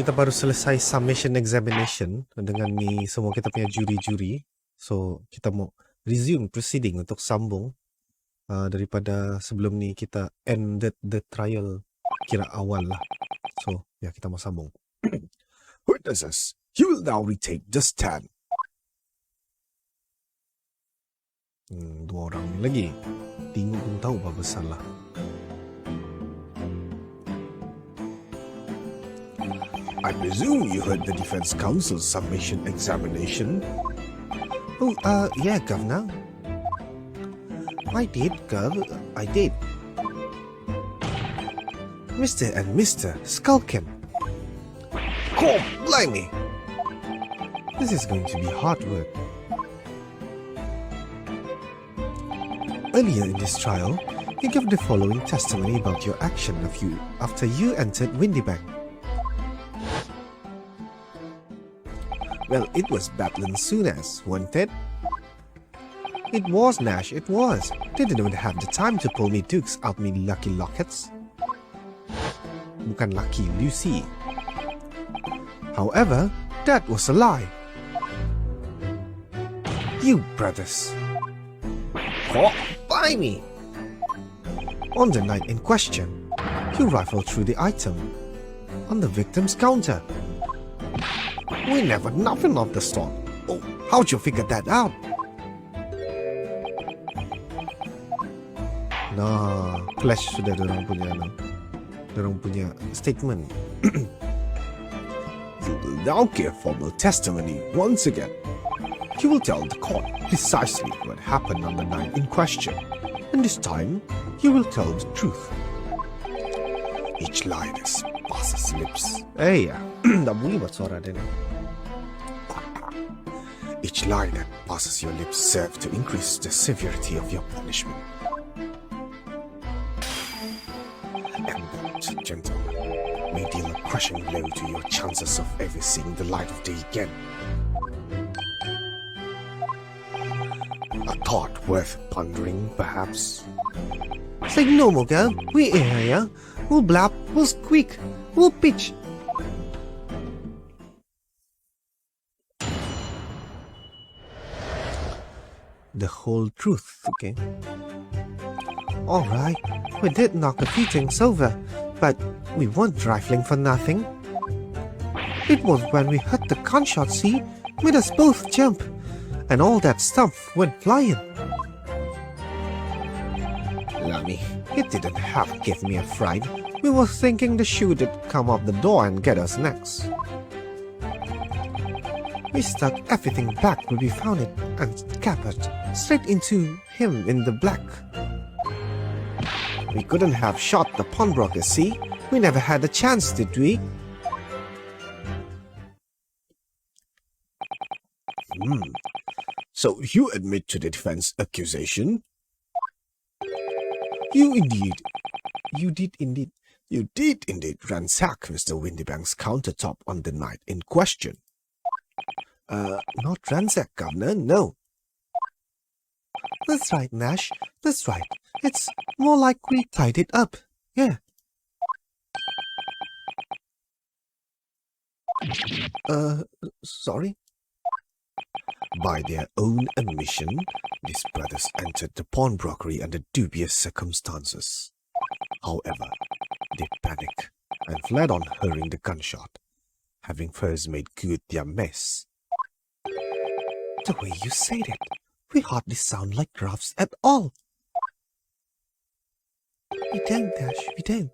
kita baru selesai submission examination dengan ni semua kita punya juri-juri. So, kita mau resume proceeding untuk sambung daripada sebelum ni kita ended the trial kira awal lah. So, ya kita mau sambung. Witnesses, you will now retake the stand. Dua orang ni lagi. Tengok pun tahu apa salah. I presume you heard the defense counsel's submission examination. Oh, yeah, Governor. I did, Gov. I did. Mr. and Mr. Skulkin. God, blimey! This is going to be hard work. Earlier in this trial, you gave the following testimony about your action after you entered Windybank. Well, it was battling soon as, wasn't it? It was, Nash, it was. Didn't even have the time to pull me dukes out me lucky lockets. Bukan lucky, Lucy. However, that was a lie. You brothers. Oh, blimey! On the night in question, you rifled through the item on the victim's counter. We never nothing of the sort. Oh, how'd you figure that out? Nah, clash sudah dorang punya statement. You will now give formal testimony once again. You will tell the court precisely what happened on the night in question, and this time you will tell the truth. Each lie that passes lips. Eh ya, tak boleh buat suara dia ni. Each lie that passes your lips serves to increase the severity of your punishment. And that, gentlemen, may deal a crushing blow to your chances of ever seeing the light of day again. A thought worth pondering, perhaps? Say no more, girl. We in here, yeah? We'll blab, we'll squeak, we'll pitch. The whole truth, okay? Alright, we did knock a few things over, but we weren't rifling for nothing. It was when we heard the gunshot, see, made us both jump, and all that stuff went flying. Lummy, It didn't half give me a fright. We were thinking the shoe would come up the door and get us next. We stuck everything back where we found it and capered straight into him in the black. We couldn't have shot the pawnbroker, see? We never had a chance, did we? So you admit to the defense accusation? You did indeed. You did indeed ransack Mr. Windybank's countertop on the night in question. Not ransack, Governor, no. That's right, Nash. That's right. It's more like we tied it up. Yeah. Sorry? By their own admission, these brothers entered the pawnbrokery under dubious circumstances. However, they panicked and fled on hearing the gunshot, having first made good their mess. The way you said it, we hardly sound like roughs at all. We don't, Dash, we don't.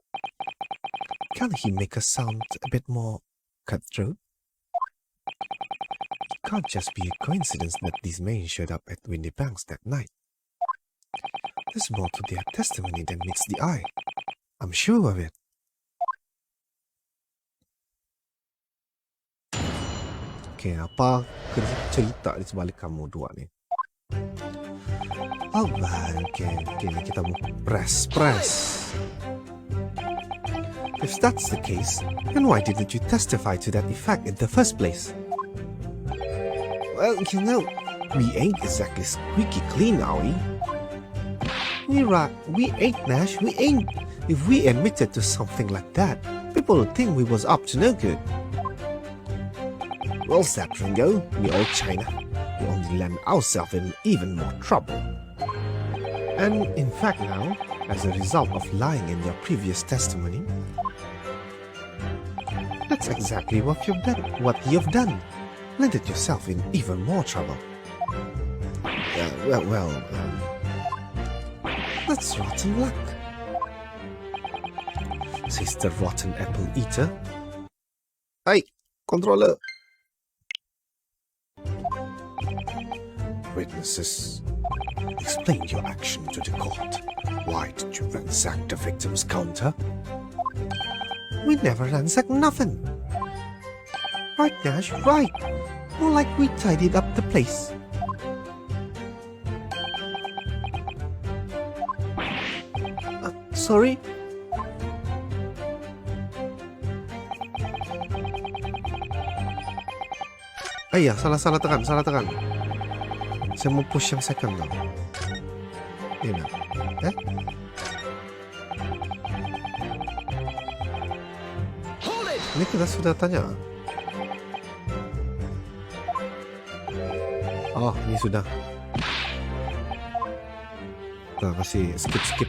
Can't he make us sound a bit more cutthroat? It can't just be a coincidence that these men showed up at Windybanks that night. There's more to their testimony than meets the eye. I'm sure of it. Okay, apa cerita di sebalik kamu dua ni? Alright, okay, ni kita mau press. If that's the case, then why didn't you testify to that effect in the first place? Well, you know, we ain't exactly squeaky clean, are we? We ain't, Nash, we ain't. If we admitted to something like that, people would think we was up to no good. Well said, Ringo. We old China. We only land ourselves in even more trouble. And in fact now, as a result of lying in your previous testimony, that's exactly what you've done. Landed yourself in even more trouble. That's rotten luck, says the rotten apple eater. Hey, controller. Witnesses, explain your action to the court. Why did you ransack the victim's counter? We never ransacked nothing. Right, Nash, right. More like we tidied up the place. Sorry? Iya, salah tekan. Saya mau push yang second dong. Ini Ini kita sudah tanya. Oh, ini sudah. Kita kasih skip.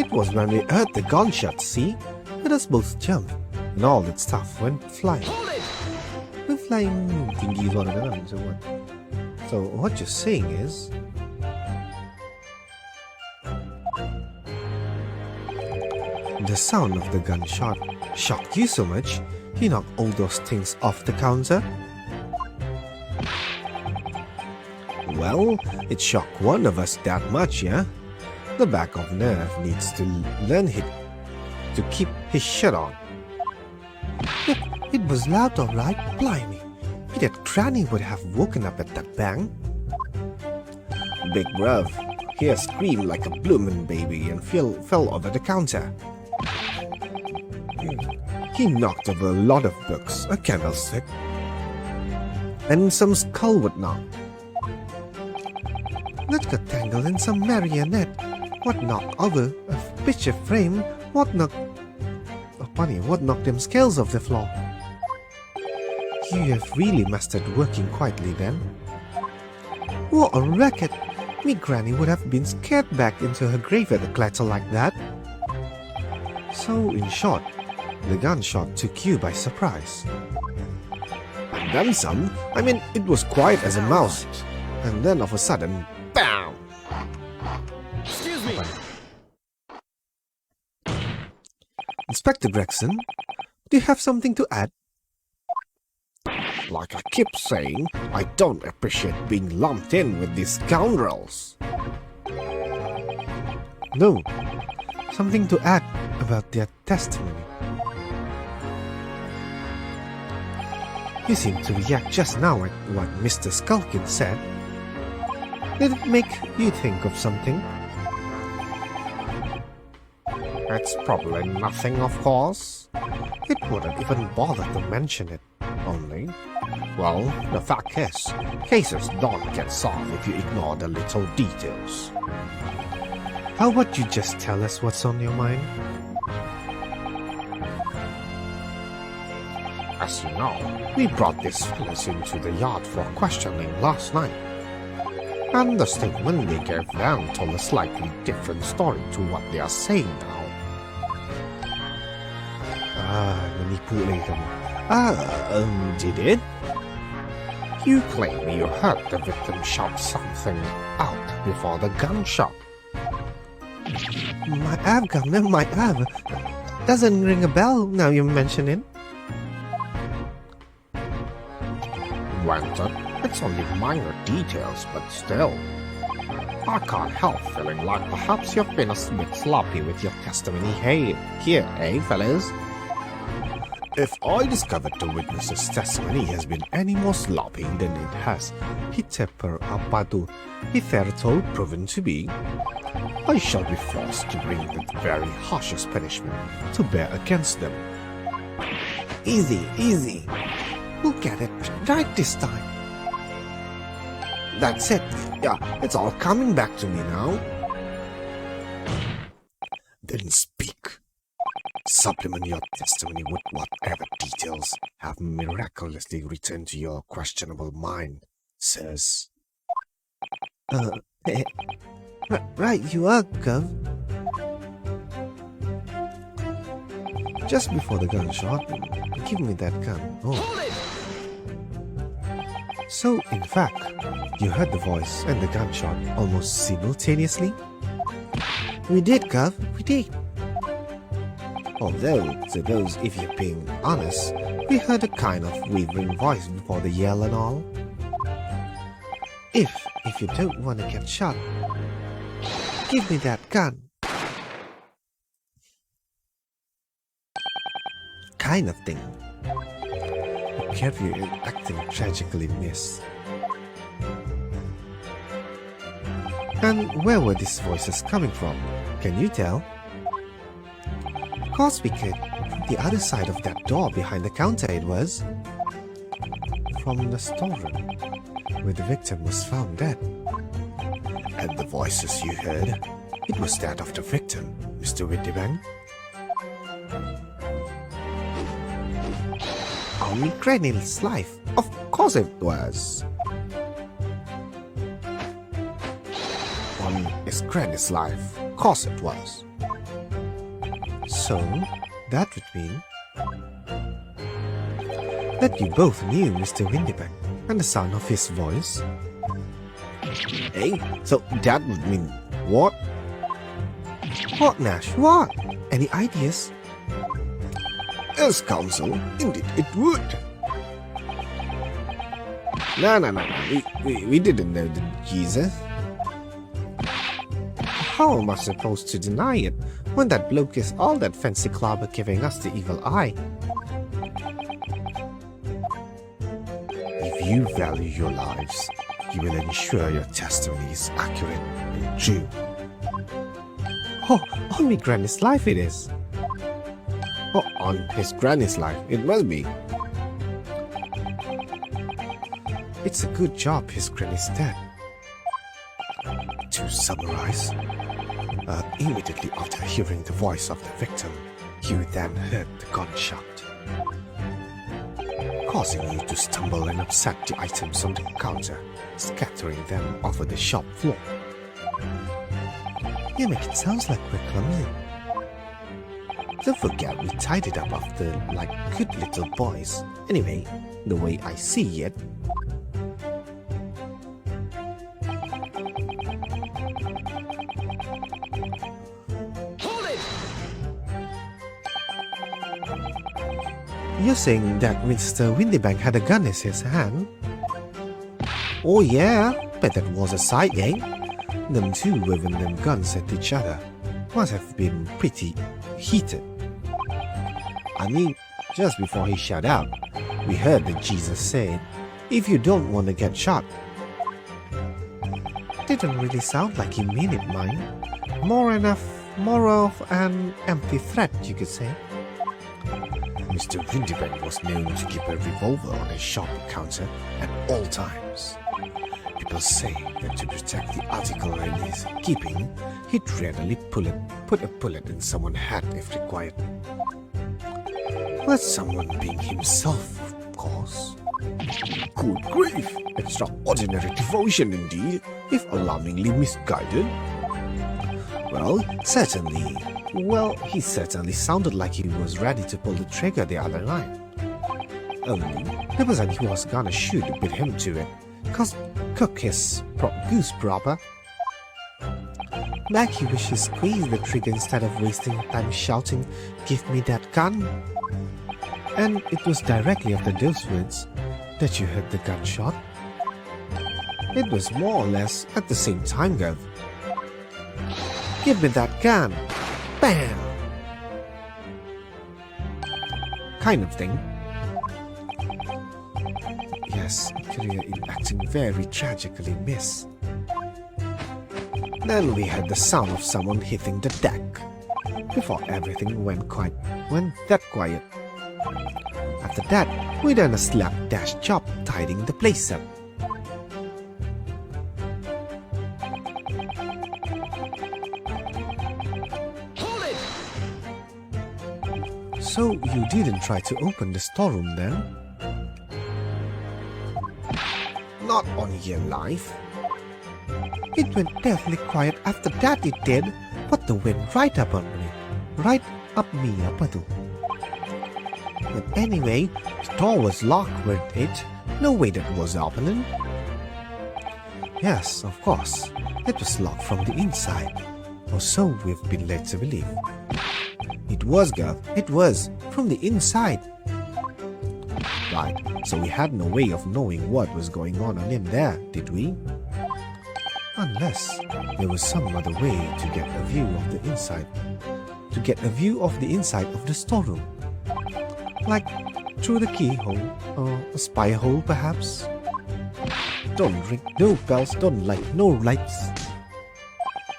It was when we heard the gunshot, see? Let us both jump, and all that stuff went flying. We're flying tinggi suara kan semua. So what you're saying is, the sound of the gunshot shocked you so much, you knocked all those things off the counter? Well, it shocked one of us that much, yeah? The back of nerve needs to learn to keep his shit on. It was loud alright, blimey. That granny would have woken up at that bang. Big bruv, he screamed like a bloomin' baby and fell over the counter. He knocked over a lot of books, a candlestick, and some skullwood knock. That got tangled in some marionette. What knocked over a picture frame? What knocked them scales off the floor? You have really mastered working quietly then. What a racket! Me granny would have been scared back into her grave at a clatter like that. So, in short, the gunshot took you by surprise. And then some. I mean, it was quiet as a mouse. And then of a sudden, BAM! Excuse me! Inspector Gregson, do you have something to add? Like I keep saying, I don't appreciate being lumped in with these scoundrels. No. Something to add about their testimony. You seem to react just now at what Mr. Skulkin said. Did it make you think of something? It's probably nothing, of course. It wouldn't even bother to mention it. Only, well, the fact is, cases don't get solved if you ignore the little details. How about you just tell us what's on your mind? As you know, we brought these fellas into the yard for questioning last night. And the statement they gave then told a slightly different story to what they are saying now. Menipu lagi kamu. Did it? You claim you heard the victim shout something out before the gunshot. Might have, Governor, might have. Doesn't ring a bell now you mention it. Granted, it's only minor details, but still. I can't help feeling like perhaps you've been a bit sloppy with your testimony here, fellas? If I discovered the witness's testimony has been any more sloppy than it has hitherto proven to be, I shall be forced to bring the very harshest punishment to bear against them. Easy, easy. We'll get it right this time. That's it. Yeah, it's all coming back to me now. Then speak. Supplement your testimony with whatever details have miraculously returned to your questionable mind, sirs. Right you are, Gov. Just before the gunshot, give me that gun. Oh. Hold it! So, in fact, you heard the voice and the gunshot almost simultaneously? We did, Gov. We did. Although, suppose if you're being honest, we heard a kind of wavering voice before the yell and all. If you don't want to get shot, give me that gun. Kind of thing. The carrier is acting tragically miss. And where were these voices coming from? Can you tell? Of course we could. From the other side of that door behind the counter it was. From the storeroom, where the victim was found dead. And the voices you heard, it was that of the victim, Mr. Windibank. On Granny's life. Of course it was. On his Granny's life, of course it was. So, that would mean that you both knew Mr. Windibank and the sound of his voice. Hey, so that would mean what? What, Nash? What? Any ideas? As counsel, indeed it would. No. We didn't know the Jesus. How am I supposed to deny it when that bloke is all that fancy clobber giving us the evil eye? If you value your lives, you will ensure your testimony is accurate and true. Oh, on me Granny's life it is. Oh, on his Granny's life, it must be. It's a good job his Granny's dead. To summarize, immediately after hearing the voice of the victim, you then heard the gunshot, causing you to stumble and upset the items on the counter, scattering them over the shop floor. You make it sound like we're clumsy. Don't forget we tied it up after like good little boys. Anyway, the way I see it, Hold it! You're saying that Mr. Windibank had a gun in his hand? Oh yeah, but that was a side game. Them two waving them guns at each other must have been pretty heated. I mean, just before he shut out, we heard that Jesus said, if you don't want to get shot. Didn't really sound like he meant it, mind. More of an empty threat, you could say. Mr. Windibank was known to keep a revolver on his shop counter at all times. People say that to protect the article in his keeping, he'd readily put a bullet in someone's head if required. Let someone being himself, of course. Good grief! Extraordinary devotion indeed, if alarmingly misguided. Well, he certainly sounded like he was ready to pull the trigger the other night. Only, the person he was gonna shoot beat him to it, cook his goose proper. Like he wished he squeezed the trigger instead of wasting time shouting, "Give me that gun!" And it was directly after those words that you heard the gunshot. It was more or less at the same time, Gov. Give me that gun! Bam! Kind of thing. Yes, career in acting very tragically miss. Then we heard the sound of someone hitting the deck. Before everything went that quiet. After that, we done a slapdash job tidying the place up. Hold it! So you didn't try to open the storeroom then? Not on your life. It went deathly quiet after that it did, but the wind right up on me. Right up me apa tu. But anyway, the door was locked, weren't it? No way that was opening. Yes, of course. It was locked from the inside. Or so we've been led to believe. It was, Gav. It was, from the inside. Right, so we had no way of knowing what was going on in there, did we? Unless there was some other way to get a view of the inside. To get a view of the inside of the storeroom. Like through the keyhole, or a spy hole perhaps. Don't ring no bells, don't light no lights.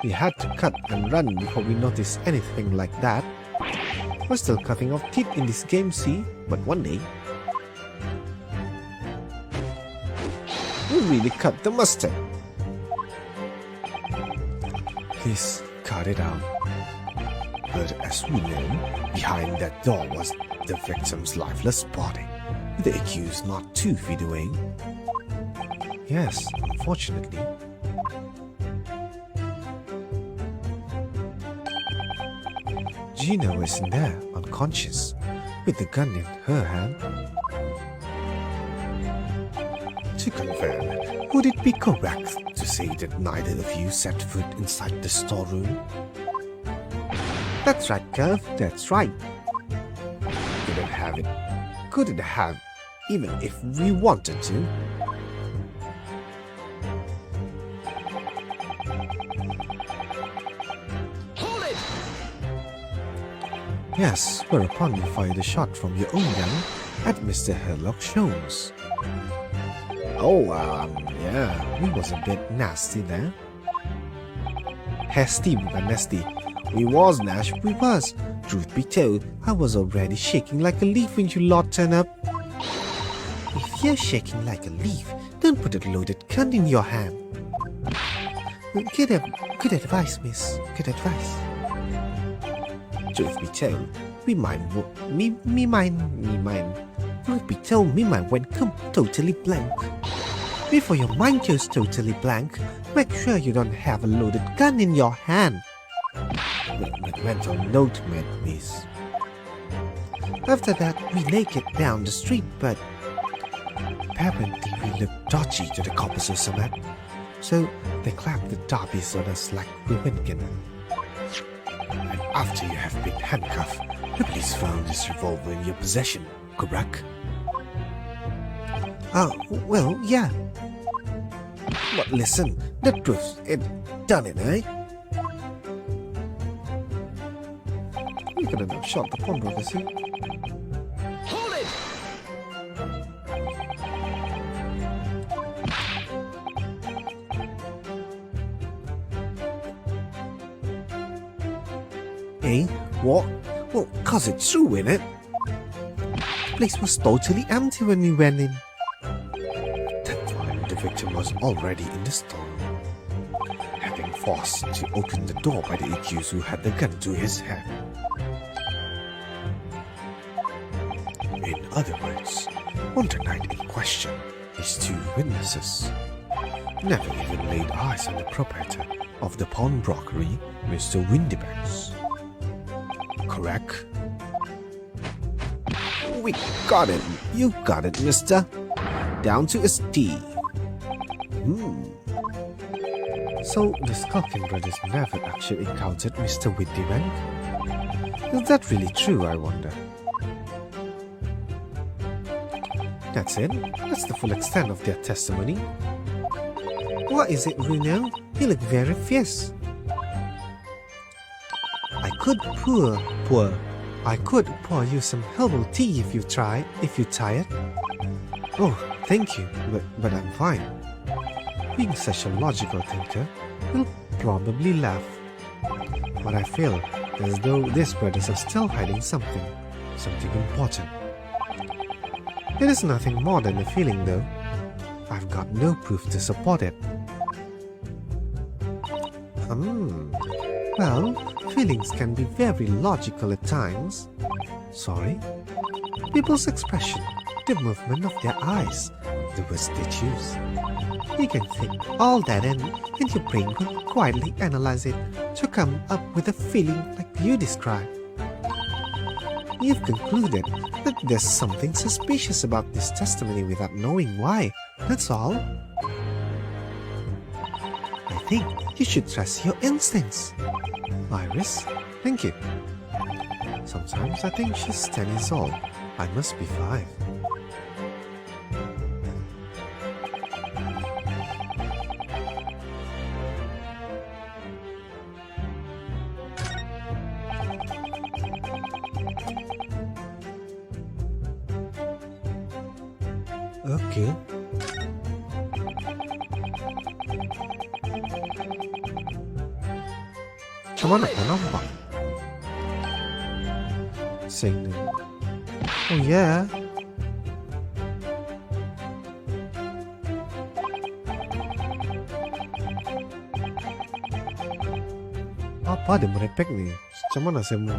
We had to cut and run before we noticed anything like that. We're still cutting off teeth in this game, see? But one day, we really cut the mustard. Please cut it out. But as we know, behind that door was the victim's lifeless body, with the accused not 2 feet away. Yes, unfortunately. Gina was in there, unconscious, with the gun in her hand. To confirm, would it be correct to say that neither of you set foot inside the storeroom? That's right, Curve, that's right. Couldn't have it. Couldn't have, even if we wanted to. Hold it! Yes, whereupon you fired a shot from your own gun at Mr. Herlock Jones. Oh, yeah, we was a bit nasty there. Hasty bukan nasty. We was, Nash, We was. Truth be told, I was already shaking like a leaf when you lot turned up. If you're shaking like a leaf, don't put a loaded gun in your hand. Good advice, miss. Good advice. Truth be told, me mind. Truth be told, me mind went totally blank. Before your mind goes totally blank, make sure you don't have a loaded gun in your hand. With mental note, miss. After that, we make it down the street, but apparently we look dodgy to the coppers or something. So they clapped the derbies on us like we went again. And after you have been handcuffed, the police found this revolver in your possession, correct? Well, yeah. But listen, the truth, it done it, eh? We couldn't have shot the pawnbroker, see? Hold it! Eh? What? Well, 'cause it's true, innit? The place was totally empty when we went in. That time, the victim was already in the store, having forced to open the door by the accused who had the gun to his head. In other words, on the night in question, his 2 witnesses never even laid eyes on the proprietor of the pawnbrokery, Mr. Windybanks. Correct? We got it. You got it, mister. Down to a T. So the Skulking brothers never actually encountered Mr. Windybank? Is that really true, I wonder? That's it? That's the full extent of their testimony. What is it, Bruno? You look very fierce. I could pour you some herbal tea if you're tired. Oh, thank you, but I'm fine. Being such a logical thinker, you'll probably laugh. But I feel as though these brothers are still hiding something important. It is nothing more than a feeling, though. I've got no proof to support it. Well, feelings can be very logical at times. Sorry? People's expression, the movement of their eyes, the words they choose. You can think all that and your brain will quietly analyze it to come up with a feeling like you describe. You've concluded that there's something suspicious about this testimony without knowing why. That's all. I think you should trust your instincts. Iris, thank you. Sometimes I think she's 10 years old. I must be 5. Okay. Macam mana kau nampak? Saying no. Oh yeah. Apa dia merepek ni? Macam mana saya mau?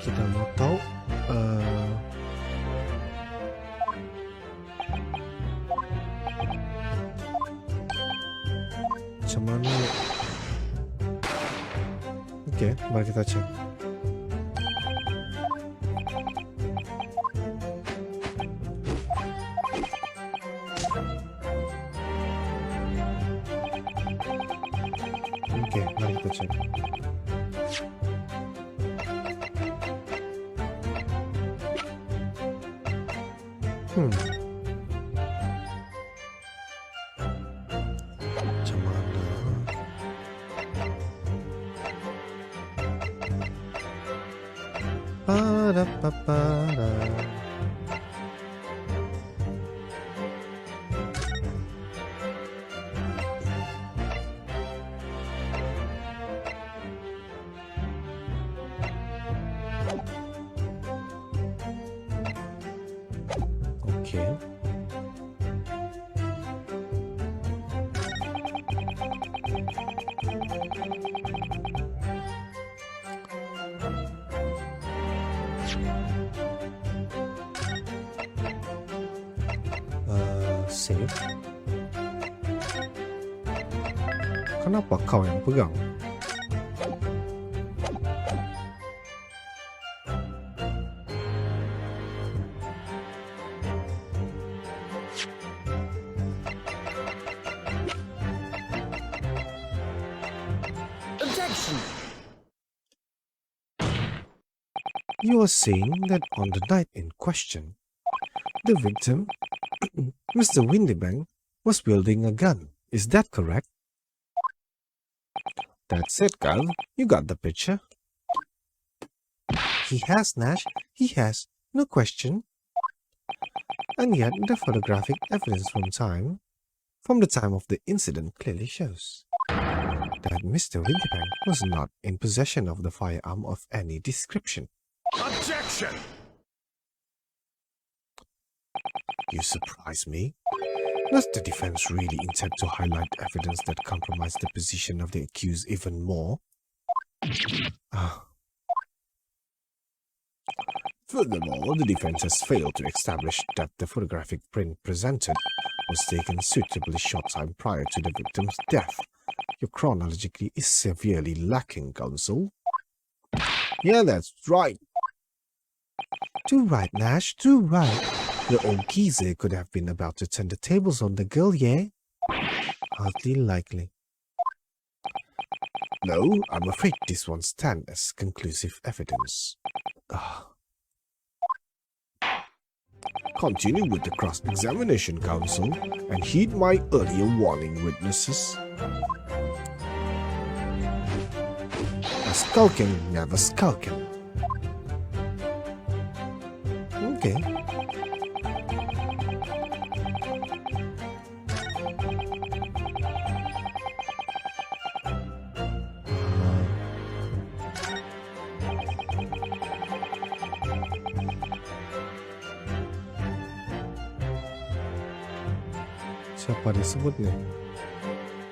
Kita mau tahu macam mana. Okey, mari kita cek. Okey, mari kita cek. Macam mana? Para. Okay. Save. Kenapa kau yang pegang? Objection! You are saying that on the night in question, the victim, Mr. Windybank, was wielding a gun. Is that correct? That's it, Kyle. You got the picture. He has, Nash. He has. No question. And yet, the photographic evidence from the time of the incident clearly shows that Mr. Windybank was not in possession of the firearm of any description. Objection! You surprise me. Does the defense really intend to highlight evidence that compromised the position of the accused even more? Furthermore, the defense has failed to establish that the photographic print presented was taken suitably short time prior to the victim's death. Your chronology is severely lacking, counsel. Yeah, that's right. Too right, Nash, too right. The old geezer could have been about to turn the tables on the girl, yeah? Hardly likely. No, I'm afraid this won't stand as conclusive evidence. Continue with the cross-examination, counsel, and heed my earlier warning, witnesses. A skulking, never skulking. Okay. Siapa disebut nih?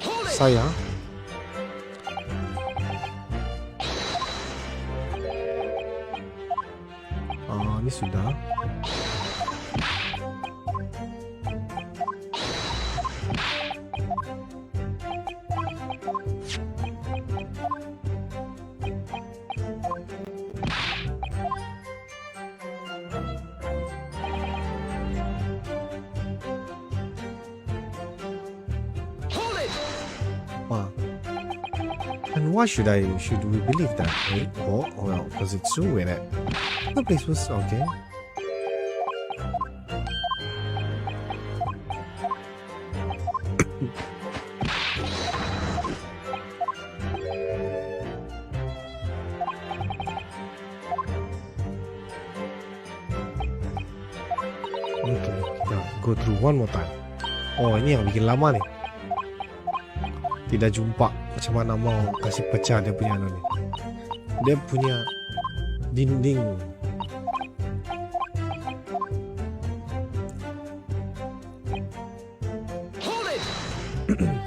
Hold it! Saya. Ini sudah. Hold it! Wah. And why should we believe that? Right? Oh, well, because it's true, in it. The place was okay. Okay, kita go through one more time. Oh, ini yang bikin lama nih. Tidak jumpa. Macam mana mau kasih pecah dia punya anu nih. Dia punya dinding. Hold it! Hold it!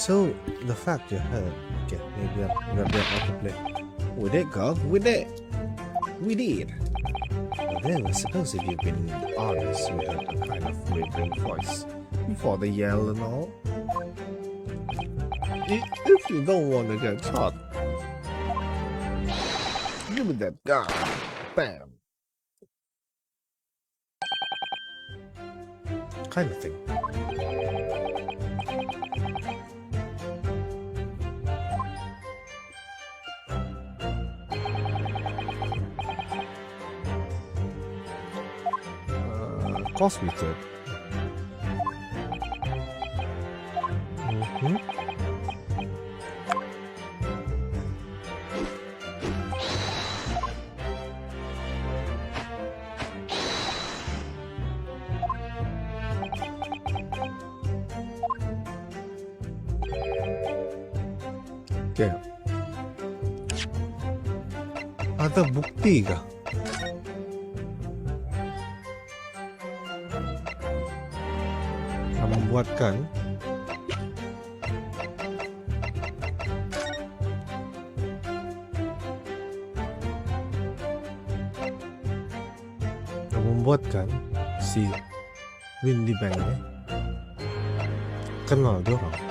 So the fact you heard, okay, maybe we're a bit out of play. We did, girl. We did. We did. But then I suppose if you've been honest, we heard a kind of wavering voice before the yell and all. If you don't want to get shot, give me that gun. Bam. Kind of thing. Cost method. Okay. Ada bukti kah? Yang membuatkan si Windy Bang kenal dia orang.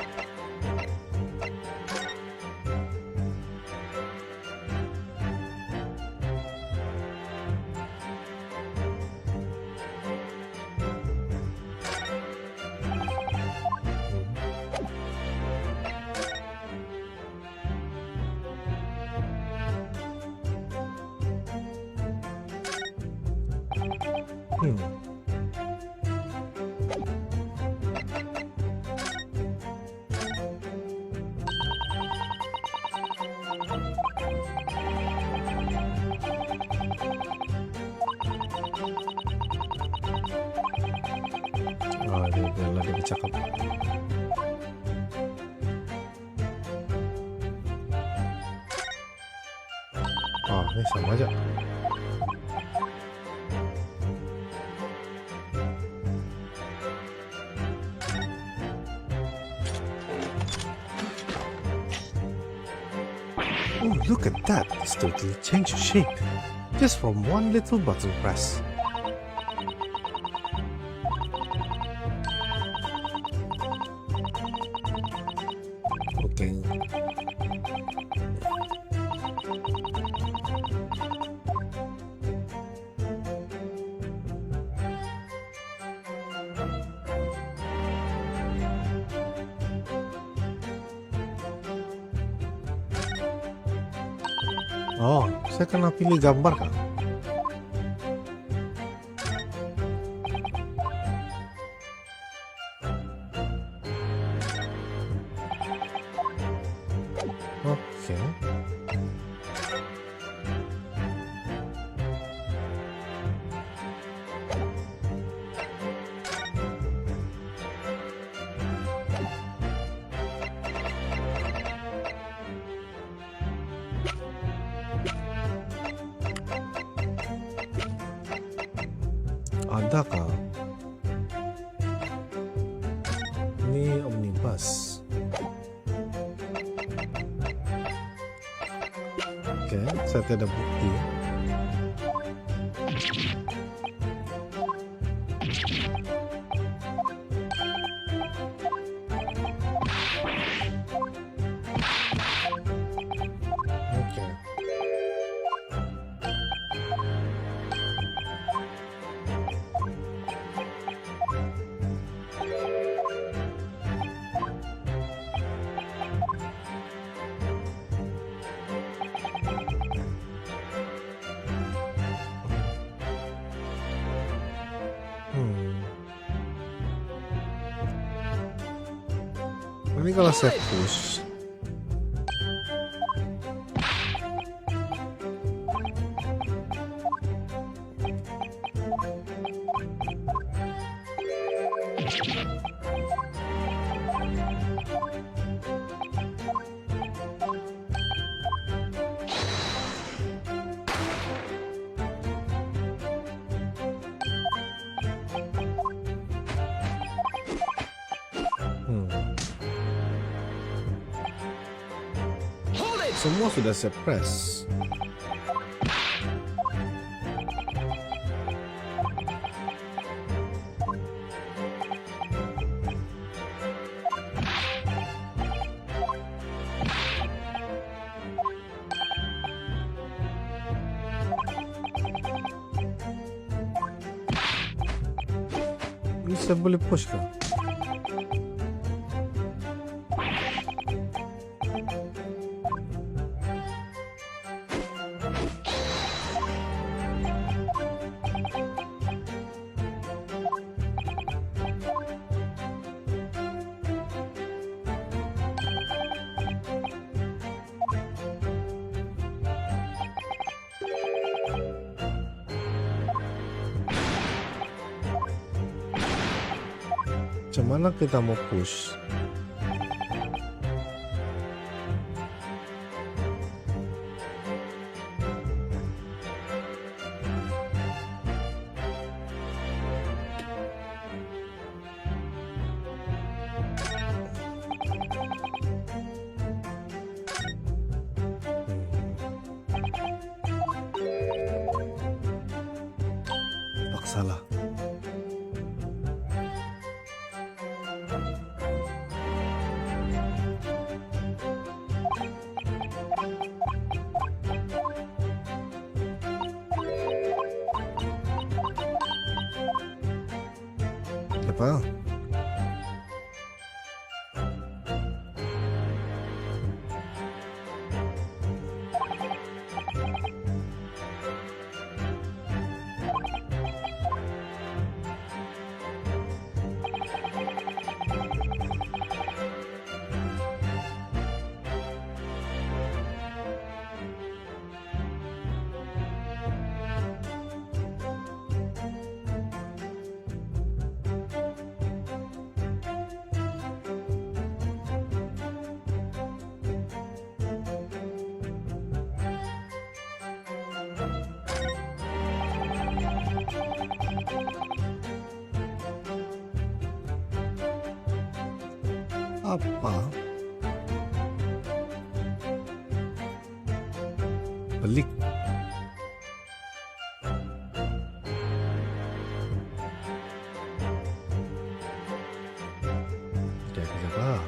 Dia bercakap. Ini sama aja. Oh, look at that. It's totally changed shape. Just from one little button press. Okay. Oh, saya kena pilih gambar kan? Oke. Adakah? Ini omnibus. Oke, saya tidak bukti. Oke. Ini kalau saya push, Hold it! semua sudah saya press. Ini saya boleh push kah? Macam mana kita mau push? Paksalah. Apa? Apa? Pelik. Tidak bisa apa?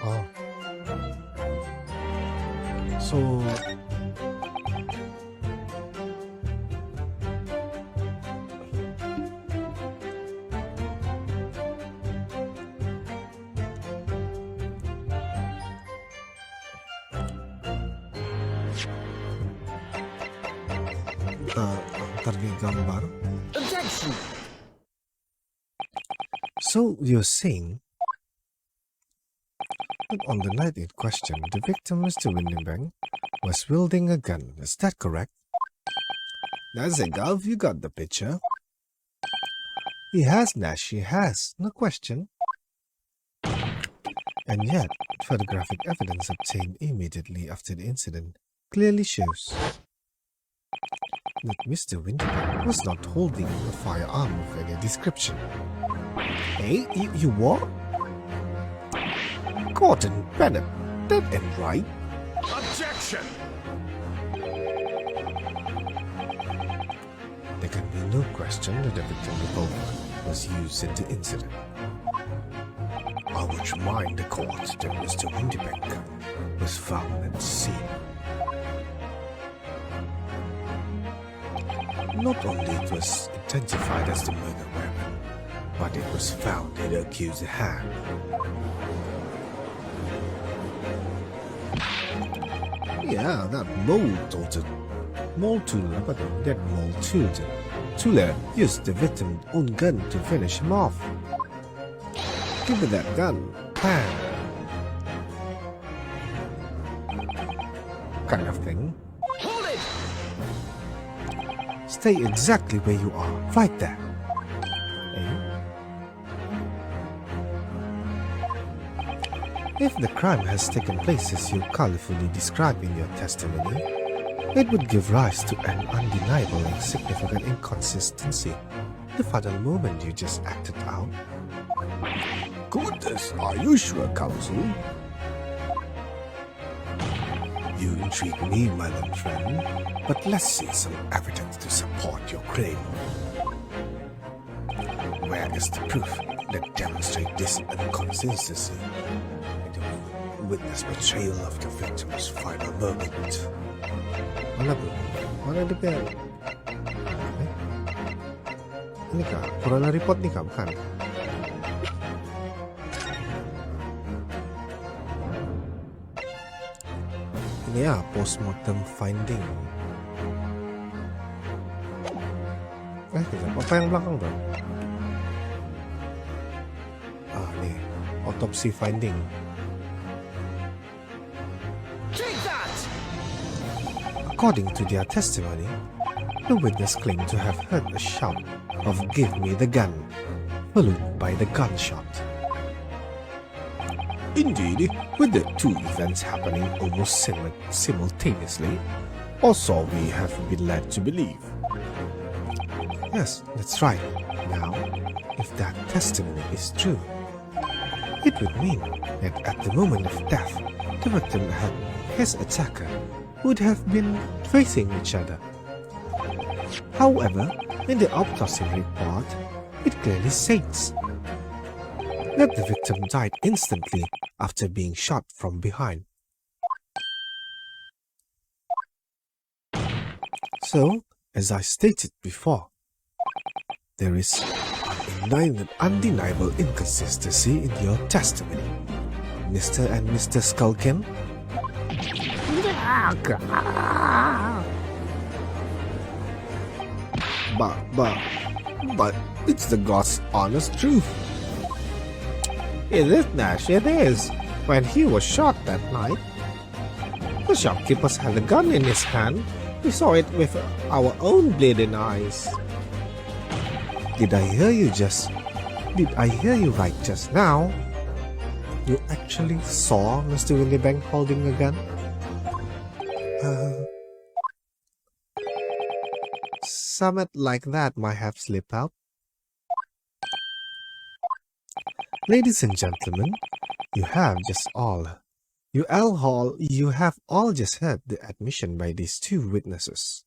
Oh. So Ntar di gambar. Objection! So you're saying that on the night in question, the victim, Mr. Windibank, was wielding a gun. Is that correct? That's it, Gov. You got the picture. He has, Nash. He has. No question. And yet, photographic evidence obtained immediately after the incident clearly shows that Mr. Windibank was not holding a firearm of any description. Hey, you what? Gordon Bennett, that ain't right. Objection! There can be no question that the victim's revolver was used in the incident. I would remind the court that Mr. Windibank was found at the scene. Not only it was identified as the murder weapon, but it was found in the accused's hand. Yeah, that mold tool, that mold tool used the victim's own gun to finish him off. Give me that gun. Bam. Kind of thing. Hold it! Stay exactly where you are, right there. If the crime has taken place as you colorfully describe in your testimony, it would give rise to an undeniable and significant inconsistency. The final moment you just acted out. Goodness, are you sure, counsel? You intrigue me, my little friend, but let's see some evidence to support your claim. Where is the proof that demonstrates this inconsistency in the witness portrayal of the victim's final moment? Mana bro? Mana ada pen? Ini kah? Corona report ni kah? Bukan? Ini ya, postmortem finding. Kejap. Apa yang belakang tu? Ni. Autopsy finding. Take that! According to their testimony, the witness claimed to have heard a shout of "Give me the gun," followed by the gunshot. Indeed, with the two events happening almost simultaneously, or so we have been led to believe. Yes, that's right. Now, if that testimony is true, it would mean that at the moment of death, the victim and his attacker would have been facing each other. However, in the autopsy report, it clearly states that the victim died instantly after being shot from behind. So, as I stated before, there is an undeniable inconsistency in your testimony, Mr. and Mr. Skulkin. But it's the God's honest truth. It is, Nash, it is. When he was shot that night, the shopkeeper had a gun in his hand. We saw it with our own bleeding eyes. Did I hear you right just now? You actually saw Mr. Windibank holding a gun? Something like that might have slipped out. Ladies and gentlemen, you have all just heard the admission by these two witnesses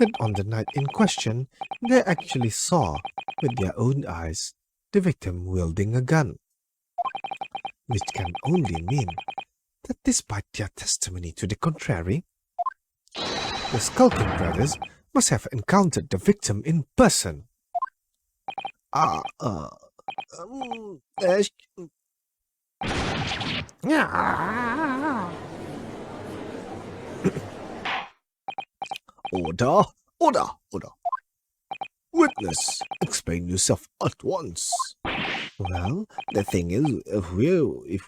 that on the night in question, they actually saw with their own eyes the victim wielding a gun, which can only mean that despite their testimony to the contrary, the Skulking brothers must have encountered the victim in person. Order! Order! Witness, explain yourself at once. Well, the thing is, if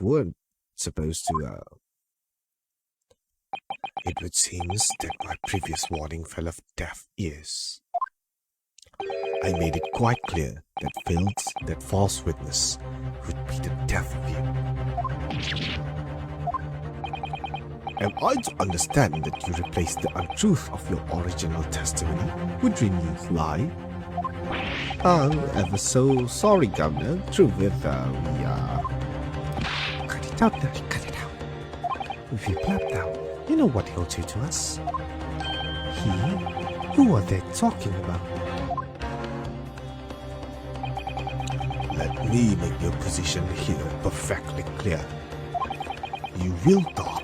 we're supposed to, It would seem that my previous warning fell of deaf ears. I made it quite clear that false witness would be the death of you. Am I to understand that you replaced the untruth of your original testimony with renewed lie? I'm ever so sorry, Governor. True with, Cut it out, Daddy, cut it out. if you blab now, you know what he'll do to us. He? Who are they talking about? Let me make your position here perfectly clear. You will talk.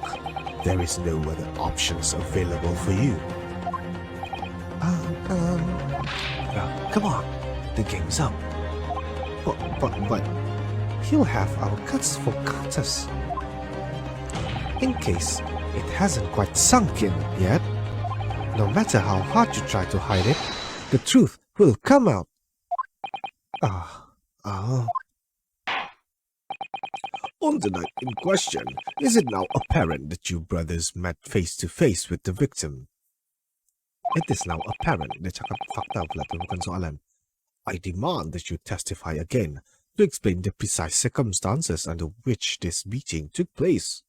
There is no other options available for you. Well, come on. The game's up. But, he'll have our guts for cutters. In case it hasn't quite sunk in yet, no matter how hard you try to hide it, the truth will come out. On the night in question, is it now apparent that you brothers met face to face with the victim? It is now apparent. Dia cakap fakta pula tu, bukan soalan. I demand that you testify again to explain the precise circumstances under which this meeting took place.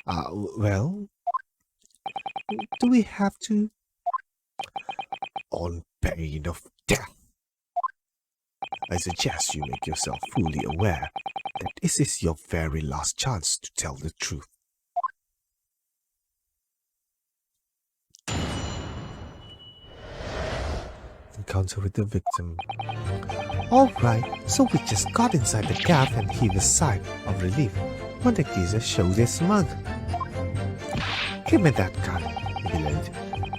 Well, do we have to? On pain of death. I suggest you make yourself fully aware that this is your very last chance to tell the truth. Encounter with the victim. Alright, so we just got inside the gaff and heaved a sigh of relief when the geezer showed his mug. Give me that gun, he bellowed.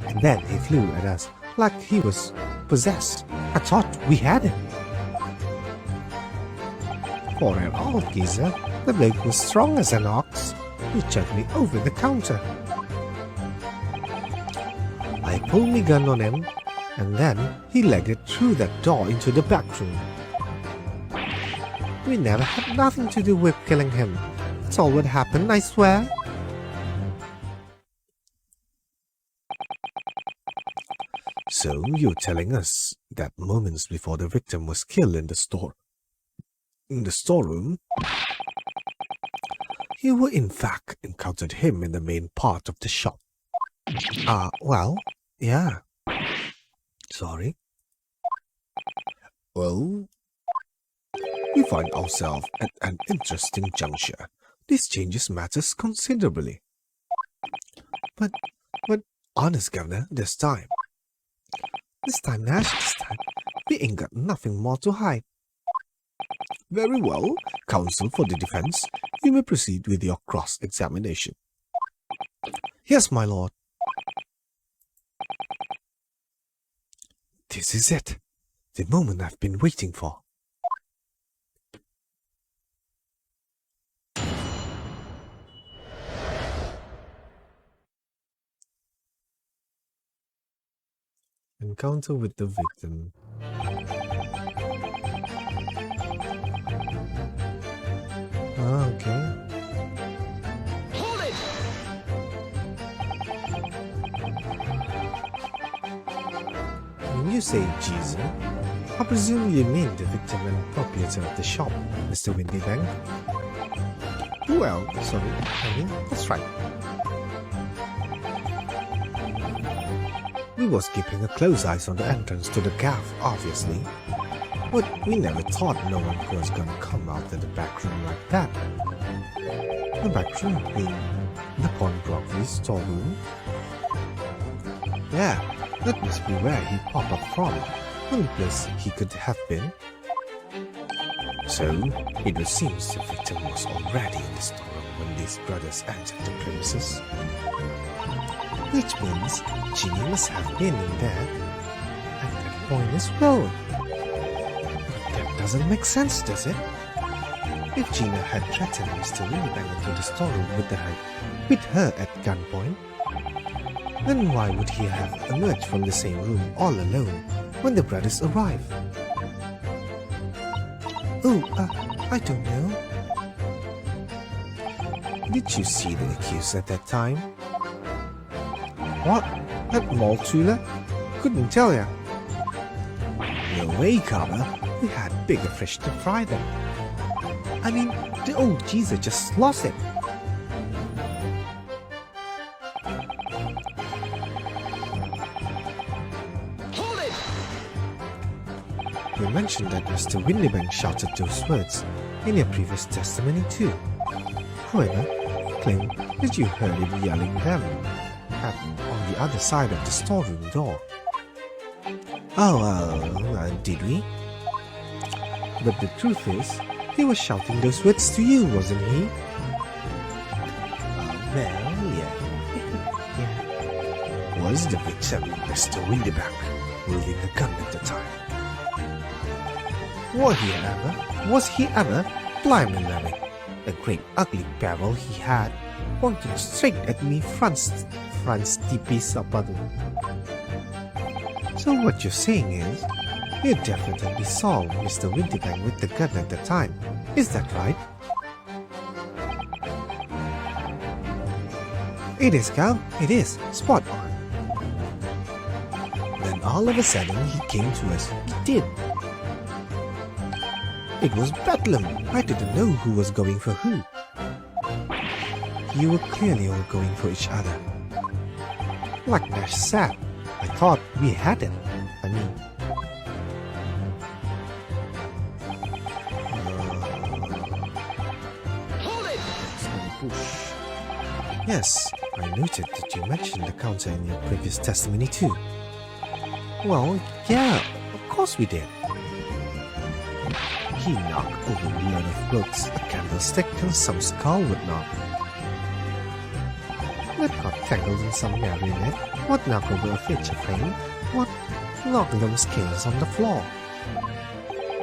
And then he flew at us like he was possessed. I thought we had him. For an old geezer, the bloke was strong as an ox. He chucked me over the counter. I pulled my gun on him, and then he legged it through that door into the back room. We never had nothing to do with killing him. That's all what happened, I swear. So you're telling us that moments before the victim was killed in the storeroom, you were in fact encountered him in the main part of the shop. Well, yeah. Sorry. Well, we find ourselves at an interesting juncture. This changes matters considerably. But, honest, Governor, this time, Nash, we ain't got nothing more to hide. very well, counsel for the defense, you may proceed with your cross-examination. Yes, my lord. This is it, the moment I've been waiting for. Encounter with the victim. Okay. Hold it! When you say geezer, I presume you mean the victim and proprietor of the shop, Mr. Windybank? Well, sorry, that's right. We was keeping a close eyes on the entrance to the gaff, obviously. But we never thought no one was gonna come out of the back room like that. The back room being the pawnbrokery storeroom? Yeah, that must be where he popped up from. Only place he could have been. So, it would seem the victim was already in the storeroom when these brothers entered the premises. Which means Ginny must have been in there at that point as well. That doesn't make sense, does it? If Gina had threatened Mr. Windybank into the storeroom with her at gunpoint, Then why would he have emerged from the same room all alone when the brothers arrived? Oh, I don't know. Did you see the accused at that time? What? That mall Tula? Couldn't tell ya. No way, Kaba. We had bigger fish to fry them. I mean, the old geezer just lost it. Hold it! You mentioned that Mr. Windybank shouted those words in your previous testimony too. However, claim that you heard him yelling them at on the other side of the storeroom door. Did we? But the truth is, he was shouting those words to you, wasn't he? Well, yeah. Was the victim Mr. Windybank wielding a gun at the time? Was he ever? Blimey, Larry. A great ugly barrel he had, pointing straight at me Franz tipis apa tu. So what you're saying is, you definitely saw Mr. Windybank with the gun at the time. Is that right? It is, Cal. It is. Spot on. Then all of a sudden he came to us. He did. It was bedlam. I didn't know who was going for who. You were clearly all going for each other. Like Nash said, I thought we had it. I mean... Hold it! Yes, I noted that you mentioned the counter in your previous testimony too. Well, yeah, of course we did. He knocked over a load of books, a candlestick, and some skull whatnot. What got tangled in some marionette? What knocked over a picture frame? What knocked those scales on the floor?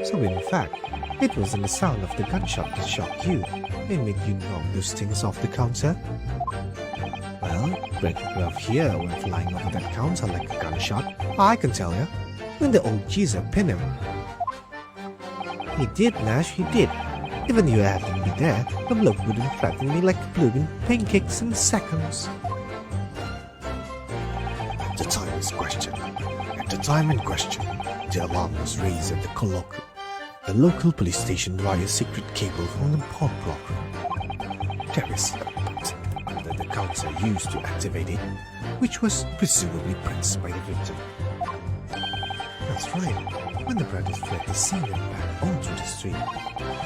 So in fact, it wasn't the sound of the gunshot that shocked you and made you knock those things off the counter. Well, Red Glove here went flying over that counter like a gunshot. I can tell ya, when the old geezer pinned him. He did, Nash, he did. Even you having me there, the bloke wouldn't flatten me like blooming pancakes in seconds. The time in question, the alarm was raised at the local police station via secret cable from the pawnbroker. There is a button under the counter used to activate it, which was presumably pressed by the victim. That's right. When the brothers fled the scene and back onto the street,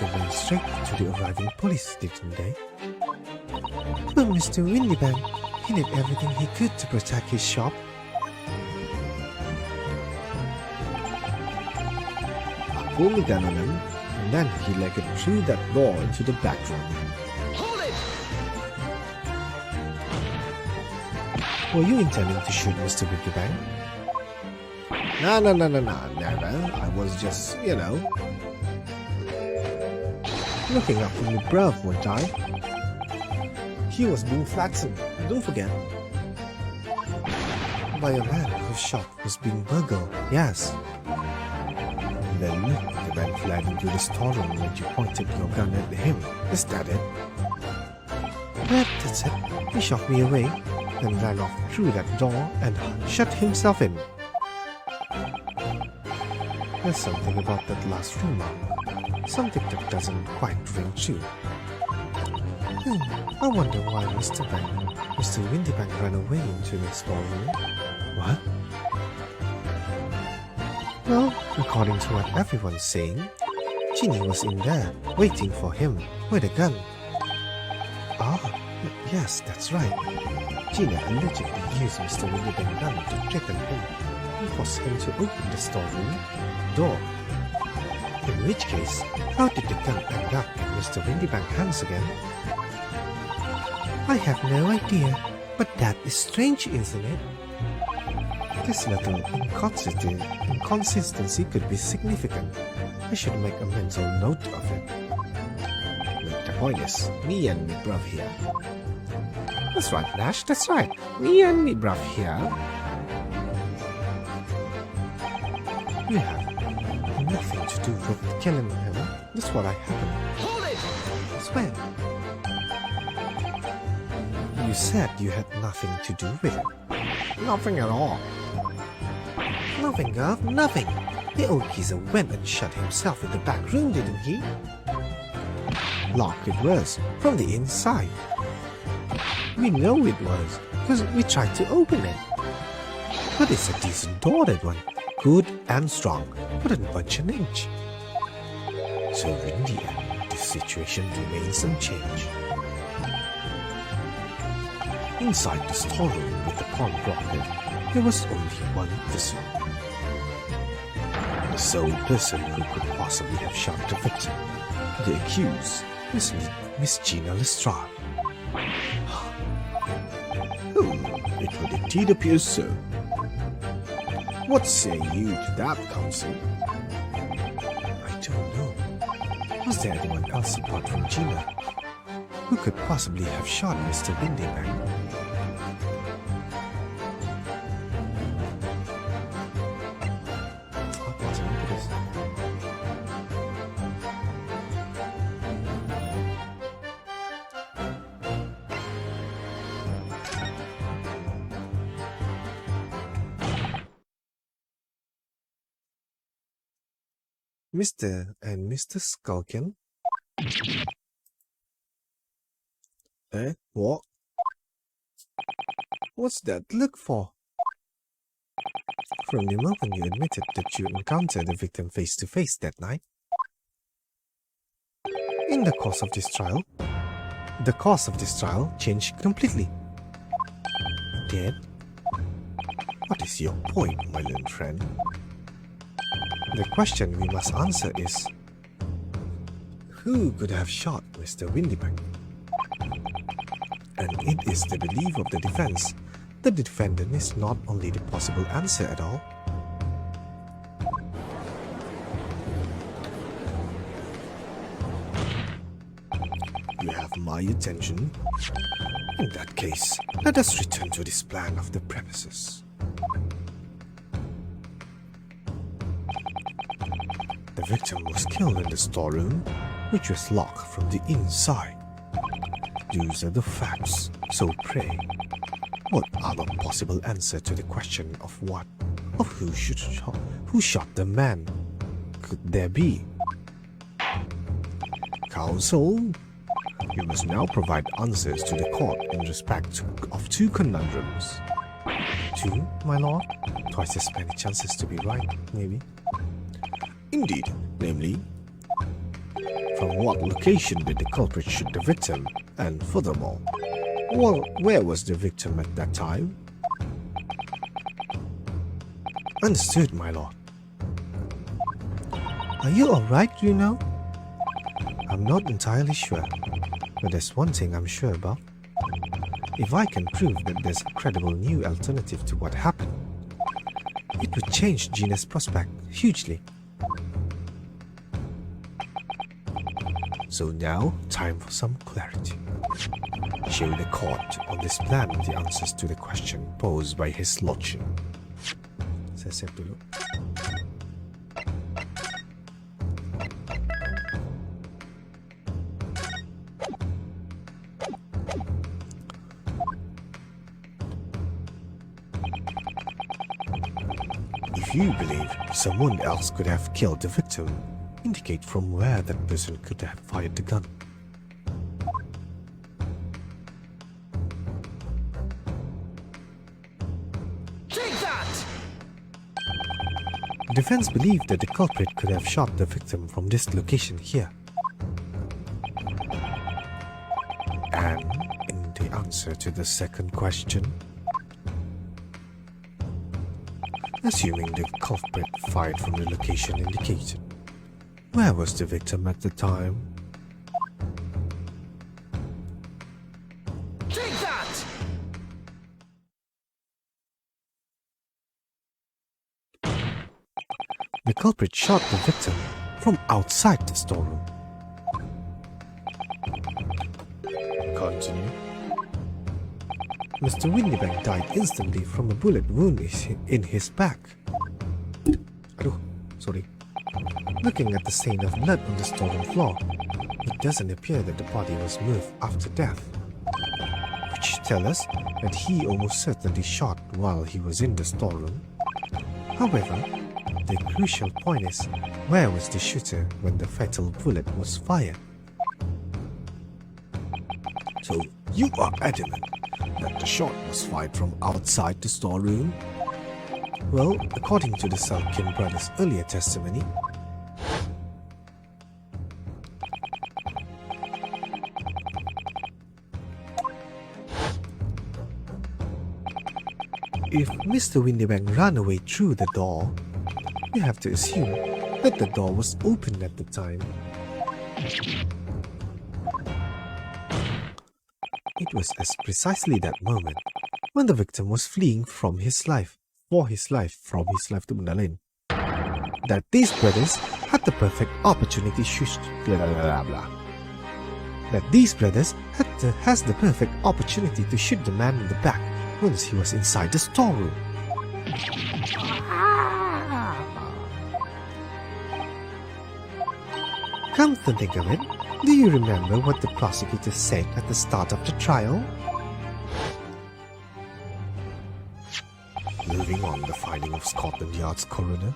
they went straight to the arriving police, didn't they? But Mr. Windybank, he did everything he could to protect his shop. I pulled the gun on him, and then he legged through that door into the back room. Hold it! Were you intending to shoot Mr. Windybank? No, never. I was just, Looking up from the bruv one time. He was being flattened, don't forget. By a man whose shop was being burgled, yes. And then the man fled into the storeroom when you pointed your gun at him. Is that it? Yep, that's it. He shot me away, then ran off through that door and shut himself in. There's something about that last remark. Something that doesn't quite ring true. I wonder why Mr. Windybank ran away into the storeroom. What? Well, according to what everyone's saying, Ginny was in there, waiting for him, with a gun. Yes, that's right. Gina allegedly used Mr. Windybank's gun to threaten him and force him to open the storeroom door. In which case, how did the gun end up in Mr. Windybank's hands again? I have no idea, but that is strange, isn't it? This little inconsistency could be significant. I should make a mental note of it. Look, the point is, me and my bruv here. That's right, Nash, that's right. Me and me bruv here. You have nothing to do with killing him. That's what I happened. Hold it! I swear. You said you had nothing to do with it. Nothing at all. Nothing, Gov, nothing. The old geezer went and shut himself in the back room, didn't he? Locked it was, from the inside. We know it was, because we tried to open it. But it's a decent door, that one. Good and strong, wouldn't budge an inch. So in the end, the situation remains unchanged. Inside the storeroom with the pawnbroker, there was only one person. The sole person who could possibly have shot the victim, the accused, was Miss Gina Lestrade. It would indeed appear so. What say you to that, counsel? I don't know. Was there anyone else apart from Gina who could possibly have shot Mr. Windybank? Mr. and Mr. Skulkin? What? What's that look for? From the moment you admitted that you encountered the victim face to face that night. In the course of this trial, changed completely. Did? What is your point, my learned friend? The question we must answer is, who could have shot Mr. Windybank? And it is the belief of the defense that the defendant is not only the possible answer at all. You have my attention. In that case, let us return to this plan of the premises. The victim was killed in the storeroom, which was locked from the inside. Those are the facts, so pray, what other possible answer to the question of who shot the man could there be? Counsel, you must now provide answers to the court in respect of two conundrums. Two, my lord? Twice as many chances to be right, maybe. Indeed, namely, from what location did the culprit shoot the victim? And furthermore, where was the victim at that time? Understood, my lord. Are you alright, Reno? I'm not entirely sure, but there's one thing I'm sure about. If I can prove that there's a credible new alternative to what happened, it would change Gina's prospect hugely. So now, time for some clarity. Show the court on this plan the answers to the question posed by his lordship. Saya save dulu. If you believe someone else could have killed the victim, indicate from where that person could have fired the gun. Take that! The defense believed that the culprit could have shot the victim from this location here. And in the answer to the second question, assuming the culprit fired from the location indicated, where was the victim at the time? Take that! The culprit shot the victim from outside the storeroom. Continue. Mr. Windybank died instantly from a bullet wound in his back. Aduh, sorry. Looking at the stain of blood on the storeroom floor, it doesn't appear that the body was moved after death, which tells us that he almost certainly shot while he was in the storeroom. However, the crucial point is, where was the shooter when the fatal bullet was fired? So you are adamant that the shot was fired from outside the storeroom? Well, according to the Salkin brothers' earlier testimony, if Mr. Windybank ran away through the door, we have to assume that the door was open at the time. It was at precisely that moment when the victim was fleeing from his life, for his life, from his life to benda lain, that these brothers had the perfect opportunity has the perfect opportunity to shoot the man in the back once he was inside the storeroom. Come to think of it, do you remember what the prosecutor said at the start of the trial? Moving on the finding of Scotland Yard's coroner,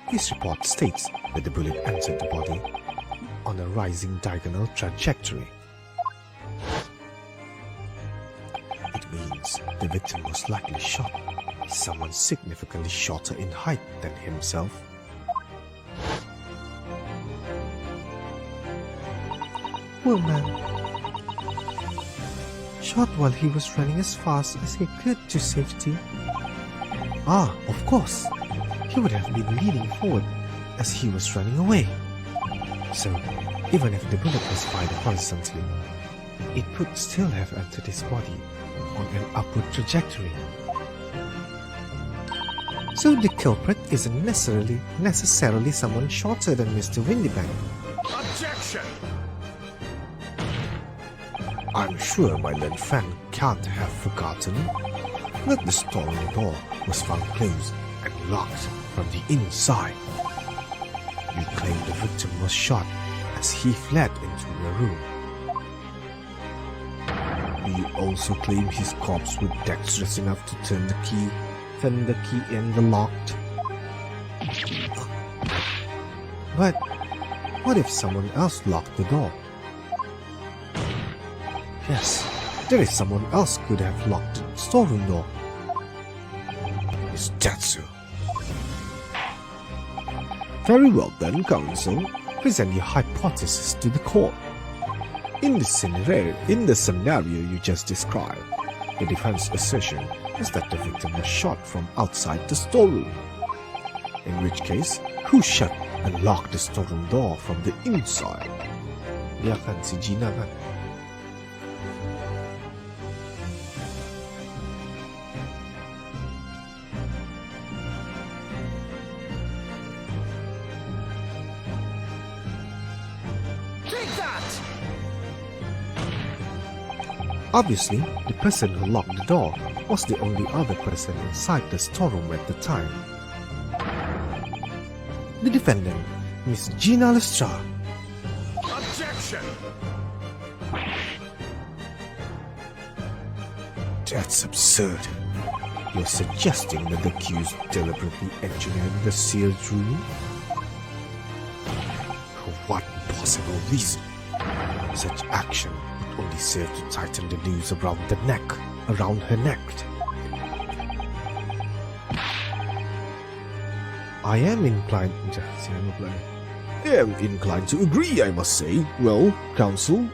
his report states that the bullet entered the body On a rising diagonal trajectory. It means the victim was likely shot by someone significantly shorter in height than himself. Poor man. Shot while he was running as fast as he could to safety. Ah, of course. He would have been leaning forward as he was running away. So, even if the bullet was fired horizontally, it would still have entered his body on an upward trajectory. So the culprit isn't necessarily someone shorter than Mr. Windybank. Objection! I'm sure my learned friend can't have forgotten that the storeroom door was found closed and locked from the inside. You claim the victim was shot as he fled into the room. You also claim his corpse was dexterous enough to turn the key in the locked. But what if someone else locked the door? Yes, there is someone else could have locked the storeroom door. Is that so? Very well then, counsel. Present your hypothesis to the court. In the scenario you just described, the defense assertion is that the victim was shot from outside the storeroom. In which case, who shut and locked the storeroom door from the inside? Dia kan si Gina kan. Take that! Obviously, the person who locked the door was the only other person inside the storeroom at the time. The defendant, Miss Gina Lestrade. Objection! That's absurd. You're suggesting that the accused deliberately engineered the sealed room? For what possible reason? Such action would only serve to tighten the noose around her neck. I am inclined to agree, I must say. Well, counsel?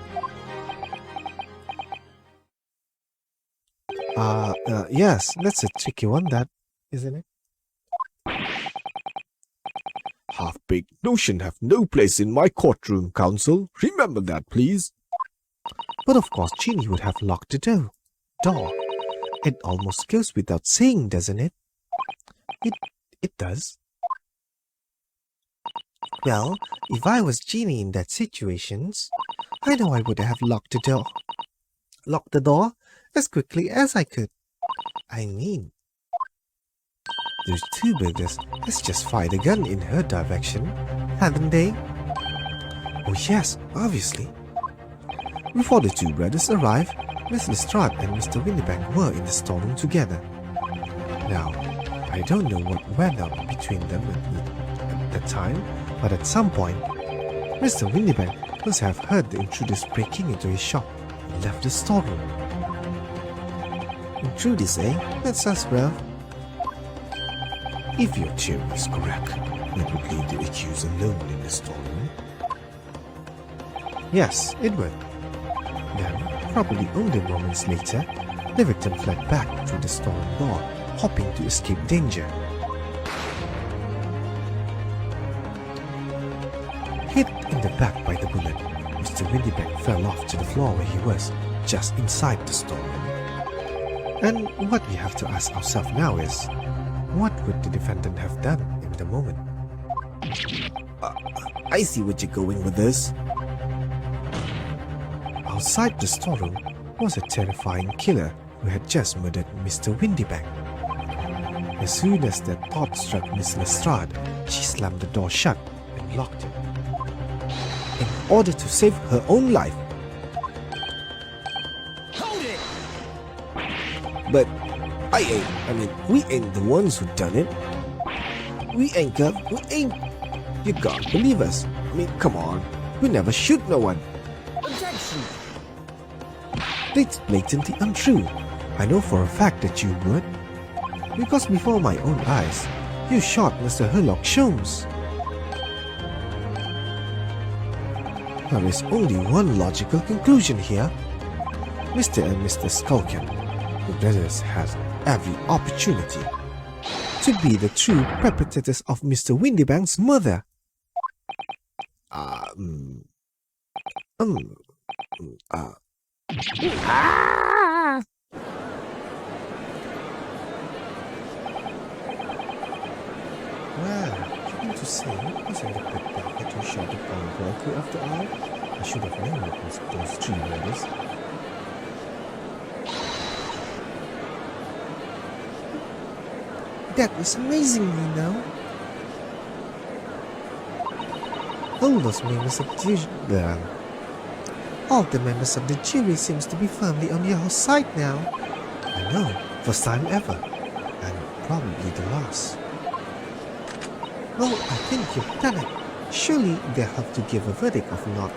Yes, that's a tricky one, that, isn't it? Half-baked notions have no place in my courtroom, counsel. Remember that, please. But of course, Ginny would have locked the door. It almost goes without saying, doesn't it? It does. Well, if I was Ginny in that situation, I know I would have locked the door as quickly as I could. I mean, Those two burglars has just fired a gun in her direction, haven't they? Oh yes, obviously. Before the two brothers arrived, Miss Lestrade and Mr. Windibank were in the storeroom together. Now, I don't know what went on between them at that time, but at some point, Mr. Windibank must have heard the intruders breaking into his shop and left the storeroom. Intruders, eh? That's us, bruv. If your theory is correct, that would leave the accused alone in the storeroom. yes, it would. Then, probably only moments later, the victim fled back through the storeroom door, hoping to escape danger. Hit in the back by the bullet, Mr. Windibank fell off to the floor where he was, just inside the storeroom. And what we have to ask ourselves now is, what would the defendant have done in the moment? I see what you're going with this. Outside the storeroom was a terrifying killer who had just murdered Mr. Windibank. As soon as that thought struck Miss Lestrade, she slammed the door shut and locked it. In order to save her own life. Hold it! But we ain't the ones who done it. We ain't. You can't believe us. I mean, come on. We never shoot no one. Objection! It's blatantly untrue. I know for a fact that you would. Because before my own eyes, you shot Mr. Herlock Sholmes. There is only one logical conclusion here. Mr. and Mr. Skulkin, the brothers, had every opportunity to be the true perpetrators of Mr. Windibank's murder. Well, you mean to say it wasn't the pickpocket who shot the pawnbroker after all? I should have known it was those three brothers. That was amazing, you know. All the members of the jury seems to be firmly on your side now. I know, first time ever, and probably the last. Well, I think you've done it. Surely they'll have to give a verdict of not.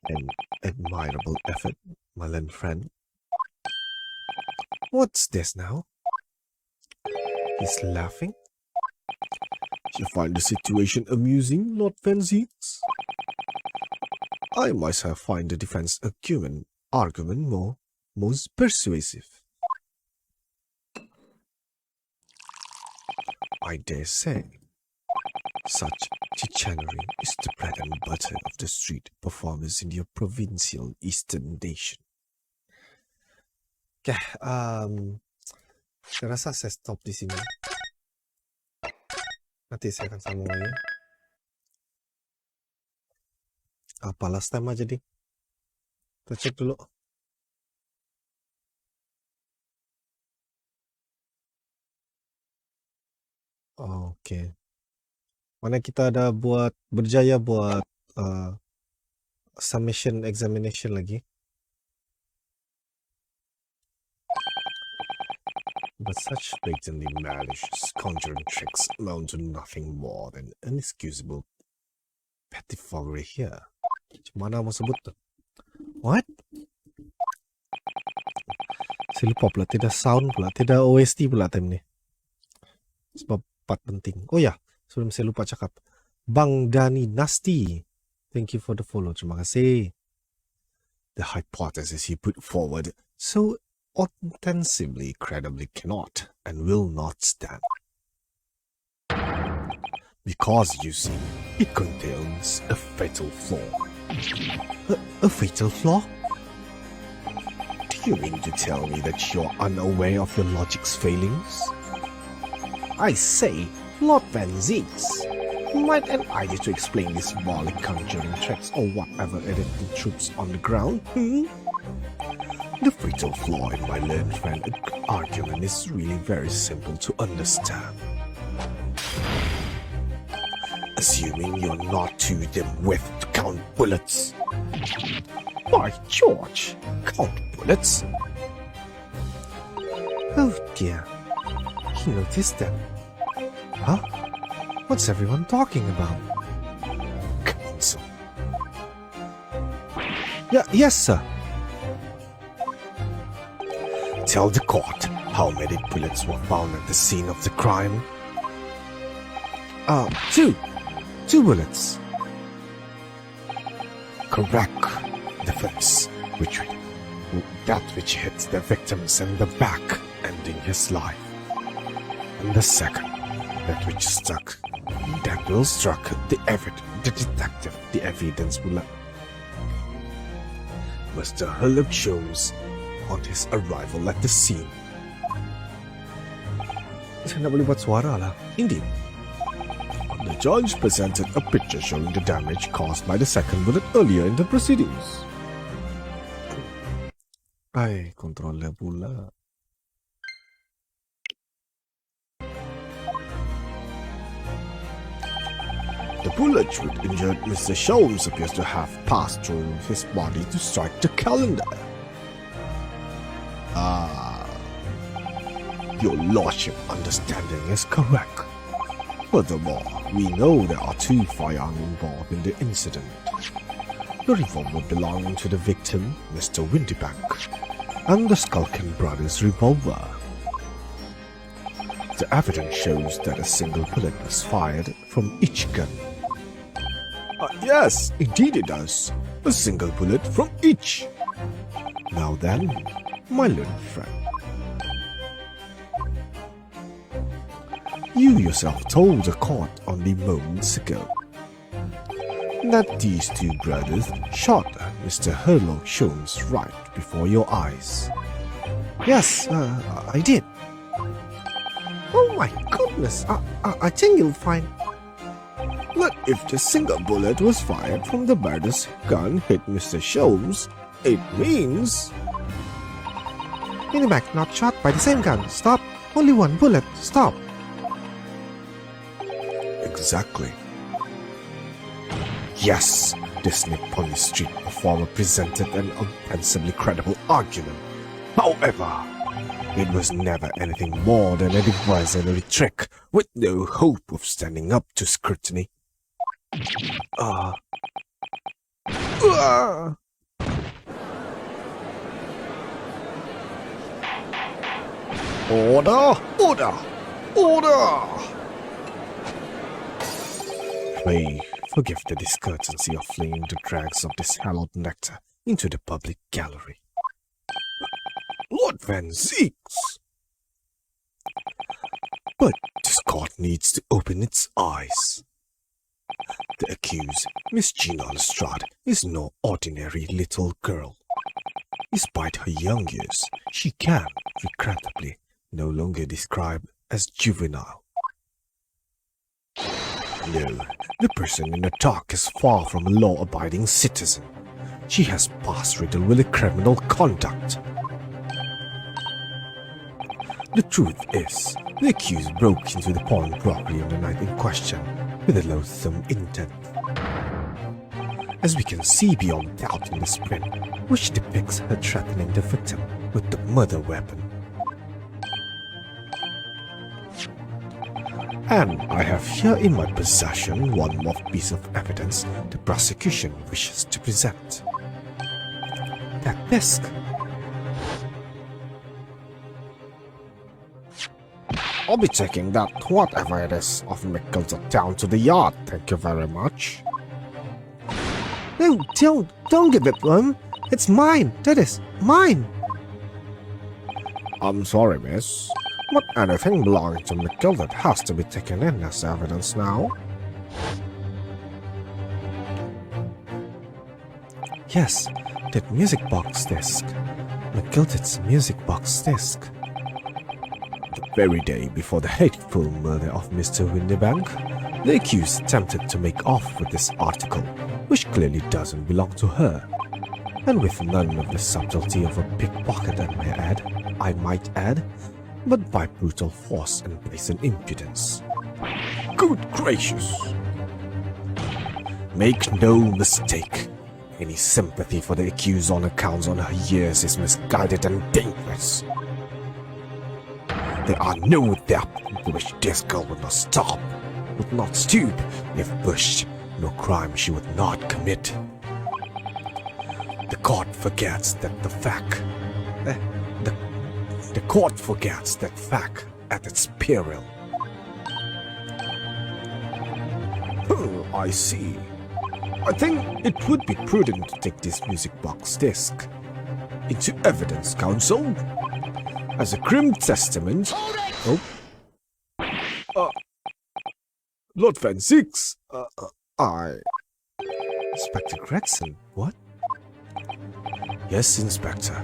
An admirable effort, my learned friend. What's this now? He's laughing. You find the situation amusing, Lord Fancies? I myself find the defense argument most persuasive. I dare say, such chicanery is the bread and butter of the street performers in your provincial eastern nation. Okay, saya rasa saya stop di sini. Nanti saya akan sambung lagi. Apa last time aja deh. Kita cek dulu. Oke. Mana kita ada berjaya buat submission examination lagi. But such blatantly malicious conjuring tricks amount to nothing more than inexcusable pettifoggery here. Mana mau sebut tuh? What? Saya lupa pula, tidak sound pula, tidak OST pula time ni. Sebab part penting. Oh ya, sebelum saya lupa cakap. Bang Dani Nasty. Thank you for the follow. Terima kasih. The hypothesis he put forward so ostensibly credibly cannot and will not stand. Because, you see, it contains a fatal flaw. A fatal flaw? Do you mean to tell me that you're unaware of your logic's failings? I say, Lord Van Zeeks, Might an idea to explain these Malay conjuring tricks or whatever it is to troops on the ground? The fatal flaw in my learned friend's argument is really very simple to understand. Assuming you're not too dim-witted to count bullets. By George, count bullets? Oh dear. He noticed them. Huh? What's everyone talking about? Counsel. Yes, sir. Tell the court how many bullets were found at the scene of the crime. Two bullets. Correct. The first, that which hit the victims in the back, ending his life. And the second, that which struck the detective. The evidence will Mr. Herlock Jones on his arrival at the scene. Saya nak boleh buat suara lah. Indeed. The judge presented a picture showing the damage caused by the second bullet earlier in the proceedings. Ay, controller pula. The bullet which injured Mr. Sholmes appears to have passed through his body to strike the calendar. Your lordship understanding is correct. Furthermore, we know there are two firearms involved in the incident. The revolver belonging to the victim, Mr. Windybank, and the Skulkin brothers' revolver. The evidence shows that a single bullet was fired from each gun. Yes, indeed it does. A single bullet from each. Now then, my learned friend. You yourself told the court only moments ago that these two brothers shot Mr. Herlock Jones right before your eyes. Yes, I did. Oh my goodness, I think you'll find... But if the single bullet was fired from the brother's gun hit Mr. Jones, it means... Windybank not shot by the same gun. Stop. Only one bullet. Stop. Exactly. Yes, this Nippon Street performer presented an offensively credible argument. However, it was never anything more than a diversionary trick with no hope of standing up to scrutiny. Order! Order! Order! Pray forgive the discourtesy of flinging the dregs of this hallowed nectar into the public gallery. Lord Van Zeeks! But this court needs to open its eyes. The accused, Miss Gina Lestrade, is no ordinary little girl. Despite her young years, she can, regrettably, no longer described as juvenile. No, the person in the dock is far from a law-abiding citizen. She has past riddled with criminal conduct. The truth is, the accused broke into the pawnbrokery on the night in question with a loathsome intent. As we can see beyond doubt in this print, which depicts her threatening the victim with the murder weapon. And I have here in my possession one more piece of evidence the prosecution wishes to present. That desk. I'll be taking that, whatever it is, of McGilder down to the yard, thank you very much. No, don't give it to him. It's mine. That is mine. I'm sorry, miss, but anything belonging to McGilder has to be taken in as evidence now. Yes, that music box disc. McGilder's music box disc. The very day before the hateful murder of Mr. Windybank, The accused attempted to make off with this article, which clearly doesn't belong to her, and with none of the subtlety of a pickpocket, I might add, but by brutal force and brazen impudence. Good gracious! Make no mistake, any sympathy for the accused on accounts on her years is misguided and dangerous. There are no doubt to which this girl would not stop, would not stoop, if pushed, no crime she would not commit. The court forgets that the court forgets that fact at its peril. I see. I think it would be prudent to take this music box disc into evidence, counsel, as a grim testament. Oh, Lord Van Six. Inspector Gregson, what? Yes, Inspector.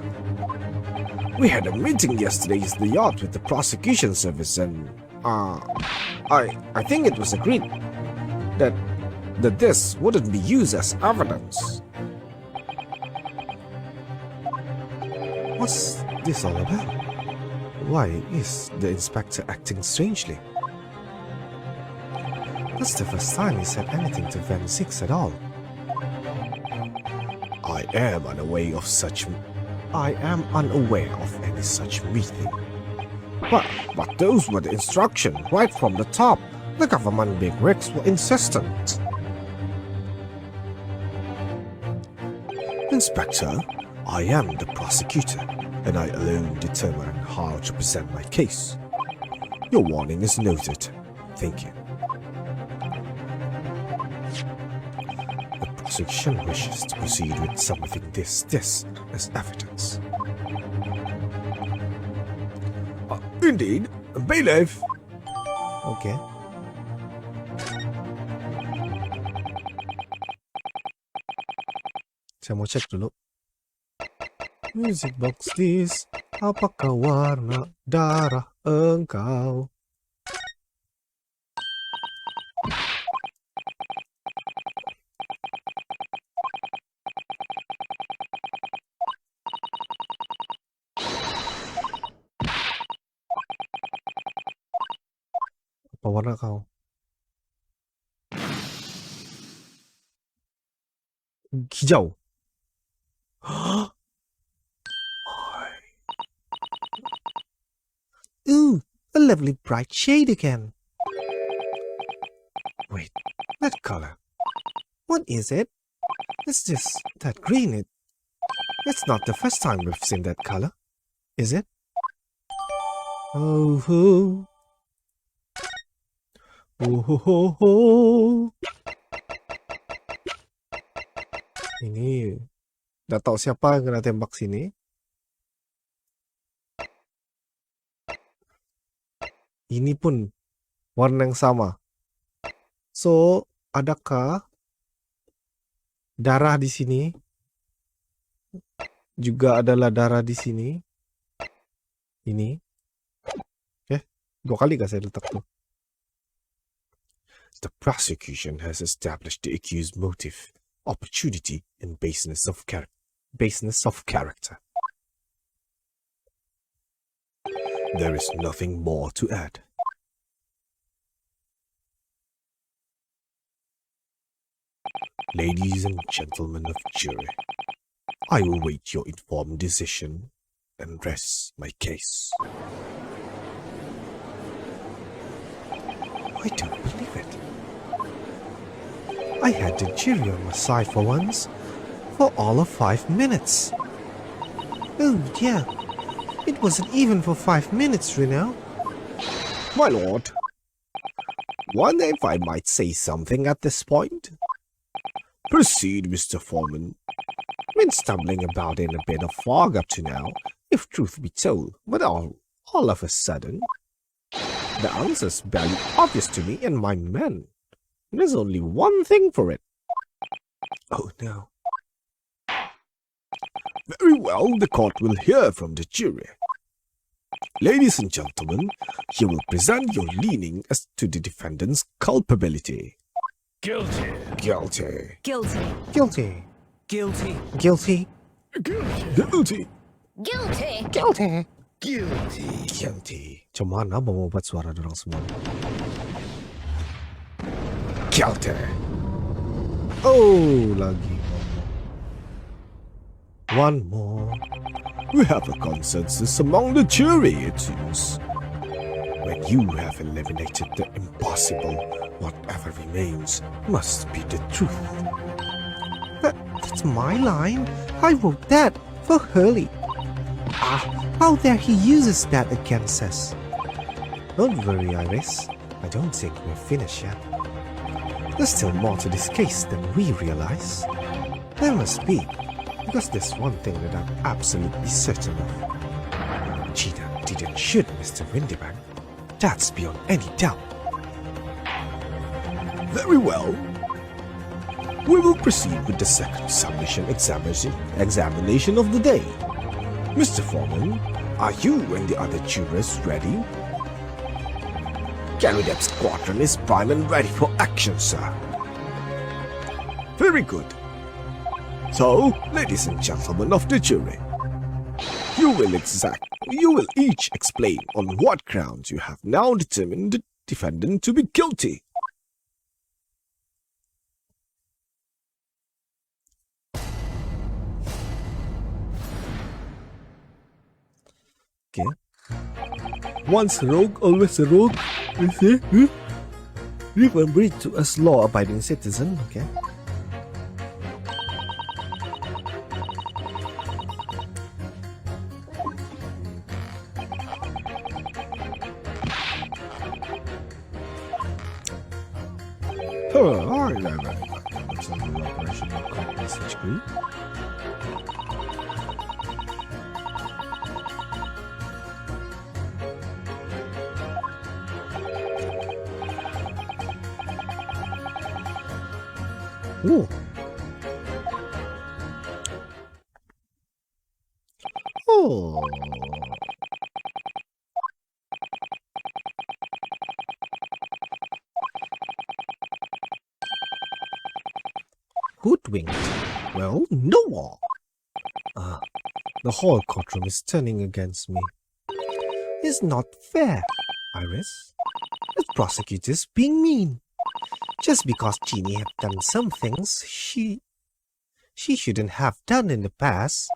We had a meeting yesterday in the yard with the prosecution service, and I think it was agreed that this wouldn't be used as evidence. What's this all about? Why is the inspector acting strangely? That's the first time he said anything to Van Six at all. I am unaware of any such meeting. But those were the instructions right from the top. The government big rigs were insistent. Inspector, I am the prosecutor, and I alone determine how to present my case. Your warning is noted. Thank you. The prosecution wishes to proceed with something this as evidence. Indeed, bailiff. Okay. Saya mau cek dulu. Music box this, apakah warna darah engkau? Apa warna kau? Hijau. Ooh, a lovely bright shade again. Wait, that color. What is it? It's just that green. It's not the first time we've seen that color, is it? Oh ho. Oh ho ho ho. Ini dah tahu siapa yang kena tembak sini. Ini pun warna yang sama. So, adakah darah di sini? Juga adalah darah di sini. Ini. Dua kali kah saya letak tuh? The prosecution has established the accused motive, opportunity, and baseness of character. There is nothing more to add. Ladies and gentlemen of jury, I will wait your informed decision and rest my case. I don't believe it. I had the jury on my side for once, for all of 5 minutes. Oh dear, it wasn't even for 5 minutes, Reno. My lord, wonder if I might say something at this point? Proceed, Mr. Foreman. Been stumbling about in a bit of fog up to now, if truth be told, but all of a sudden, the answer's barely obvious to me and my men. There's only one thing for it. Oh no. Very well, the court will hear from the jury. Ladies and gentlemen, you will present your leaning as to the defendant's culpability. Guilty. Guilty. Guilty. Guilty. Guilty. Guilty. Guilty. Guilty. Guilty. Guilty. Guilty. Macam mana mau buat suara dorang semua? Guilty. Oh, lagi. One more. We have a consensus among the jury, it seems. When you have eliminated the impossible, whatever remains must be the truth. That's my line. I wrote that for Hurley. How dare he uses that against us? Don't worry, Iris. I don't think we're finished yet. There's still more to this case than we realize. There must be, because there's one thing that I'm absolutely certain of. Gina didn't shoot Mr. Windybank. That's beyond any doubt. Very well. We will proceed with the second submission examination of the day. Mr. Foreman, are you and the other jurors ready? Candidate Squadron is prime and ready for action, sir. Very good. So, ladies and gentlemen of the jury, you will each explain on what grounds you have now determined the defendant to be guilty. Okay. Once a rogue, always a rogue. Remember it to us law-abiding citizen. Okay. I never understand the operation of complex degree. Oh. Oh. Hoodwinked? Well, no more. The whole courtroom is turning against me. It's not fair, Iris. The prosecutor's being mean. Just because Jeannie had done some things she shouldn't have done in the past,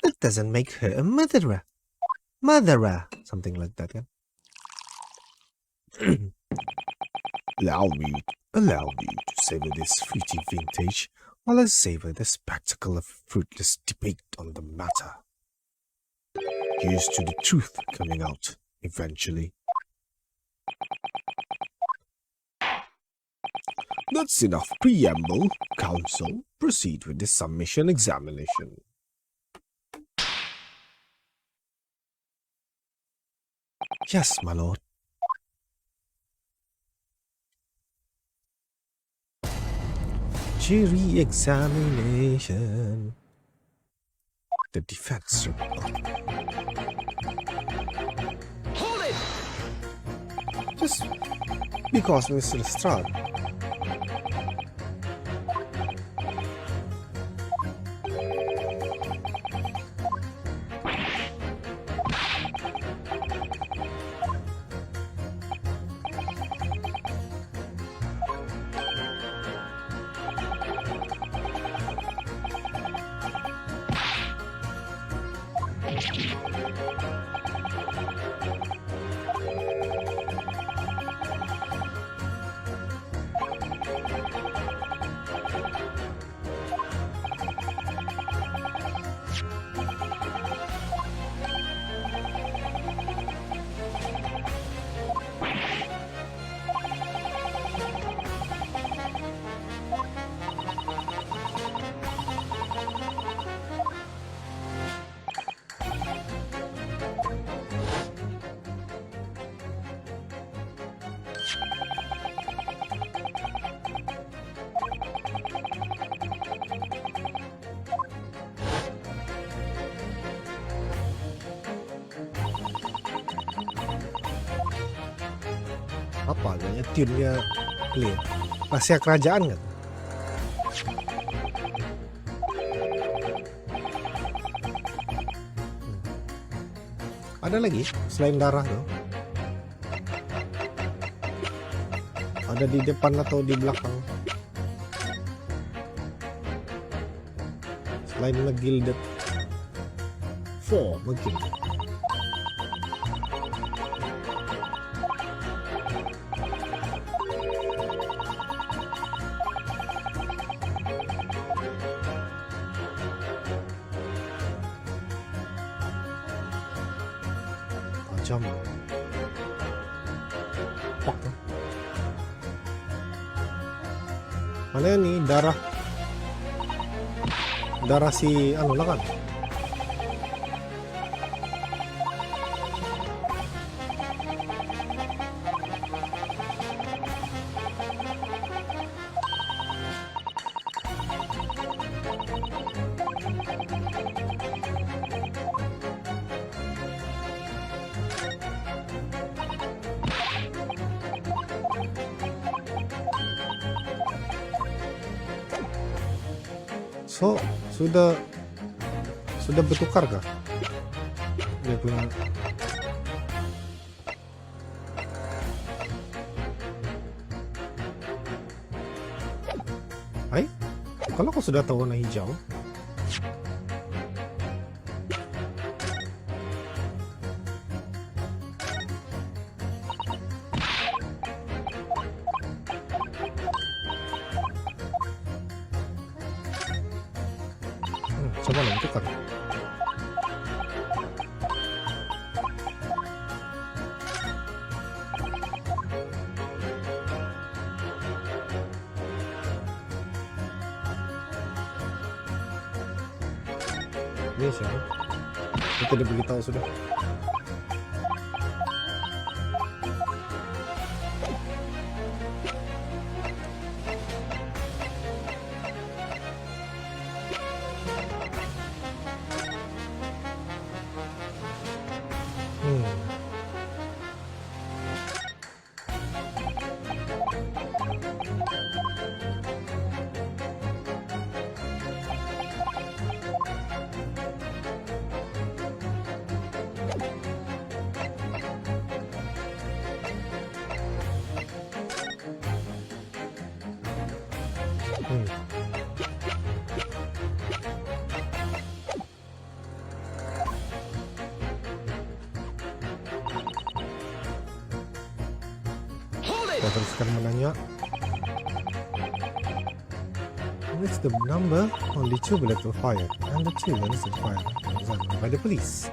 that doesn't make her a murderer. Something like that, yeah? Allow me to savor this fruity vintage while I savor the spectacle of fruitless debate on the matter. Here's to the truth coming out eventually. That's enough preamble. Counsel, proceed with the submission examination. Yes, my lord. Jury examination. The defense report. Hold it! Just because Mr. Lestrade. Apa agaknya tune-nya clear. Rahasia kerajaan kan? Ada lagi selain darah tuh? Ada di depan atau di belakang? Selain ngegilded 4 mungkin. Tajam. Fuck. Mana nih darah si anu lah kan? So, sudah bertukar kah? Dia punya. Hai? Kalau kau sudah tahu warna hijau? Coba lah tukar. Ini siapa? Kita udah beritahu sudah. Saya teruskan menanya. What's the number? Only 2 bullets were fired, and the 2 bullets were fired by the police.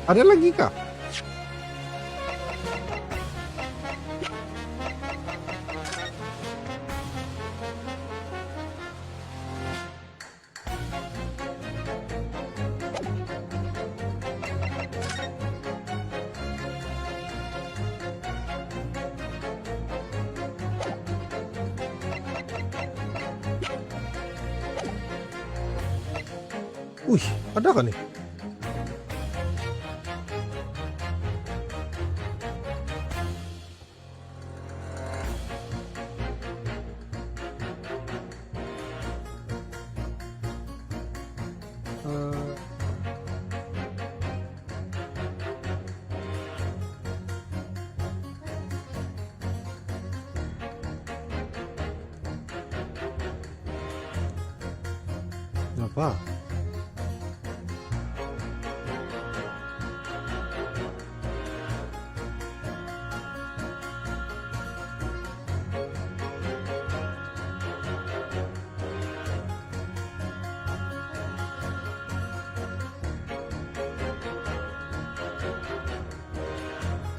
Ada lagi kah? Wih, ada kan nih? Apa?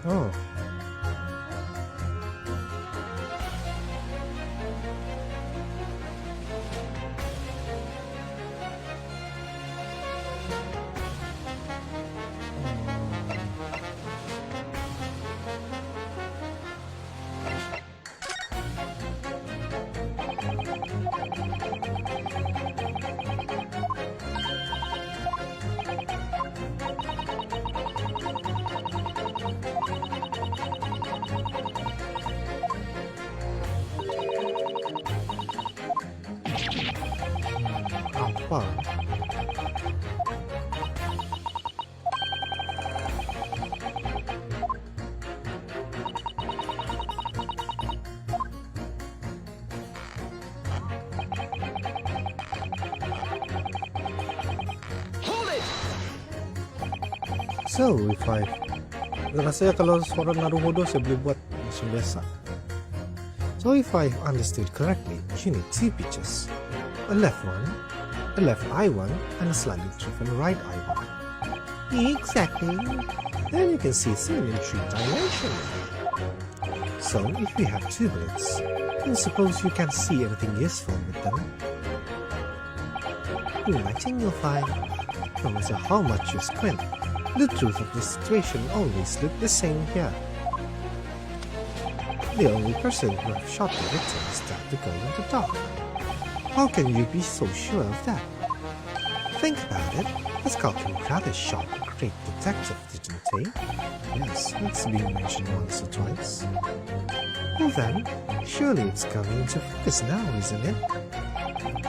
Oh. Apa? Hold it! So, Ep5. Rasanya kalau suara Naruhodo saya boleh buat macam biasa. So, if I understood correctly, you need two pictures. A left one, a left eye one, and a slightly driven right eye one. Exactly. Then you can see scene in 3 dimensions. So, if we have 2 bullets, then suppose you can't see anything useful with them. Imagine you'll find, no matter how much you squint, the truth of the situation always look the same here. The only person who have shot the victim is that the girl in the dark. How can you be so sure of that? Think about it. This girl can rather shot a great detective, didn't he? Yes, it's been mentioned once or twice. Well then, surely it's coming into focus now, isn't it?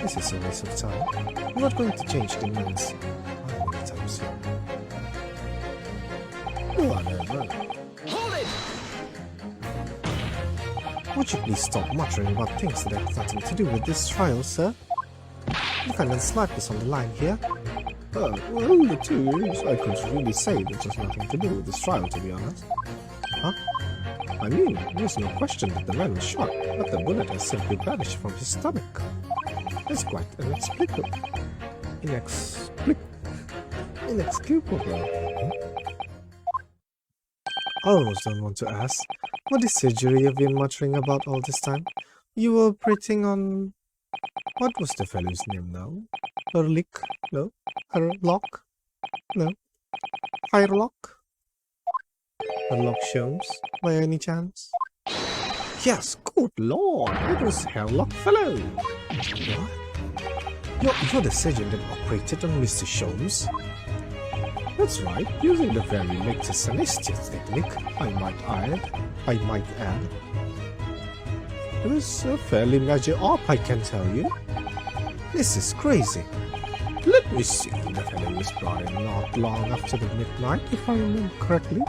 This is a waste of time. I'm not going to change the minds anytime soon. Whatever. Hold it! Would you please stop muttering about things that have nothing to do with this trial, sir? Defendant's life is on the line here. Well, the two is I could really say that there's nothing to do with this trial, to be honest. Huh? I mean, there's no question that the man was shot, but the bullet has simply vanished from his stomach. It's quite inexplicable. Inexcusable. I almost don't want to ask, what is surgery you've been muttering about all this time? You were operating on... What was the fellow's name now? Herlick? No. Herlock? No. Firelock? Herlock Sholmes, by any chance? Yes, good lord, it was Herlock Fellow! What? You're the surgeon that operated on Mr. Sholmes? That's right, using the very latest anesthesia technique, I might add. It was a fairly major op, I can tell you. This is crazy. Let me see, the fellow was brought in not long after the midnight, if I remember correctly.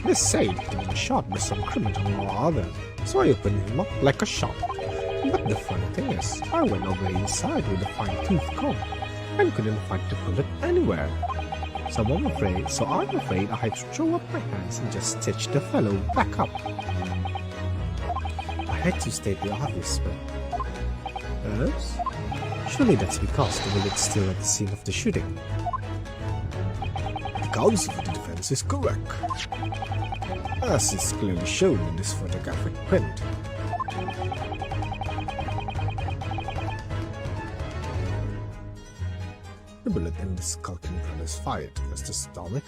They said he'd been shot by some criminal or other, so I opened him up like a shot. But the funny thing is, I went over inside with a fine-tooth comb and couldn't find the bullet anywhere. So I'm afraid I had to throw up my hands and just stitch the fellow back up. I had to state the obvious, but... Yes? Surely that's because the bullet's still at the scene of the shooting. The counsel for the defense is correct, as is clearly shown in this photographic print. The bullet in the skulking brother's fired towards the stomach.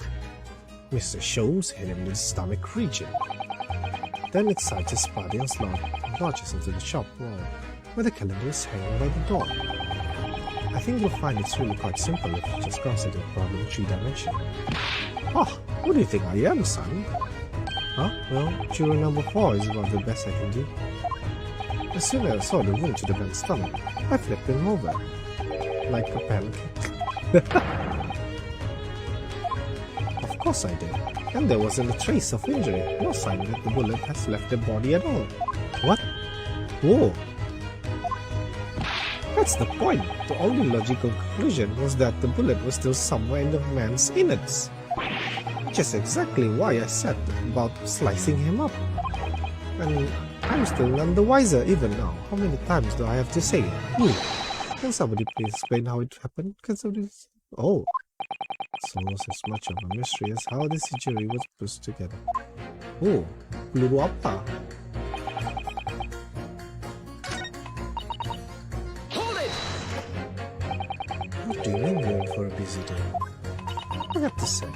Mr. Sholmes hit him in the stomach region. Then it sides his body and lodges into the shop wall, where the calendar is hanging by the door. I think you'll find it's really quite simple if you just consider the problem 3 dimensional. Oh, what do you think I am, son? Huh? Well, juror number 4 is about the best I can do. As soon as I saw the wound to the man's stomach, I flipped him over. Like a pancake. Of course I did. And there wasn't a trace of injury, no sign that the bullet has left the body at all. What? Whoa! That's the point. The only logical conclusion was that the bullet was still somewhere in the man's innards. Which is exactly why I said about slicing him up. And I'm still none the wiser even now. How many times do I have to say it? Can somebody please explain how it happened? Oh. It's almost as much of a mystery as how this jury was put together. Oh, peluru apa? Hold it! What do you mean for a visitor? I got to say.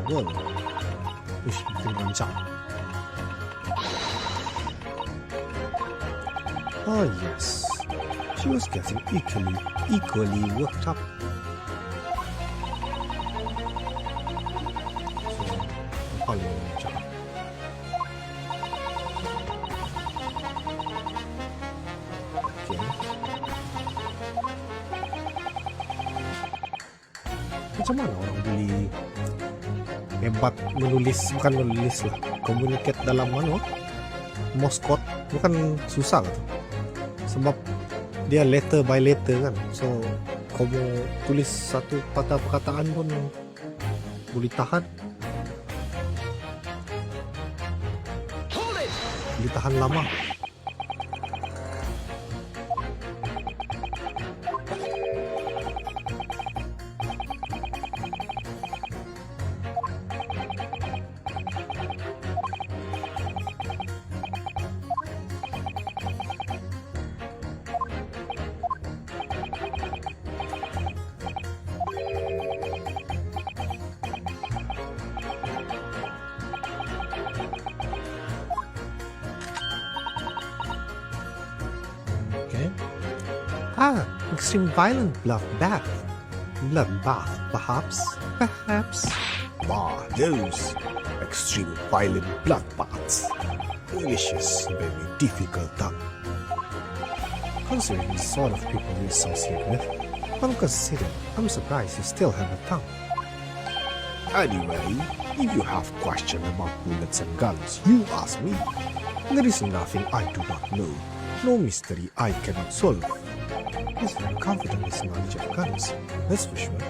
Wow. Ush, makin rancang. Oh yes. She was getting equally worked up. So, paling rancang. Okay. Macam mana orang beli hebat bukan menulis lah, communicate dalam Morse code bukan susah gitu. Sebab dia letter by letter kan, so kamu tulis satu patah perkataan pun boleh tahan lama. Extreme violent bloodbath, perhaps. Those extreme violent bloodbaths. English is very difficult tongue. Considering the sort of people you associate with, I'm surprised you still have a tongue. Anyway, if you have questions about bullets and guns, you ask me. There is nothing I do not know, no mystery I cannot solve. He's very confident in his knowledge of guns, that's for sure.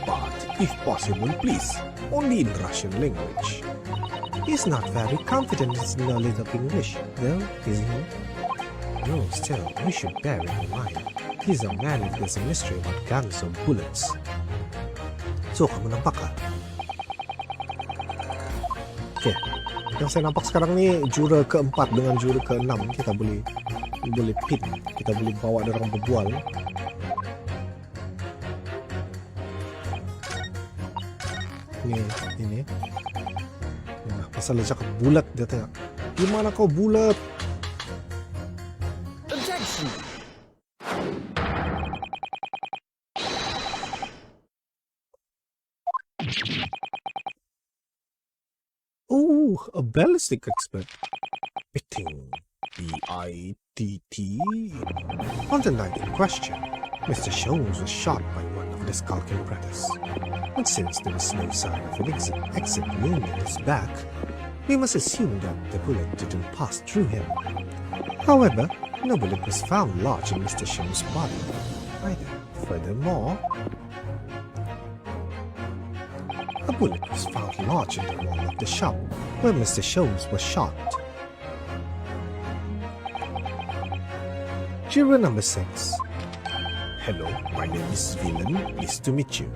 But, if possible, please, only in Russian language. He's not very confident in his knowledge of English, though, is he? No, still, we should bear it in mind. He's a man if there's a mystery about guns or bullets. So, kamu nampak kah? Okay, yang saya nampak sekarang ni jura keempat dengan jura keenam. Kita boleh pin, kita boleh bawa dia orang berbual. Ini. Nah, pasal dia cakap bulat, dia tanya, gimana kau bulat? Attention! Oh, a ballistic expert. Bitting. B-I-T-T. On the night in question, Mr. Sholmes was shot by one of the skulking brothers. But since there was no sign of an exit wound in his back, we must assume that the bullet didn't pass through him. However, no bullet was found lodged in Mr. Sholmes' body either. Furthermore, a bullet was found lodged in the wall of the shop where Mr. Sholmes was shot. Juror number 6. Hello, my name is Villain. Nice to meet you.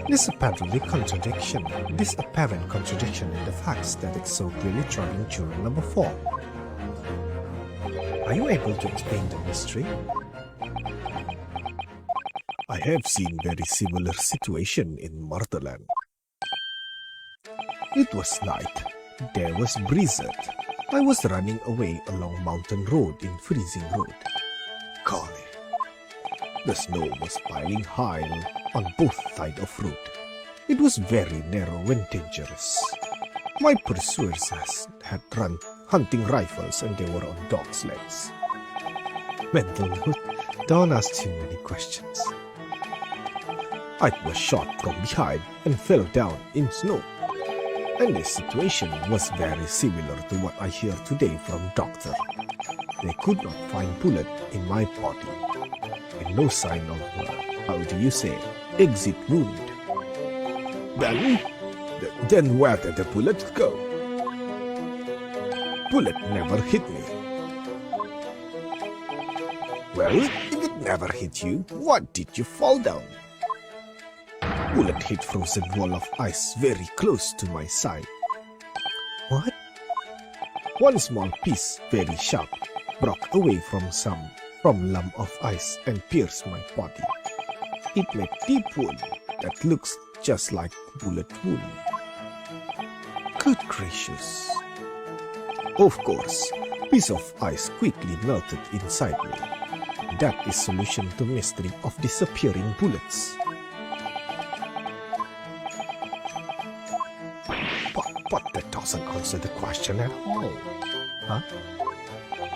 This apparent contradiction in the facts that is so clearly troubling juror number 4. Are you able to explain the mystery? I have seen very similar situation in Murderland. It was night. There was blizzard. I was running away along mountain road in freezing road. Golly, the snow was piling high on both sides of road. It was very narrow and dangerous. My pursuers had run hunting rifles and they were on dog sleds. Mental note, don't ask too many questions. I was shot from behind and fell down in snow. And the situation was very similar to what I hear today from doctor. They could not find bullet in my body. And no sign of, how do you say, exit wound. Then where did the bullet go? Bullet never hit me. Well, if it never hit you, what did you fall down? Bullet hit frozen wall of ice very close to my side. What? One small piece, very sharp, broke away from lump of ice and pierced my body. It made deep wound that looks just like bullet wound. Good gracious. Of course, piece of ice quickly melted inside me. That is solution to mystery of disappearing bullets. But that doesn't answer the question at all. Huh?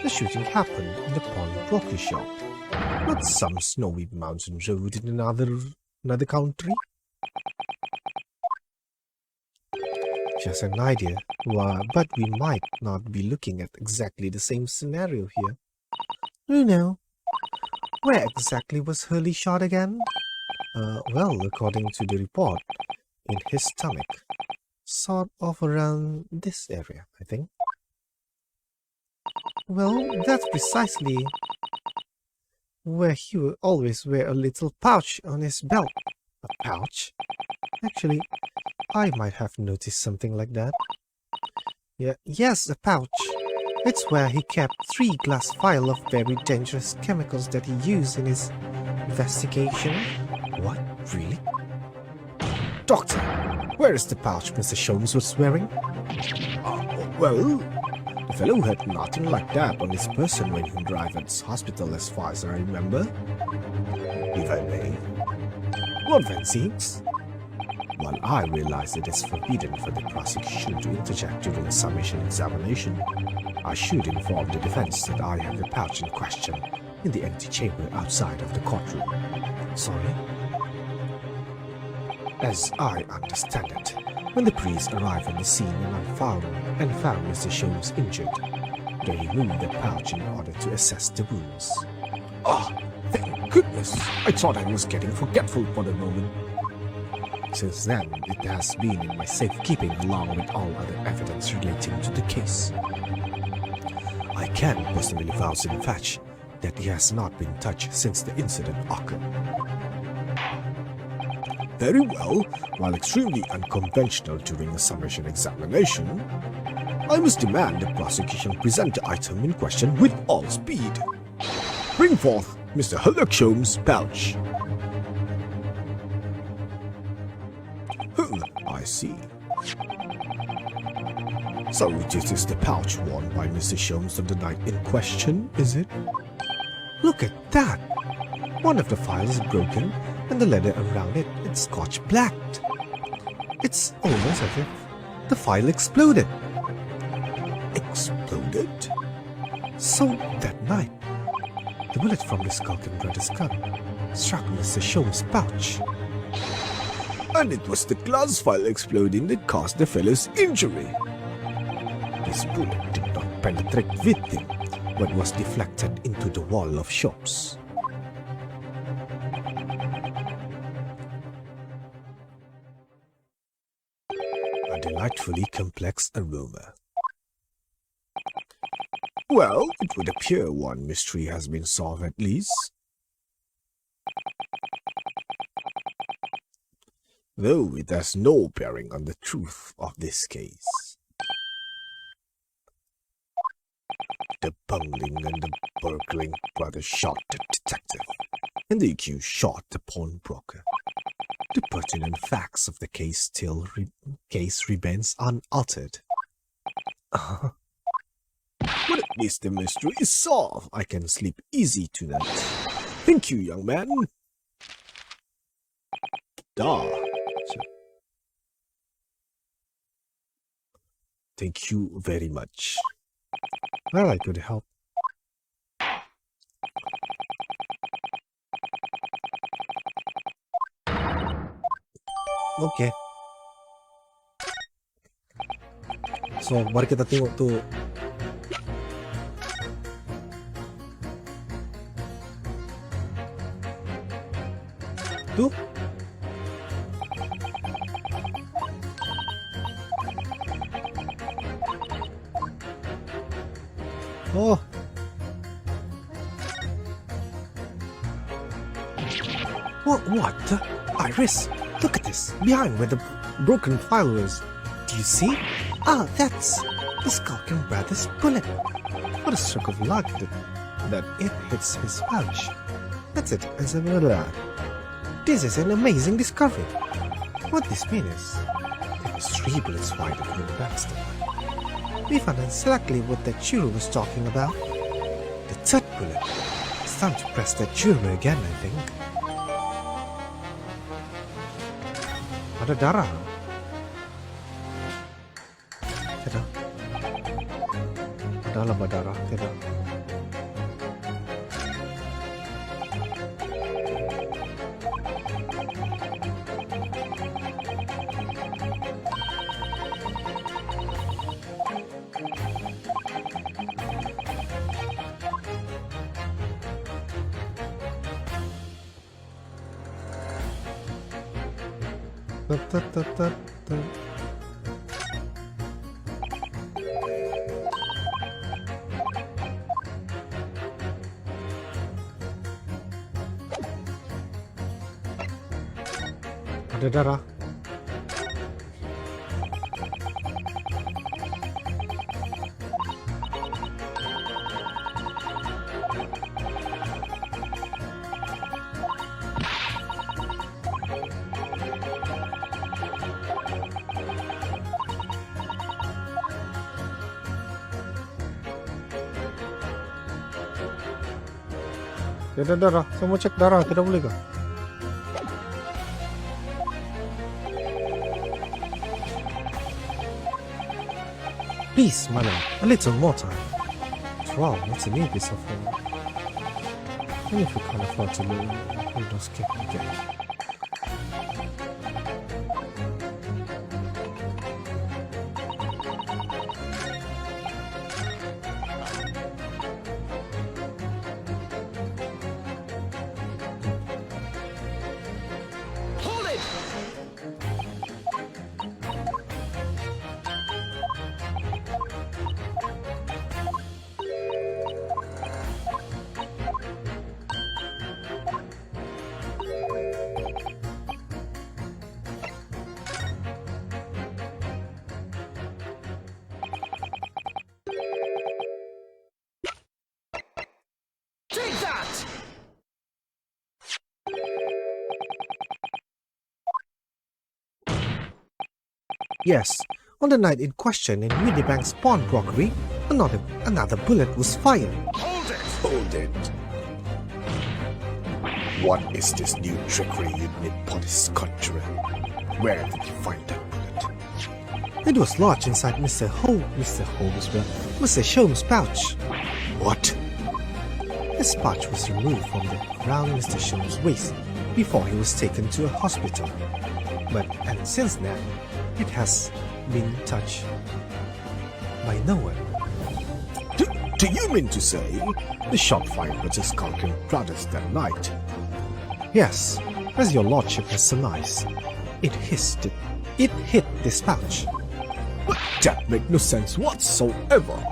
The shooting happened in the pawnbroker shop, Not some snowy mountain road in another country. Just an idea, but we might not be looking at exactly the same scenario here. You know, where exactly was Hurley shot again? Well, according to the report, in his stomach. Sort of around this area, I think. Well, that's precisely where he would always wear a little pouch on his belt. A pouch? Actually, I might have noticed something like that. Yes, a pouch. It's where he kept 3 glass vials of very dangerous chemicals that he used in his investigation. What? Really? Doctor, where is the pouch Mr. Sholmes was wearing? Well, the fellow had nothing like that on his person when he arrived at the hospital as far as I remember. If I may. Lord Van Zeeks? While I realize it is forbidden for the prosecution to interject during the summation examination, I should inform the defense that I have the pouch in question in the empty chamber outside of the courtroom. Sorry? As I understand it, when the police arrived on the scene and found Mr. Sholmes injured, they removed the pouch in order to assess the wounds. Oh, thank goodness! I thought I was getting forgetful for the moment. Since then, it has been in my safekeeping along with all other evidence relating to the case. I can personally vouch in fact that he has not been touched since the incident occurred. Very well, while extremely unconventional during a summation examination, I must demand the prosecution present the item in question with all speed. Bring forth Mr. Sherlock Sholmes' pouch. I see. So this is the pouch worn by Mr. Sholmes on the night in question, is it? Look at that! One of the files is broken, and the leather around it is scotch blacked. It's almost as if the file exploded. Exploded? So that night, the bullet from the Skulkin brother's gun struck Mr. Sholmes' pouch. And it was the glass file exploding that caused the fellow's injury. This bullet did not penetrate victim, but was deflected into the wall of shops. A delightfully complex aroma. Well, it would appear one mystery has been solved at least. Though it has no bearing on the truth of this case. The bungling and the burgling brothers shot the detective, and the accused shot the pawnbroker. The pertinent facts of the case remains unaltered. But at least the mystery is solved. I can sleep easy tonight. Thank you, young man. Thank you very much. Well, I could help. Oke. So, mari kita tengok tuh. Tuh, What the? Iris, look at this. Behind where the broken file was. Do you see? Ah, that's the Skulking Brothers bullet. What a stroke of luck that it hits his pouch. That's it. This is an amazing discovery. What this means is there was 3 bullets fired at the Baxter. We found exactly what that Churu was talking about. The 3rd bullet. It's time to press that Churu again, I think. Ada darah. Tidak. Ada laba darah. Tidak. Ada darah. Tidak ada darah. Saya mau cek darah. Tidak boleh kah? Please, Malay, a little more time. Wow, what's the need this offer? And if we can't afford to lose, we'll just skip again. Hold it! Take that! Yes, on the night in question in Widibank's pawnbrokery, another bullet was fired. Hold it! Hold it. What is this new trickery you Nipponese conjurer? Where did you find that bullet? It was lodged inside Mr. Sholmes' pouch. What? His pouch was removed from around Mr. Sholmes' waist before he was taken to a hospital. And since then, it has been touched by no one. Do you mean to say the shot fired was the Skulking Brothers that night? Yes, as your lordship has surmised, it hit this pouch. But that makes no sense whatsoever.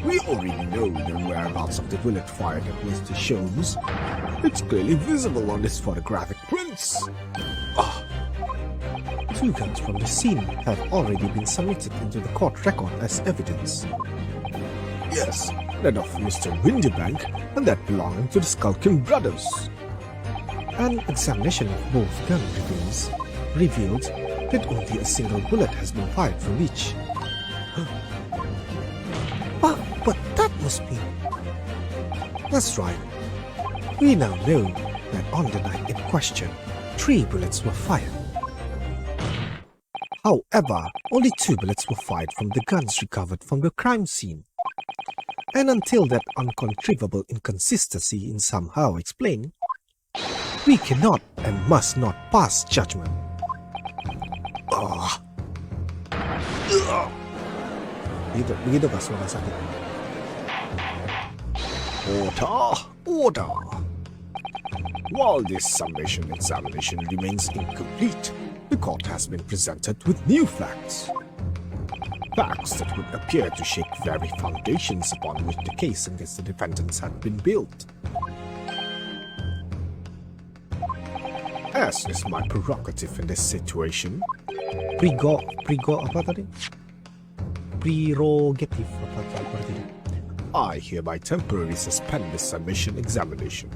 We already know the whereabouts of the bullet fired at Mr. Sholmes. It's clearly visible on his photographic prints. 2 guns from the scene have already been submitted into the court record as evidence. Yes, that of Mr. Windybank and that belonging to the Skulking Brothers. An examination of both gun revealed that only a single bullet has been fired from each. But that must be... That's right. We now know that on the night in question, 3 bullets were fired. However, only 2 bullets were fired from the guns recovered from the crime scene. And until that uncontrovertible inconsistency is somehow explained, we cannot and must not pass judgment. Begitu kah suara sakit? Order! While this summation examination remains incomplete, the court has been presented with new facts. Facts that would appear to shake very foundations upon which the case against the defendants had been built. as is my prerogative in this situation. Prigo apa tadi? Prerogative apa tadi? I hereby temporarily suspend this submission examination.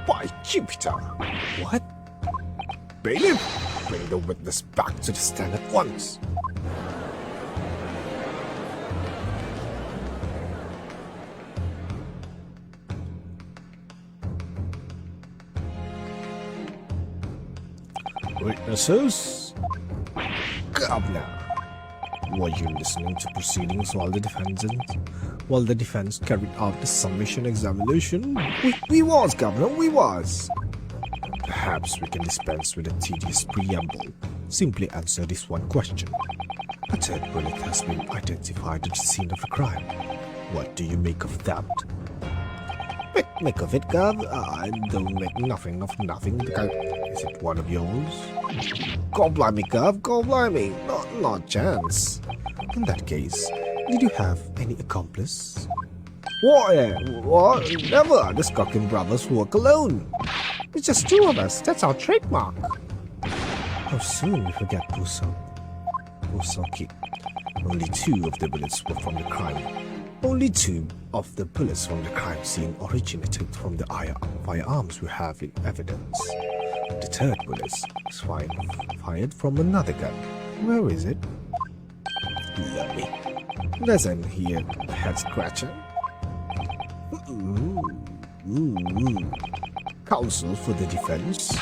By Jupiter! What? Bailiff, bring the witness back to the stand at once. Witnesses? Governor, were you listening to proceedings while the defense carried out the submission examination? We was, Governor, we was. Perhaps we can dispense with a tedious preamble. Simply answer this one question. A third bullet has been identified at the scene of the crime. What do you make of that? Make of it, Gov? I don't make nothing of nothing. Is it one of yours? God blimey, Gov, God blimey. Not a chance. In that case, did you have any accomplice? What? Never. The Skockin brothers work alone. It's just two of us. That's our trademark. How soon we forget Pusoki. Only two of the bullets were from the crime. Only two of the bullets from the crime scene originated from the firearms we have in evidence. The third bullet was fired from another gun. Where is it? Let me. Doesn't he a head scratcher? Counsel for the defense?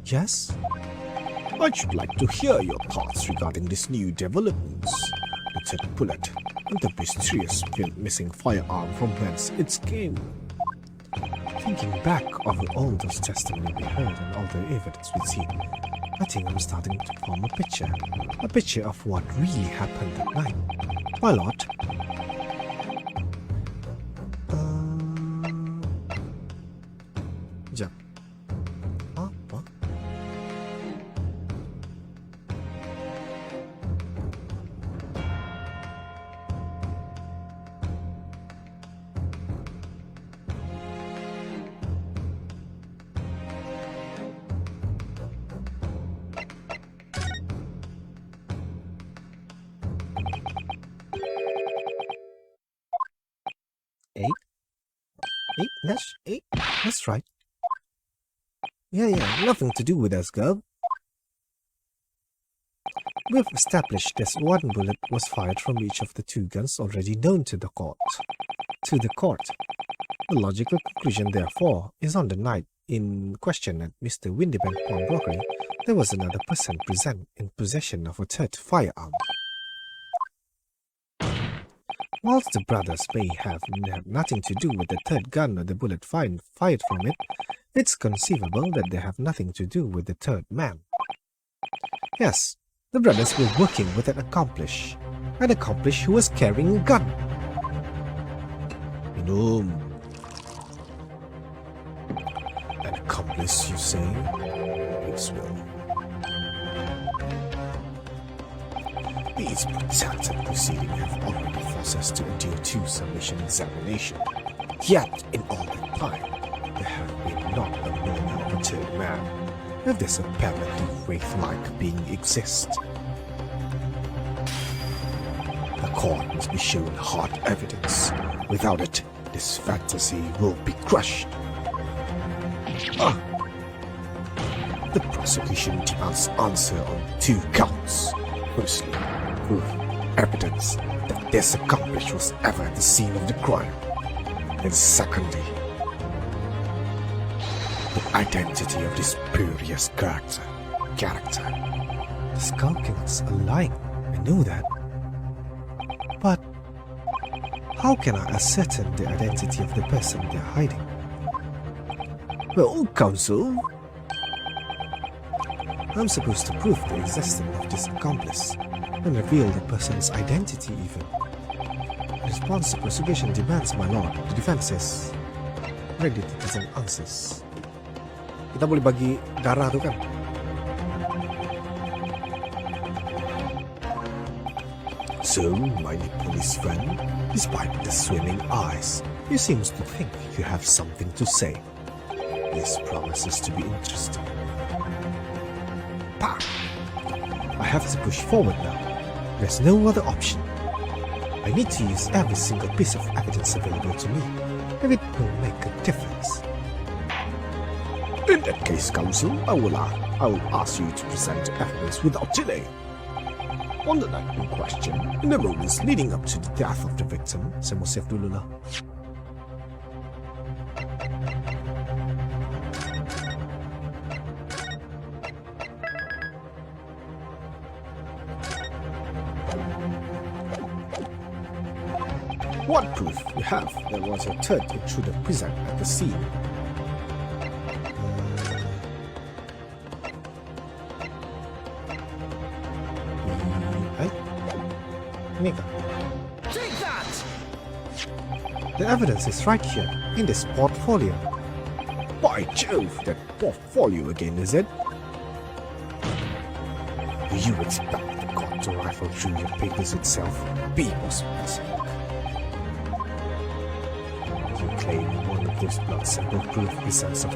Yes? I should like to hear your thoughts regarding this new developments. The third bullet and the mysterious missing firearm from whence it came. Thinking back over all those testimony we heard and all the evidence we'd seen, I think I'm starting to form a picture of what really happened that night. My lord. Sekejap. Apa? That's right. Yeah, nothing to do with us, Gov. We've established that one bullet was fired from each of the two guns already known to the court. The logical conclusion, therefore, is on the night in question at Mr. Windybank pawnbrokery, there was another person present in possession of a third firearm. Whilst the brothers may have nothing to do with the third gun or the bullet fired from it, it's conceivable that they have nothing to do with the third man. Yes, the brothers were working with an accomplice who was carrying a gun. An accomplice, you say? Yes, well. These protracted proceedings have already forced us to endure two submission examinations. Yet, in all that time, there have been not a moment of a third man, if this apparently wraith-like being exists. The court must be shown hard evidence. Without it, this fantasy will be crushed. The prosecution demands answer on two counts. Firstly, proof, evidence that this accomplice was ever at the scene of the crime. And secondly, the identity of this spurious character. The Skulkins are lying, I know that. But how can I ascertain the identity of the person they're hiding? Well, counsel, I'm supposed to prove the existence of this accomplice and reveal the person's identity even. In response to prosecution demands, my lord, the defense is ready to present answers. Kita boleh bagi darah tu kan? So, my police friend, despite the swimming eyes, you seem to think you have something to say. This promises to be interesting. Pah! I have to push forward now. There's no other option. I need to use every single piece of evidence available to me, and it will make a difference. In that case, Counsel, I will ask you to present evidence without delay. On the night in question, in the moments leading up to the death of the victim, Saya mau save dulu lah. what proof you have there was a third intruder present at the scene? Ini kah? Take that! The evidence is right here in this portfolio. By Jove, that portfolio again, is it? Do you expect the court to rifle through your papers itself? Be more specific. You claim one of those blood sample proof results of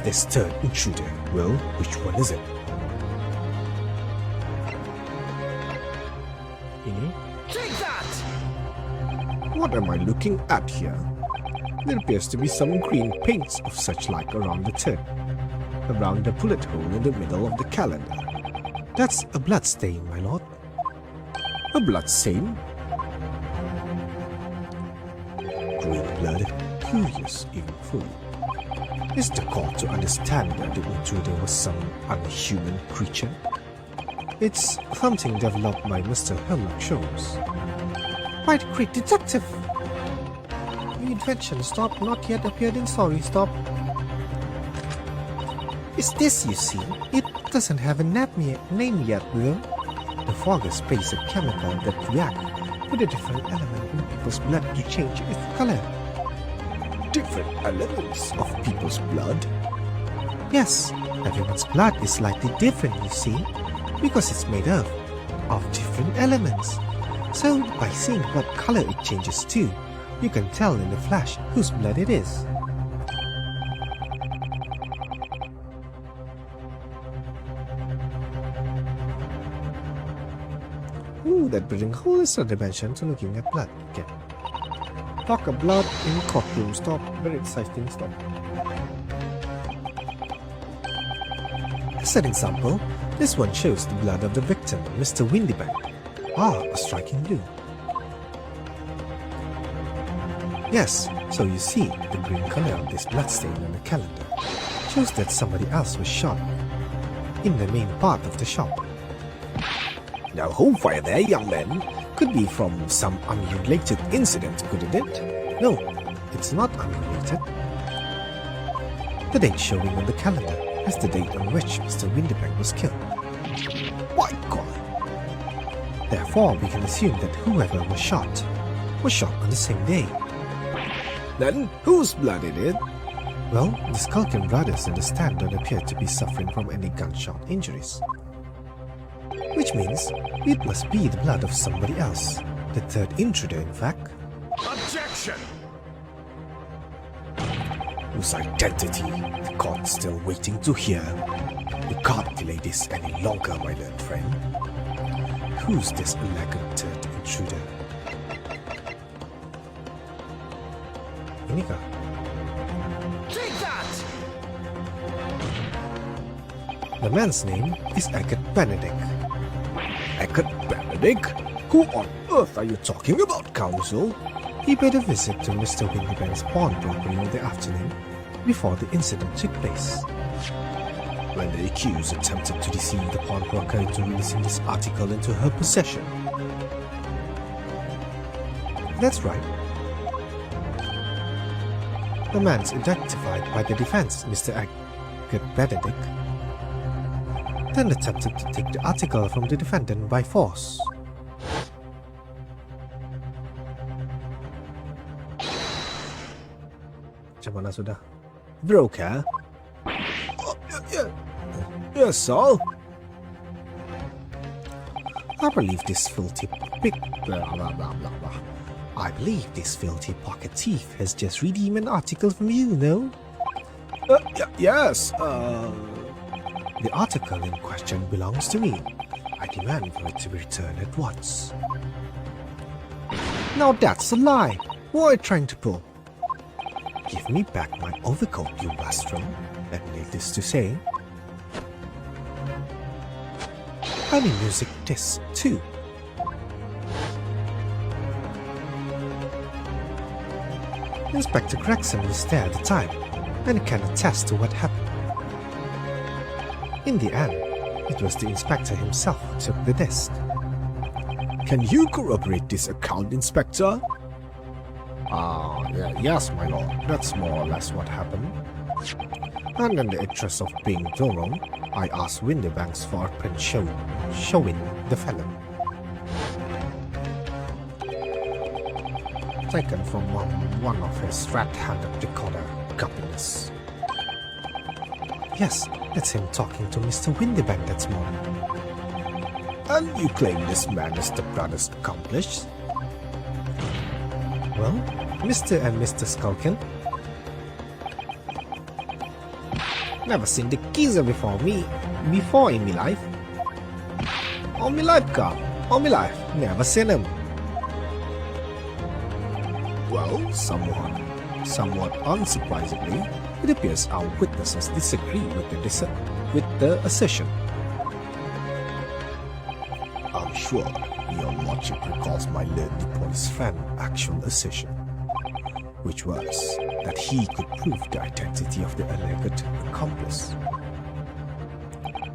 this third intruder. Well, which one is it? Ini? Take that! What am I looking at here? There appears to be some green paints of such like around the third, around the bullet hole in the middle of the calendar. That's a blood stain, my lord. A blood stain? Green blood? Curious, even fully. Is the court to understand that the intruder was some unhuman creature? It's something developed by Mr. Hemlock Sholmes. Quite a great detective. The invention stop not yet appeared in story stop. It's this you see. It doesn't have a name yet though. The fogger sprays a chemical that reacts with a different element in people's blood to change its color. Different elements of people's blood? Yes, everyone's blood is slightly different, you see, because it's made of different elements. So, by seeing what color it changes to, you can tell in a flash whose blood it is. Ooh, that breathing hole is a dimension to looking at blood. Okay. Talk of blood in courtroom. Stop. Very exciting. Stop. As an example, this one shows the blood of the victim, Mr. Windybank. Ah, a striking blue. Yes, so you see, the green color of this bloodstain on the calendar shows that somebody else was shot in the main part of the shop. Now hold fire there, young man. Could be from some unrelated incident, couldn't it? No, it's not unrelated. The date showing on the calendar is the date on which Mr. Windybank was killed. By God! Therefore, we can assume that whoever was shot on the same day. Then whose blood is it? Well, the Skulkin brothers in the stand don't appear to be suffering from any gunshot injuries. Which means it must be the blood of somebody else. The third intruder, in fact. Objection! Whose identity the court's still waiting to hear. You can't delay this any longer, my learned friend. Who's this elegant third intruder? Ini kah? Take that! The man's name is Agatha Benedict. Eckert Benedict? Who on earth are you talking about, Counsel? He paid a visit to Mr. Windybank's pawnbrokery in the afternoon before the incident took place. When the accused attempted to deceive the pawnbroker into releasing this article into her possession. That's right. The man's identified by the defense, Mr. Agatha Benedict, then attempted to take the article from the defendant by force. Macam mana sudah? Broker? Yes, sir. I believe this filthy I believe this filthy pocket thief has just redeemed an article from you, no? Yes, The article in question belongs to me. I demand for it to be returned at once. Now that's a lie. What are you trying to pull? Give me back my overcoat, you wastrel, and needless to say, I need music disc too. Inspector Gregson was there at the time and can attest to what happened. In the end, it was the inspector himself who took the disc. Can you corroborate this account, Inspector? Yes, my lord. That's more or less what happened. And in the interest of being thorough, I asked Windybanks for a print showing the felon. Taken from one of his rat-handed decoder gubbiness. Yes, that's him talking to Mr. Windybank that morning. And you claim this man is the brother's accomplice? Well, Mr. and Mr. Skulkin. Never seen the Kisah before in me life. All me life, God. All me life. Never seen him. Well, somewhat unsurprisingly, it appears our witnesses disagree with the assertion. I'm sure your lordship recalls my learned police friend's actual assertion, which was that he could prove the identity of the alleged accomplice.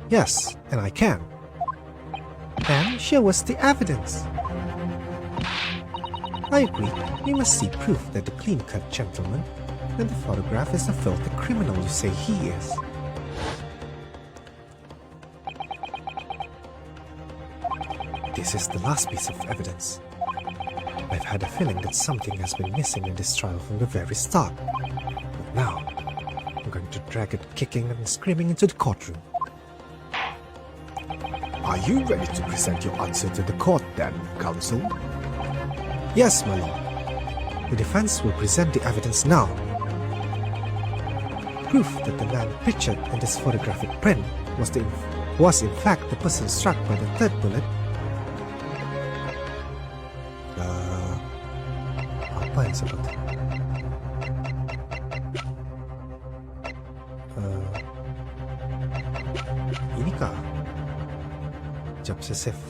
Yes, and I can. And show us the evidence. I agree, we must see proof that the clean-cut gentleman and the photograph is the filthy criminal you say he is. This is the last piece of evidence. I've had a feeling that something has been missing in this trial from the very start. But now, I'm going to drag it kicking and screaming into the courtroom. Are you ready to present your answer to the court then, counsel? Yes, my lord. The defense will present the evidence now. Proof that the man pictured in this photographic print was in fact the person struck by the third bullet. Apa yang seperti? Inikah? Sekejap, saya save.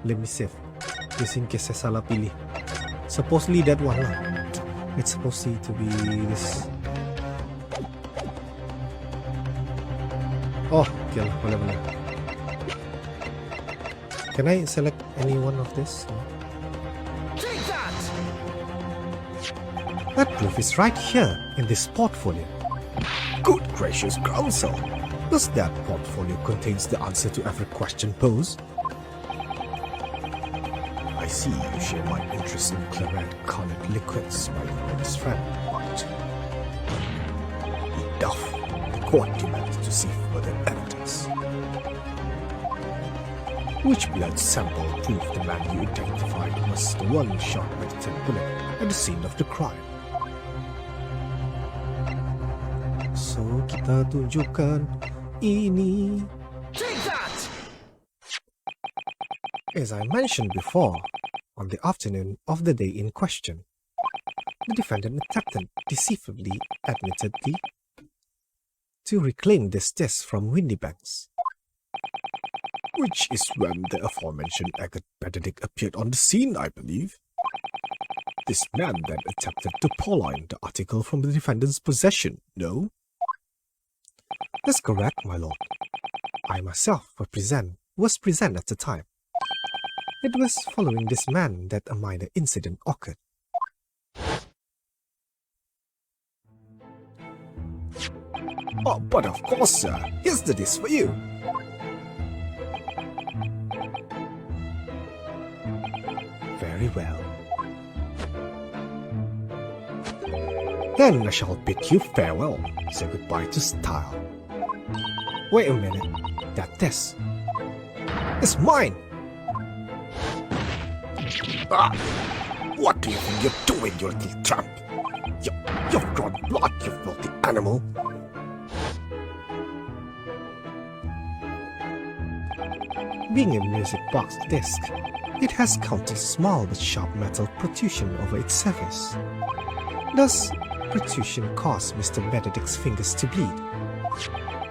Let me save. Just in case saya salah pilih. Supposedly that one lah. It's supposed to be this. Oh, okay lah, boleh. Can I select any one of this? Take that! That proof is right here in this portfolio. Good gracious, counsel! Does that portfolio contains the answer to every question posed? I see you share my interest in claret-colored liquids, my honest friend, but enough. The court demands to see further evidence. Which blood sample proved the man you identified was the one shot by the third bullet at the scene of the crime? So kita tunjukkan ini. Take that! As I mentioned before, on the afternoon of the day in question, the defendant attempted deceitfully, admittedly, to reclaim this disc from Windybanks. Which is when the aforementioned Agate Benedict appeared on the scene, I believe. This man then attempted to purloin the article from the defendant's possession, no? That's correct, my lord. I myself was present at the time. It was following this man that a minor incident occurred. Oh, but of course, sir. Here's the disc for you. Very well. Then I shall bid you farewell. Say goodbye to style. Wait a minute. That disc is mine! Ah! What do you think you're doing, you little tramp? You've drawn blood, you filthy animal. Being a music box disc, it has countless small but sharp metal protrusion over its surface. Thus, protrusion caused Mr. Benedict's fingers to bleed,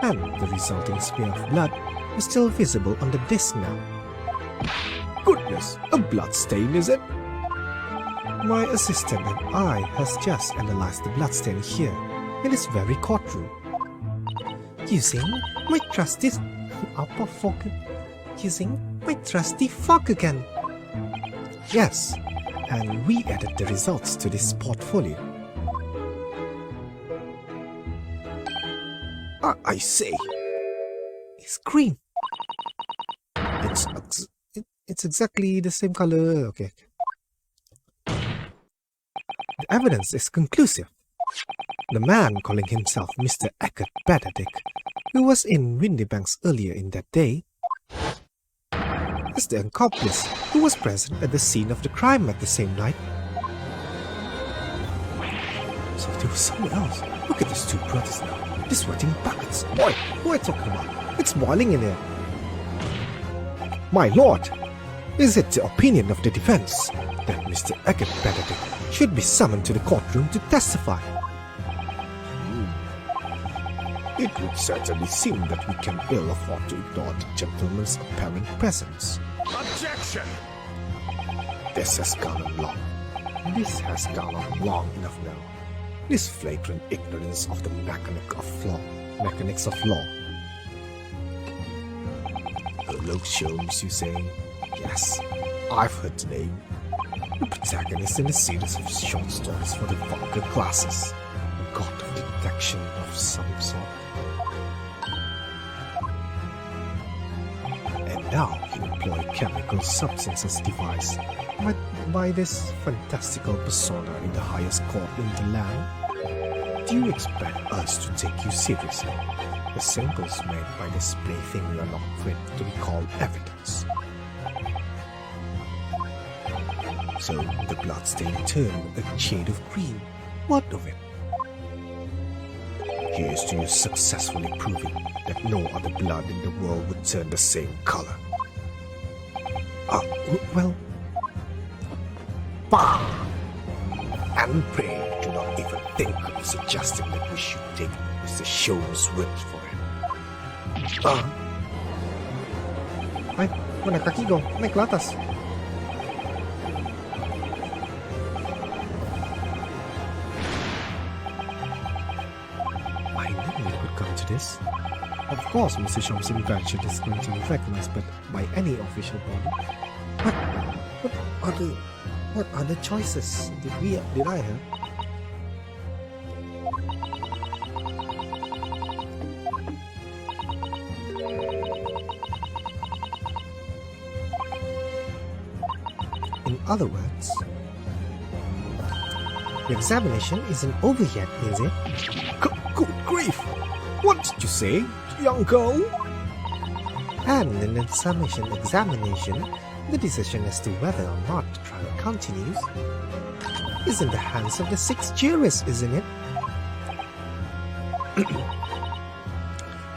and the resulting smear of blood was still visible on the disc now. Goodness, a blood stain, is it? My assistant and I has just analyzed the bloodstain here in this very courtroom. Using my trusty fork again. Yes, and we added the results to this portfolio. I say, It's green. It's exactly the same color. Okay. The evidence is conclusive. The man calling himself Mr. Eckert Benedict, who was in Windybanks earlier in that day, is the accomplice who was present at the scene of the crime at the same night. so there was someone else. Look at these two brothers now. They're sweating buckets. Boy, who are you talking about? It's boiling in here. My lord, is it the opinion of the defense that Mr. Eckert Benedict Should be summoned to the courtroom to testify. It would certainly seem that we can ill afford to ignore the gentleman's apparent presence. Objection! This has gone on long. This has gone on long enough now. This flagrant ignorance of the mechanics of law. Hello, Sholmes, you say? Yes, I've heard the name. The protagonist in a series of short stories for the vulgar classes. A god of detection of some sort. And now he employed chemical substances devised by this fantastical persona in the highest court in the land. Do you expect us to take you seriously? The symbols made by this plaything we are not fit to be called evidence. So the bloodstain turned a shade of green. What of it? Here's to you successfully proving that no other blood in the world would turn the same color. Well, Bah! And pray do not even think of suggesting that we should take Mr. Sholmes' word for it. ay, mana kaki ko? Naik ke atas. I knew it would come to this. Of course, Mr. Sholmes' invention is going to be recognized by any official body. But what other choices did I have? In other words, the examination isn't over yet, is it? Good grief! What did you say, young girl? And in the examination, the decision as to whether or not the trial continues is in the hands of the 6 jurors, isn't it?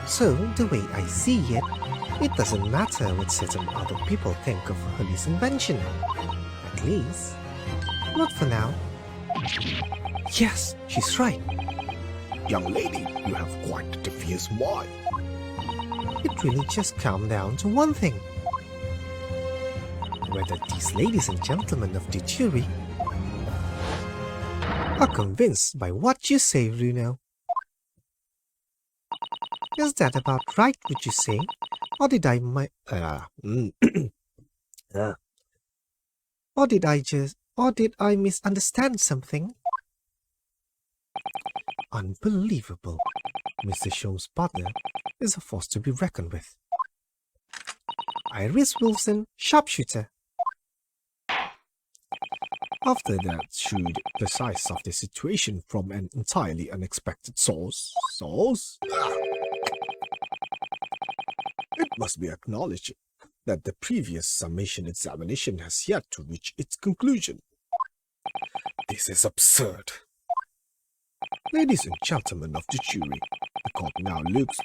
So, the way I see it, it doesn't matter what certain other people think of Hurley's invention. At least, not for now. Yes, she's right. Young lady, you have quite a devious mind. It really just comes down to one thing. Whether these ladies and gentlemen of the jury are convinced by what you say, Bruno. Is that about right, would you say? Or did I or did I misunderstand something? Unbelievable. Mr. Sholmes' partner is a force to be reckoned with. Iris Wilson, sharpshooter. After that shrewd precise of the situation from an entirely unexpected source, it must be acknowledged that the previous summation examination has yet to reach its conclusion. This is absurd. Ladies and gentlemen of the jury, the court now looks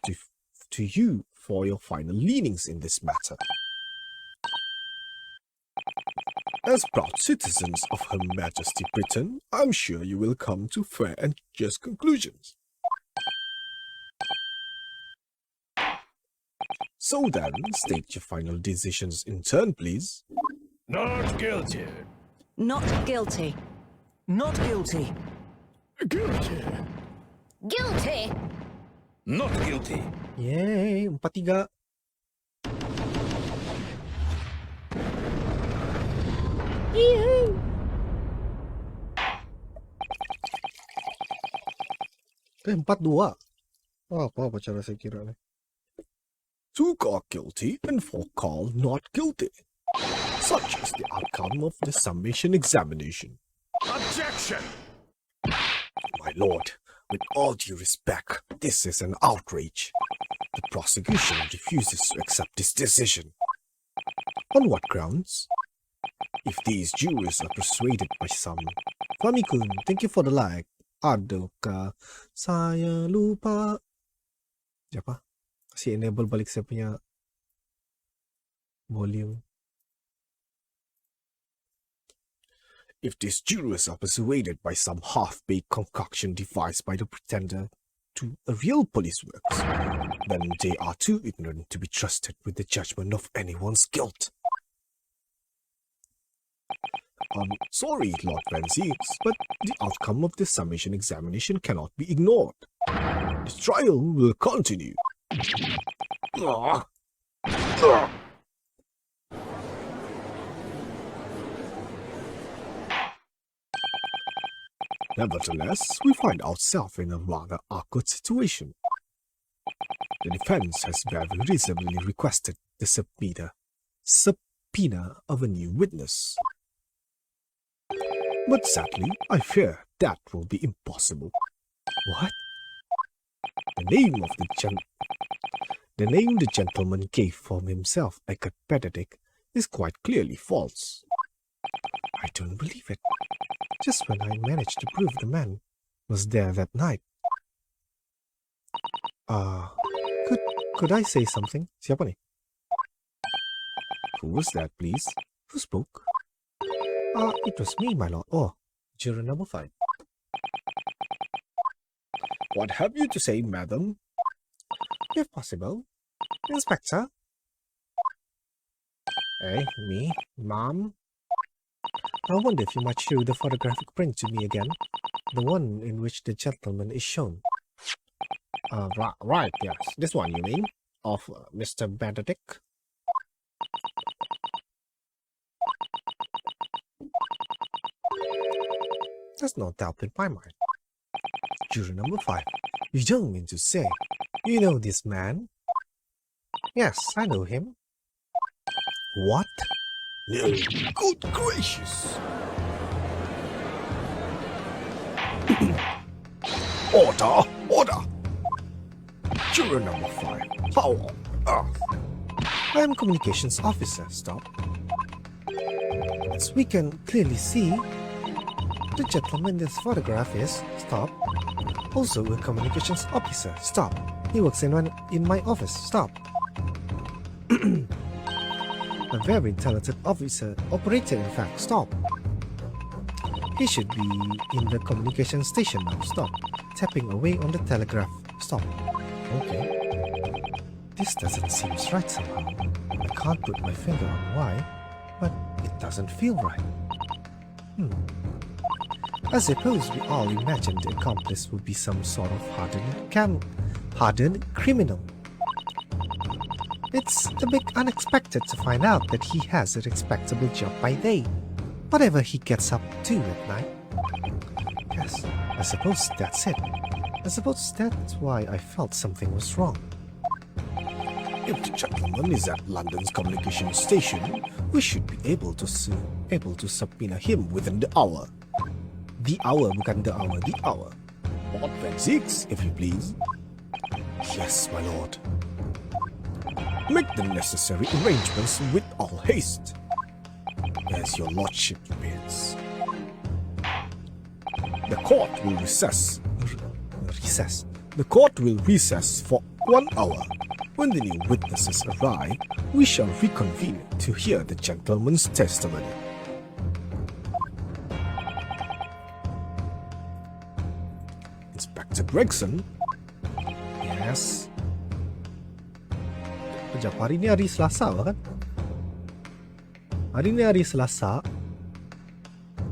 to you for your final leanings in this matter. As proud citizens of Her Majesty Britain, I'm sure you will come to fair and just conclusions. So then, state your final decisions in turn, please. Not guilty. Not guilty. Not guilty. Guilty. Guilty. Not guilty. Yeay, 4-3. Eh, 4-2. Oh, apa cara saya kira ni? 2 are guilty and 4 call not guilty. Such is the outcome of the summation examination. Objection. My lord, with all due respect, this is an outrage. The prosecution refuses to accept this decision. On what grounds? If these jurors are persuaded by some... Flamikun, thank you for the like. Adukah saya lupa? Siapa? Kasih enable balik saya punya volume. If these jurors are persuaded by some half-baked concoction devised by the pretender to a real police works, then they are too ignorant to be trusted with the judgment of anyone's guilt. I'm sorry, Lord Francis, but the outcome of the summation examination cannot be ignored. The trial will continue. Nevertheless, we find ourselves in a rather awkward situation. The defense has very reasonably requested the subpoena of a new witness. But sadly, I fear that will be impossible. What? The name the gentleman gave for himself, Benedict, is quite clearly false. I don't believe it. Just when I managed to prove the man was there that night. Could I say something? Siapa ni? Who was that, please? Who spoke? It was me, my lord. Oh, juror number 5. What have you to say, madam? If possible. Inspector? Hey, me, ma'am. I wonder if you might show the photographic print to me again. The one in which the gentleman is shown. Right, yes. This one, you mean? Of Mr. Benedict? There's no doubt in my mind. Juror number 5. You don't mean to say you know this man? Yes, I know him. What? No, good gracious! Order! Order! Juror number 5. How on earth? I am communications officer. Stop. As we can clearly see, the gentleman in this photograph is... Stop. Also a communications officer. Stop. He works in my office. Stop. A very talented operator in fact. Stop. He should be in the communication station now. Stop. Tapping away on the telegraph. Stop. Okay. This doesn't seem right somehow. I can't put my finger on why, but it doesn't feel right. I suppose we all imagined the accomplice would be some sort of hardened criminal. It's a bit unexpected to find out that he has a respectable job by day, whatever he gets up to at night. Yes, I suppose that's it. I suppose that's why I felt something was wrong. If the gentleman is at London's communication station, we should be able to subpoena him within the hour. The hour, bukan the hour, the hour. Lord Francis, if you please. Yes, my lord. Make the necessary arrangements with all haste. As your lordship bids. The court will recess. The court will recess for 1 hour. When the new witnesses arrive, we shall reconvene to hear the gentleman's testimony. Inspector Gregson? Yes. Sekejap, hari ni hari Selasa kan? Hari ni hari Selasa.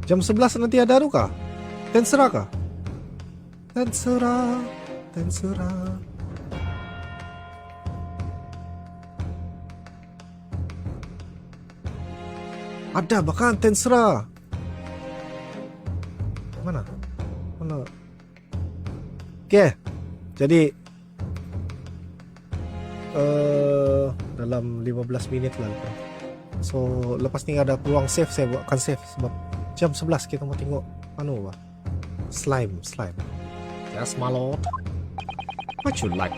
Jam 11 nanti ada tu kah? Terserah kah? Terserah. Ada bahkan terserah. Mana? Okay. Jadi dalam 15 minit lah. So lepas ni ada peluang save, saya akan save sebab jam 11 kita mau tengok slime. Yes, my lord. What you like?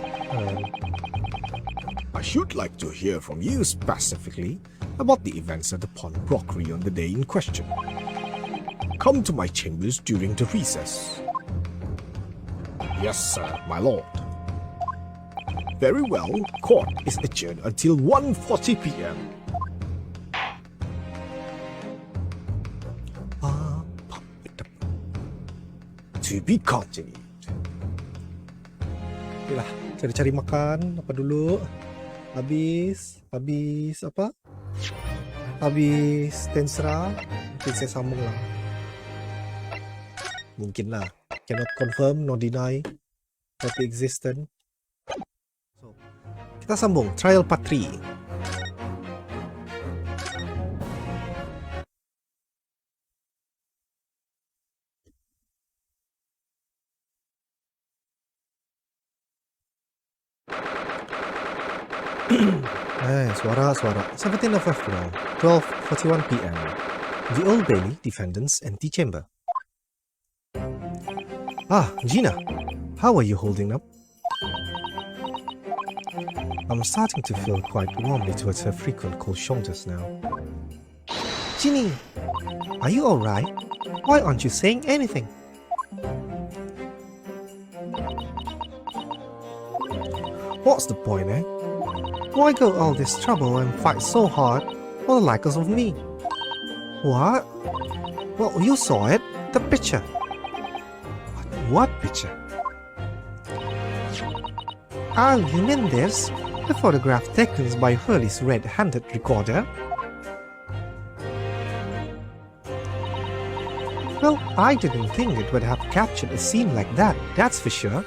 I should like to hear from you specifically about the events at the pawnbrokery on the day in question. Come to my chambers during the recess. Yes, sir, my lord. Very well, court is adjourned until 1:40 p.m. To be continued. Yalah, cari makan apa dulu. Habis apa? Habis terserah. Mungkin saya sambung lah. Mungkin lah. Cannot confirm, no deny that the existence. So, kita sambung trial part 3. Suara 17th of April, 12:41 p.m. The Old Bailey Defendant's Antechamber. Gina, how are you holding up? I'm starting to feel quite warmly towards her frequent cold shoulders now. Ginny, are you alright? Why aren't you saying anything? What's the point, eh? Why go all this trouble and fight so hard for the likers of me? What? Well, you saw it, the picture. What picture? You mean this? The photograph taken by Hurley's red-handed recorder? Well, I didn't think it would have captured a scene like that, that's for sure.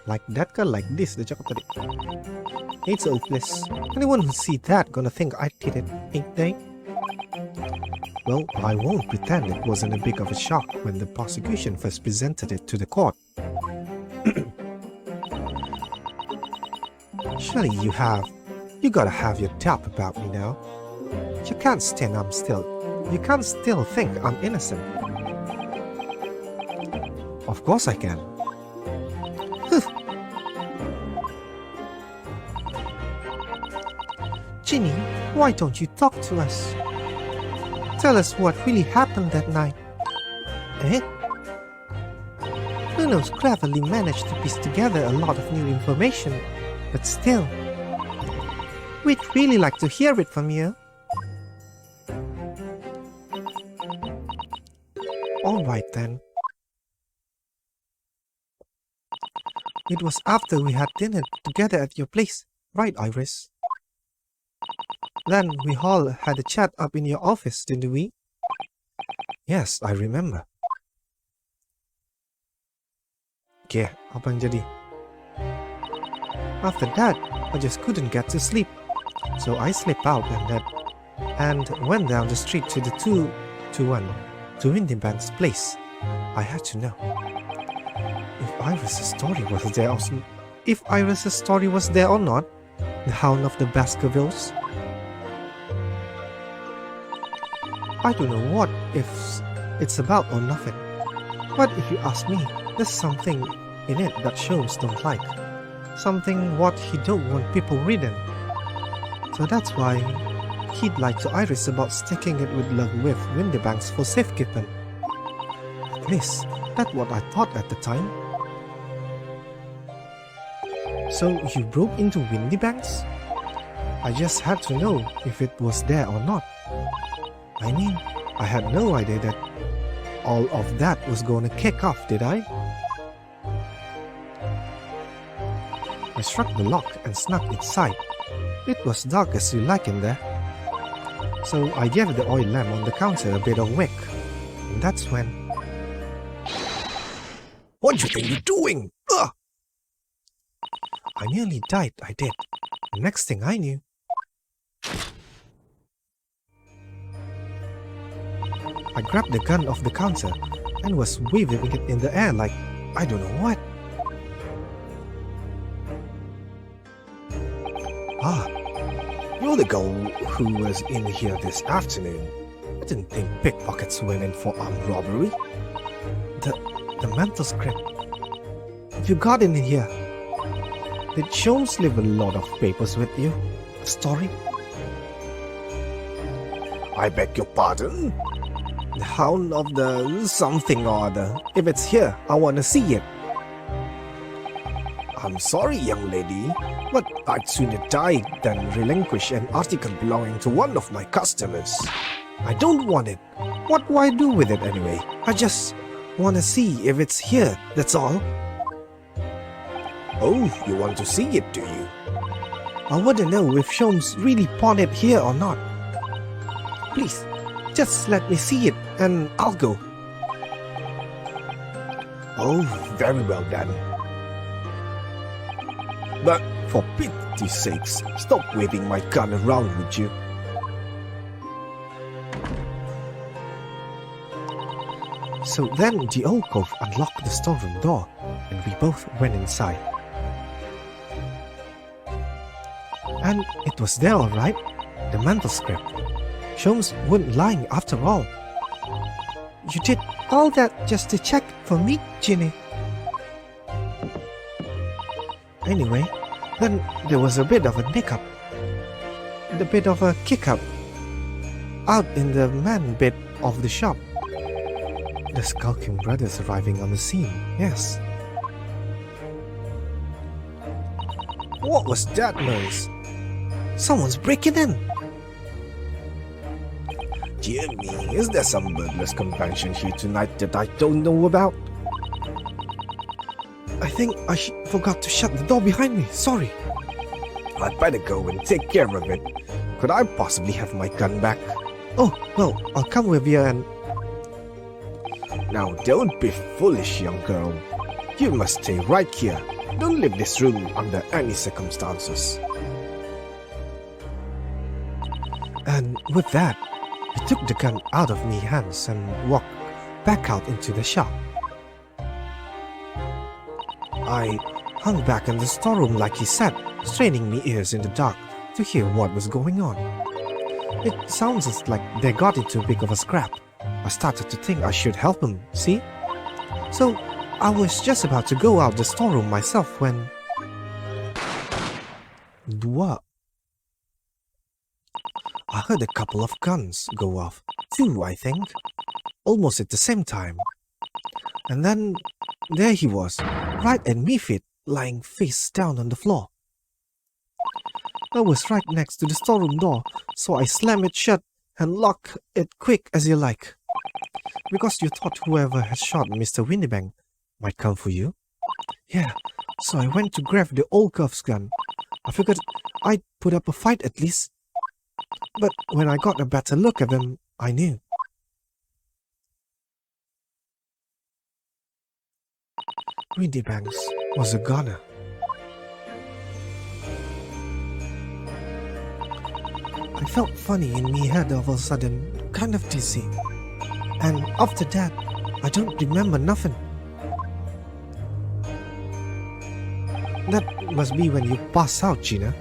Like that guy, like this, dia cakap tadi. It's hopeless. Anyone who see that gonna think I did it, ain't they? Well, I won't pretend it wasn't a big of a shock when the prosecution first presented it to the court. Surely you gotta have your doubt about me now. You can't stand I'm still. You can't still think I'm innocent. Of course I can. Ginny, why don't you talk to us? Tell us what really happened that night. Eh? Bruno's cleverly managed to piece together a lot of new information, but still, we'd really like to hear it from you. Alright then. It was after we had dinner together at your place, right, Iris? Then we all had a chat up in your office, didn't we? Yes, I remember. Okay, apa yang jadi? After that, I just couldn't get to sleep. So I slipped out and went down the street to the 221 to Windybank's place. I had to know. If Iris' story was there or not, the Hound of the Baskervilles. I don't know what if it's about or nothing. But if you ask me, there's something in it that Sholmes don't like. Something what he don't want people reading. So that's why he'd like to Iris about sticking it with Windybanks for safekeeping. At least, that's what I thought at the time. So you broke into Windybanks? I just had to know if it was there or not. I mean, I had no idea that all of that was going to kick off, did I? struck the lock and snuck inside. It was dark as you like in there. So I gave the oil lamp on the counter a bit of wick. And that's when... What do you think you're doing? Ugh! I nearly died, I did. The next thing I knew... I grabbed the gun off the counter and was waving it in the air like I don't know what. Ah, you're the girl who was in here this afternoon. I didn't think pickpockets went in for armed robbery. The mental script. You got in here. Did Sholmes leave a lot of papers with you? A story? I beg your pardon? The Hound of the something or other. If it's here, I want to see it. I'm sorry, young lady, but I'd sooner die than relinquish an article belonging to one of my customers. I don't want it. What do I do with it anyway? I just want to see if it's here, that's all. Oh, you want to see it, do you? I want to know if Sholmes really pawned it here or not. Please, just let me see it and I'll go. Oh, very well then. But for pity's sakes, stop waving my gun around, would you? So then the old cove unlocked the storeroom door and we both went inside. And it was there alright, the mantle script. Sholmes wasn't lying after all. You did all that just to check for me, Ginny. Anyway, then there was a bit of a hiccup. A bit of a kick-up. Out in the man bit of the shop. The skulking brothers arriving on the scene, yes. What was that noise? Someone's breaking in. Dear me, is there some burglars convention here tonight that I don't know about? I think I forgot to shut the door behind me, sorry. I'd better go and take care of it. Could I possibly have my gun back? Oh, well, I'll come with you and... Now don't be foolish, young girl. You must stay right here. Don't leave this room under any circumstances. And with that, he took the gun out of my hands and walked back out into the shop. I hung back in the storeroom like he said, straining my ears in the dark to hear what was going on. It sounds like they got into a big of a scrap. I started to think I should help him, see? So I was just about to go out the storeroom myself when... What? I heard a couple of guns go off. 2, I think. Almost at the same time. And then there he was, right at me feet, lying face down on the floor. I was right next to the storeroom door, so I slammed it shut and locked it quick as you like. Because you thought whoever had shot Mr. Windybank might come for you. Yeah, so I went to grab the old cuff's gun. I figured I'd put up a fight at least. But when I got a better look at him, I knew. Windybanks was a goner. I felt funny in me head all of a sudden, kind of dizzy. And after that, I don't remember nothing. That must be when you pass out, Gina.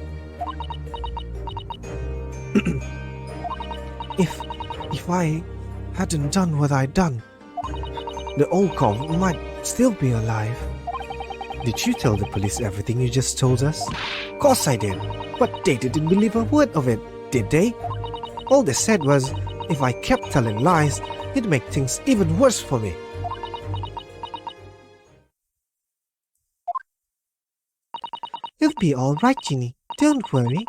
If I hadn't done what I'd done, the old cove might still be alive. Did you tell the police everything you just told us? Of course I did, but they didn't believe a word of it, did they? All they said was, if I kept telling lies, it'd make things even worse for me. You'll be alright, Ginny. Don't worry.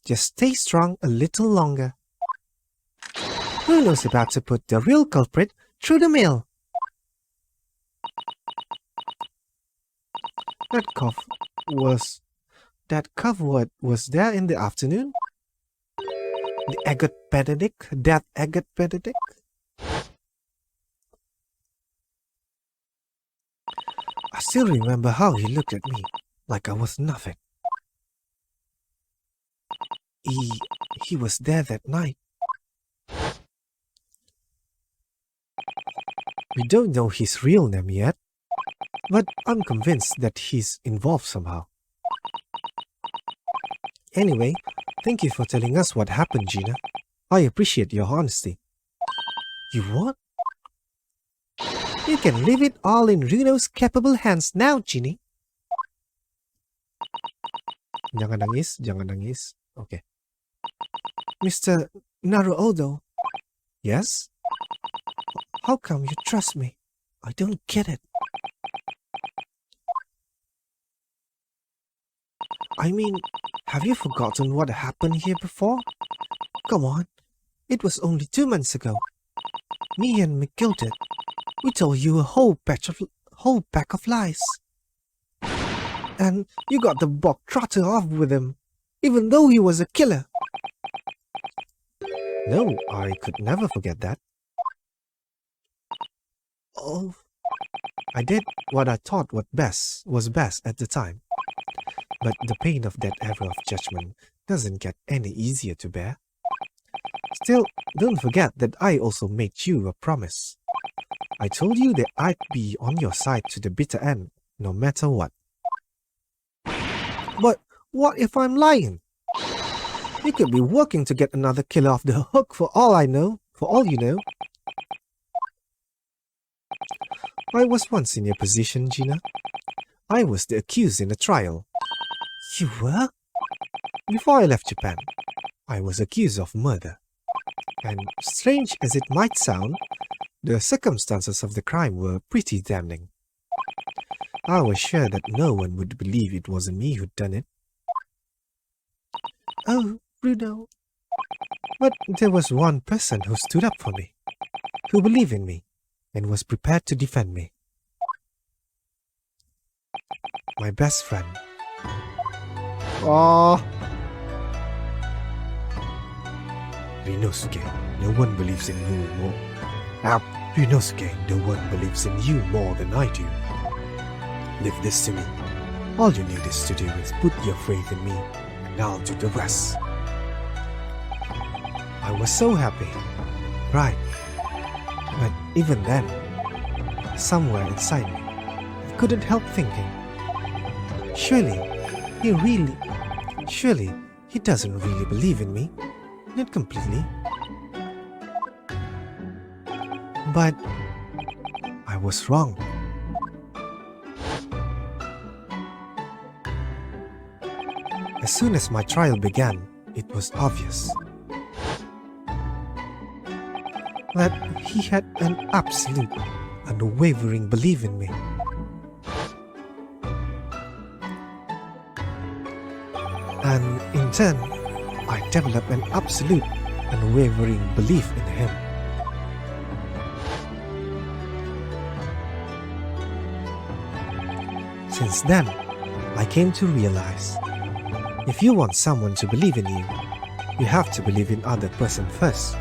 Just stay strong a little longer. Who knows about to put the real culprit through the mill? That cough was that coward was there in the afternoon? The agate Benedict? That agate Benedict? I still remember how he looked at me, like I was nothing. He was there that night. We don't know his real name yet, but I'm convinced that he's involved somehow. Anyway, thank you for telling us what happened, Gina. I appreciate your honesty. You what? You can leave it all in Reno's capable hands now, Ginny. Jangan nangis, jangan nangis. Okay. Mr. Naruodo. Yes? How come you trust me? I don't get it. I mean, have you forgotten what happened here before? Come on, it was only 2 months ago. Me and McGilded, we told you a whole pack of lies. And you got the bog trotter off with him, even though he was a killer. No, I could never forget that. Oh, I did what I thought was best at the time. But the pain of that error of judgment doesn't get any easier to bear. Still, don't forget that I also made you a promise. I told you that I'd be on your side to the bitter end, no matter what. But what if I'm lying? You could be working to get another killer off the hook for all you know. I was once in your position, Gina. I was the accused in a trial. You were? Before I left Japan, I was accused of murder. And strange as it might sound, the circumstances of the crime were pretty damning. I was sure that no one would believe it wasn't me who'd done it. Oh, Bruno. But there was one person who stood up for me, who believed in me, and was prepared to defend me. My best friend. Oh. Rinosuke, no one believes in you more. Rinosuke, no one believes in you more than I do. Leave this to me. All you need is to do is put your faith in me, and I'll do the rest. I was so happy. Right. But even then, somewhere inside me, I couldn't help thinking, surely he doesn't really believe in me. Not completely. But I was wrong. As soon as my trial began, it was obvious that he had an absolute, unwavering belief in me. And in turn, I developed an absolute, unwavering belief in him. Since then, I came to realize, if you want someone to believe in you, you have to believe in other person first.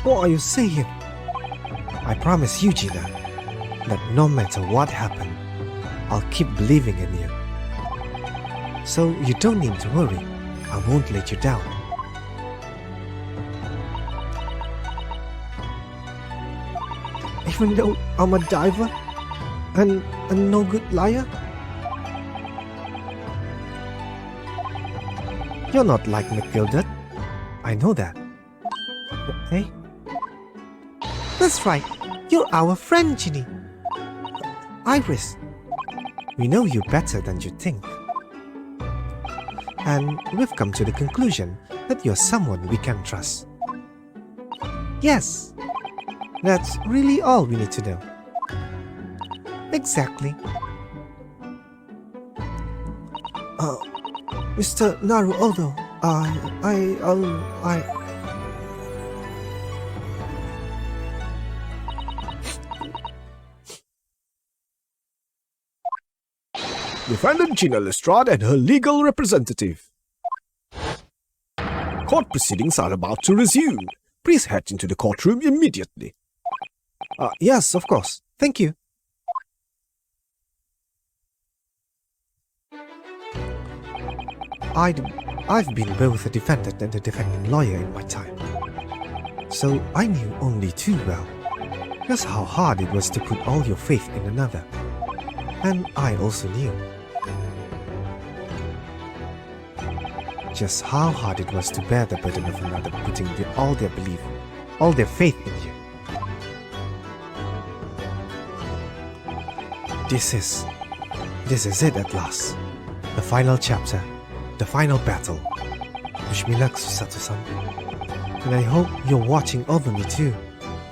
What are you saying? I promise you, Gina, that no matter what happened, I'll keep believing in you. So you don't need to worry. I won't let you down. Even though I'm a diver and a no good liar? You're not like McGilded. I know that. Hey? That's right. You're our friend, Ginny. Iris. We know you better than you think. And we've come to the conclusion that you're someone we can trust. Yes. That's really all we need to know. Exactly. Mr. Naruodo, Defendant Gina Lestrade and her legal representative. Court proceedings are about to resume. Please head into the courtroom immediately. Yes, of course. Thank you. I've been both a defendant and a defending lawyer in my time, so I knew only too well just how hard it was to put all your faith in another. And I also knew just how hard it was to bear the burden of another putting all their belief, all their faith in you. This is it at last. The final chapter, the final battle. Wish me luck, Susato-san. And I hope you're watching over me too,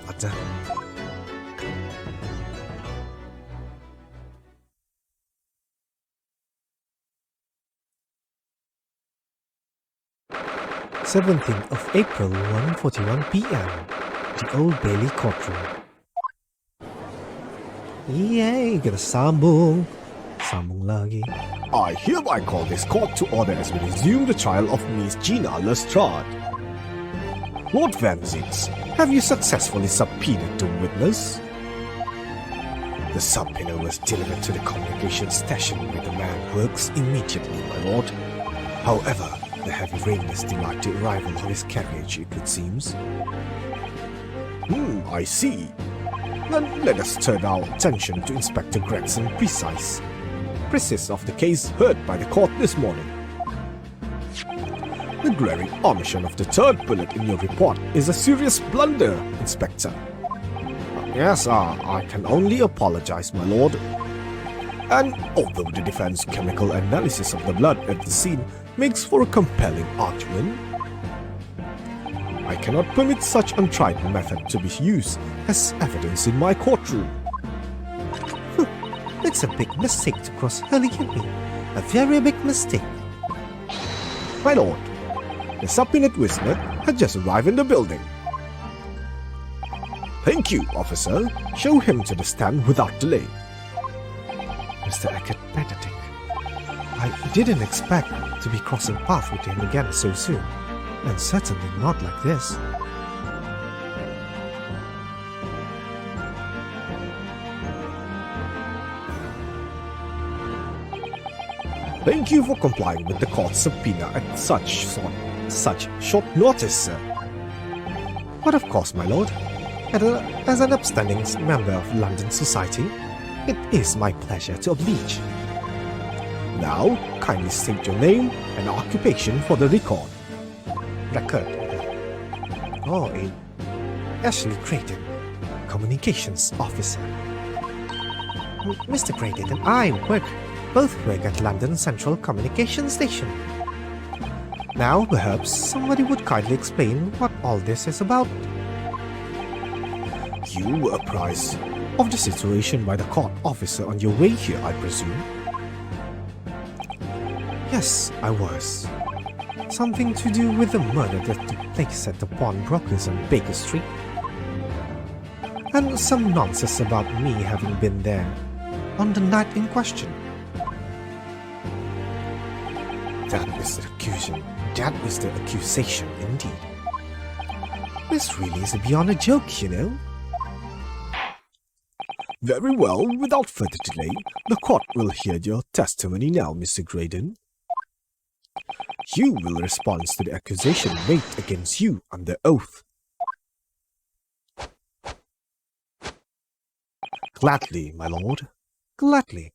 Mata. "17th of April, 1:41 p.m. The Old Bailey Courtroom." Yay, kita sambung lagi. I hereby call this court to order as we resume the trial of Miss Gina Lestrade. Lord Van Zins, have you successfully subpoenaed the witness? The subpoena was delivered to the communications station where the man works immediately, my lord. However, the heavy rain has delayed the arrival of his carriage, it would seems. I see. Then let us turn our attention to Inspector Gregson Precise of the case heard by the court this morning. The glaring omission of the third bullet in your report is a serious blunder, Inspector. Yes, I can only apologize, my lord. And although the defense chemical analysis of the blood at the scene makes for a compelling argument, I cannot permit such untried method to be used as evidence in my courtroom. It's a big mistake to cross Hurley-Henry. A very big mistake. My lord, the subpoenaed witness had just arrived in the building. Thank you, officer. Show him to the stand without delay. Mr. Eckert Benedict, I didn't expect to be crossing paths with him again so soon, and certainly not like this. Thank you for complying with the court's subpoena at such short notice, sir. But of course, my lord, as an upstanding member of London society, it is my pleasure to oblige. Now, kindly state your name and occupation for the record. Ashley Creighton, Communications Officer. Mr. Creighton and I both work at London Central Communication Station. Now, perhaps somebody would kindly explain what all this is about. You were apprised of the situation by the court officer on your way here, I presume? Yes, I was. Something to do with the murder that took place at the pawnbrokers on Baker Street. And some nonsense about me having been there on the night in question. That is the accusation indeed. This really is beyond a joke, you know. Very well, without further delay, the court will hear your testimony now, Mr. Graydon. You will respond to the accusation made against you under oath. Gladly, my lord. Gladly.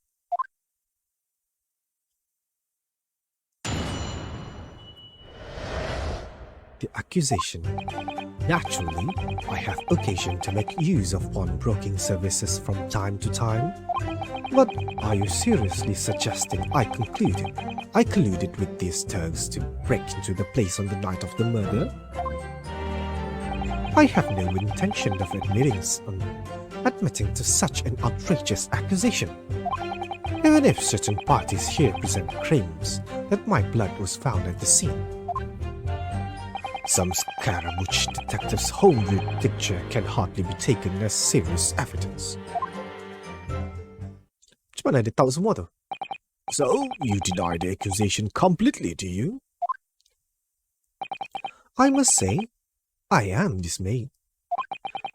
The accusation. Naturally, I have occasion to make use of pawnbroking services from time to time. But are you seriously suggesting I colluded with these thugs to break into the place on the night of the murder? I have no intention of admitting to such an outrageous accusation. Even if certain parties here present claims that my blood was found at the scene. Some Scaramouche detective's home picture can hardly be taken as serious evidence. Macam mana dia tahu semua tu? So, you deny the accusation completely, do you? I must say, I am dismayed.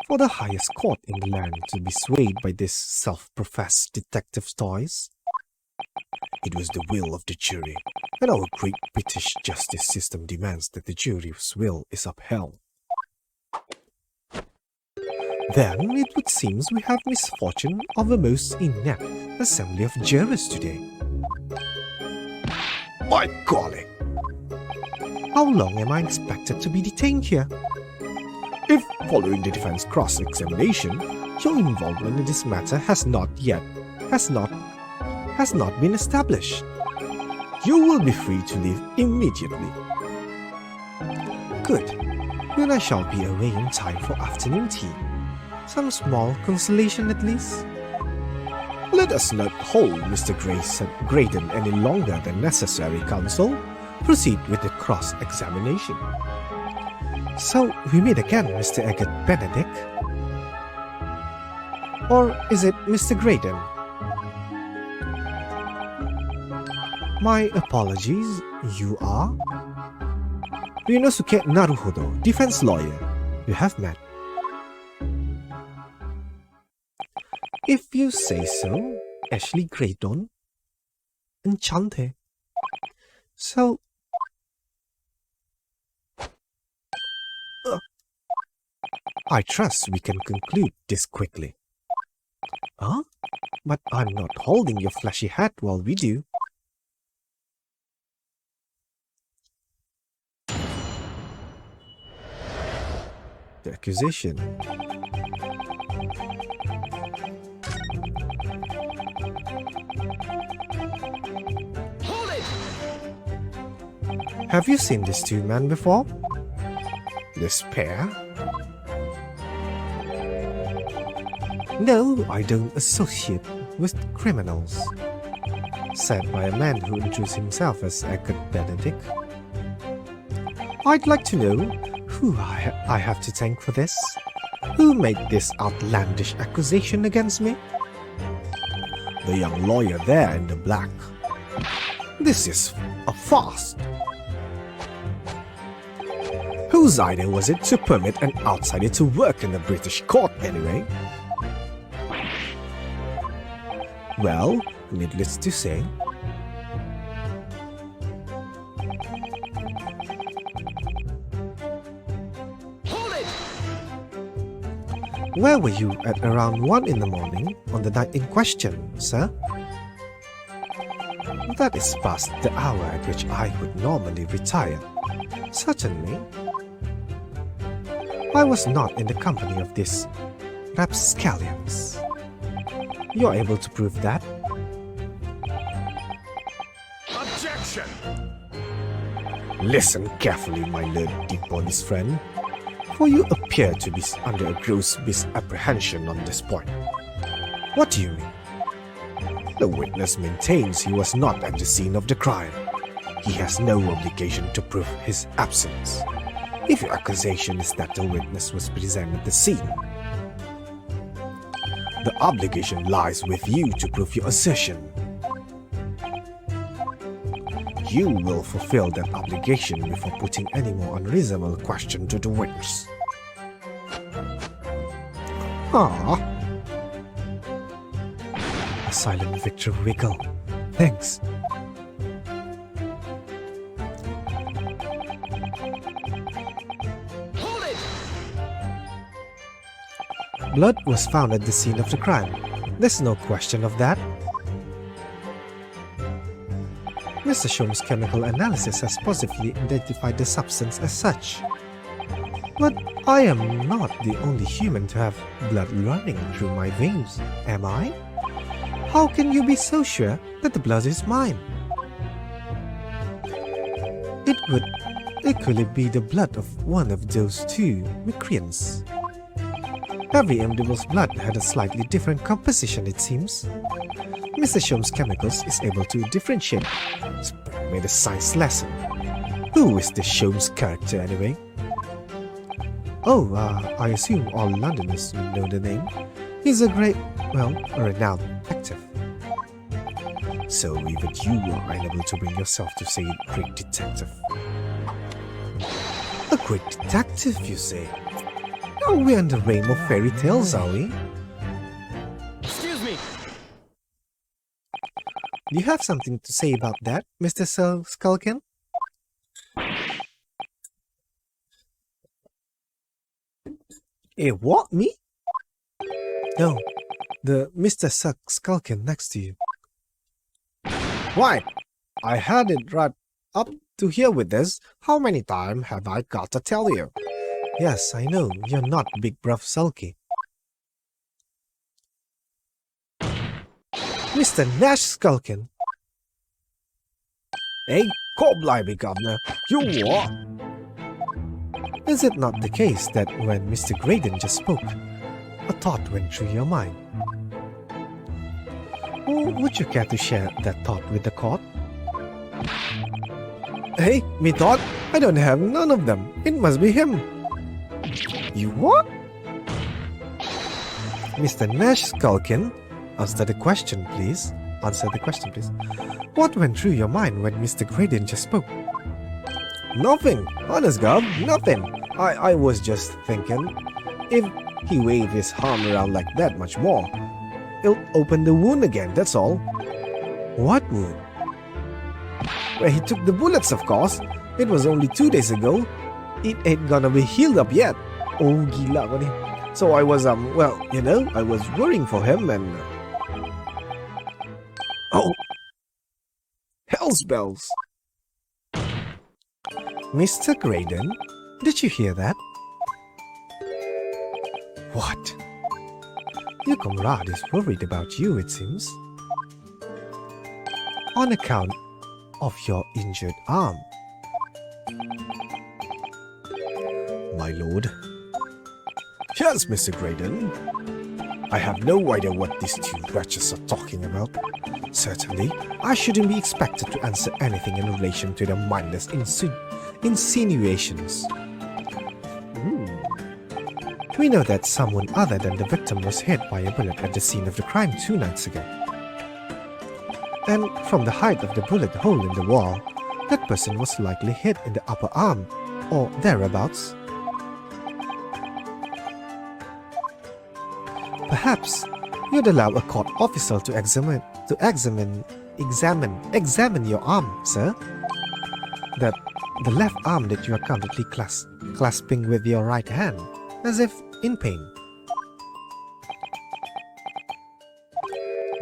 For the highest court in the land to be swayed by this self-professed detective's toys. It was the will of the jury, and our great British justice system demands that the jury's will is upheld. Then it would seem we have misfortune of a most inept assembly of jurors today. By golly! How long am I expected to be detained here? If, following the defense cross-examination, Your involvement in this matter has not been established. you will be free to leave immediately. Good. Then I shall be away in time for afternoon tea. Some small consolation at least. Let us not hold Mr. Graydon any longer than necessary, counsel. Proceed with the cross-examination. So we meet again, Mr. Eggert Benedict. Or is it Mr. Graydon? My apologies, you are? Ryunosuke Naruhodo, defense lawyer. You have met. If you say so, Ashley Graydon. Enchante. So, I trust we can conclude this quickly. huh? But I'm not holding your fleshy hat while we do. The accusation. Hold it! Have you seen these two men before? This pair? No, I don't associate with criminals. Said by a man who introduced himself as Eggert Benedict. I'd like to know who I have to thank for this. Who made this outlandish accusation against me? The young lawyer there in the black. This is a farce. Whose idea was it to permit an outsider to work in the British court anyway? Well, needless to say, Hold it! where were you at around 1 in the morning on the night in question, sir? That is past the hour at which I would normally retire. Certainly. I was not in the company of these rapscallions. You're able to prove that? Objection! Listen carefully, my learned police friend, for you appear to be under a gross misapprehension on this point. What do you mean? The witness maintains he was not at the scene of the crime. He has no obligation to prove his absence. If your accusation is that the witness was present at the scene, the obligation lies with you to prove your assertion. You will fulfill that obligation before putting any more unreasonable question to the witness. Ah. A silent victor wiggle. Thanks. Hold it! Blood was found at the scene of the crime. There's no question of that. Mr. Sholmes' chemical analysis has positively identified the substance as such. But I am not the only human to have blood running through my veins, am I? How can you be so sure that the blood is mine? It would equally be the blood of one of those two miscreants. Every individual's blood had a slightly different composition, it seems. Mr. Sholmes' chemicals is able to differentiate. Spare me the science lesson. Who is this Sholmes character anyway? Oh, I assume all Londoners will know the name. He's a renowned detective. So even you are unable to bring yourself to say great detective. A great detective, you say? Are we in the realm of fairy tales, are we? Excuse me. Do you have something to say about that, Mr. Skulkin? What, me? No, the Mr. Skulkin next to you. Why? I had it right up to here with this. How many times have I got to tell you? Yes, I know, you're not big bruv sulky. Mr. Nash Skulkin. Hey, Blimey, Governor, you what? Is it not the case that when Mr. Graydon just spoke, a thought went through your mind? Or would you care to share that thought with the court? Hey, me thought? I don't have none of them. It must be him. You what? Mr. Nash Skulkin, answer the question, please. What went through your mind when Mr. Graydon just spoke? Nothing. Honest, Gov, nothing. I was just thinking, if he waved his arm around like that much more, it'll open the wound again, that's all. What wound? Where he took the bullets, of course. It was only 2 days ago. It ain't gonna be healed up yet. Oh, gila ko ni. So I was, I was worrying for him and... Oh! Hell's bells! Mr. Graydon, did you hear that? What? Your comrade is worried about you, it seems. On account of your injured arm. My lord. Yes, Mr. Graydon. I have no idea what these two wretches are talking about. Certainly, I shouldn't be expected to answer anything in relation to their mindless insinuations. We know that someone other than the victim was hit by a bullet at the scene of the crime 2 nights ago. And from the height of the bullet hole in the wall, that person was likely hit in the upper arm, or thereabouts. Perhaps you'd allow a court officer to examine your arm, sir. That the left arm that you are currently clasping with your right hand, as if in pain.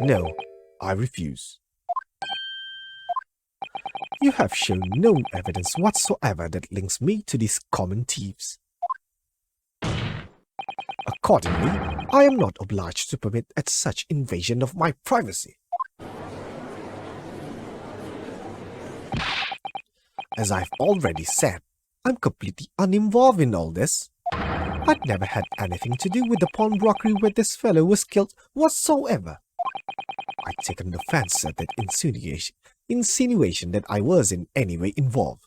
No, I refuse. You have shown no evidence whatsoever that links me to these common thieves. Accordingly, I am not obliged to permit such invasion of my privacy. As I've already said, I'm completely uninvolved in all this. I'd never had anything to do with the pawnbrokery where this fellow was killed whatsoever. I'd taken offense at that insinuation that I was in any way involved.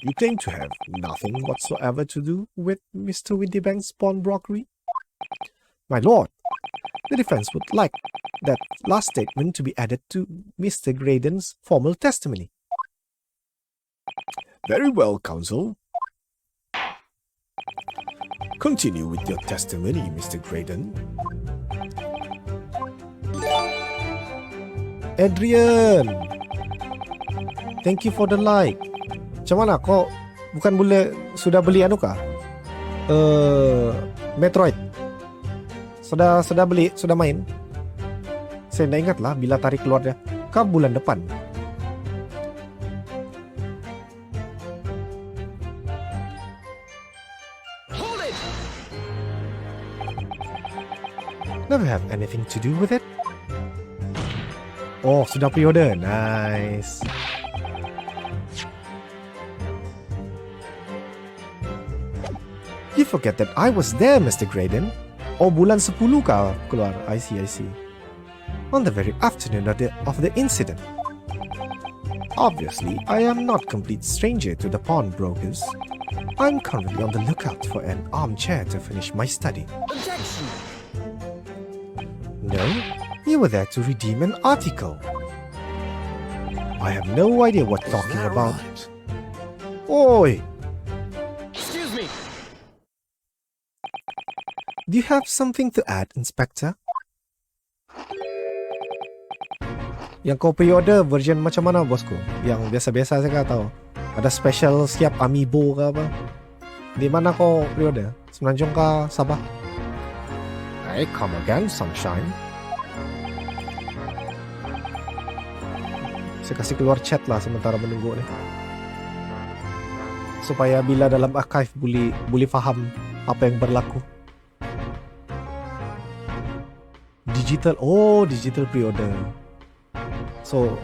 You claim to have nothing whatsoever to do with Mr. Windybank's pawnbrokery? My lord, the defense would like that last statement to be added to Mr. Graydon's formal testimony. Very well, counsel. Continue with your testimony, Mr. Graydon. Adrian! Thank you for the like. Macam mana? Kau bukan sudah beli anu kah? Metroid. Sudah beli, sudah main? Saya tidak ingat lah bila tarik keluar dia. Kah bulan depan? Hold it! Never have anything to do with it. Oh, sudah pre-order. Nice. You forget that I was there, Mr. Graydon. Oh, bulan 10 kah keluar. I see. On the very afternoon of the incident. Obviously, I am not complete stranger to the pawnbrokers. I'm currently on the lookout for an armchair to finish my study. Objection! No, you were there to redeem an article. I have no idea what you're talking about. Oi! Excuse me. Do you have something to add, Inspector? Yang kau pre-order version macam mana, bosku? Yang biasa-biasa saya tahu. Ada special siap amiibo ke apa? Di mana kau pre-order? Semenanjung kah Sabah? Hey, come again, sunshine. Saya kasih keluar chat lah sementara menunggu ni. Supaya bila dalam archive boleh faham apa yang berlaku. Digital pre-order. So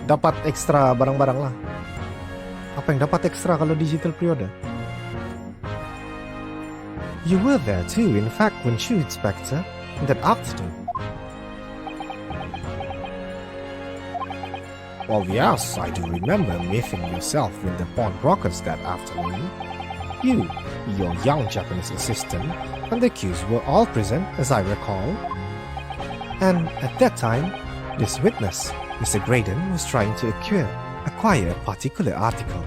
dapat ekstra barang-barang lah. Apa yang dapat ekstra kalau digital pre-order? You were there too, in fact, when you, Inspector, that afternoon. Well, yes, I do remember meeting yourself with the pawnbrokers that afternoon. You, your young Japanese assistant, and the accused were all present, as I recall. And at that time, this witness, Mr. Graydon, was trying to acquire a particular article.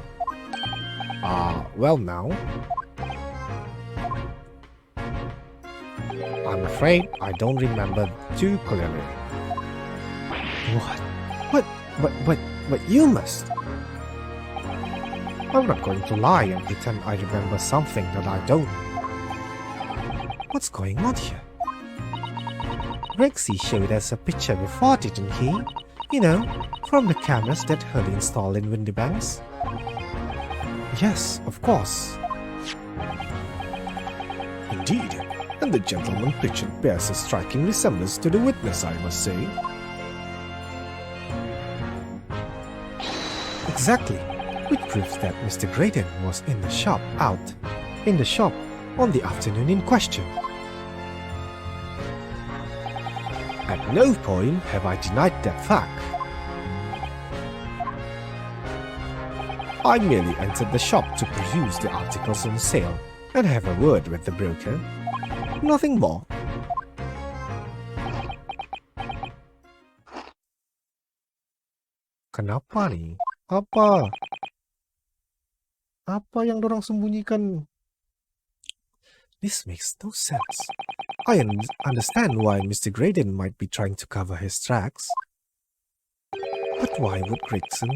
Well now, I'm afraid I don't remember too clearly. What? But you must. I'm not going to lie and pretend I remember something that I don't. What's going on here? Rexy showed us a picture before, didn't he? You know, from the cameras that Hurley installed in Windybanks. Yes, of course. Indeed, and the gentleman pictured bears a striking resemblance to the witness, I must say. Exactly, which proves that Mr. Graydon was in the shop on the afternoon in question. At no point have I denied that fact. I merely entered the shop to peruse the articles on sale and have a word with the broker. Nothing more. Kenapa ni? Apa yang dorang sembunyikan? This makes no sense. I understand why Mr. Graydon might be trying to cover his tracks. But why would Gregson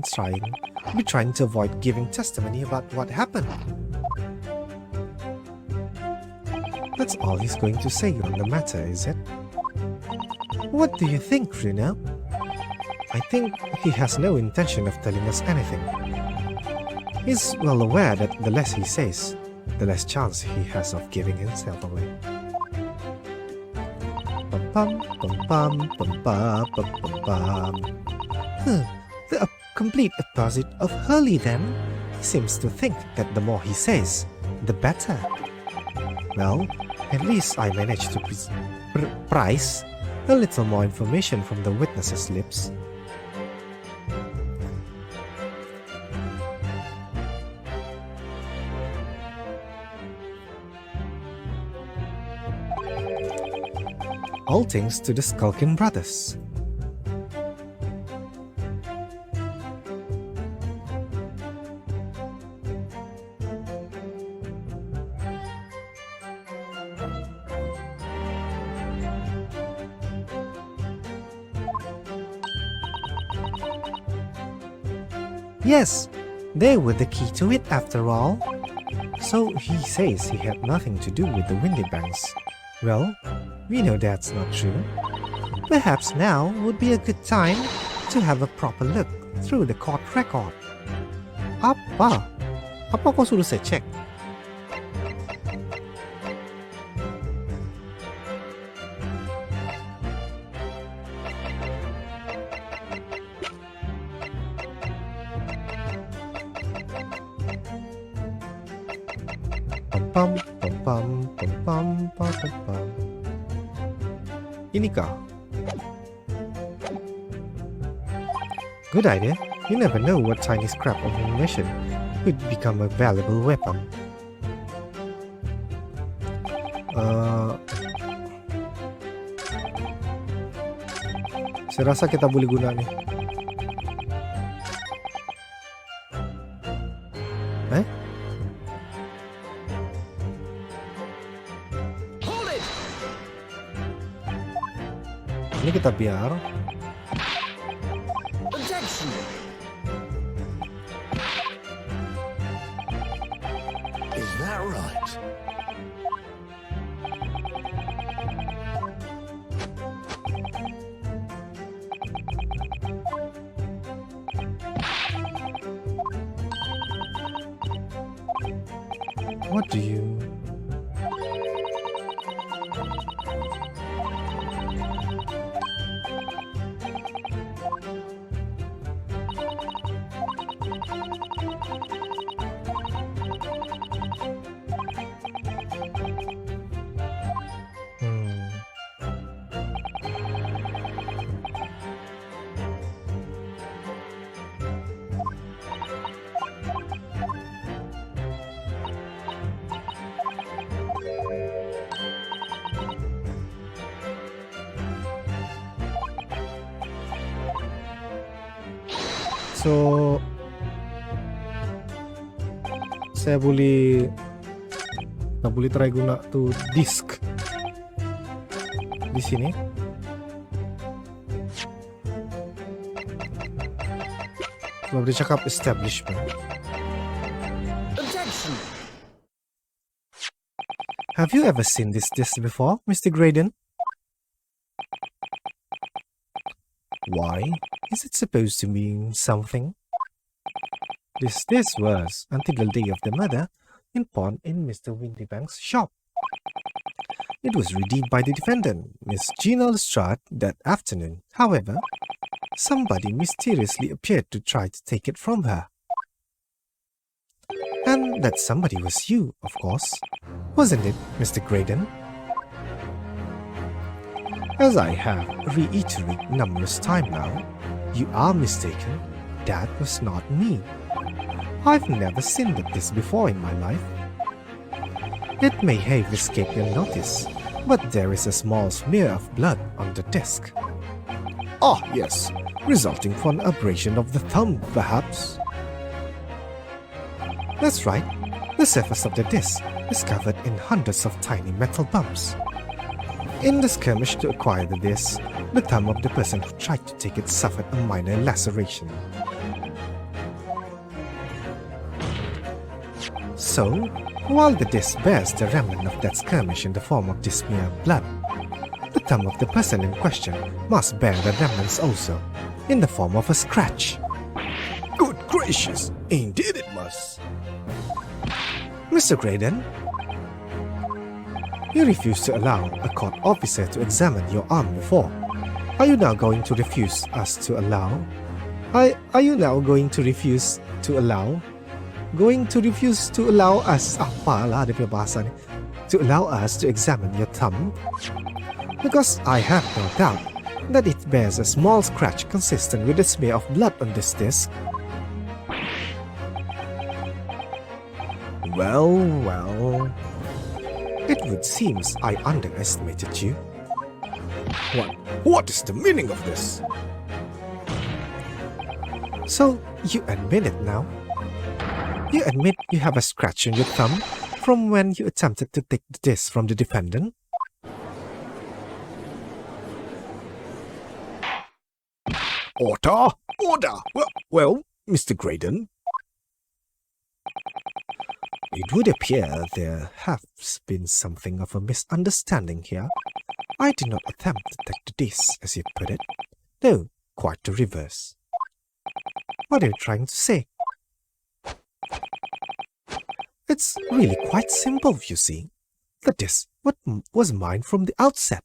be trying to avoid giving testimony about what happened? That's all he's going to say on the matter, is it? What do you think, Rina? I think he has no intention of telling us anything. He's well aware that the less he says, the less chance he has of giving himself away. The complete opposite of Hurley then. He seems to think that the more he says, the better. Well, at least I managed to prize a little more information from the witness's lips. All thanks to the Skulkin brothers. Yes, they were the key to it after all. So he says he had nothing to do with the Windybanks. Well, we know that's not true. Perhaps now would be a good time to have a proper look through the court record. Apa? Apa kau suruh saya cek? Pam pam pam pam pam pam pam pam. Ini kah? Good idea. You never know what tiny scrap of information could become a valuable weapon. Saya rasa kita boleh guna nih. Hold it! Ini kita biar. Objection! Is that right? What do you... So, saya boleh try guna tuh disk di sini. Kalau dia cakap establishment. Objection! Have you ever seen this disk before, Mr. Graydon? Why? Is it supposed to mean something? This was until the day of the murder in pawn in Mr. Windybank's shop. It was redeemed by the defendant, Miss Gina Lestrade, that afternoon. However, somebody mysteriously appeared to try to take it from her. And that somebody was you, of course. Wasn't it, Mr. Graydon? As I have reiterated numerous times now, you are mistaken. That was not me. I've never seen this before in my life. It may have escaped your notice, but there is a small smear of blood on the desk. Ah, yes, resulting from an abrasion of the thumb, perhaps. That's right. The surface of the disc is covered in hundreds of tiny metal bumps. In the skirmish to acquire the disc, the thumb of the person who tried to take it suffered a minor laceration. So, while the disc bears the remnant of that skirmish in the form of this mere blood, the thumb of the person in question must bear the remnants also, in the form of a scratch. Good gracious, indeed it must. Mr. Graydon, you refused to allow a court officer to examine your arm before. Are you now going to refuse us to allow? Are you now going to refuse to allow? Going to refuse to allow us? Apalah dia punya bahasa ni. To allow us to examine your thumb? Because I have no doubt that it bears a small scratch consistent with the smear of blood on this disc. Well. It would seem I underestimated you. What is the meaning of this? So, you admit it now? You admit you have a scratch on your thumb from when you attempted to take the disc from the defendant? Order! Well, Mr. Graydon. It would appear there has been something of a misunderstanding here. I did not attempt to take the disc, as you put it. No, quite the reverse. What are you trying to say? It's really quite simple, you see. The disc was mine from the outset.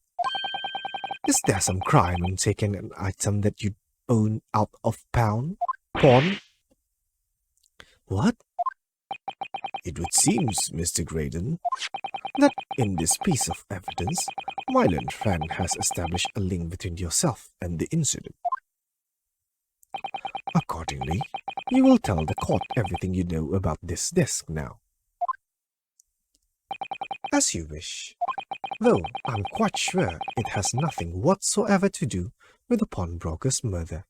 Is there some crime in taking an item that you own out of pawn? What? It would seem, Mr. Graydon, that in this piece of evidence, my learned friend has established a link between yourself and the incident. Accordingly, you will tell the court everything you know about this disc now. As you wish. though I'm quite sure it has nothing whatsoever to do with the pawnbroker's murder.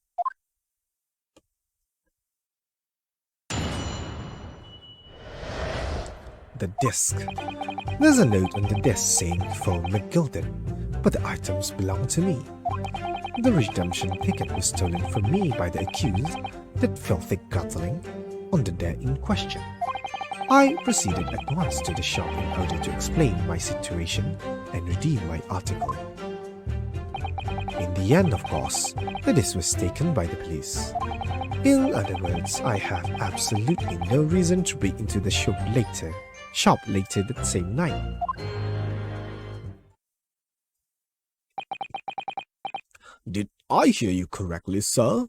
The disc. There's a note on the disc saying phone McGilded, but the items belong to me. The redemption ticket was stolen from me by the accused, that filthy guttling, on the day in question. I proceeded at once to the shop in order to explain my situation and redeem my article. In the end, of course, the disc was taken by the police. In other words, I have absolutely no reason to break into the shop later that same night. Did I hear you correctly, sir?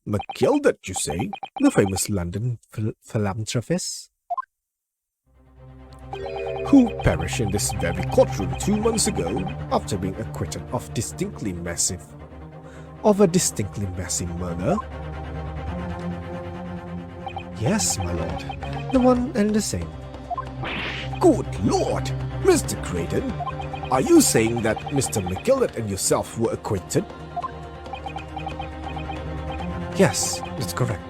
McGilded, you say? The famous London philanthropist? Who perished in this very courtroom 2 months ago after being acquitted of a distinctly massive murder? Yes, my lord, the one and the same. Good lord, Mr. Creighton, are you saying that Mr. McGilded and yourself were acquitted? Yes, that's correct.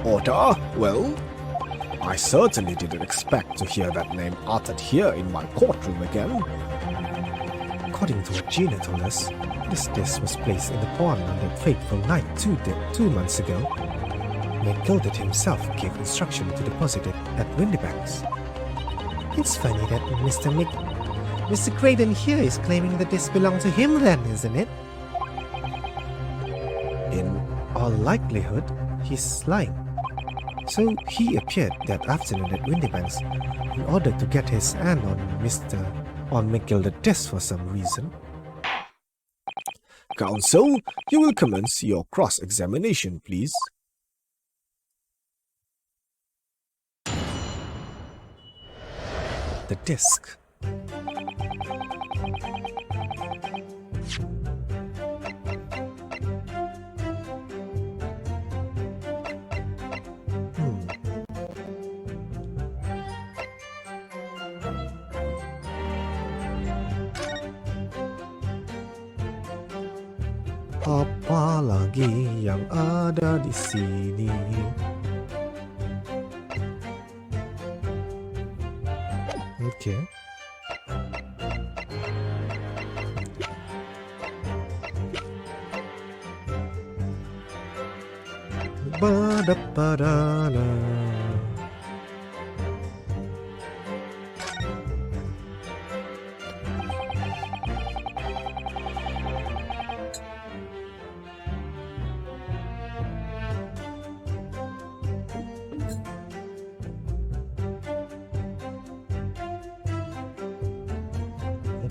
Order? Well, I certainly didn't expect to hear that name uttered here in my courtroom again. According to what Gina told us, this disc was placed in the pawn on that fateful night 2 months ago. McGilded himself gave instruction to deposit it at Windybanks. It's funny that Mr. Creighton here is claiming that this belonged to him then, isn't it? In all likelihood, he's lying. So he appeared that afternoon at Windybanks in order to get his hand on McGilded disc for some reason. Counsel, you will commence your cross-examination, please. The disc. Apa lagi yang ada di sini? Okay. Ba-da-ba-da-da.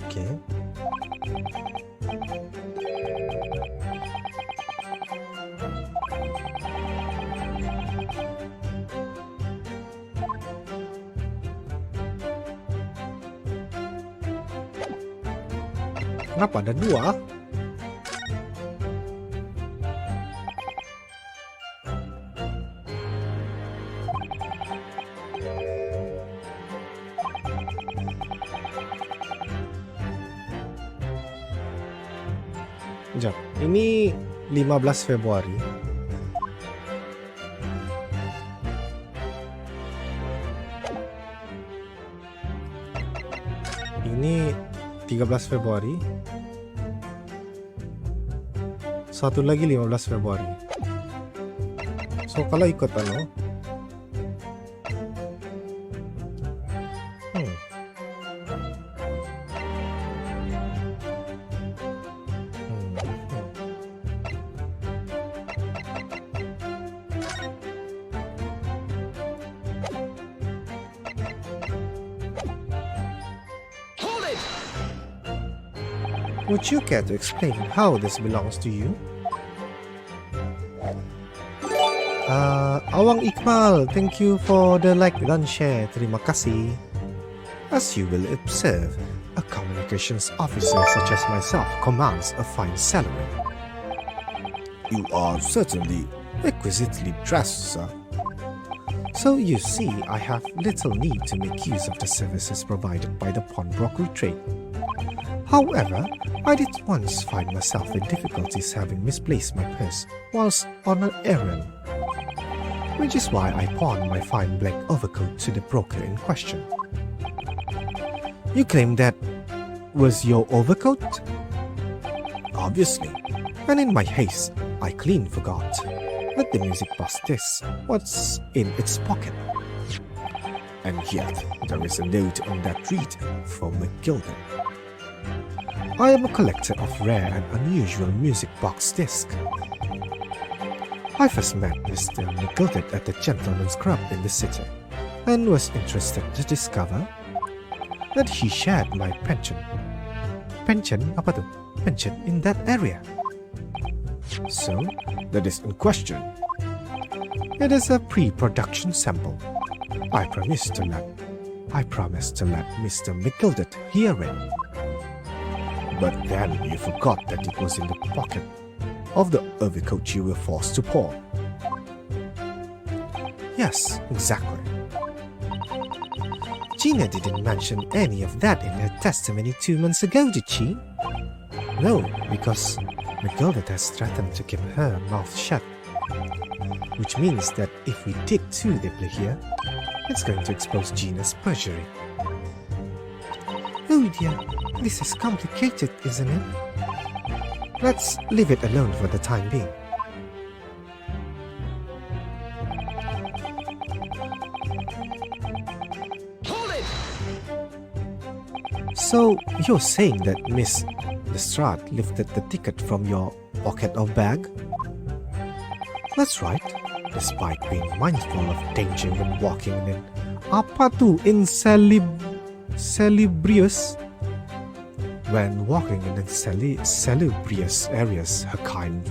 Okay. Kenapa ada dua? Sekejap, ini 15 Februari. Ini 13 Februari. Satu lagi 15 Februari. So kalau ikut Would you care to explain how this belongs to you? Awang Iqbal, thank you for the like dan share. Terima kasih. As you will observe, a communications officer such as myself commands a fine salary. You are certainly exquisitely dressed, sir. So you see, I have little need to make use of the services provided by the pawnbrokery trade. However, I did once find myself in difficulties having misplaced my purse whilst on an errand, which is why I pawned my fine black overcoat to the broker in question. You claim that was your overcoat? Obviously. And in my haste, I clean forgot that the music box disc was in its pocket. And yet, there is a note on that read from McGilden. I am a collector of rare and unusual music box discs. I first met Mr. McGilden at the Gentleman's Club in the city, and was interested to discover that he shared my pension. Pension apa tu? Pension in that area. So, that is in question. It is a pre-production sample. I promised to let Mr. McGilden hear it. But then you forgot that it was in the pocket of the overcoat you were forced to pawn. Yes, exactly. Gina didn't mention any of that in her testimony 2 months ago, did she? No, because McGilden has threatened to keep her mouth shut. Which means that if we dig too deeply here, it's going to expose Gina's perjury. Oh dear, this is complicated, isn't it? Let's leave it alone for the time being. Hold it! So, you're saying that Miss Lestrade lifted the ticket from your pocket or bag? That's right, despite being mindful of danger when walking in apa tu salubrious? When walking in salubrious areas, her kind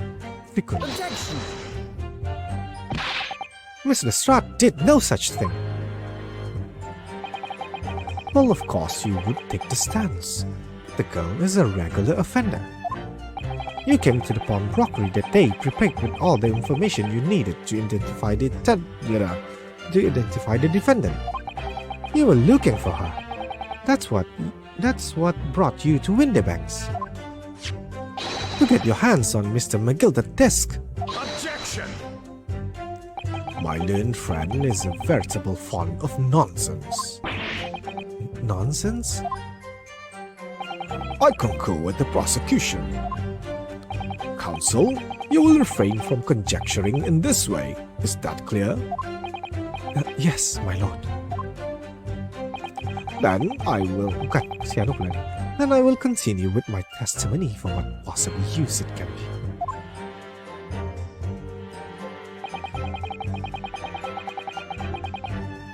frequent. Objection! Miss Lestrade did no such thing. Well, of course you would take the stance. The girl is a regular offender. You came to the pawnbrokery that day prepared with all the information you needed to identify the defendant. You were looking for her. That's what brought you to Windybanks. To get your hands on Mr. McGilden's desk. Objection! My learned friend is a veritable fond of nonsense. Nonsense? I concur with the prosecution. Counsel, you will refrain from conjecturing in this way. Is that clear? Yes, my lord. Then I will... Then I will continue with my testimony for what possible use it can be.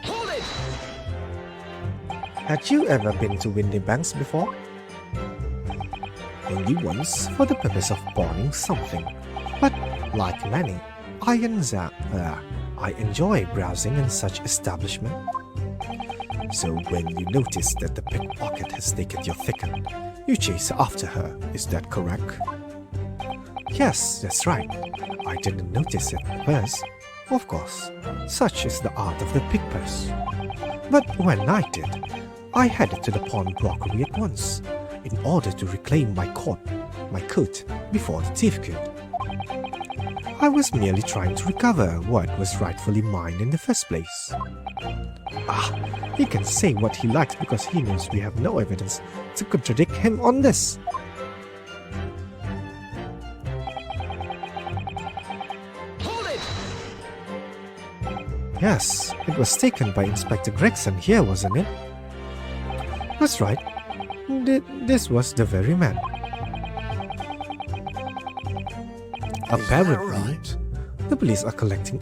Hold it! Had you ever been to Windybanks before? Only once. For the purpose of pawning something. But like many, I enjoy browsing in such establishment. So when you notice that the pickpocket has taken your ticket, you chase after her, is that correct? Yes, that's right. I didn't notice it at first. Of course, such is the art of the pickpurse. But when I did, I headed to the pawnbrokery at once, in order to reclaim my coat before the thief could. I was merely trying to recover what was rightfully mine in the first place. He can say what he likes because he knows we have no evidence to contradict him on this. Hold it! Yes, it was taken by Inspector Gregson here, wasn't it? That's right. This was the very man. Apparently, right? the police are collecting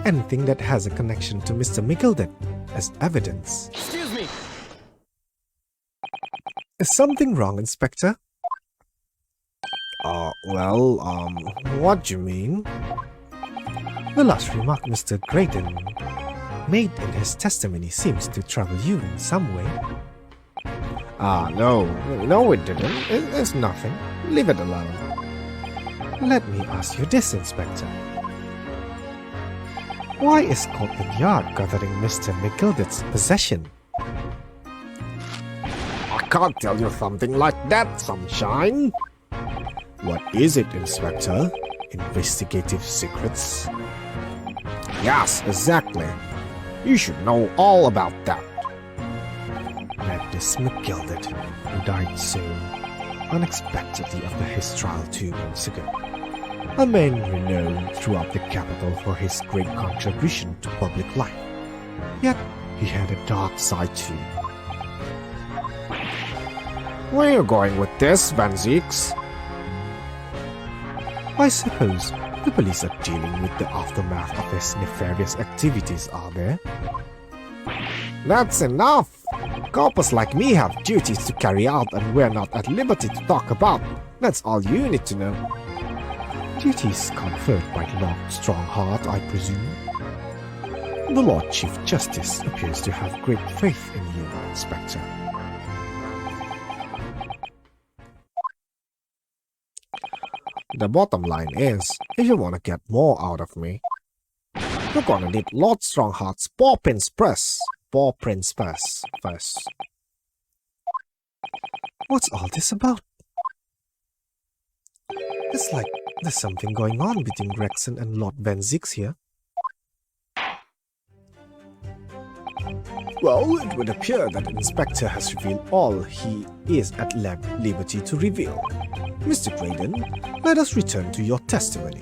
anything that has a connection to Mr. McGilden as evidence. Excuse me! Is something wrong, Inspector? What do you mean? The last remark Mr. Graydon made in his testimony seems to trouble you in some way. No, it didn't. It's nothing. Leave it alone. Let me ask you this, Inspector. Why is Scotland Yard gathering Mr. McGilder's possession? I can't tell you something like that, Sunshine. What is it, Inspector? Investigative secrets? Yes, exactly. You should know all about that. Magnus McGilded, who died so unexpectedly after his trial 2 months ago. A man renowned throughout the capital for his great contribution to public life. Yet, he had a dark side too. Where are you going with this, Van Zieks? I suppose the police are dealing with the aftermath of his nefarious activities, are they? That's enough! Coppers like me have duties to carry out and we're not at liberty to talk about. That's all you need to know. Duties conferred by Lord Strongheart, I presume. The Lord Chief Justice appears to have great faith in you, Inspector. The bottom line is, if you want to get more out of me, you're gonna need Lord Strongheart's paw prints press. First. What's all this about? It's like there's something going on between Gregson and Lord Van Zieks here. Well, it would appear that the Inspector has revealed all he is at liberty to reveal. Mr. Graydon, let us return to your testimony.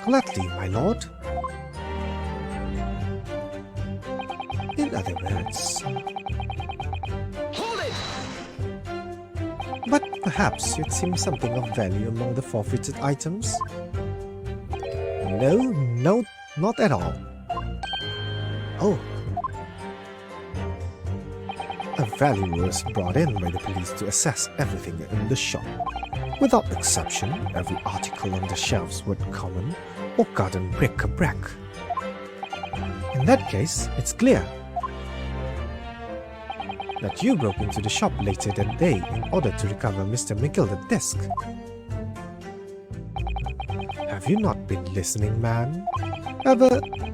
Gladly, my lord. In other words, Hold it! but perhaps you'd seen something of value among the forfeited items? No, not at all. Oh. A valuer was brought in by the police to assess everything in the shop. Without exception, every article on the shelves was common or garden bric-a-brac. In that case, it's clear that you broke into the shop later that day in order to recover Mr. McGilder's desk. Have you not been listening, man?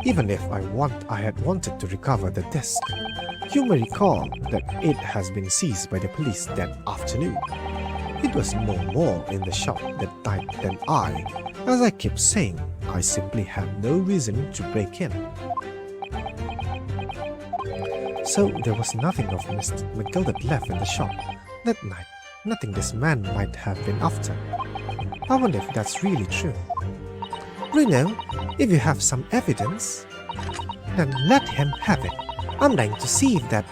Even if I had wanted to recover the desk, you may recall that it has been seized by the police that afternoon. It was no more in the shop that night than as I keep saying, I simply had no reason to break in. So there was nothing of Mr. McGilder left in the shop that night, nothing this man might have been after. I wonder if that's really true. Bruno, if you have some evidence, then let him have it. I'm dying to see if that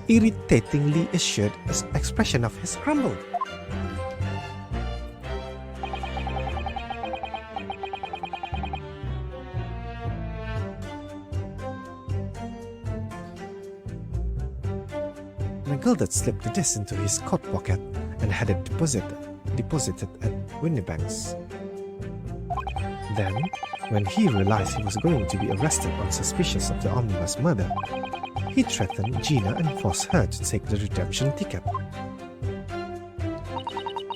irritatingly assured expression of his crumbled. McGilder slipped the disc into his coat pocket and had it deposited at Windibank's. Then, when he realized he was going to be arrested on suspicion of the omnibus murder, he threatened Gina and forced her to take the redemption ticket.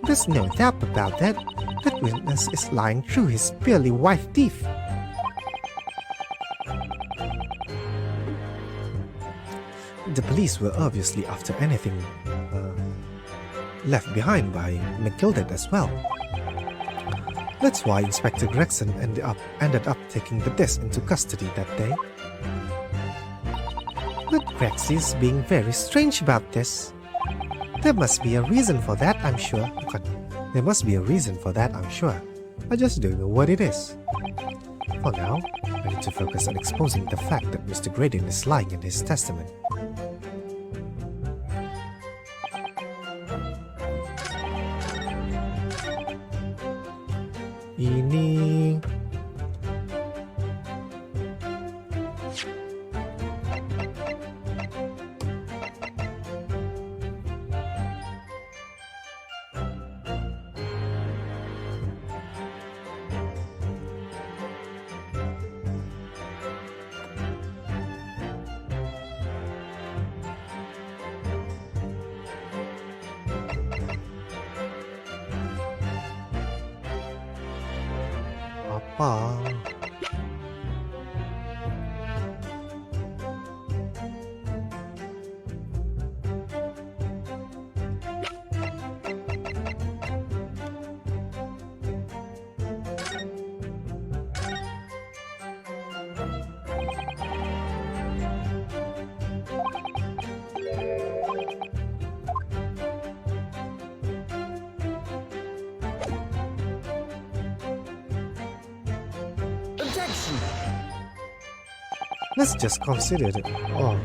There's no doubt about that. That witness is lying through his pearly white teeth. The police were obviously after anything left behind by McGilder as well. That's why Inspector Gregson ended up taking the desk into custody that day. But Grex is being very strange about this. There must be a reason for that, I'm sure. There must be a reason for that, I'm sure. I just don't know what it is. For now, I need to focus on exposing the fact that Mr. Graydon is lying in his testament. Ini apa? Let's just consider it. Oh.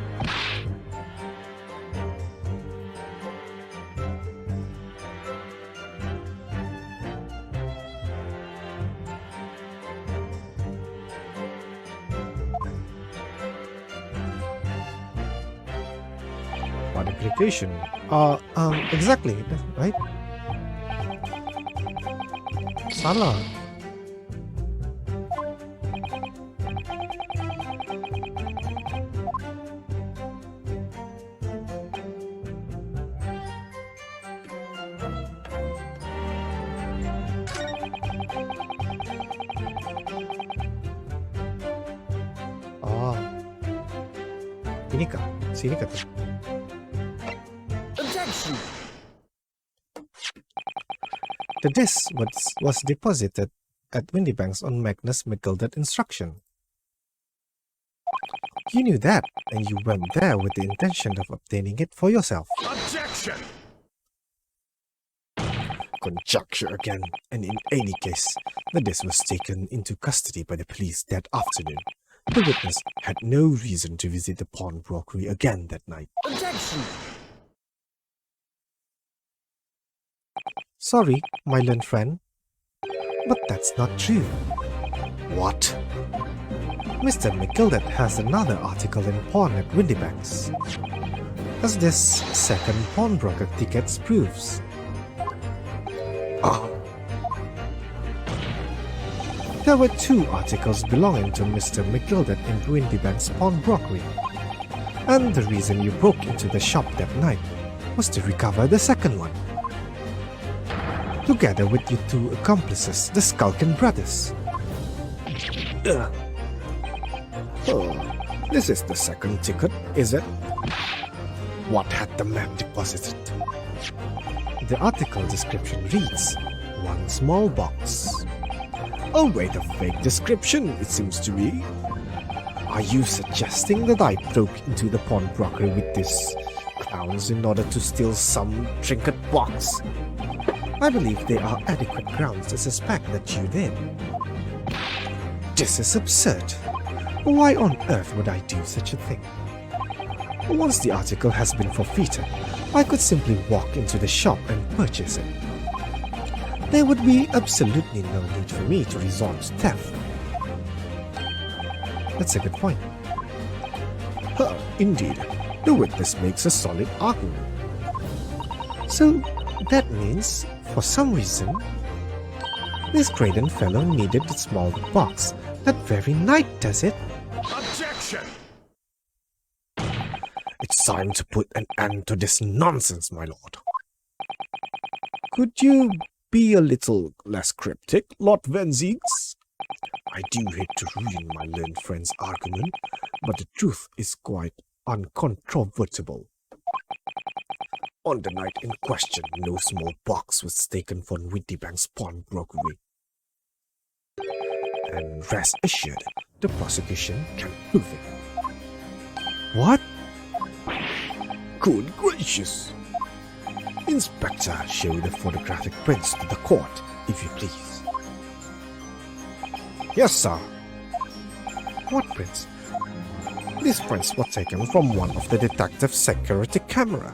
What application? Exactly, right? Salah. Oh. Ini kah? Sini kah? Objection! The disc was deposited at Windybank's on Magnus McGilder's instruction. You knew that, and you went there with the intention of obtaining it for yourself. Objection! Conjecture again, and in any case, the disc was taken into custody by the police that afternoon. The witness had no reason to visit the pawnbrokery again that night. Objection! Sorry, my learned friend, but that's not true. What? Mr. McGilder has another article in pawn at Windybanks, as this second pawnbroker tickets proves. Ah, There were two articles belonging to Mr. McGilder in Windybank's pawnbrokery, and the reason you broke into the shop that night was to recover the second one, together with your two accomplices, the Skulkin brothers. oh, this is the second ticket, is it? What had the man deposited? The article description reads, "One small box." Oh, wait, a fake description, it seems to be. Are you suggesting that I broke into the pawnbrokery with these clowns in order to steal some trinket box? I believe there are adequate grounds to suspect that you did. This is absurd. Why on earth would I do such a thing? Once the article has been forfeited, I could simply walk into the shop and purchase it. There would be absolutely no need for me to resort to theft. That's a good point. Indeed, the witness makes a solid argument. So that means, for some reason, this Graydon fellow needed the small box that very night, does it? Objection! It's time to put an end to this nonsense, my lord. Could you Be a little less cryptic, Lord Venzigs? I do hate to ruin my learned friend's argument, but the truth is quite uncontrovertible. On the night in question, no small box was taken from Windybank's pawnbrokery. And rest assured, the prosecution can prove it. what? Good gracious! Inspector, show the photographic prints to the court, if you please. Yes, sir. What prints? These prints were taken from one of the detective's security camera.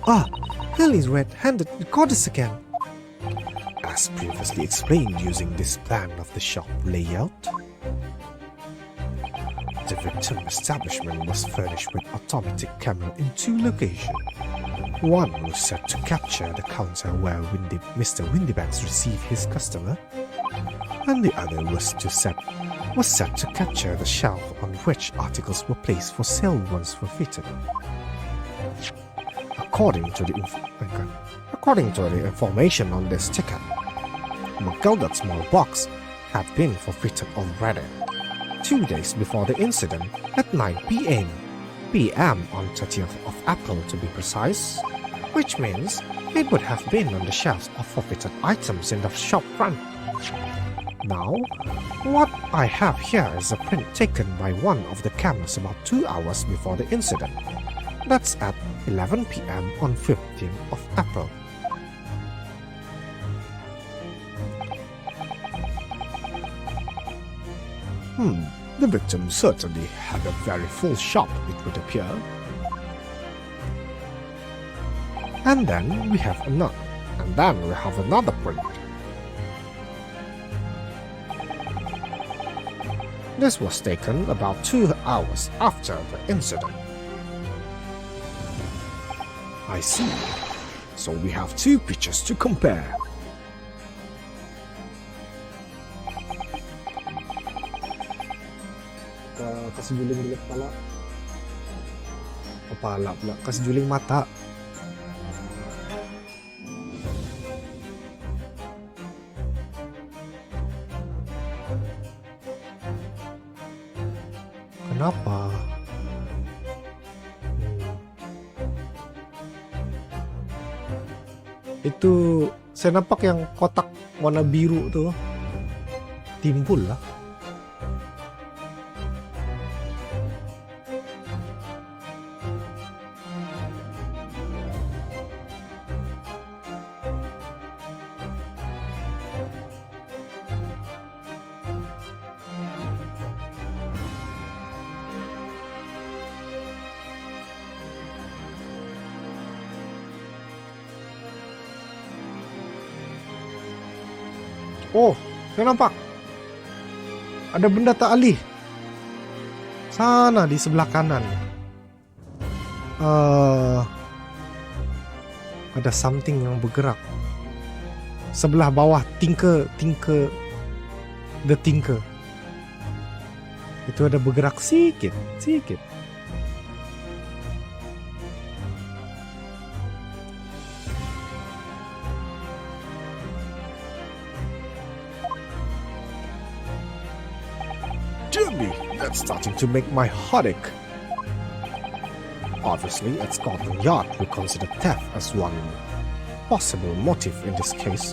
Ah, Haley's red-handed recorders again. As previously explained using this plan of the shop layout, the victim establishment was furnished with automatic camera in two locations. One was set to capture the counter where Mr. Windybanks received his customer, and the other was set to capture the shelf on which articles were placed for sale once forfeited. According to the information on this ticket, McGilder's small box had been forfeited already, 2 days before the incident at 9 p.m. on 30th of April to be precise, which means it would have been on the shelves of forfeited items in the shop front. Now, what I have here is a print taken by one of the cameras about 2 hours before the incident. That's at 11 p.m. on 15th of April. The victim certainly had a very full shop, it would appear. And then we have another print. This was taken about 2 hours after the incident. I see. So we have 2 pictures to compare. Kasih juling dulu kepala. Kepala pula. Kasih juling mata. Kenapa? Itu saya nampak yang kotak warna biru tuh timbul lah. Oh, saya nampak. Ada benda tak alih. Sana di sebelah kanan. Ada something yang bergerak. Sebelah bawah Tinker. Itu ada bergerak sedikit. That's starting to make my heart ache. Obviously, at Scotland Yard, we consider theft as one possible motive in this case.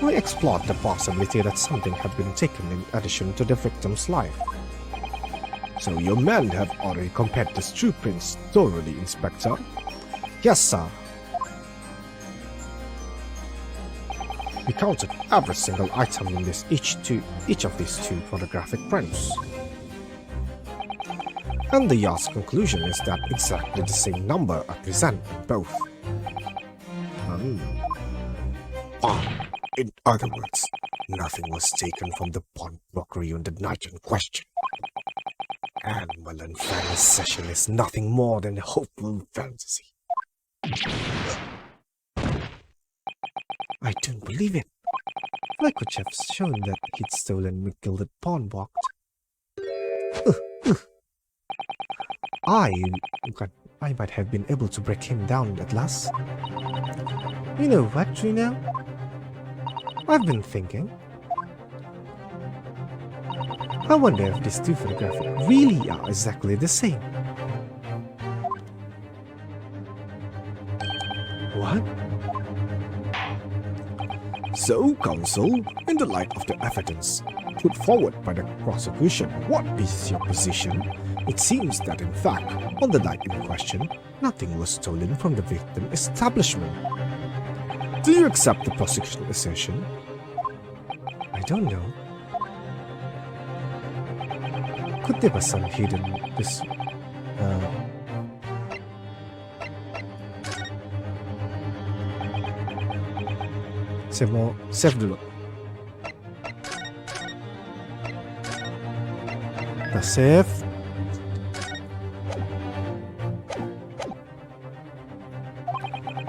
We explored the possibility that something had been taken in addition to the victim's life. So your men have already compared these 2 prints thoroughly, Inspector? Yes, sir. We counted every single item in each of these 2 photographic prints. And the Yard's conclusion is that exactly the same number are present in both. In other words, nothing was taken from the pawnbrokery on the night in question. And Fanny's session is nothing more than a hopeful fantasy. I don't believe it. I could have shown that he'd stolen a gilded pawnbox. I might have been able to break him down at last. You know what, Trina? I've been thinking. I wonder if these 2 photographs really are exactly the same. What? So, counsel, in the light of the evidence put forward by the prosecution, what is your position? It seems that, in fact, on the night in question, nothing was stolen from the victim's establishment. Do you accept the prosecution's assertion? I don't know. Could there be some hidden Saya mau save dulu. Kita save.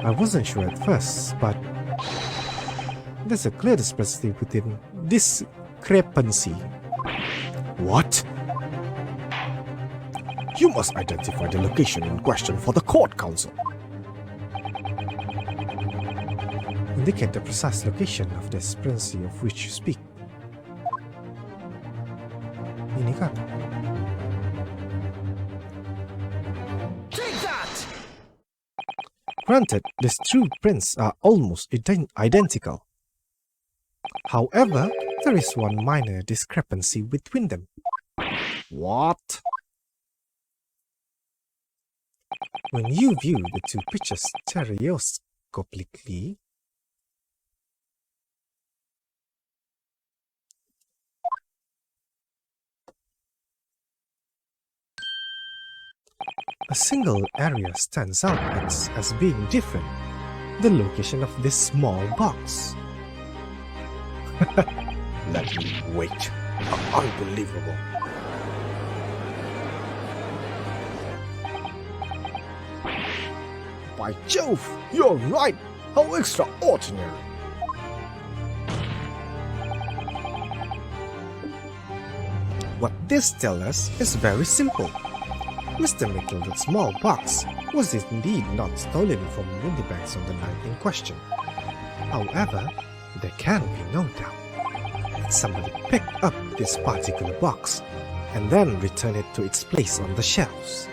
I wasn't sure at first, but there's a clear discrepancy within discrepancy. What? You must identify the location in question for the court, counsel. Indicate the precise location of the discrepancy of which you speak. Ini kan? Take that! Granted, these 2 prints are almost identical. However, there is one minor discrepancy between them. What? When you view the 2 pictures stereoscopically, a single area stands out as being different. The location of this small box. Let me wait. Unbelievable. By Jove, you're right. How extraordinary. What this tells us is very simple. Mr. Mickel's small box was indeed not stolen from Windybanks on the night in question. However, there can be no doubt that somebody picked up this particular box and then returned it to its place on the shelves.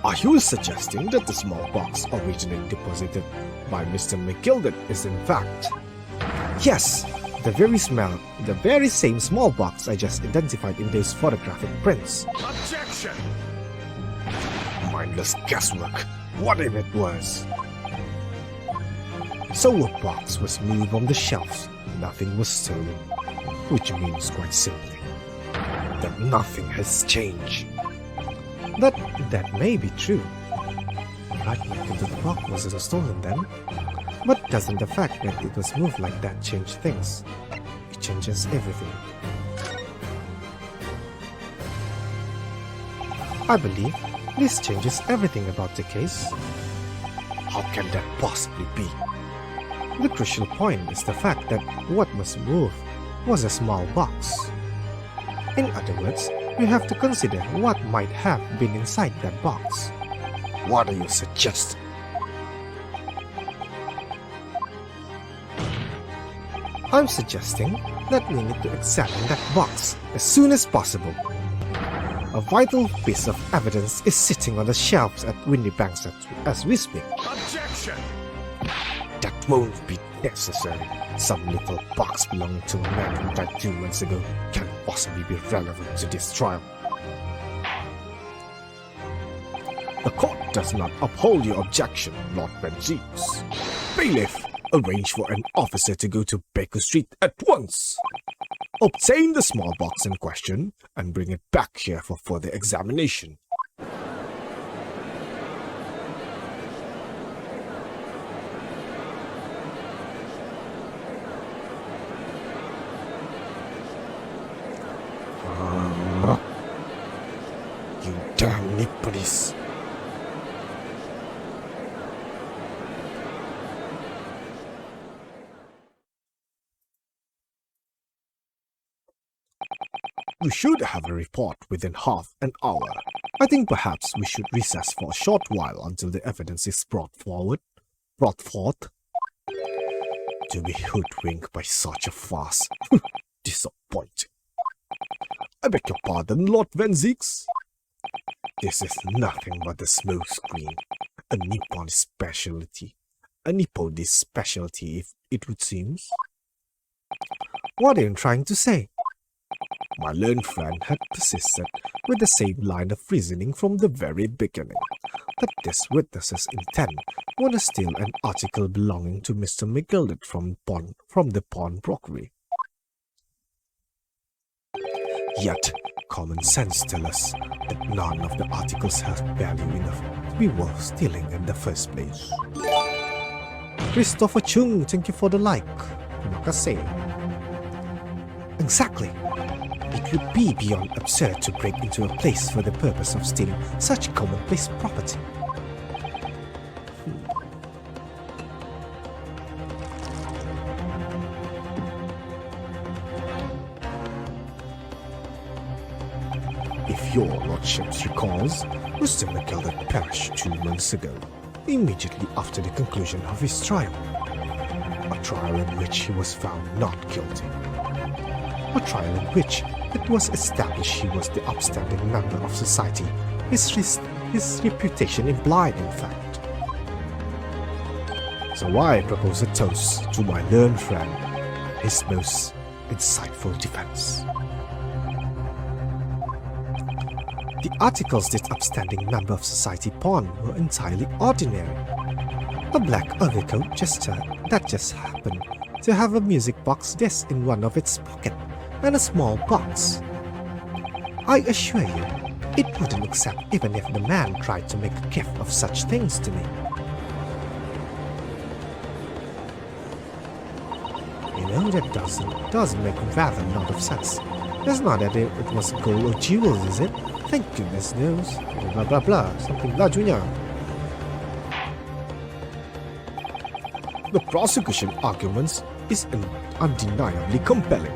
Are you suggesting that the small box originally deposited by Mr. McGilded is in fact? Yes, the very same small box I just identified in those photographic prints. Objection! Mindless guesswork. What if it was? So a box was moved on the shelves, nothing was stolen, which means quite simply that nothing has changed. That may be true. Right, the box wasn't stolen then, but doesn't the fact that it was moved like that change things? It changes everything. I believe this changes everything about the case. How can that possibly be? The crucial point is the fact that what was moved was a small box. In other words, we have to consider what might have been inside that box. What are you suggesting? I'm suggesting that we need to examine that box as soon as possible. A vital piece of evidence is sitting on the shelves at Windybanks as we speak. Objection! That won't be necessary. Some little box belonging to a man who died 2 months ago can't possibly be relevant to this trial. The court does not uphold your objection, Lord Benzies. Bailiff, arrange for an officer to go to Baker Street at once. Obtain the small box in question and bring it back here for further examination. You damn nippies. We should have a report within half an hour. I think perhaps we should recess for a short while until the evidence is brought forth. To be hoodwinked by such a farce. Disappointing. I beg your pardon, Lord Venzigs. This is nothing but a smoke screen. A Nippon specialty. A Nippon specialty, if it would seem. What are you trying to say? My learned friend had persisted with the same line of reasoning from the very beginning, that this witness's intent was to steal an article belonging to Mr. McGilded from the pawnbrokery. Yet, common sense tells us that none of the articles have value enough to be worth stealing in the first place. Christopher Chung, thank you for the like. Terima kasih. Exactly. It would be beyond absurd to break into a place for the purpose of stealing such commonplace property. If your lordships recalls, Mr. McGilded perished 2 months ago, immediately after the conclusion of his trial. A trial in which he was found not guilty. A trial in which it was established he was the upstanding member of society, his reputation implied in fact. So I propose a toast to my learned friend, his most insightful defense. The articles this upstanding member of society pawned were entirely ordinary. A black overcoat that just happened to have a music box disc in one of its pockets and a small box. I assure you, It wouldn't accept even if the man tried to make a gift of such things to me. You know, that doesn't make rather a lot of sense. It's not that it was gold or jewels, is it? Thank goodness knows. Blah blah blah. Something lajunya. The prosecution arguments is undeniably compelling.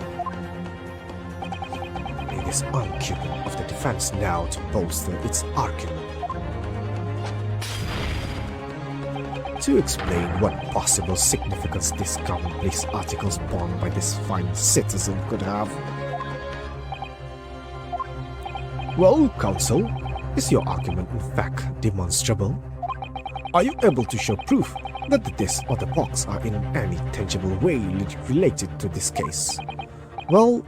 It is incumbent of the defense now to bolster its argument. To explain what possible significance this commonplace article spawned by this fine citizen could have. Well, counsel, is your argument in fact demonstrable? Are you able to show proof that the disc or the box are in any tangible way related to this case? Well,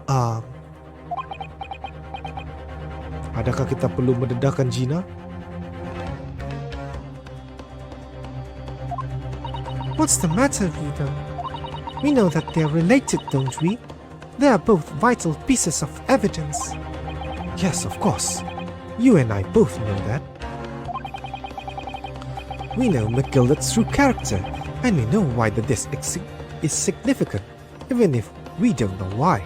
adakah kita perlu mendedahkan Gina? What's the matter, Rita? We know that they're related, don't we? They are both vital pieces of evidence. Yes, of course. You and I both know that. We know McGilder's true character, and we know why the disc is significant, even if we don't know why.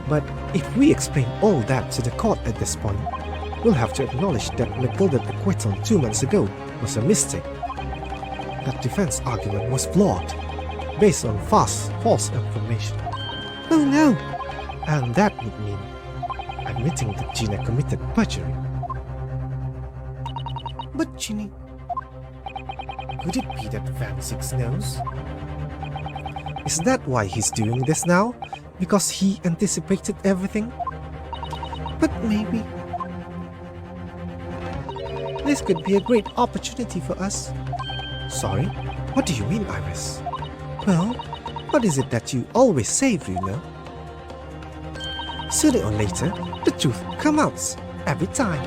But if we explain all that to the court at this point, we'll have to acknowledge that McGilder's acquittal 2 months ago was a mistake. That defense argument was flawed, based on false information. Oh no! And that would mean admitting that Gina committed perjury. But Ginny, could it be that Van Six knows? Is that why he's doing this now? Because he anticipated everything? But maybe this could be a great opportunity for us. Sorry, what do you mean, Iris? Well, what is it that you always say, Bruno? Sooner or later, the truth comes out every time.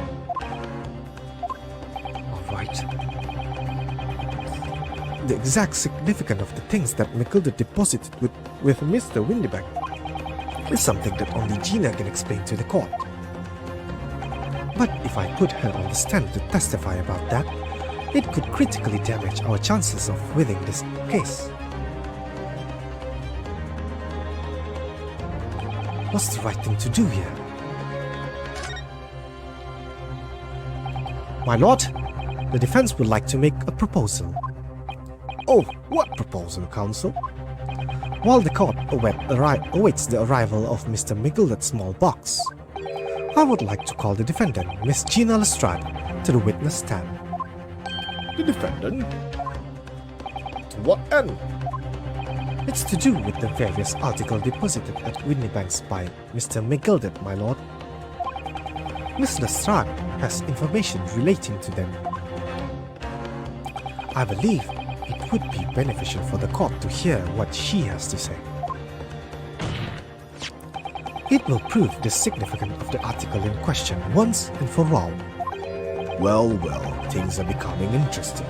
Alright. The exact significance of the things that Matilda deposited with Mr. Windybank is something that only Gina can explain to the court. But if I put her on the stand to testify about that, it could critically damage our chances of winning this case. What's the right thing to do here? My lord, the defense would like to make a proposal. Oh, what proposal, counsel? While the court awaits the arrival of Mr. Migledet's small box, I would like to call the defendant, Miss Gina Lestrade, to the witness stand. The defendant? To what end? It's to do with the various articles deposited at Windybanks by Mr. Migledet, my lord. Miss Lestrade has information relating to them. I believe it would be beneficial for the court to hear what she has to say. It will prove the significance of the article in question once and for all. Well, things are becoming interesting.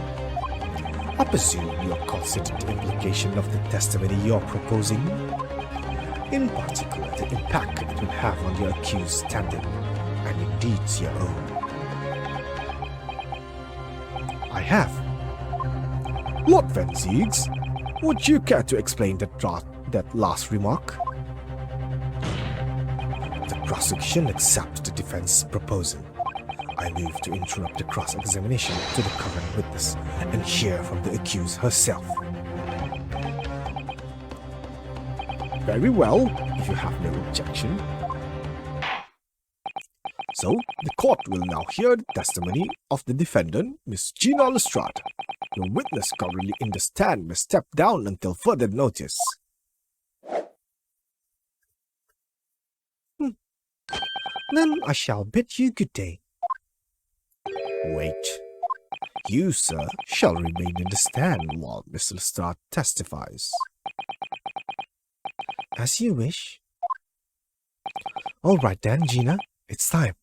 I presume you have considered the implication of the testimony you're proposing? In particular, the impact it will have on your accused standing, and indeed your own. I have. Lord Van Ziegs, would you care to explain that last remark? The prosecution accepts the defense proposal. I move to interrupt the cross-examination to the current witness and hear from the accused herself. Very well, if you have no objection. So, the court will now hear the testimony of the defendant, Miss Gina Lestrade. Your witness currently in the stand may step down until further notice. Then I shall bid you good day. Wait. You, sir, shall remain in the stand while Miss Lestrade testifies. As you wish. All right then, Gina, it's time.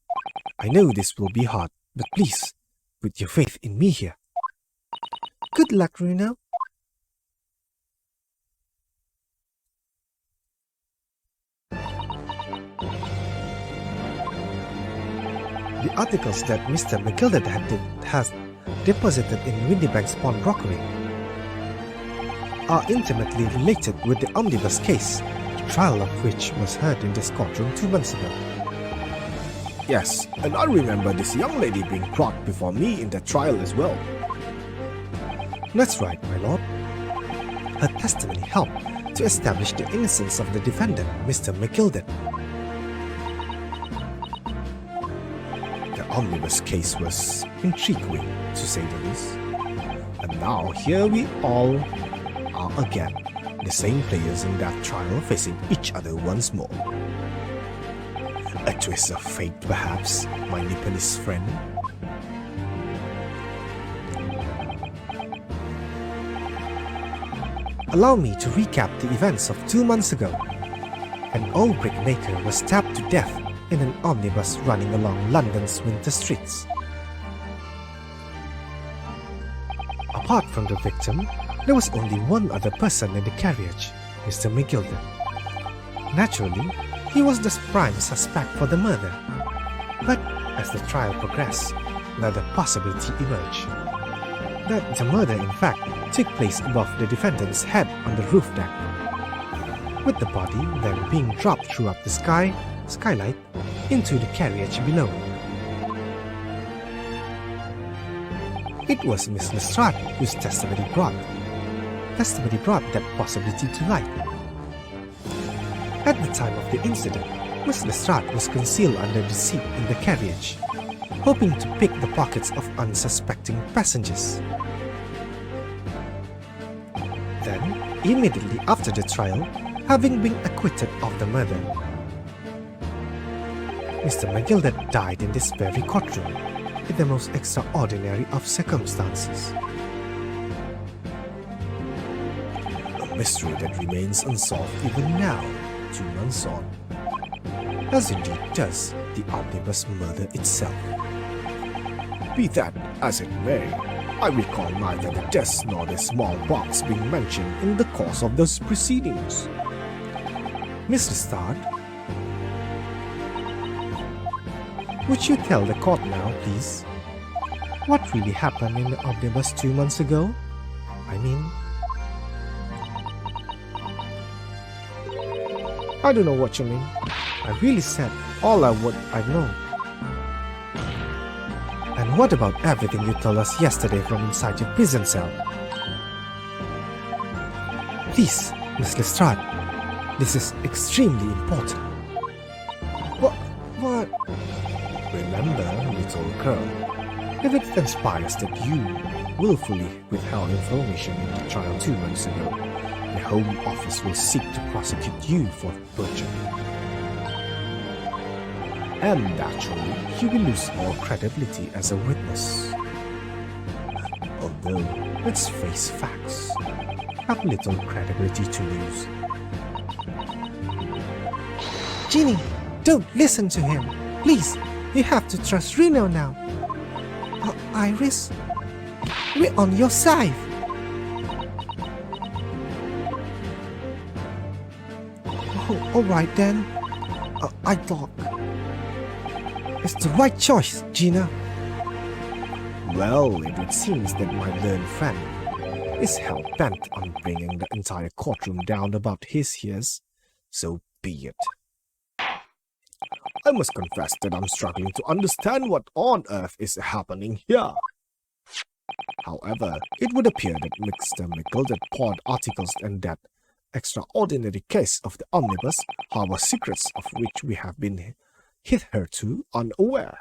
I know this will be hard, but please, put your faith in me here. Good luck, Bruno. The articles that Mr. McGilded has deposited in Windybank's pawnbrokery are intimately related with the omnibus case, the trial of which was heard in this courtroom 2 months ago. Yes, and I remember this young lady being brought before me in that trial as well. That's right, my lord. Her testimony helped to establish the innocence of the defendant, Mr. McGilded. The omnibus case was intriguing, to say the least. And now here we all are again, the same players in that trial facing each other once more. A twist of fate, perhaps, my Nepalese friend. Allow me to recap the events of 2 months ago. An old brickmaker was stabbed to death in an omnibus running along London's winter streets. Apart from the victim, there was only one other person in the carriage, Mr. McGilded. Naturally, he was the prime suspect for the murder. But as the trial progressed, another possibility emerged. That the murder in fact took place above the defendant's head on the roof deck, with the body then being dropped throughout the skylight into the carriage below. It was Miss Lestrade whose testimony brought that possibility to light. At the time of the incident, Miss Lestrade was concealed under the seat in the carriage, hoping to pick the pockets of unsuspecting passengers. Then, immediately after the trial, having been acquitted of the murder, Mr. McGilded died in this very courtroom in the most extraordinary of circumstances. A mystery that remains unsolved even now, 2 months on. As indeed does the omnibus murder itself. Be that as it may, I recall neither the death nor the small box being mentioned in the course of those proceedings. Miss Lestrade, would you tell the court now, please? What really happened in the omnibus 2 months ago? I don't know what you mean. I really said all I know. And what about everything you told us yesterday from inside your prison cell? Please, Miss Lestrade, this is extremely important. What? Remember, little girl, If it transpires that you willfully withheld information in the trial 2 months ago, the Home Office will seek to prosecute you for perjury. And naturally, you will lose all credibility as a witness. Although, let's face facts, have little credibility to lose. Ginny, don't listen to him. Please, you have to trust Reno now. Iris, we're on your side. Oh, all right then. I thought it's the right choice, Gina. well, if it seems that my learned friend is hell-bent on bringing the entire courtroom down about his ears, so be it. I must confess that I'm struggling to understand what on earth is happening here. However, it would appear that Mr. McGilded pawned articles in that extraordinary case of the omnibus harbor secrets of which we have been hitherto unaware.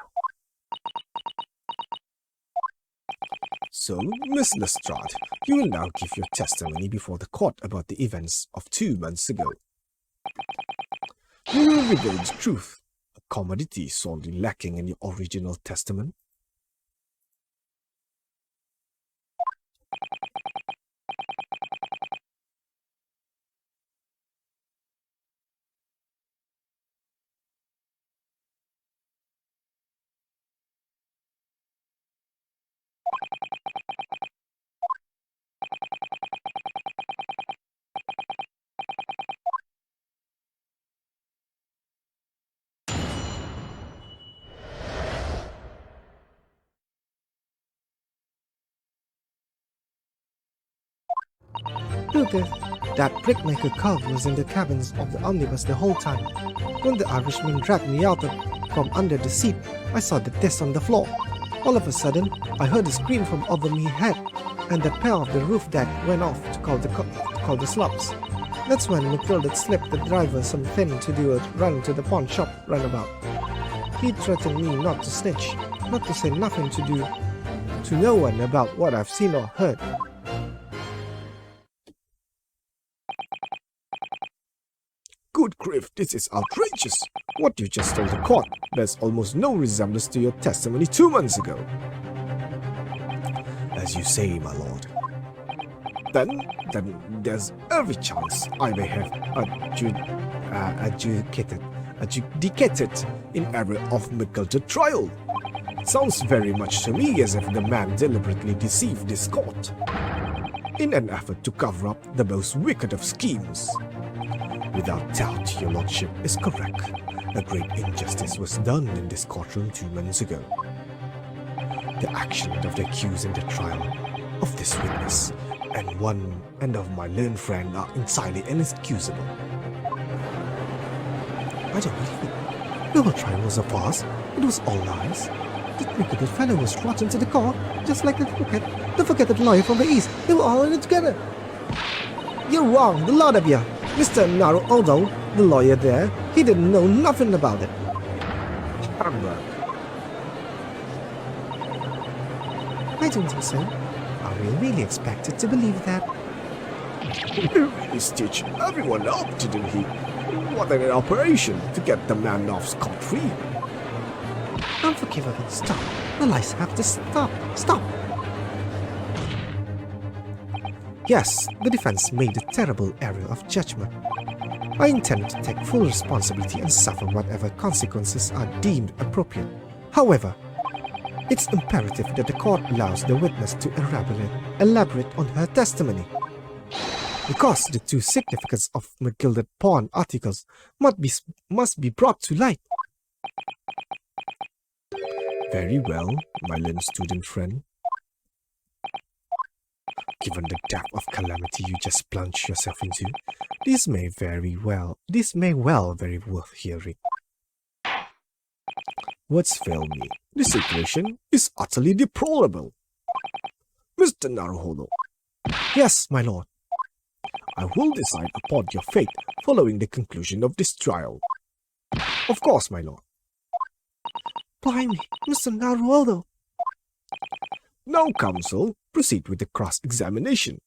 So, Miss Lestrade, you will now give your testimony before the court about the events of 2 months ago. You will reveal the truth, a commodity sorely lacking in your original testament. Look, that brickmaker cove was in the cabins of the omnibus the whole time. When the Irishman dragged me out from under the seat, I saw the disc on the floor. All of a sudden, I heard a scream from over my head, and the pair of the roof deck went off to call the slubs. That's when Matilda slipped the driver something to do a run to the pawn shop runabout. He threatened me not to snitch, not to say nothing to no one about what I've seen or heard. Good grief, this is outrageous. What you just told the court bears almost no resemblance to your testimony 2 months ago. As you say, my lord. Then there's every chance I may have adjudicated in error of McGilder trial. Sounds very much to me as if the man deliberately deceived this court in an effort to cover up the most wicked of schemes. Without doubt, your lordship is correct. A great injustice was done in this courtroom 2 months ago. The action of the accused in the trial of this witness and of my learned friend are entirely inexcusable. I don't believe it. The whole trial was a farce. It was all lies. That wicked fellow was brought into the court, just like the forget lawyer from the East. They were all in it together. You're wrong, the lot of you. Mr. Naruhodo, the lawyer there, he didn't know nothing about it. Hamburg. I don't think so. Are we really expected to believe that? He really stitched everyone up, didn't he? What an operation to get the man off scot-free. Unforgivable. Stop. The lies have to stop. Stop. Yes, the defense made a terrible error of judgment. I intend to take full responsibility and suffer whatever consequences are deemed appropriate. However, it's imperative that the court allows the witness to elaborate on her testimony. Because the true significance of McGilded pawn articles must be brought to light. Very well, my learned student friend. Given the depth of calamity you just plunged yourself into, this may well very worth hearing. Words fail me. The situation is utterly deplorable. Mr. Naruhodo. Yes, my lord. I will decide upon your fate following the conclusion of this trial. Of course, my lord. Blimey, Mr. Naruhodo. Now, counsel, proceed with the cross-examination.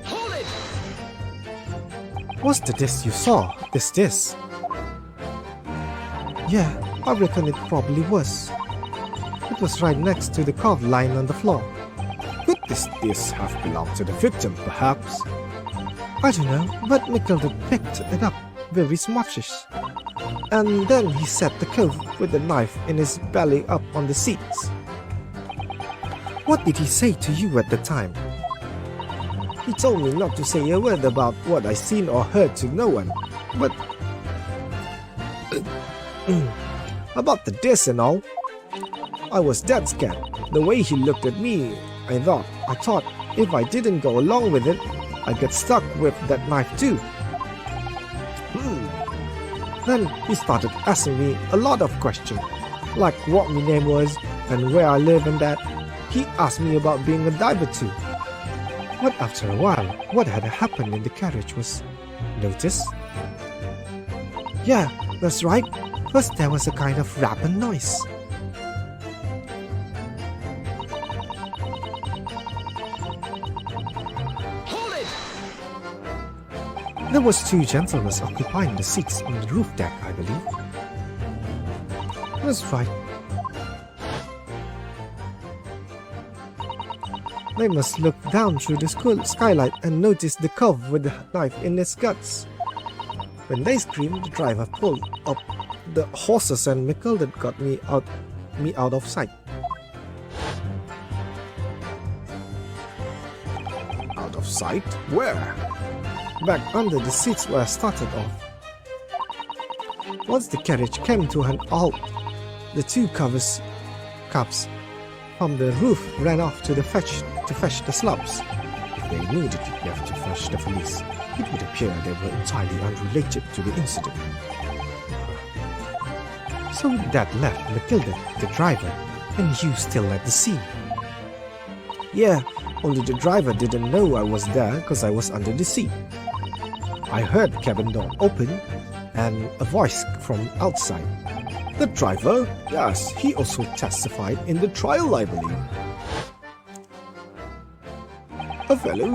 Hold it! What's the disc you saw? This? Yeah, I reckon it probably was. It was right next to the cove lying on the floor. Could this have belonged to the victim, perhaps? I don't know, but McGilder picked it up very smartish. And then he set the cove with the knife in his belly up on the seats. What did he say to you at the time? He told me not to say a word about what I seen or heard to no one, but about the disc and all. I was dead scared. The way he looked at me, I thought if I didn't go along with it, I'd get stuck with that knife too. Then he started asking me a lot of questions, like what my name was and where I live and that. He asked me about being a diver too. But after a while, what had happened in the carriage was noticed. Yeah, that's right. First there was a kind of rapping noise. There was 2 gentlemen occupying the seats on the roof deck, I believe. That's right. They must look down through the skylight and notice the cove with the knife in its guts. When they screamed, the driver pulled up the horses and McGilder got me out of sight. Out of sight? Where? Back under the seats where I started off. Once the carriage came to an halt, the two cups from the roof ran off to fetch the slabs. If they immediately left to fetch the police, it would appear they were entirely unrelated to the incident. So that left Matilda, the driver, and you still at the scene. Yeah, only the driver didn't know I was there because I was under the seat. I heard the cabin door open and a voice from outside. The driver? Yes, he also testified in the trial, I believe. A fellow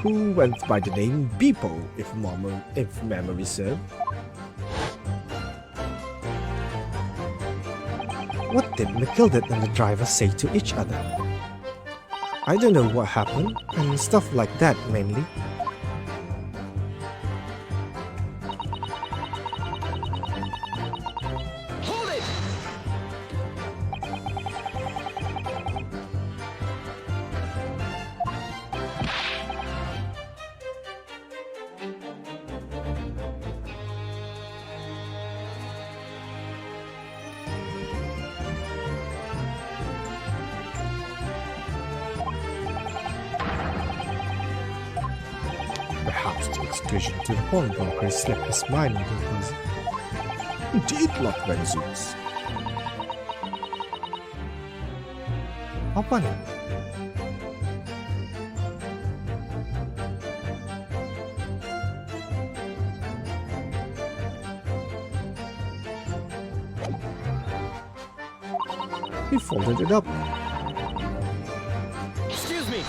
who went by the name Beepo, if memory serves. What did Matilda and the driver say to each other? I don't know what happened, and stuff like that mainly. Hold it! Perhaps the excursion to the pawnbroker slipped his mind because Indeed, Lord Benzooks. apa nih? He folded it up. Excuse me.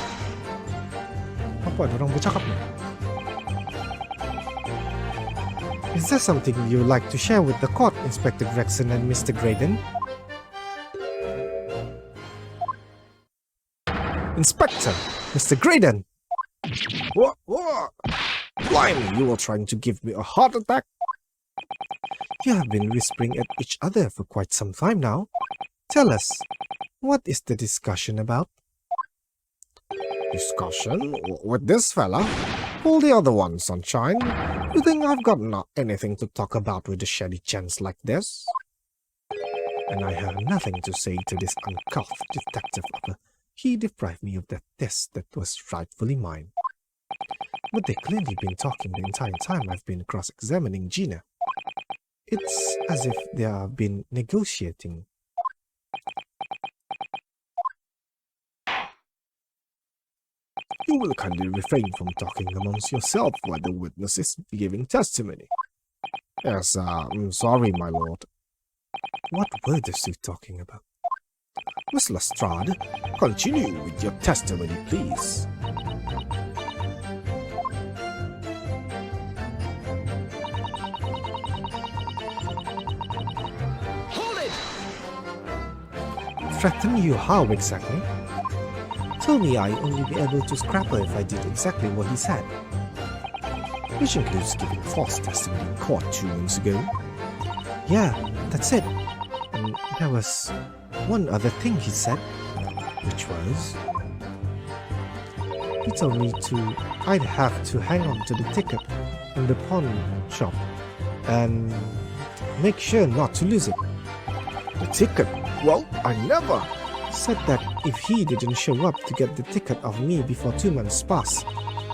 Apa ada orang bercakap nih? Is there something you would like to share with the court, Inspector Gregson and Mr. Graydon? Inspector! Mr. Graydon! What? Blimey, you were trying to give me a heart attack? You have been whispering at each other for quite some time now. Tell us, what is the discussion about? Discussion? With this fella? All the other ones, Sunshine. You think I've got anything to talk about with a shady chance like this? And I have nothing to say to this uncouth detective upper. He deprived me of that test that was rightfully mine. But they've clearly been talking the entire time I've been cross-examining Gina. It's as if they have been negotiating. You will kindly refrain from talking amongst yourself while the witness is giving testimony. Yes, I'm sorry, my lord. What were the two talking about? Miss Lestrade, continue with your testimony, please. Hold it! Threaten you how exactly? Told me I'd only be able to scrap her if I did exactly what he said. Which includes giving false testimony in court 2 months ago. Yeah, that's it. And there was one other thing he said. Which was? He told me I'd have to hang on to the ticket in the pawn shop and make sure not to lose it. The ticket? Well, I never. Said that if he didn't show up to get the ticket of me before 2 months passed,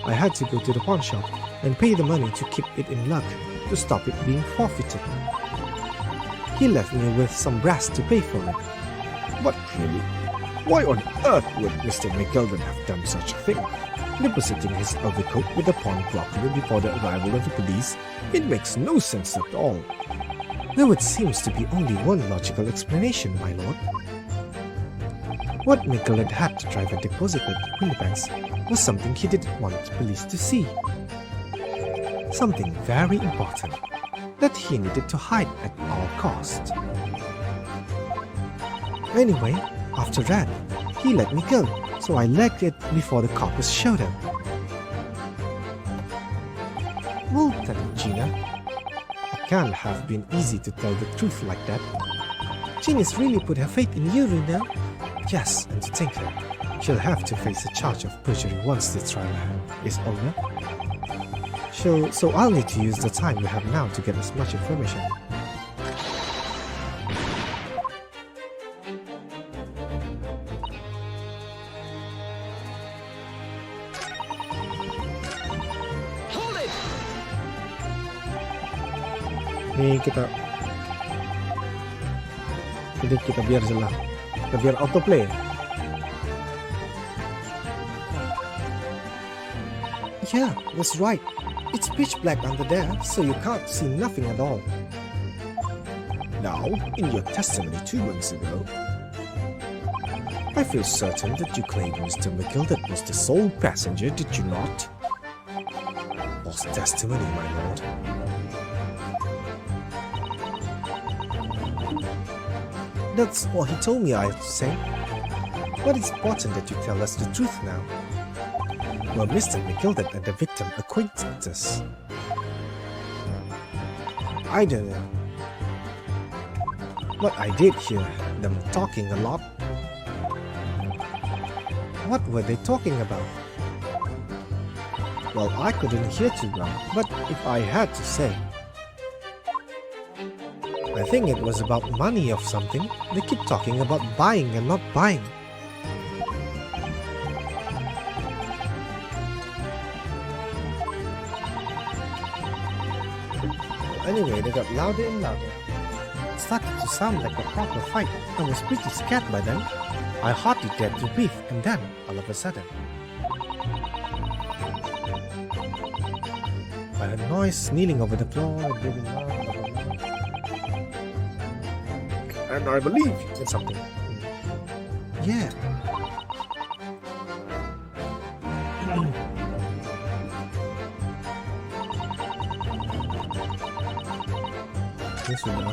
I had to go to the pawn shop and pay the money to keep it in luck to stop it being forfeited. He left me with some brass to pay for it. But really, why on earth would Mr. McGilvin have done such a thing? Depositing his overcoat with the pawnbroker before the arrival of the police, it makes no sense at all. Though it seems to be only one logical explanation, my lord. What Mickled had to drive a deposit at Quinnipiac was something he didn't want the police to see. Something very important that he needed to hide at all costs. Anyway, after that, he let me go, so I legged it before the coppers showed him. Well, then, Gina, it can't have been easy to tell the truth like that. Gina's really put her faith in you, Runa. Yes, and to take her. she'll have to face a charge of perjury once the trial is over. So I'll need to use the time we have now to get as much information. Hold it! Ini kita biar jelas. Kita biar autoplay. Yeah, that's right. It's pitch black under there, so you can't see nothing at all. Now, in your testimony 2 months ago, I feel certain that you claimed Mr. McGilded was the sole passenger, did you not? False testimony, my lord. That's what he told me I had to say. But it's important that you tell us the truth now. Were Mr. McGilded and the victim acquaintances? I don't know. But I did hear them talking a lot. What were they talking about? Well, I couldn't hear too well, but if I had to say, I think it was about money of something. They keep talking about buying and not buying. Anyway, they got louder and louder. It started to sound like a proper fight. I was pretty scared by then. I hardly dared to breathe, and then, all of a sudden, I heard noise kneeling over the floor, breathing loud, blah, blah, blah. And I believe in something. Yeah. Ini sudah.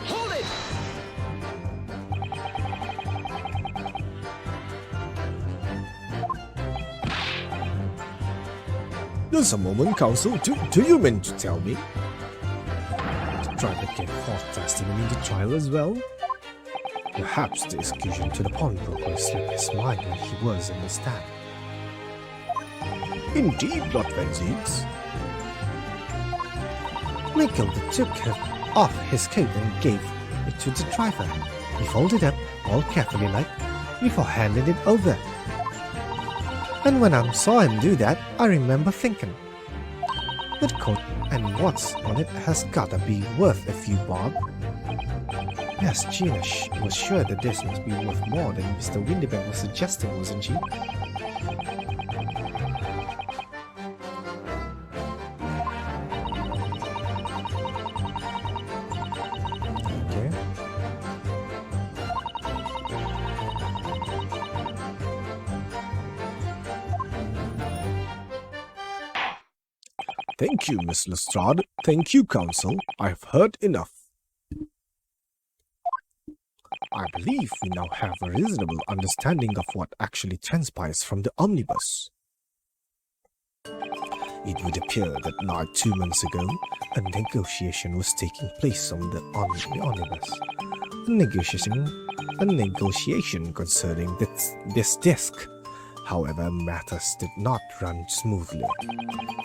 Hold it! Just a moment, counsel. Do you mean to tell me the driver gave false testimony in the trial as well? Perhaps the excursion to the pawnbroker slipped his mind when he was in the stand. Indeed, Lord Vengeance. McGilded took off his coat and gave it to the driver. He folded it up, all carefully like, before handing it over. And when I saw him do that, I remember thinking, that coat and what's on it has gotta be worth a few bob. Yes, Gina was sure that this must be worth more than Mr. Windybank was suggesting, wasn't she? Okay. Thank you, Miss Lestrade. Thank you, counsel. I've heard enough. I believe we now have a reasonable understanding of what actually transpires from the omnibus. It would appear that now 2 months ago, A negotiation was taking place on the omnibus. A negotiation concerning this disc. However, matters did not run smoothly.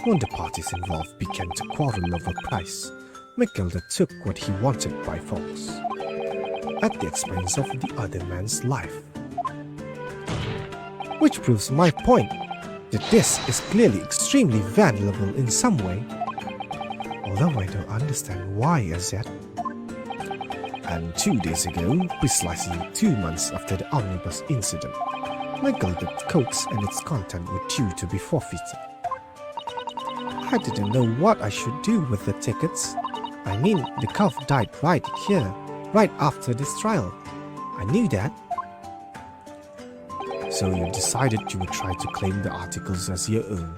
When the parties involved began to quarrel over price, McGilded took what he wanted by force, at the expense of the other man's life. Which proves my point. The disc is clearly extremely valuable in some way, although I don't understand why as yet. And 2 days ago, precisely 2 months after the omnibus incident, McGilded coats and its content were due to be forfeited. I didn't know what I should do with the tickets. I mean, the calf died right here, right after this trial. I knew that. so you decided you would try to claim the articles as your own.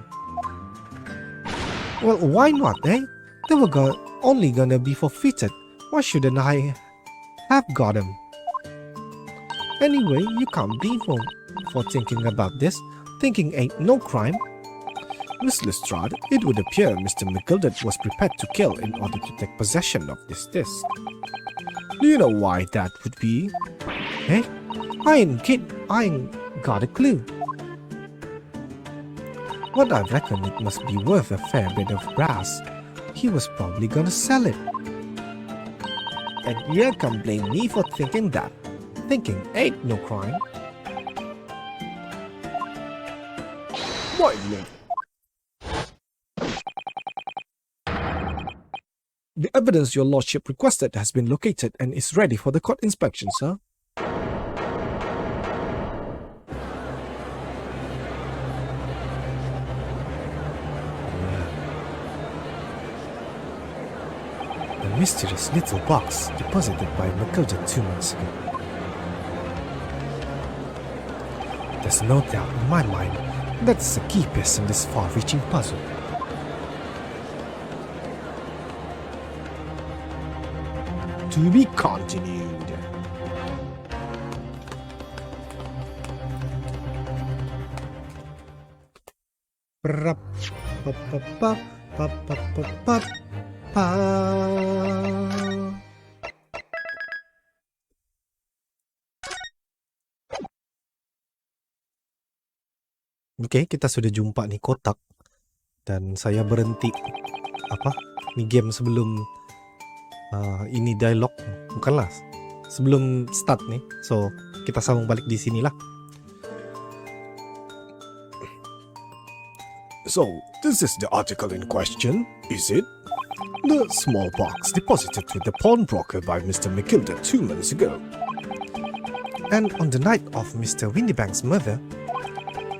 Well, why not, eh? They were only gonna be forfeited. Why shouldn't I have got them? Anyway, you can't blame me for thinking about this. Thinking ain't no crime. Miss Lestrade, it would appear Mr. McGilded was prepared to kill in order to take possession of this disc. Do you know why that would be? Eh? I ain't got a clue. What I reckon it must be worth a fair bit of brass. He was probably gonna sell it. And you can blame me for thinking that. Thinking ain't no crime. Why not? The evidence your lordship requested has been located and is ready for the court inspection, sir. The mysterious little box deposited by McGilded 2 months ago. There's no doubt in my mind that it's a key piece in this far-reaching puzzle. To be continued. Prap, pap, pap, pap, pap, pap, pap, pap, pa. Oke, kita sudah jumpa nih kotak dan saya berhenti nih game sebelum ini dialog, bukanlah sebelum start nih. So kita sambung balik di sinilah. So, this is the article in question, is it? The small box deposited with the pawnbroker by Mr. McGilded 2 months ago. And on the night of Mr. Windybank's murder,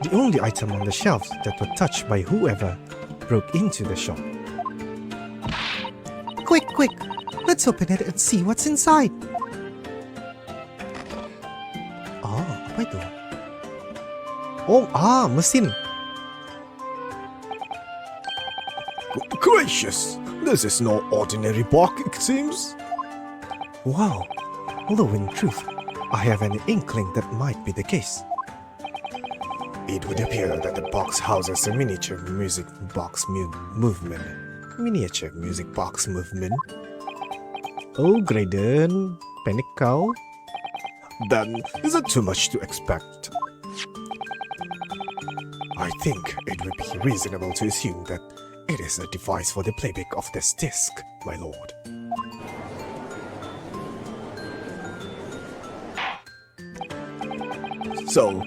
the only item on the shelves that were touched by whoever broke into the shop. Quick, quick! Let's open it and see what's inside. Apa itu? Mesin. Gracious! This is no ordinary box, it seems. Wow. Although in truth, I have an inkling that might be the case. It would appear that the box houses a miniature music box movement. Miniature music box movement. Oh, Graydon. Panik kau? Then, is it too much to expect? I think it would be reasonable to assume that it is a device for the playback of this disc, my lord. So,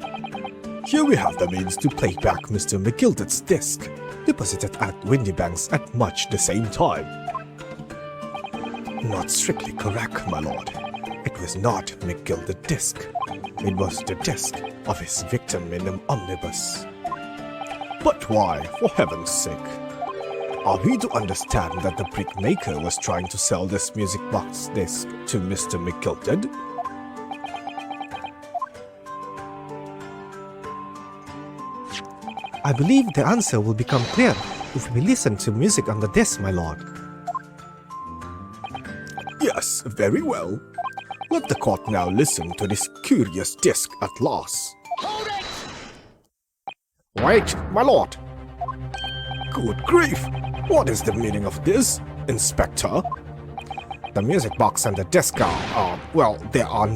here we have the means to play back Mr. McGilded's disc, deposited at Windybanks at much the same time. Not strictly correct, my lord. It was not McGilded's disc. It was the disc of his victim in an omnibus. But why, for heaven's sake? Are we to understand that the brickmaker was trying to sell this music box disc to Mr. McGilded? I believe the answer will become clear if we listen to music on the disc, my lord. Yes, very well. Let the court now listen to this curious disc at last. Hold it! Wait, my lord! Good grief! What is the meaning of this, Inspector? The music box and the disc are they are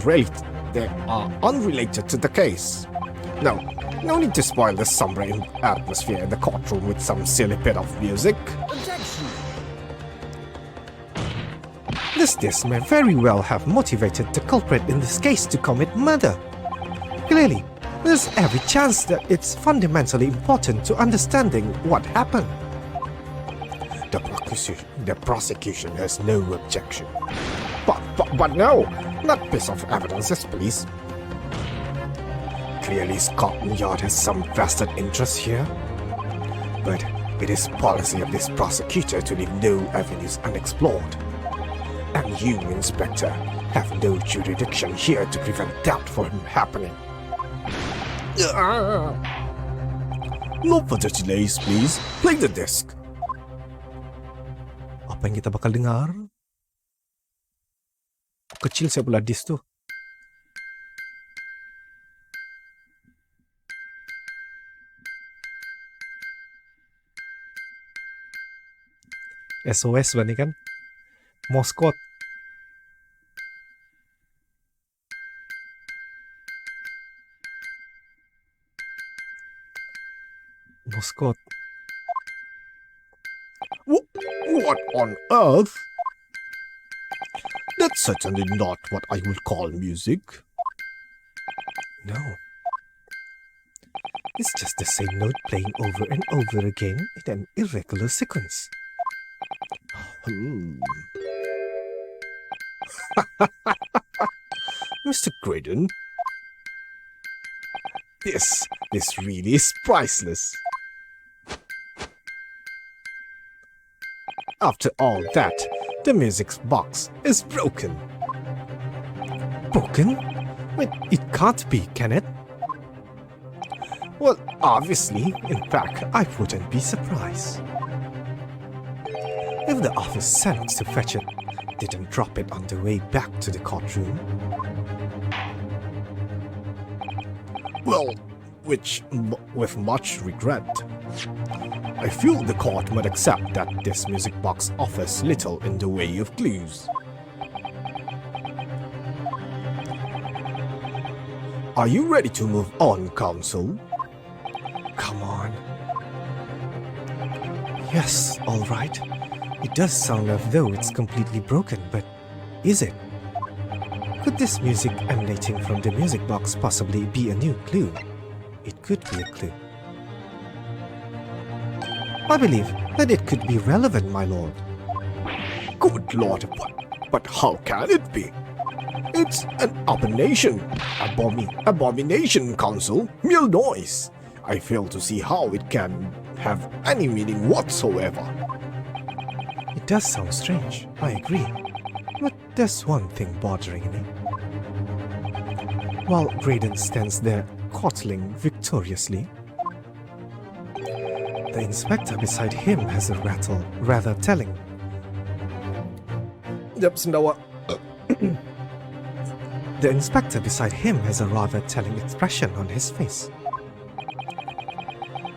unrelated to the case. No need to spoil the somber atmosphere in the courtroom with some silly bit of music. Objection! This disc may very well have motivated the culprit in this case to commit murder. Clearly, there's every chance that it's fundamentally important to understanding what happened. The prosecution has no objection. But no, that piece of evidence is please. Clearly Scotland Yard has some vested interest here. But it is policy of this prosecutor to leave no avenues unexplored. And you, Inspector, have no jurisdiction here to prevent that from happening. No further delays, please. Play the disc. Apa yang kita bakal dengar? Kecil saya pula disc tuh. SOS berani kan? Moskot. Moskot. What on earth? That's certainly not what I would call music. No. It's just the same note playing over and over again in an irregular sequence. Mr. Graydon, this really is priceless. After all that, the music box is broken. Broken? Wait, it can't be, can it? Well, obviously, in fact, I wouldn't be surprised. If the office sent to fetch it didn't drop it on the way back to the courtroom. Well, with much regret, I feel the court might accept that this music box offers little in the way of clues. Are you ready to move on, counsel? Come on. Yes, all right. It does sound as though it's completely broken, but is it? Could this music emanating from the music box possibly be a new clue? It could be a clue. I believe that it could be relevant, my lord. Good lord, but how can it be? It's an abomination. Abomination, counsel. Mere noise. I fail to see how it can have any meaning whatsoever. It does sound strange, I agree. But there's one thing bothering me. While Graydon stands there chortling victoriously, the inspector beside him has a rather telling. Yep, sendawa. The inspector beside him has a rather telling expression on his face.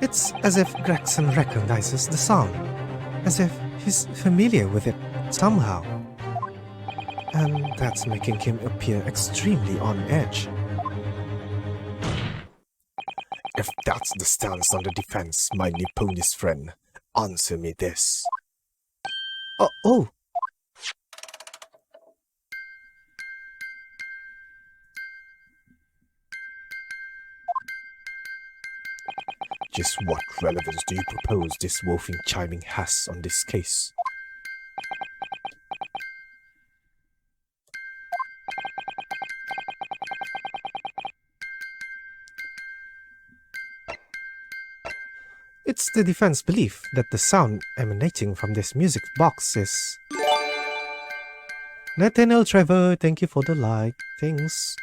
It's as if Gregson recognizes the sound, as if he's familiar with it somehow. And that's making him appear extremely on edge. If that's the stance on the defense, my Nipponese friend, answer me this. Oh! Just what relevance do you propose this woefing chiming has on this case? It's the defense belief that the sound emanating from this music box is... Nathaniel Trevor, thank you for the like. Thanks.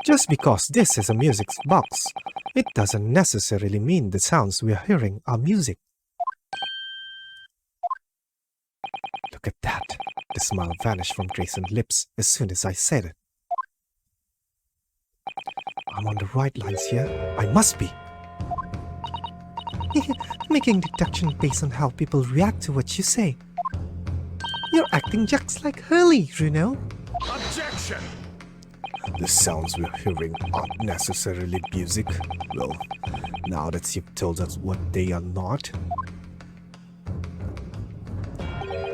Just because this is a music box, it doesn't necessarily mean the sounds we are hearing are music. Look at that. The smile vanished from Grayson's lips as soon as I said it. I'm on the right lines here. I must be. Making deduction based on how people react to what you say. You're acting just like Hurley, Bruno. Objection! The sounds we're hearing aren't necessarily music. Well, now that you've told us what they are not,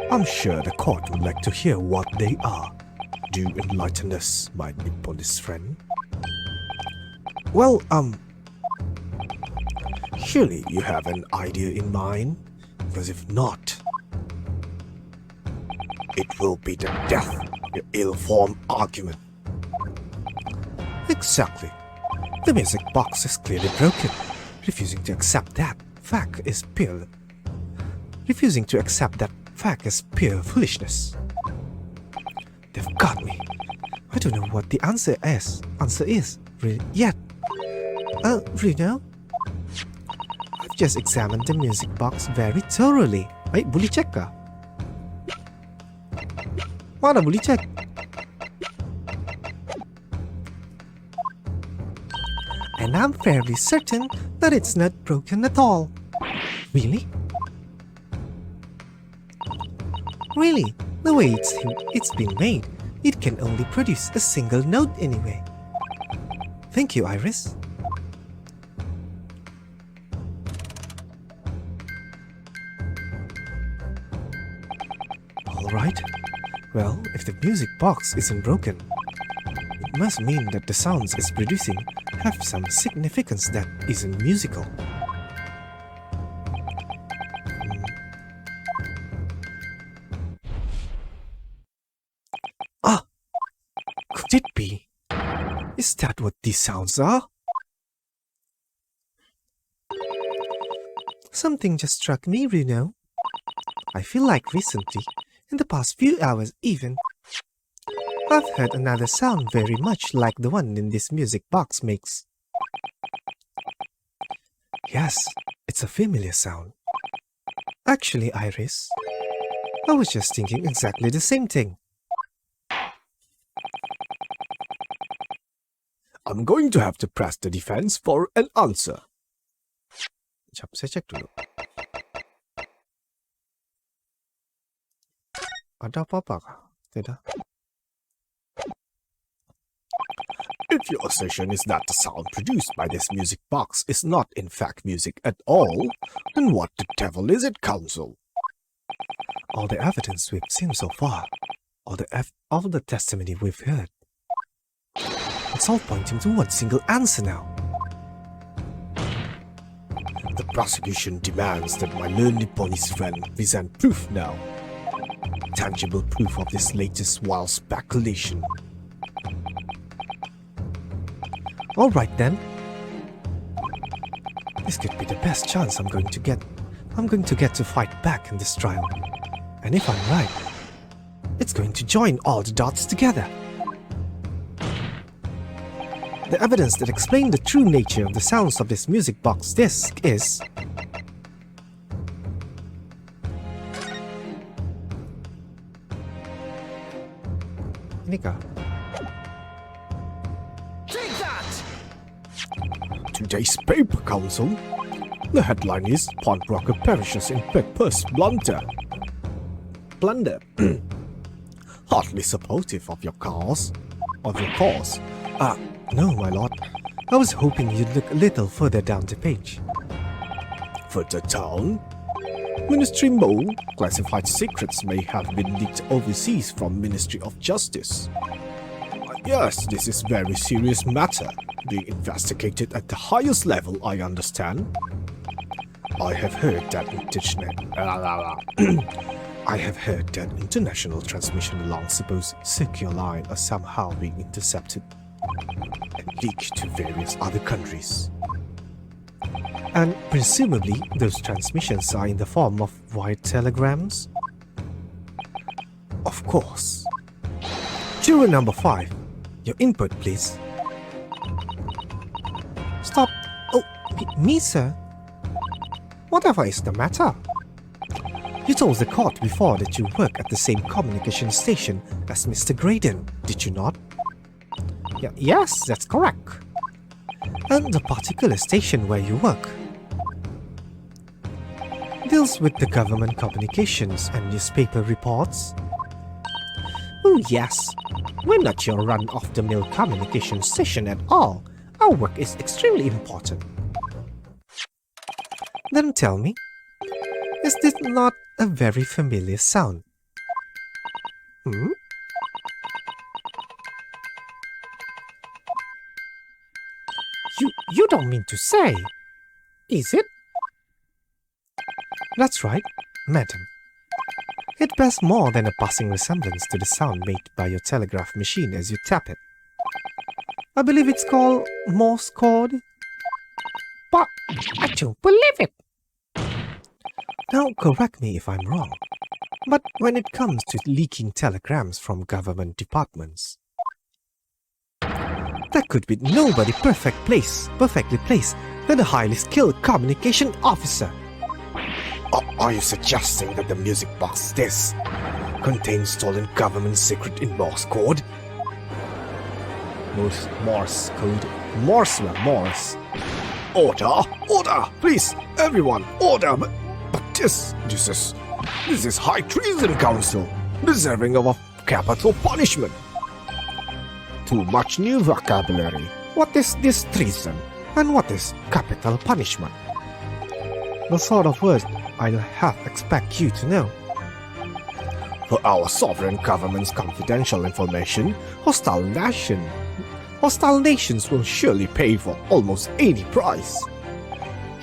I'm sure the court would like to hear what they are. Do enlighten us, my Nipponese friend. Well, Surely you have an idea in mind? Because if not, it will be the death of your ill-formed argument. exactly. The music box is clearly broken. Refusing to accept that fact is pure foolishness. They've got me. I don't know what the answer is yet. Reno? I've just examined the music box very thoroughly. Boleh cek kah? Mana boleh cek? And and I'm fairly certain that it's not broken at all. Really? Really, the way it's been made, it can only produce a single note anyway. Thank you, Iris. Alright. Well, if the music box isn't broken, it must mean that the sounds it's producing have some significance that isn't musical. Ah! Could it be? Is that what these sounds are? Something just struck me, Reno. I feel like recently, in the past few hours even, I've heard another sound very much like the one in this music box makes. Yes, it's a familiar sound. Actually, Iris, I was just thinking exactly the same thing. I'm going to have to press the defense for an answer. Sekejap, saya cek dulu. Ada apa-apa kah? Tidak. If your assertion is that the sound produced by this music box is not in fact music at all, then what the devil is it, Counsel? All the evidence we've seen so far, all the testimony we've heard, it's all pointing to one single answer now. The prosecution demands that my learned Nipponese friend present proof now. Tangible proof of this latest wild speculation. Alright then. This could be the best chance I'm going to get to fight back in this trial. And if I'm right, it's going to join all the dots together. The evidence that explains the true nature of the sounds of this music box disc is... Ini kah? Take that! Today's paper, Counsel. The headline is Pawnbroker perishes in Pepper's blunder. Blunder. Hardly supportive of your cause. No, my lord. I was hoping you'd look a little further down the page. Further down, Ministry Mo, classified secrets may have been leaked overseas from Ministry of Justice. Yes, this is very serious matter, being investigated at the highest level, I understand. I have heard that international transmission along supposed secure line are somehow being intercepted and leaked to various other countries. And presumably, those transmissions are in the form of wired telegrams? Of course. Juror number 5, your input, please. Stop. Oh, me, sir? Whatever is the matter? You told the court before that you work at the same communication station as Mr. Graydon, did you not? Yes, that's correct. And the particular station where you work deals with the government communications and newspaper reports? Oh yes, we're not your run-of-the-mill communication station at all. Our work is extremely important. Then tell me, is this not a very familiar sound? Hmm? You don't mean to say, is it? That's right, madam. It bears more than a passing resemblance to the sound made by your telegraph machine as you tap it. I believe it's called Morse code. But I don't believe it. Now correct me if I'm wrong, but when it comes to leaking telegrams from government departments, there could be nobody perfectly placed than a highly skilled communication officer. Are you suggesting that the music box disc contains stolen government secret in Morse code? Morse code. Morse. Order! Order! Please, everyone, order! But this is high treason, Council, deserving of a capital punishment. Too much new vocabulary. What is this treason? And what is capital punishment? The sort of words I half expect you to know. For our sovereign government's confidential information, hostile nations will surely pay for almost any price.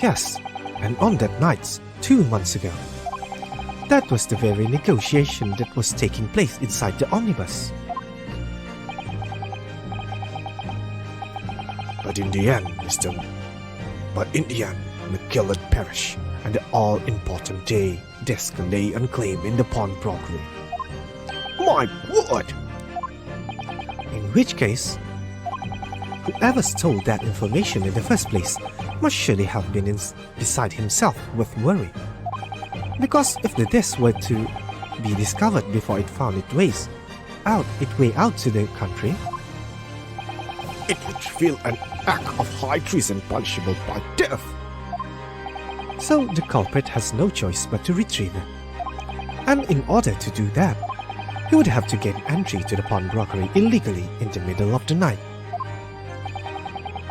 Yes, and on that night, 2 months ago. That was the very negotiation that was taking place inside the omnibus. But in the end, McGillard perished, and the all-important day desk lay unclaimed in the pawnbrokery. My word! In which case, whoever stole that information in the first place must surely have been beside himself with worry. Because if the disc were to be discovered before it found its way out to the country, it would feel an act of high treason punishable by death. So the culprit has no choice but to retrieve it. And in order to do that, he would have to gain entry to the pawnbrokery illegally in the middle of the night.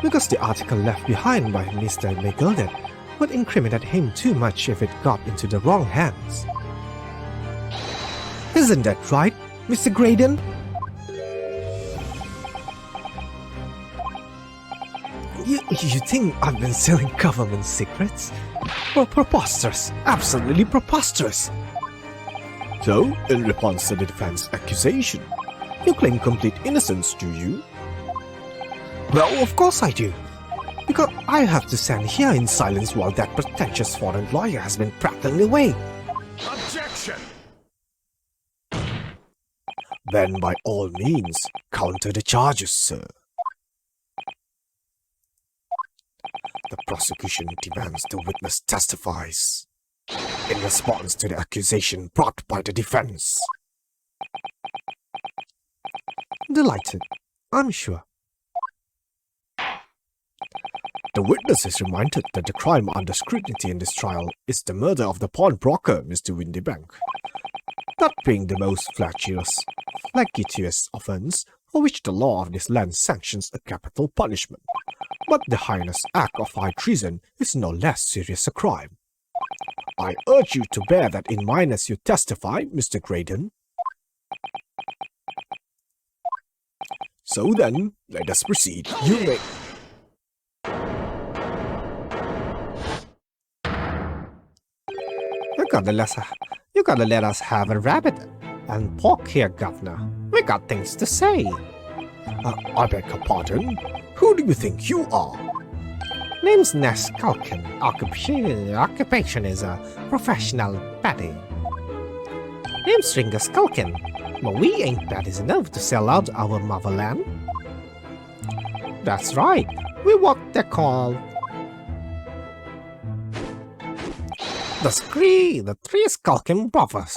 Because the article left behind by Mr. McGillard would incriminate him too much if it got into the wrong hands. Isn't that right, Mr. Graydon? You think I've been selling government secrets? Well, preposterous. Absolutely preposterous. So, in response to the defense accusation, you claim complete innocence, do you? Well, of course I do. Because I have to stand here in silence while that pretentious foreign lawyer has been prattling away. Objection! Then by all means, counter the charges, sir. The prosecution demands the witness testifies in response to the accusation brought by the defense. Delighted, I'm sure. The witness is reminded that the crime under scrutiny in this trial is the murder of the pawnbroker, Mr. Windybank. That being the most flagitious offence for which the law of this land sanctions a capital punishment. But the heinous act of high treason is no less serious a crime. I urge you to bear that in mind as you testify, Mr. Graydon. So then, let us proceed. You may... You gotta let us have a rabbit and pork here, Governor. We got things to say. I beg your pardon? Who do you think you are? Name's Ness Culkin. Occupation is a professional baddie. Name's Ringa Skulkin. But we ain't baddies enough to sell out our motherland. That's right. We what they call the three Skulkin brothers.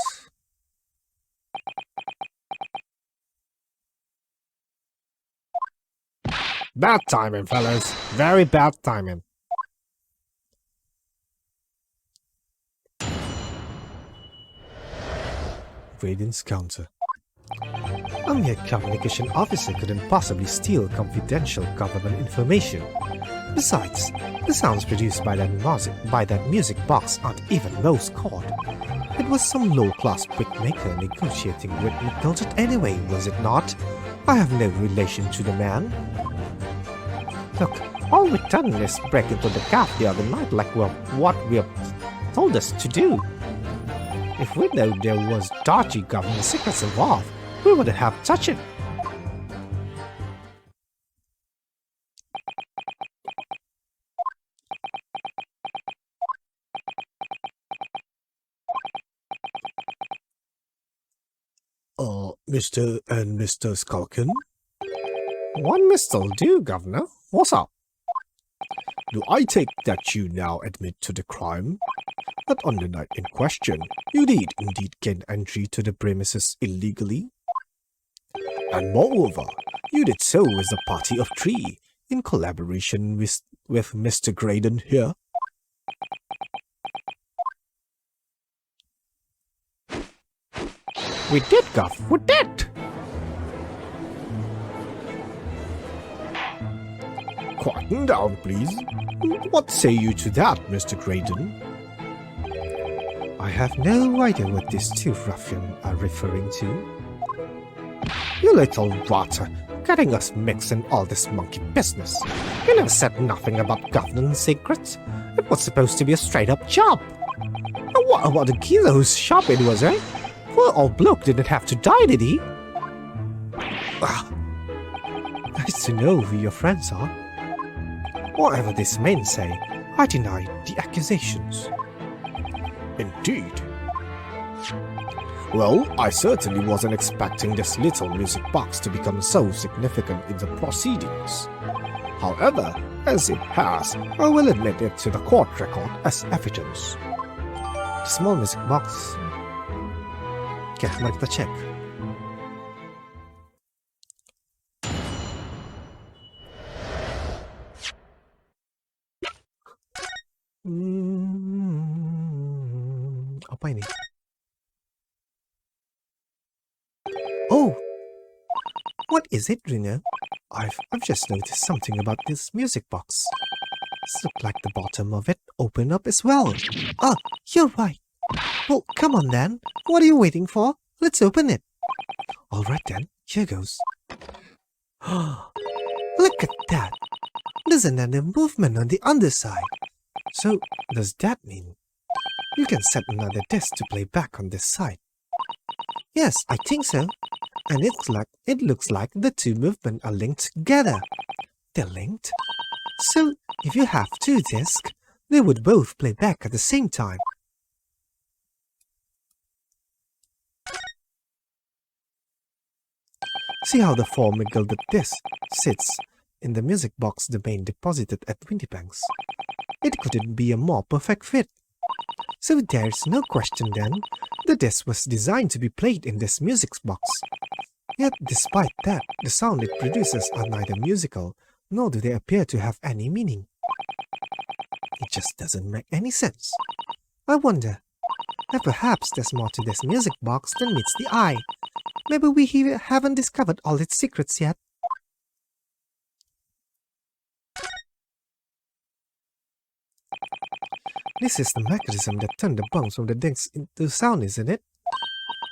Bad timing, fellas. Very bad timing. Graydon's counter. A mere communication officer couldn't possibly steal confidential government information. Besides, the sounds produced by that music box aren't even Morse code. It was some low-class brickmaker negotiating with McGillard anyway, was it not? I have no relation to the man. Look, all we've done is break into the cafe the other night like what we have told us to do. If we know there was dodgy government secrets involved, we wouldn't have touched it. Mr. and Mr. Skulkin? One mist'll do, Governor. What's up? Do I take that you now admit to the crime? That on the night in question, you did indeed gain entry to the premises illegally? And moreover, you did so with a party of three, in collaboration with with Mr. Graydon here. We did, Guff, we did! Quieten down, please. What say you to that, Mr. Graydon? I have no idea what these two ruffians are referring to. You little rotter, getting us mixed in all this monkey business. You never said nothing about governance secrets. It was supposed to be a straight-up job. And what about the geezer whose shop it was, eh? Poor old bloke didn't have to die, did he? Nice to know who your friends are. Whatever these men say, I deny the accusations. Indeed. Well, I certainly wasn't expecting this little music box to become so significant in the proceedings. However, as it has, I will admit it to the court record as evidence. The small music box. Okay, mari kita cek. Apa ini? Oh! What is it, Rina? I've just noticed something about this music box. It looks like the bottom of it opened up as well. Ah, you're right. Well, come on then. What are you waiting for? Let's open it. Alright then, here goes. Look at that. There's another movement on the underside. So, does that mean you can set another disc to play back on this side? Yes, I think so. And it looks like the two movements are linked together. They're linked? So, if you have two discs, they would both play back at the same time. See how the four gilded disc sits in the music box domain deposited at Windybanks. It couldn't be a more perfect fit. So there's no question then, the disc was designed to be played in this music box. Yet despite that, the sound it produces are neither musical, nor do they appear to have any meaning. It just doesn't make any sense. I wonder, if perhaps there's more to this music box than meets the eye. Maybe we haven't discovered all its secrets yet. This is the mechanism that turned the bones from the discs into sound, isn't it?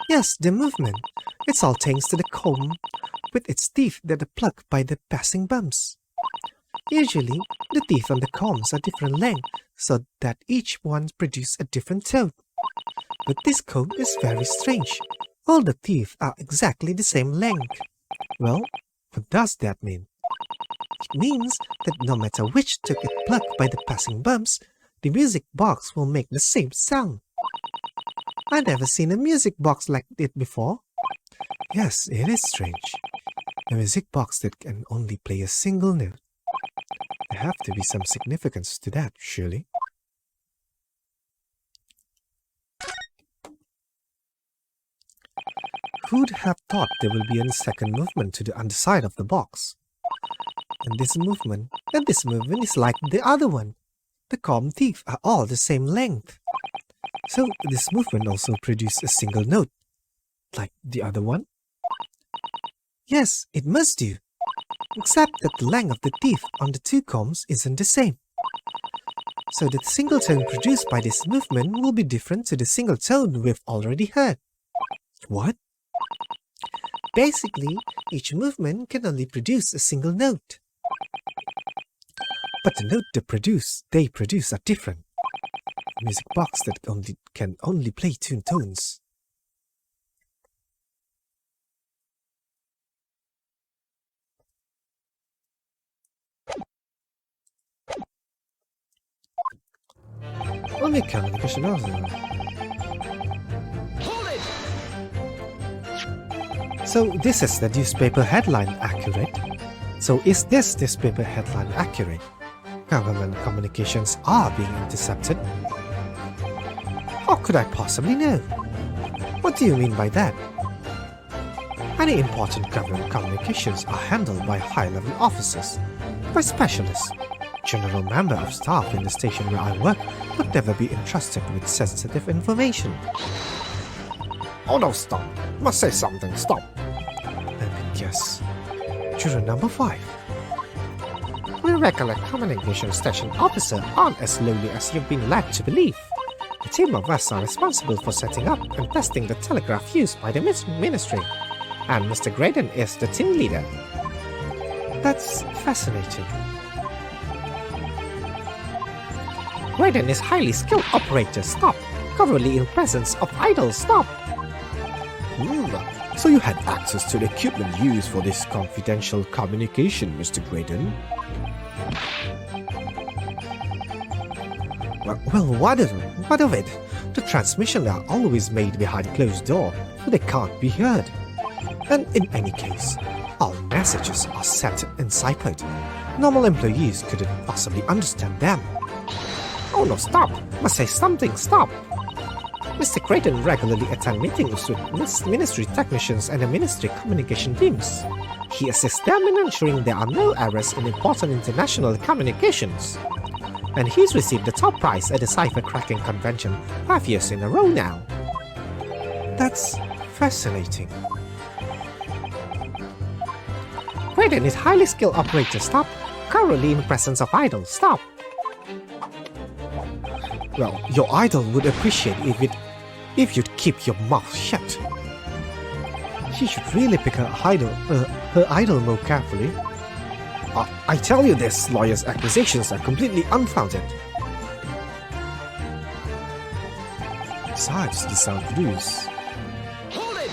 Yes, the movement. It's all thanks to the comb with its teeth that are plucked by the passing bumps. Usually, the teeth on the combs are different length, so that each one produces a different tone. But this comb is very strange. All the teeth are exactly the same length. Well, what does that mean? It means that no matter which tooth is plucked by the passing bumps, the music box will make the same sound. I've never seen a music box like it before. Yes, it is strange. A music box that can only play a single note. There have to be some significance to that, surely. Who'd have thought there will be a second movement to the underside of the box? And this movement is like the other one. The comb teeth are all the same length. So this movement also produces a single note, like the other one? Yes, it must do. Except that the length of the teeth on the two combs isn't the same. So the single tone produced by this movement will be different to the single tone we've already heard. What? Basically, each movement can only produce a single note. But the notes they produce are different. A music box that can only play two tones. So this is the newspaper headline accurate? So is this newspaper headline accurate? Government communications are being intercepted? How could I possibly know? What do you mean by that? Any important government communications are handled by high-level officers, by specialists. general member of staff in the station where I work would never be entrusted with sensitive information. Oh no, stop. Must say something, stop. Yes. Juror number 5. We recollect communication station officer aren't as lowly as you've been led to believe. A team of us are responsible for setting up and testing the telegraph used by the ministry, and Mr. Graydon is the team leader. That's fascinating. Graydon is highly skilled operator, stop. Currently in presence of idol, stop. So you had access to the equipment used for this confidential communication, Mr. Graydon? Well, what of it? The transmissions are always made behind closed door, so they can't be heard. And in any case, all messages are sent in ciphered. Normal employees couldn't possibly understand them. Oh no, stop. Must say something, stop. Mr. Graydon regularly attends meetings with ministry technicians and the ministry communication teams. He assists them in ensuring there are no errors in important international communications. And he's received the top prize at the cipher cracking convention 5 years in a row now. That's fascinating. Graydon is highly skilled operator, stop. Currently in presence of idol, stop. Well, your idol would appreciate if you'd keep your mouth shut. She should really pick her idol more carefully. I tell you this, lawyer's accusations are completely unfounded. Besides, these sound loose. Hold it!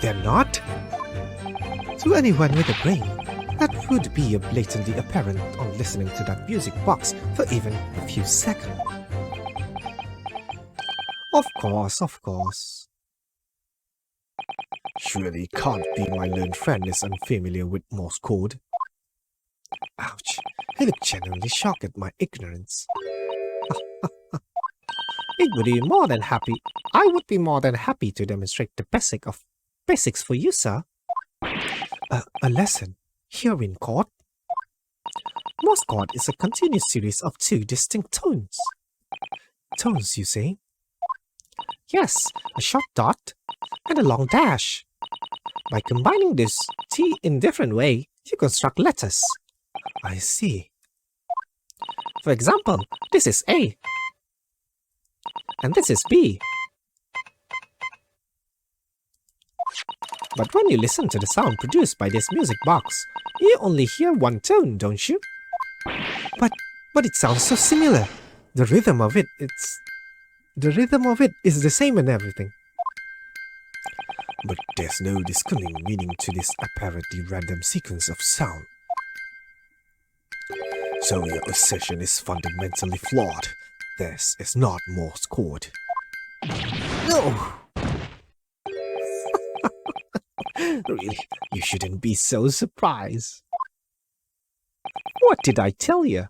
They're not? To anyone with a brain, that would be blatantly apparent on listening to that music box for even a few seconds. Of course. Surely can't be my learned friend is unfamiliar with Morse code. Ouch, he looked genuinely shocked at my ignorance. I would be more than happy to demonstrate the basics for you, sir. A lesson? Here in court? Morse code is a continuous series of 2 distinct tones. Tones, you say? Yes, a short dot and a long dash. By combining this T in different way, you construct letters. I see. For example, this is A. And this is B. But when you listen to the sound produced by this music box, you only hear one tone, don't you? But it sounds so similar. The rhythm of it is the same and everything. But there's no discerning meaning to this apparently random sequence of sound. So your assertion is fundamentally flawed. This is not Morse code. No! Really, you shouldn't be so surprised. What did I tell you?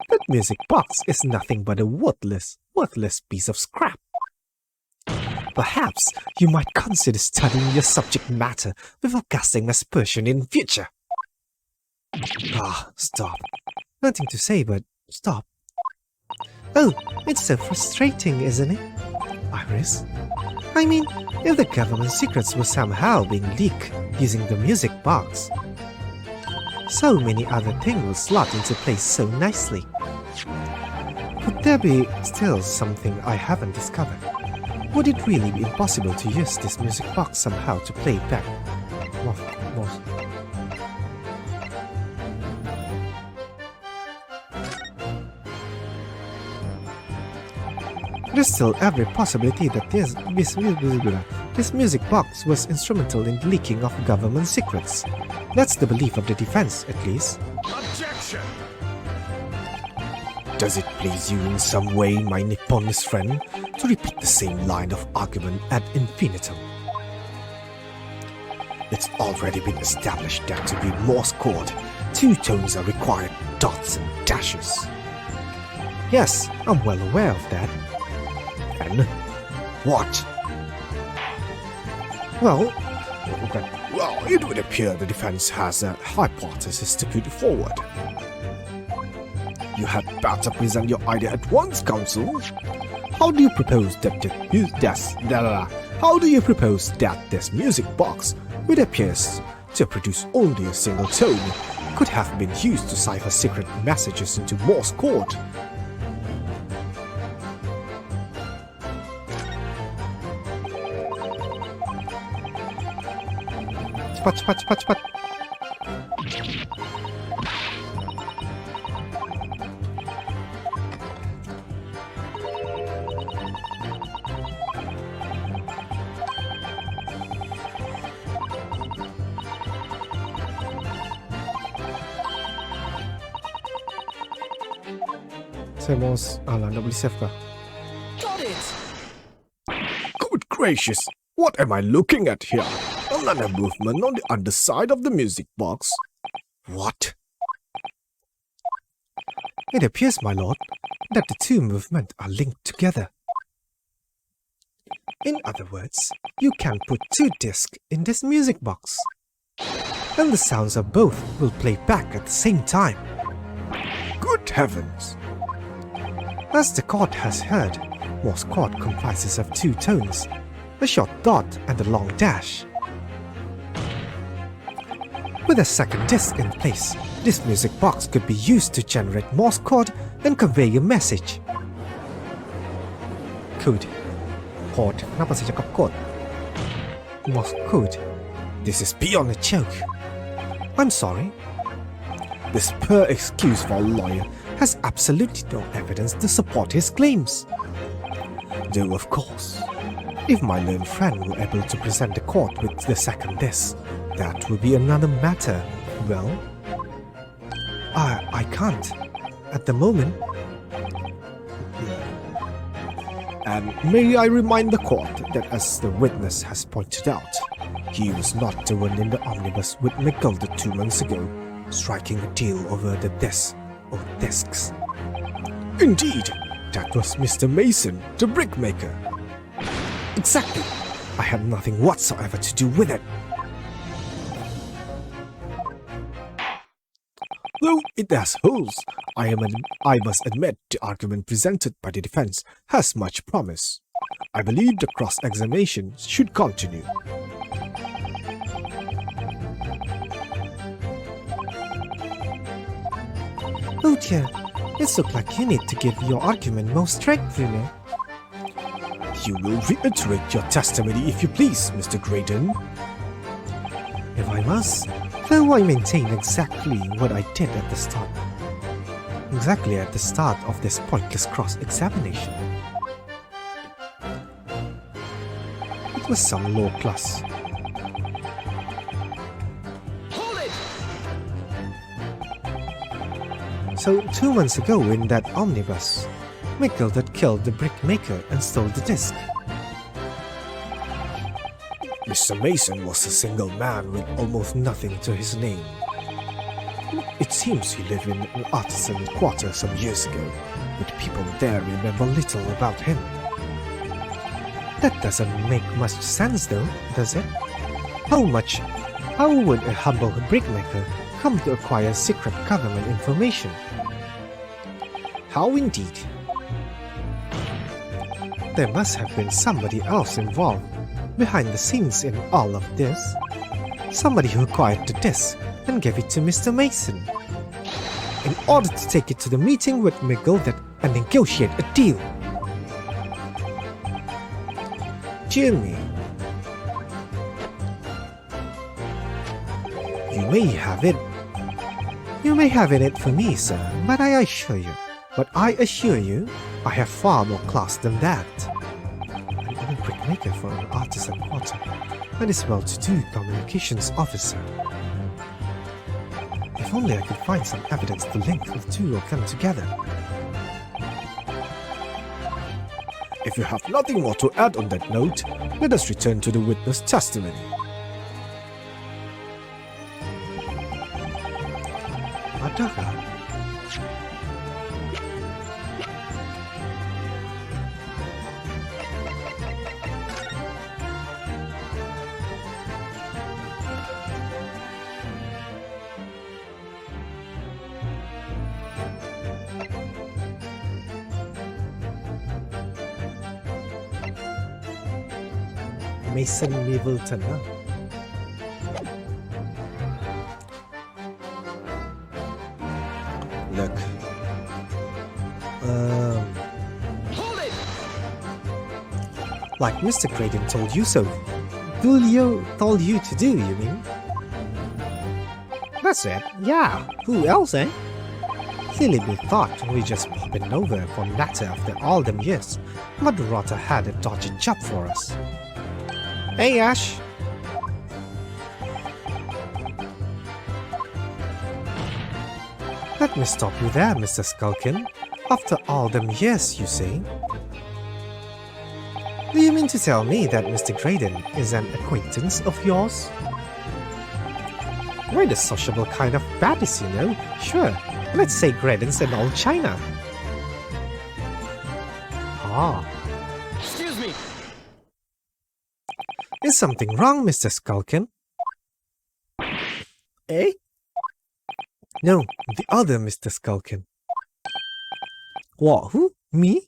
That music box is nothing but a worthless piece of scrap. Perhaps you might consider studying your subject matter before casting aspersion in future. Stop. Nothing to say, but stop. Oh, it's so frustrating, isn't it, Iris? I mean, if the government secrets were somehow being leaked using the music box, so many other things will slot into place so nicely. Could there be still something I haven't discovered? Would it really be impossible to use this music box somehow to play back? There's still every possibility that this music box was instrumental in the leaking of government secrets. That's the belief of the defense, at least. Objection! Does it please you in some way, my Nipponese friend, to repeat the same line of argument ad infinitum? It's already been established that to read Morse code, 2 tones are required, dots and dashes. Yes, I'm well aware of that. And what? Well, Well, it would appear the defense has a hypothesis to put forward. You had better present your idea at once, counsel. How do you propose that this music box, which appears to produce only a single tone, could have been used to cipher secret messages into Morse code? Cepat. Saya mau nak beli save kah? Got it! Good gracious, what am I looking at here? Another movement on the underside of the music box. What? It appears, my lord, that the two movements are linked together. In other words, you can put two discs in this music box, and the sounds of both will play back at the same time. Good heavens! As the court has heard, Morse code comprises of two tones, a short dot and a long dash. With a second disc in place, this music box could be used to generate Morse code and convey a message. Code. Kenapa saya cakap code? Morse code. This is beyond a joke. I'm sorry. This poor excuse for a lawyer has absolutely no evidence to support his claims. Though, of course, if my learned friend were able to present the court with the second disc, that would be another matter. Well, I can't. At the moment. And may I remind the court that, as the witness has pointed out, he was not the one in the omnibus with McGilda 2 months ago, striking a deal over the discs. Indeed, that was Mr. Mason, the brickmaker. Exactly. I had nothing whatsoever to do with it. Though it has holes, I must admit the argument presented by the defense has much promise. I believe the cross-examination should continue. Oh dear, it looks like you need to give your argument more strength, you know. You will reiterate your testimony if you please, Mr. Graydon. If I must, though I maintain exactly what I did at the start. Exactly at the start of this pointless cross-examination. It was some low class. Hold it! So 2 months ago in that omnibus, McGilda killed the brickmaker and stole the disc. Mr. Mason was a single man with almost nothing to his name. It seems he lived in an artisan quarter some years ago, but people there remember little about him. That doesn't make much sense though, does it? How would a humble brickmaker come to acquire secret government information? How indeed? There must have been somebody else involved behind the scenes in all of this. Somebody who acquired the disc and gave it to Mr. Mason in order to take it to the meeting with McGilda and negotiate a deal. Jimmy, You may have it. You may have it for me, sir, but I assure you, I have far more class than that. An old brickmaker for an artisan quarter, and is well-to-do communications officer. If only I could find some evidence to link the two of them together. if you have nothing more to add on that note, let us return to the witness testimony. Adakah? Mason Middleton, huh? Look, Hold it! Like Mr. Graydon told you so. Told you to do, you mean? That's it, yeah. Who else, eh? Silly we thought we just popping over for natter after all them years. But the rotter had a dodgy job for us. Hey, Ash. Let me stop you there, Mr. Skulkin. After all them years, you say? Do you mean to tell me that Mr. Graydon is an acquaintance of yours? We're the sociable kind of baddies, you know. Sure, let's say Graydon's an old China. Ah, Excuse me! is something wrong, Mr. Skulkin? Eh? No, the other Mr. Skulkin. What, who? Me?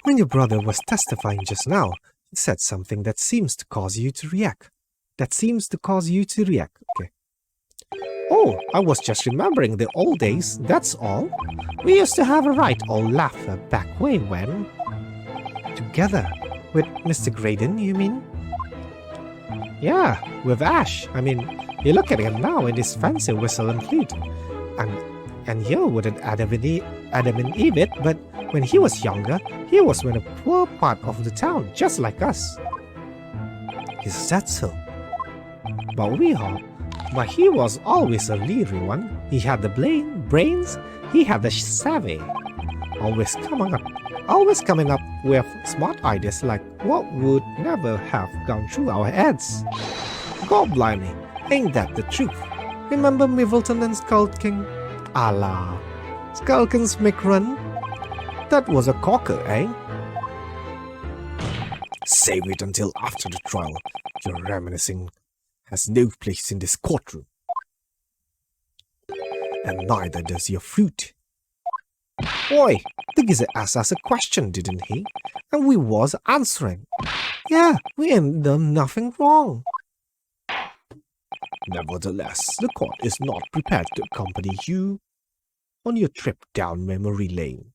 When your brother was testifying just now, he said something that seems to cause you to react. Okay. Oh, I was just remembering the old days, that's all. We used to have a right old laugher back way when... Together? With Mr. Graydon, you mean? Yeah, with Ash. I mean, you look at him now in his fancy whistle and flute. And you wouldn't Adam and Eve it, but when he was younger, he was in a poor part of the town, just like us. Is that so? But he was always a leery one. He had the brains, he had the savvy. Always coming up with smart ideas like what would never have gone through our heads. God blimey, ain't that the truth? Remember Middleton and Skulkin? Allah, Skulkin's McRun? That was a corker, eh? save it until after the trial. Your reminiscing has no place in this courtroom. And neither does your fruit. Oi, the geezer asked us a question, didn't he? And we was answering. Yeah, we ain't done nothing wrong. Nevertheless, the court is not prepared to accompany you on your trip down memory lane.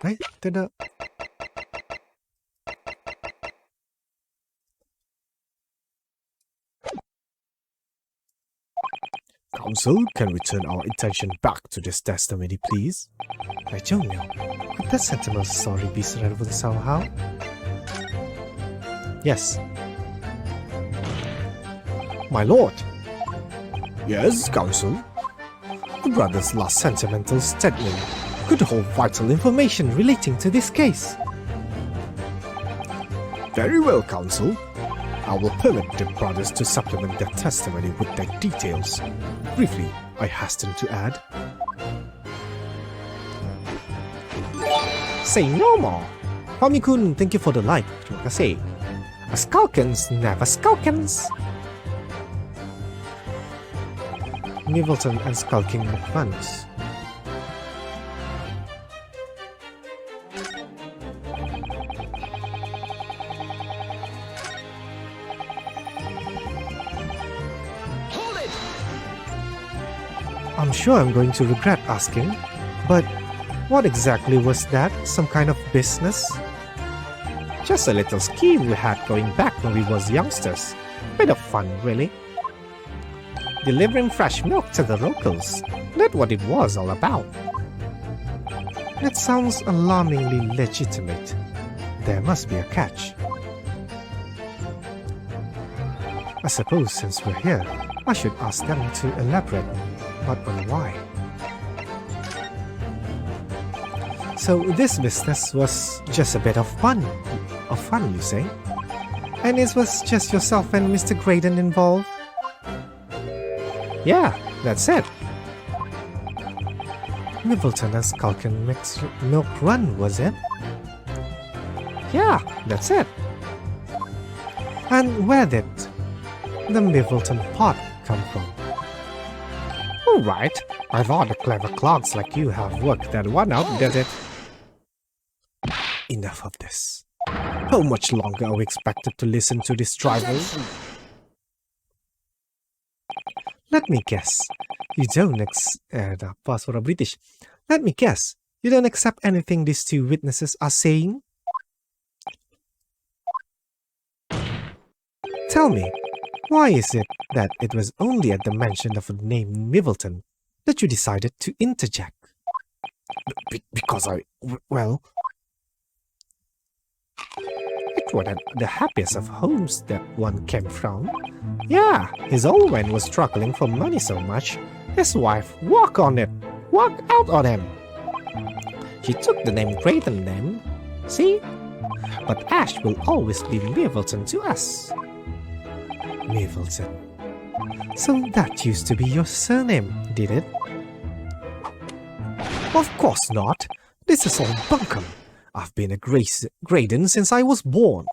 Right? Tidak. Counsel, can we turn our attention back to this testimony, please? I don't know. Could that sentimental story be relevant somehow? Yes. My lord. Yes, counsel. The brother's last sentimental statement could hold vital information relating to this case. Very well, counsel. I will permit the brothers to supplement their testimony with their details. Briefly, I hasten to add. Say no more. Pamikun, thank you for the like. Terima kasih. A Skulkins never Skulkins. Middleton and Skulking McManus. Hold it! I'm sure I'm going to regret asking, but what exactly was that? Some kind of business? Just a little scheme we had going back when we was youngsters. Bit of fun, really. Delivering fresh milk to the locals. That's what it was all about. That sounds alarmingly legitimate. There must be a catch. I suppose since we're here, I should ask them to elaborate, but on why. So this business was just a bit of fun. You say? And it was just yourself and Mr. Graydon involved? Yeah, that's it. Middleton and Skulkin Milk Run, was it? Yeah, that's it. And where did the Middleton pot come from? Alright, I thought the clever clerks like you have worked that one out, did it? Enough of this. How much longer are we expected to listen to this drivel? Objection. Let me guess. You don't Pas suara British. Let me guess. You don't accept anything these two witnesses are saying? Tell me, why is it that it was only at the mention of the name Middleton that you decided to interject? Because Well, it wasn't the happiest of homes that one came from. Yeah, his old man was struggling for money so much, his wife walked out on him. She took the name Grayton then, see? But Ash will always be Middleton to us. Middleton. So that used to be your surname, did it? of course not. This is all bunkum. I've been a Graydon since I was born.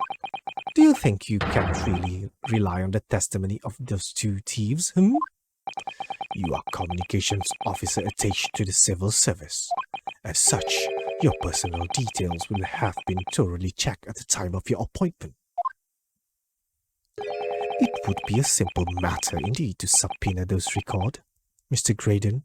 Do you think you can really rely on the testimony of those two thieves, You are communications officer attached to the civil service. As such, your personal details will have been thoroughly checked at the time of your appointment. It would be a simple matter indeed to subpoena those records, Mr. Graydon.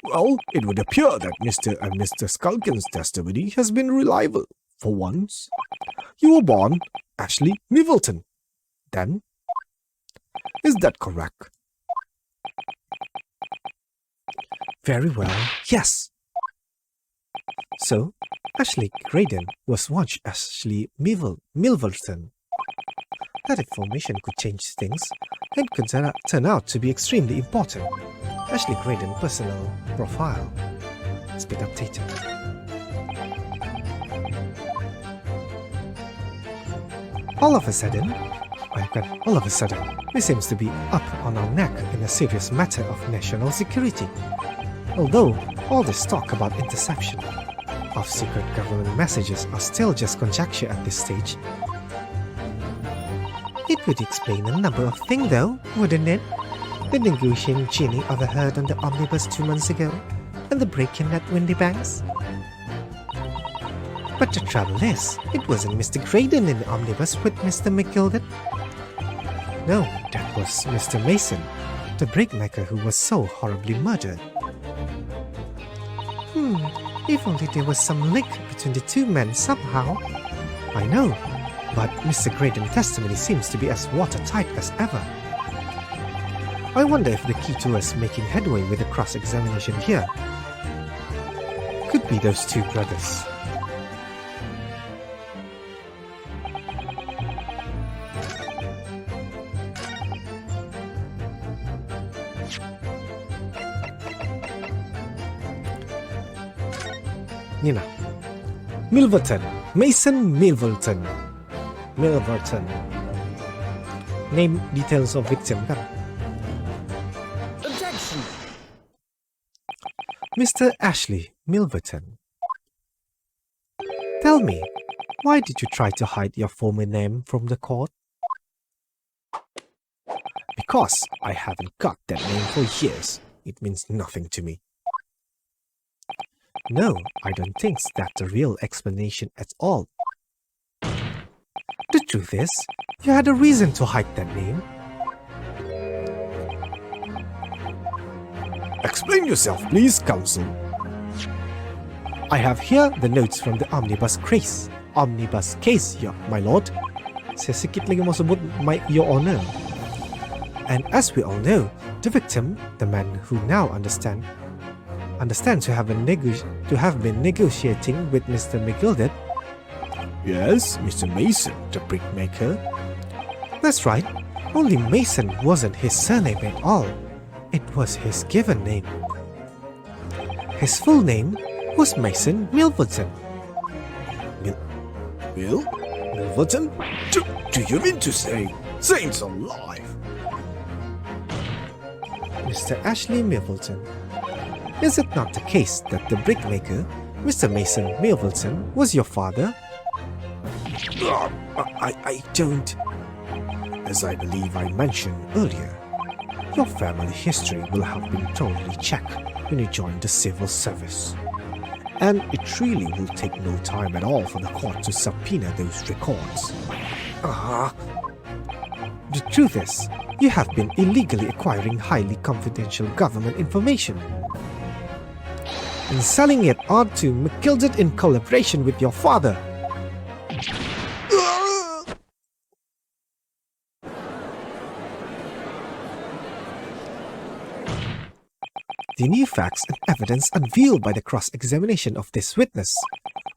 Well, it would appear that Mr. and Mr. Skulkin's testimony has been reliable, for once. You were born Ashley Middleton, then? Is that correct? Very well, yes. So, Ashley Graydon was once Ashley Middleton. That information could change things and could turn out to be extremely important. Ashley Graydon personal profile. Speed updated. All of a sudden, he seems to be up on our neck in a serious matter of national security. Although all this talk about interception of secret government messages are still just conjecture at this stage. It would explain a number of things though, wouldn't it? The negotiating Ginny overheard on the omnibus 2 months ago, and the break-in at Windy Banks. But the trouble is, it wasn't Mr. Graydon in the omnibus with Mr. McGilded. No, that was Mr. Mason, the brickmaker who was so horribly murdered. If only there was some link between the two men somehow. I know, but Mr. Graydon's testimony seems to be as watertight as ever. I wonder if the key to us making headway with the cross-examination here could be those two brothers. Nina. Milverton. Mason Milverton. Name details of victim kan? Objection. Mr. Ashley Milverton. Tell me, why did you try to hide your former name from the court? Because I haven't got that name for years. It means nothing to me. No, I don't think that's the real explanation at all. The truth is, you had a reason to hide that name. Explain yourself, please, counsel. I have here the notes from the omnibus case, my lord. Saya sikit lagi mau sebut your honor. And as we all know, the victim, the man who now understands to have been negotiating with Mr. McGilded. Yes, Mr. Mason, the brickmaker. That's right. Only Mason wasn't his surname at all. It was his given name. His full name was Mason Milverton. Milverton? Do you mean to say Saints alive? Mr. Ashley Milverton. Is it not the case that the brickmaker, Mr. Mason Milverton, was your father? I don't. As I believe I mentioned earlier, your family history will have been thoroughly checked when you join the civil service. And it really will take no time at all for the court to subpoena those records. The truth is, you have been illegally acquiring highly confidential government information and selling it on to McGilded in collaboration with your father. The new facts and evidence unveiled by the cross-examination of this witness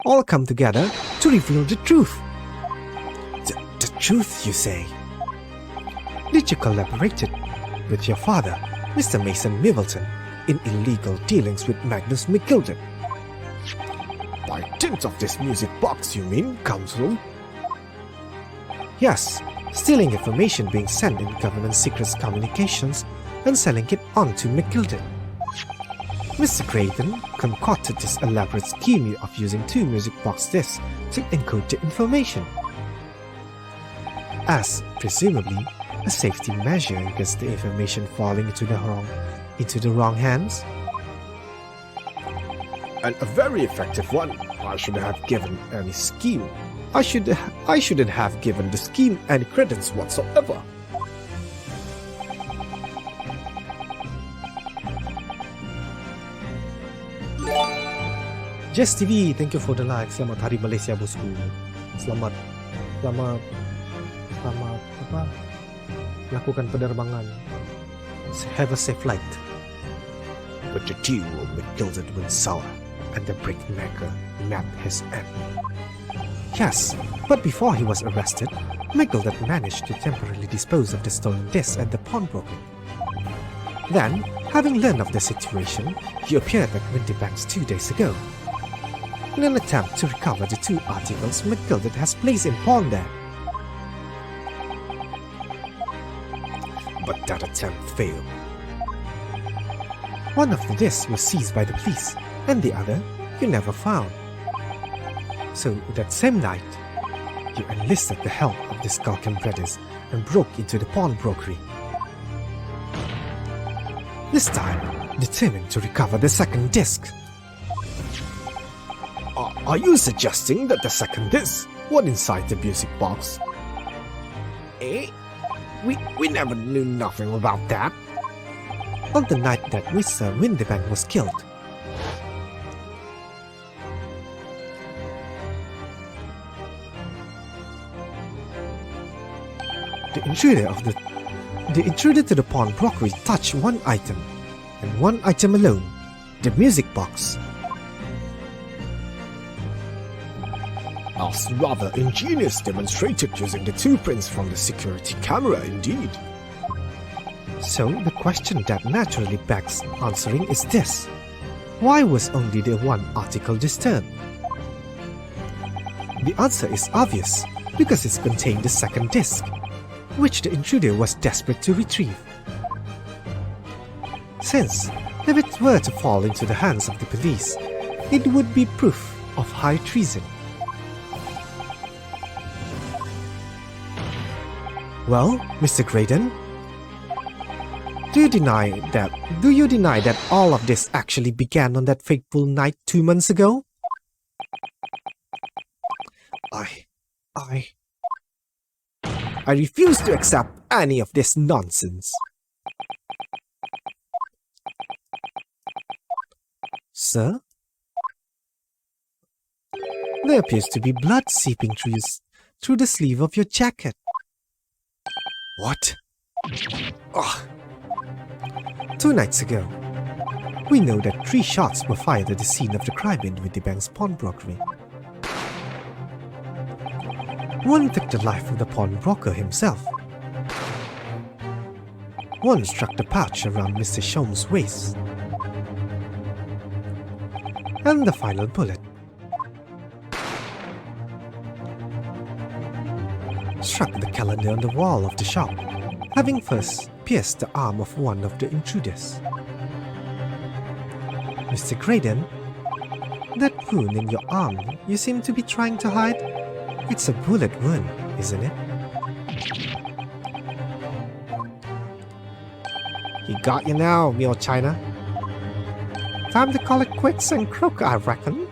all come together to reveal the truth. The truth, you say? Did you collaborate with your father, Mr. Mason Middleton, in illegal dealings with Magnus McGilded? By dint of this music box, you mean, Counsel? Yes, stealing information being sent in government secrets communications and selling it on to McGilded. Mr. Creighton concocted this elaborate scheme of using 2 music box discs to encode the information, as presumably a safety measure against the information falling into the wrong hands. And a very effective one. I shouldn't have given any scheme. I shouldn't have given the scheme any credence whatsoever. Jess TV, thank you for the like. Selamat Hari Malaysia, bosku. Selamat apa? Lakukan penerbangan. Have a safe flight. But the deal of McGilded went sour, and the brickmaker met his end. Yes, but before he was arrested, McGilded managed to temporarily dispose of the stolen discs at the pawnbroker. Then, having learned of the situation, he appeared at Windybanks 2 days ago, in an attempt to recover the 2 articles McGilded has placed in pawn there. But that attempt failed. One of the discs was seized by the police, and the other you never found. So that same night, you enlisted the help of the Skulkin brothers and broke into the pawnbrokery. This time, determined to recover the second disc. Are you suggesting that the second disc was inside the music box? Eh? We never knew nothing about that. On the night that Mr. Windybank was killed, the intruder to the pawnbrokery touched one item, and one item alone, the music box. That's rather ingenious demonstrated using the 2 prints from the security camera indeed. So the question that naturally begs answering is this: why was only the 1 article disturbed? The answer is obvious, because it contained the second disc, which the intruder was desperate to retrieve. Since, if it were to fall into the hands of the police, it would be proof of high treason. Well, Mr. Graydon, do you deny that all of this actually began on that fateful night 2 months ago? I refuse to accept any of this nonsense. Sir? There appears to be blood seeping through the sleeve of your jacket. What? 2 nights ago, we know that 3 shots were fired at the scene of the crime in Windybank's pawnbrokery. One took the life of the pawnbroker himself. One struck the pouch around Mr. Sholmes' waist. And the final bullet struck the calendar on the wall of the shop, having first pierced the arm of one of the intruders. Mr. Graydon, that wound in your arm you seem to be trying to hide, it's a bullet wound, isn't it? He got you now, Mio China. Time to call it quits and croak, I reckon.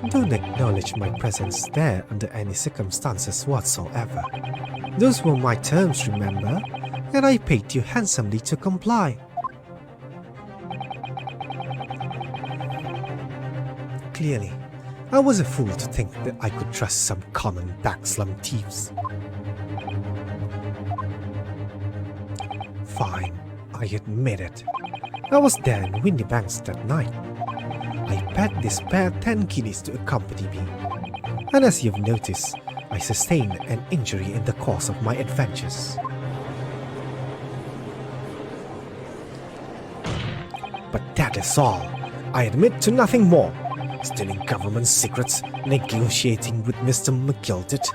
Don't acknowledge my presence there under any circumstances whatsoever. Those were my terms, remember? And I paid you handsomely to comply. Clearly, I was a fool to think that I could trust some common backslum thieves. Fine, I admit it. I was there in Windybanks that night. I paid this pair 10 guineas to accompany me, and as you've noticed, I sustained an injury in the course of my adventures. But that is all. I admit to nothing more. Stealing government secrets, negotiating with Mr. McGilded.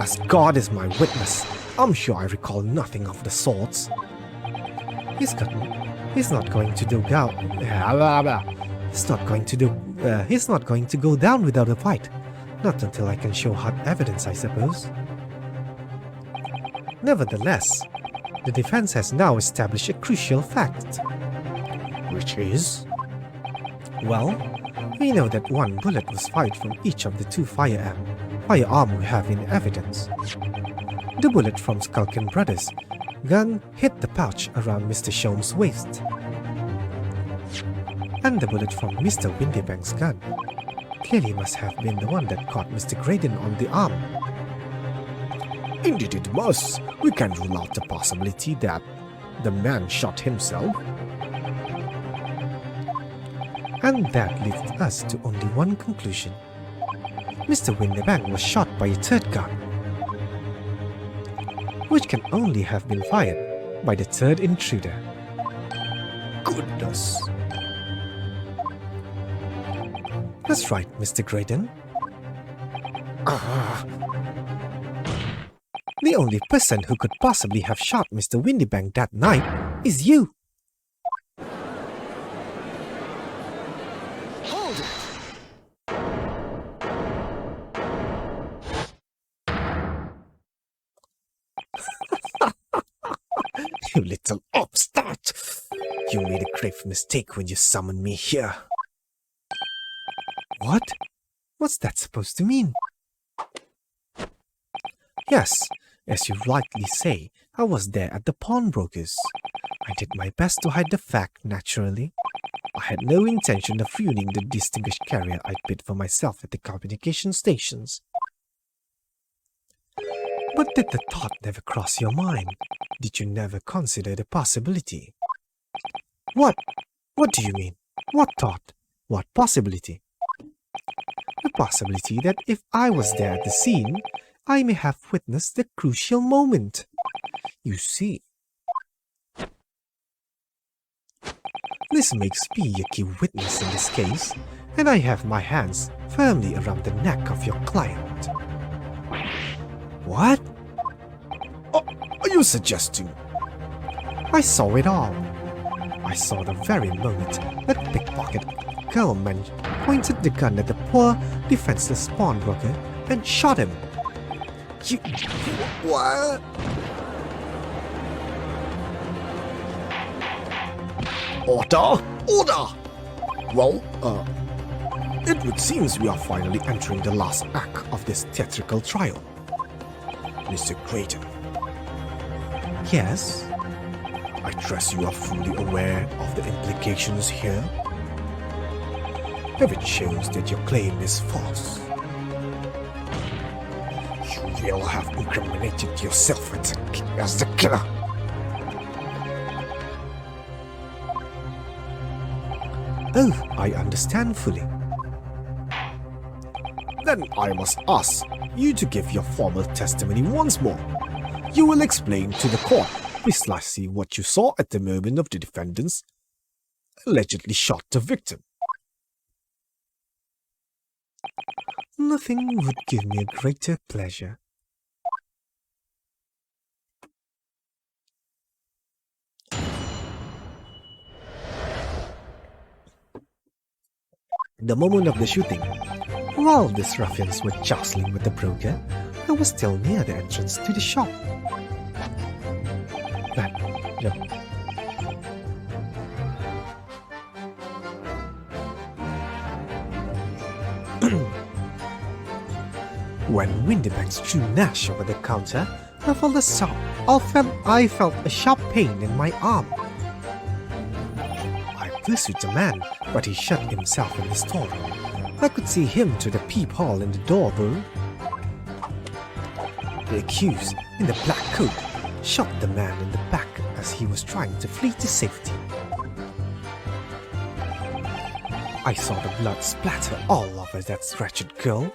As God is my witness, I'm sure I recall nothing of the sorts. He's not going to go down without a fight. Not until I can show hard evidence, I suppose. Nevertheless, the defense has now established a crucial fact. Which is? Well, we know that one bullet was fired from each of the two firearm we have in evidence. The bullet from Skulkin Brothers' gun hit the pouch around Mr. Sholmes' waist. And the bullet from Mr. Windybank's gun clearly must have been the one that caught Mr. Graydon on the arm. Indeed it must. We can't rule out the possibility that the man shot himself. And that leads us to only one conclusion. Mr. Windybank was shot by a third gun, which can only have been fired by the third intruder. Goodness. That's right, Mr. Graydon. The only person who could possibly have shot Mr. Windybank that night is you. Hold it! You little upstart! You made a grave mistake when you summoned me here. What? What's that supposed to mean? Yes, as you rightly say, I was there at the pawnbroker's. I did my best to hide the fact, naturally. I had no intention of ruining the distinguished career I bid for myself at the communication stations. But did the thought never cross your mind? Did you never consider the possibility? What? What do you mean? What thought? What possibility? The possibility that if I was there at the scene, I may have witnessed the crucial moment. You see, this makes me a key witness in this case, and I have my hands firmly around the neck of your client. What? Are you suggesting? I saw it all. I saw the very moment that pickpocket Girlman pointed the gun at the poor, defenseless pawnbroker and shot him. You... What? Order! Order! Well, it would seem we are finally entering the last act of this theatrical trial. Mr. Graydon. Yes? I trust you are fully aware of the implications here. If it shows that your claim is false, you will have incriminated yourself as the killer. Oh, I understand fully. Then I must ask you to give your formal testimony once more. You will explain to the court precisely what you saw at the moment of the defendants allegedly shot the victim. Nothing would give me a greater pleasure. The moment of the shooting, While these ruffians were jostling with the broker, I was still near the entrance to the shop. Nah, jom. When Windybanks drew Nash over the counter, I felt a sharp pain in my arm. I pursued the man, but he shut himself in the store. I could see him through the peephole in the door, though. The accused, in the black coat, shot the man in the back as he was trying to flee to safety. I saw the blood splatter all over that wretched girl.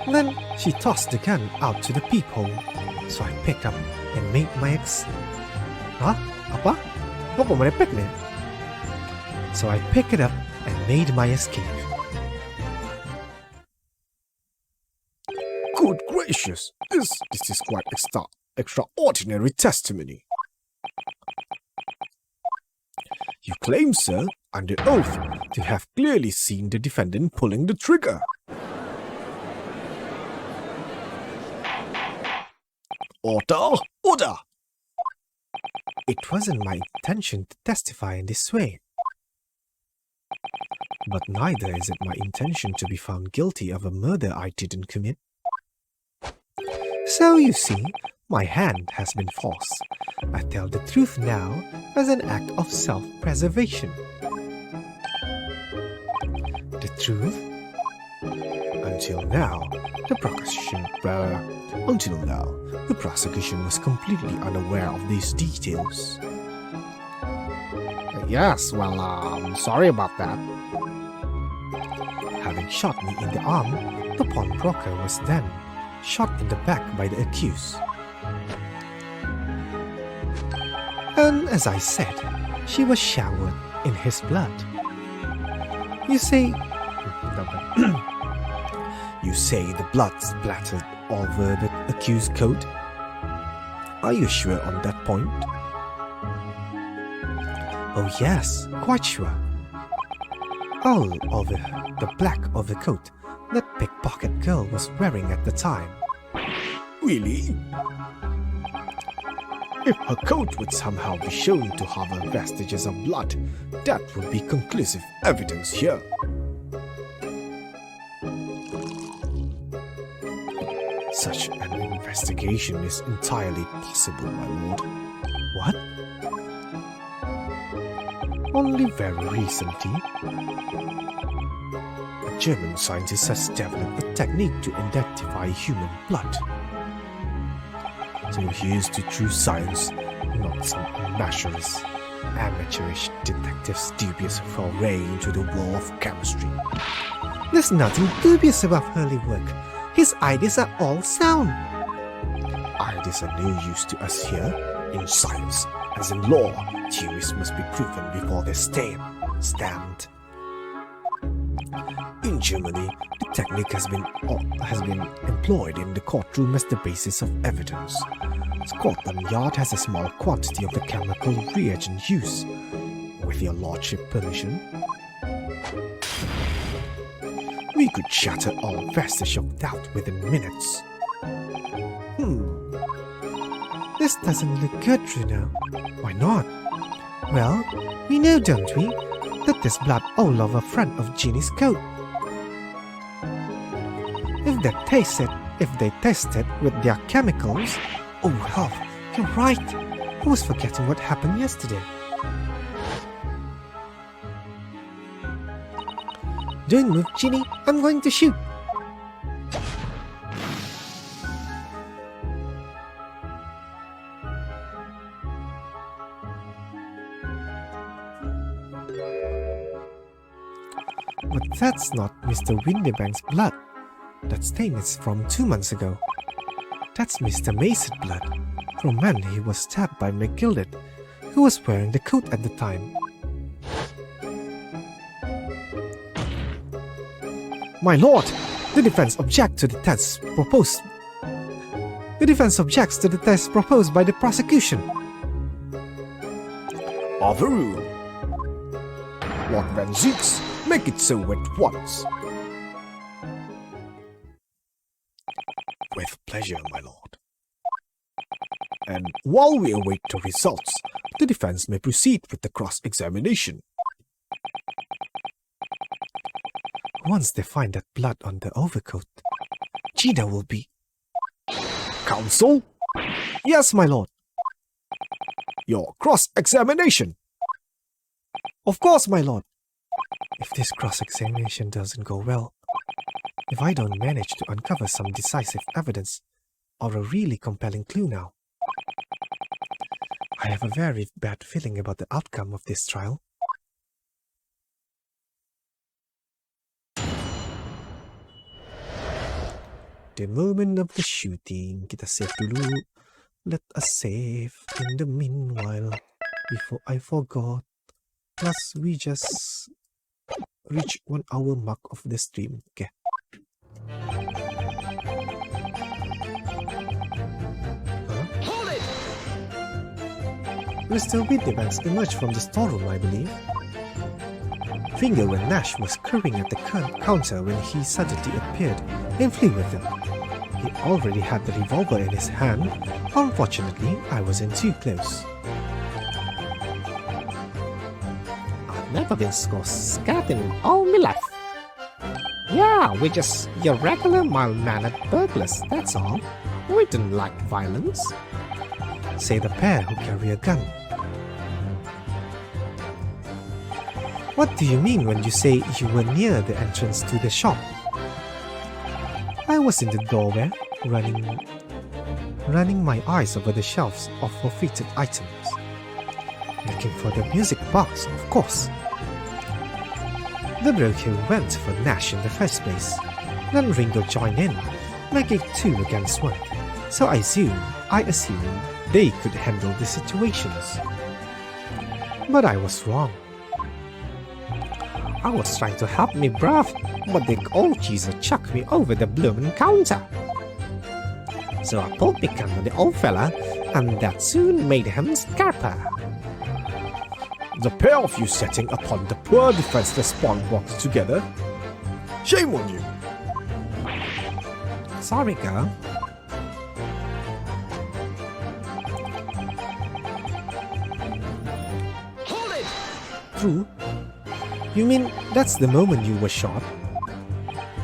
Then she tossed the gun out to the peephole, so I picked up and made my Hah? Apa? Apa merepek ni? So I picked it up and made my escape. Good gracious, this is quite extraordinary testimony. You claim, sir, under oath, to have clearly seen the defendant pulling the trigger. Order! Order! It wasn't my intention to testify in this way. But neither is it my intention to be found guilty of a murder I didn't commit. So you see, my hand has been forced. I tell the truth now as an act of self-preservation. The truth? Until now, the prosecution was completely unaware of these details. Yes, well, I'm sorry about that. Having shot me in the arm, the pawnbroker was then shot in the back by the accused. And as I said, she was showered in his blood. You say the blood splattered over the accused's coat? Are you sure on that point? Oh yes, quite sure. All over the black overcoat that pickpocket girl was wearing at the time. Really? If her coat would somehow be shown to harbor vestiges of blood, that would be conclusive evidence here. Such an investigation is entirely possible, my lord. What? Only very recently, a German scientist has developed a technique to identify human blood. So here's to true science, not some amateurish detective's dubious foray into the world of chemistry. There's nothing dubious about Hurley work. His ideas are all sound. Ideas are no use to us here. In science, as in law, theories must be proven before they stand. In Germany, the technique has been employed in the courtroom as the basis of evidence. Scotland Yard has a small quantity of the chemical reagent used. With your lordship permission, we could shatter all vestige of doubt within minutes. This doesn't look good, Bruno. Why not? Well, we know, don't we, that there's blood all over front of Ginny's coat. If they test it with their chemicals... Oh, hell, you're right. I was forgetting what happened yesterday. Don't move, Ginny. I'm going to shoot. But that's not Mr. Windybank's blood. That stain is from 2 months ago. That's Mr. Mason's blood, from when he was stabbed by McGilded, who was wearing the coat at the time. My lord, the defense objects to the test proposed. The defense objects to the test proposed by the prosecution. Overruled. Lord Van Zooks, Make it so at once. With pleasure, my lord. And while we await the results, the defense may proceed with the cross-examination. Once they find that blood on the overcoat, Gina will be... Counsel, Yes, my lord. your cross-examination. Of course, my lord. If this cross-examination doesn't go well, if I don't manage to uncover some decisive evidence or a really compelling clue now, I have a very bad feeling about the outcome of this trial. The moment of the shooting, kita save dulu. Let us save in the meanwhile, before I forgot. Plus, we just reach 1 hour mark of the stream. Okay. Hold it! Mr. Windybanks emerged from the storeroom, I believe. Finger when Nash was scurrying at the counter when he suddenly appeared and flew with them. He already had the revolver in his hand. Unfortunately, I wasn't too close. I've never been so scared in all my life. Yeah, we're just your regular mild-mannered burglars, that's all. We don't like violence. Say the pair who carry a gun. What do you mean when you say you were near the entrance to the shop? I was in the doorway, running my eyes over the shelves of forfeited items. Looking for the music box, of course. The broker went for Nash in the first place. Then Ringo joined in, making 2 against 1. So I assumed they could handle the situations. But I was wrong. I was trying to help me, bruv, but the old geezer chucked me over the bloomin' counter. So I pulled the gun on the old fella, and that soon made him scarper. The pair of you setting upon the poor defenseless pawn box together. Shame on you. Sorry, girl. Hold it! True. You mean that's the moment you were shot?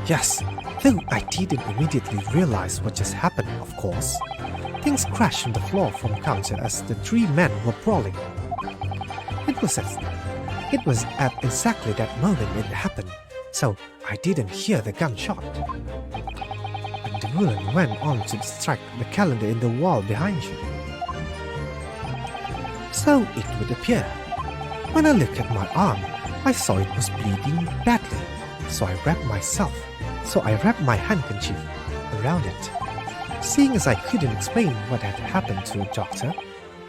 Yes, though I didn't immediately realize what just happened, of course. Things crashed on the floor from counter as the 3 men were brawling. It was at exactly that moment it happened, so I didn't hear the gunshot. And the villain went on to strike the calendar in the wall behind you. So it would appear. When I looked at my arm, I saw it was bleeding badly, so I wrapped my handkerchief around it. Seeing as I couldn't explain what had happened to a doctor,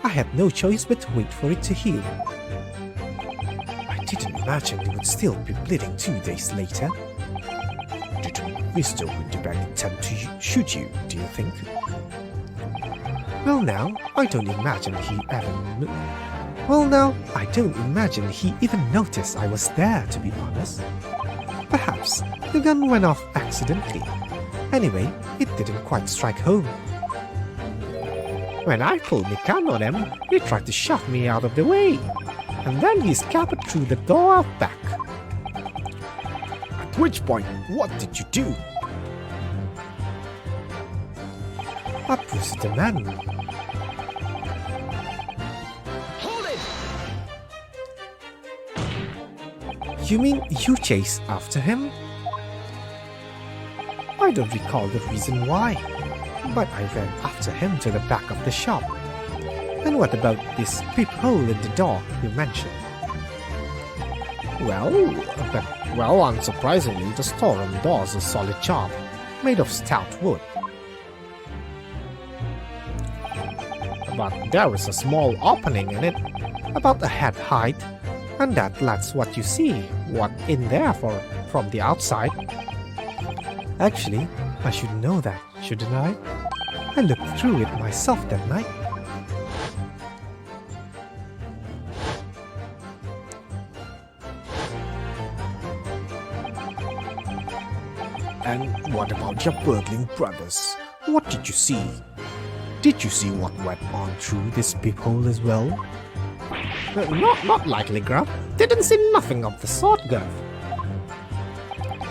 I had no choice but to wait for it to heal. I didn't imagine it would still be bleeding 2 days later. Did Mr. Windybank intend to shoot you, do you think? Well now, I don't imagine he even noticed I was there, to be honest. Perhaps the gun went off accidentally. Anyway, it didn't quite strike home. When I pulled my gun on him, he tried to shove me out of the way. And then he scampered through the door out back. At which point, what did you do? I pushed the man. Hold it! You mean you chased after him? I don't recall the reason why, but I ran after him to the back of the shop. And what about this peephole in the door you mentioned? Well, unsurprisingly, the storeroom door's a solid job, made of stout wood. But there is a small opening in it, about a head height, and that lets what you see, what in there from the outside. Actually, I should know that, shouldn't I? I looked through it myself that night. And what about your burgling brothers? What did you see? Did you see what went on through this peephole as well? Not likely, Gruff. Didn't see nothing of the sort, Gruff.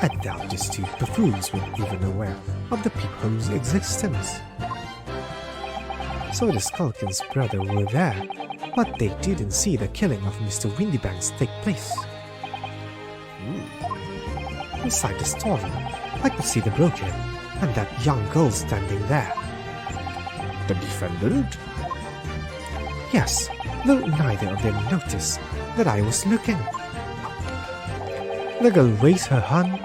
I doubt these two buffoons were even aware of the peephole's existence. So the Skulkin's brother were there, but they didn't see the killing of Mr. Windybanks take place. Inside the storeroom, I could see the broker and that young girl standing there. The defendant? Yes, though neither of them noticed that I was looking. The girl raised her gun.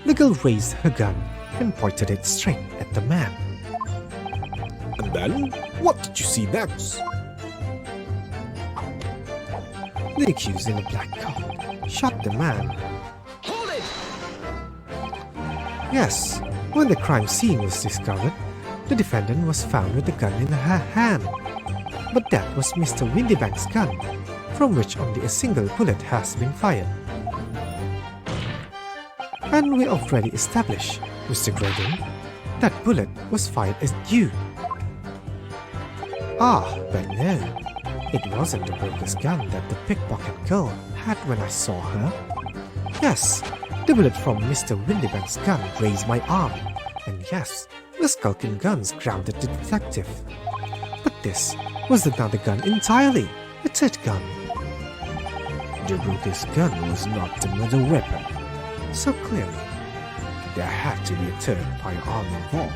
The girl raised her gun and pointed it straight at the man. And then, what did you see next? The accused in a black coat shot the man. Hold it! Yes, when the crime scene was discovered, the defendant was found with the gun in her hand. But that was Mr. Windybank's gun, from which only a single bullet has been fired. And we already established, Mr. Gregor, that bullet was fired at you. But no, it wasn't the broker's gun that the pickpocket girl had when I saw her. Yes, the bullet from Mr. Windybank's gun grazed my arm, and yes, the Skulkin guns grounded the detective. But this was another gun entirely, a third gun. The broker's gun was not the murder weapon. So clearly, There had to be a third firearm involved.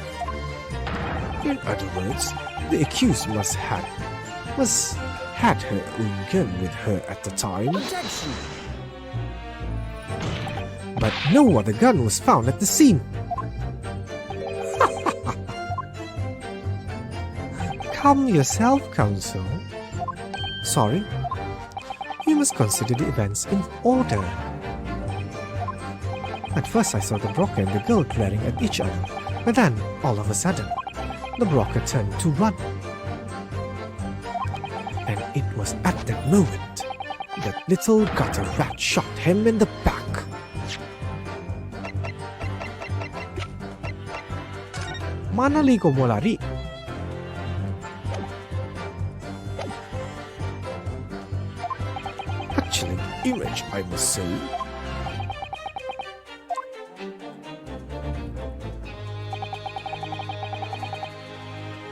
In other words, the accused must had her own gun with her at the time. Objection! but no other gun was found at the scene. Calm yourself, counsel. Sorry. You must consider the events in order. At first I saw the broker and the girl glaring at each other, but then, all of a sudden, the broker turned to run. And it was at that moment that little gutter rat shot him in the back. Mana ligo mo lari? Actually, image, I must say.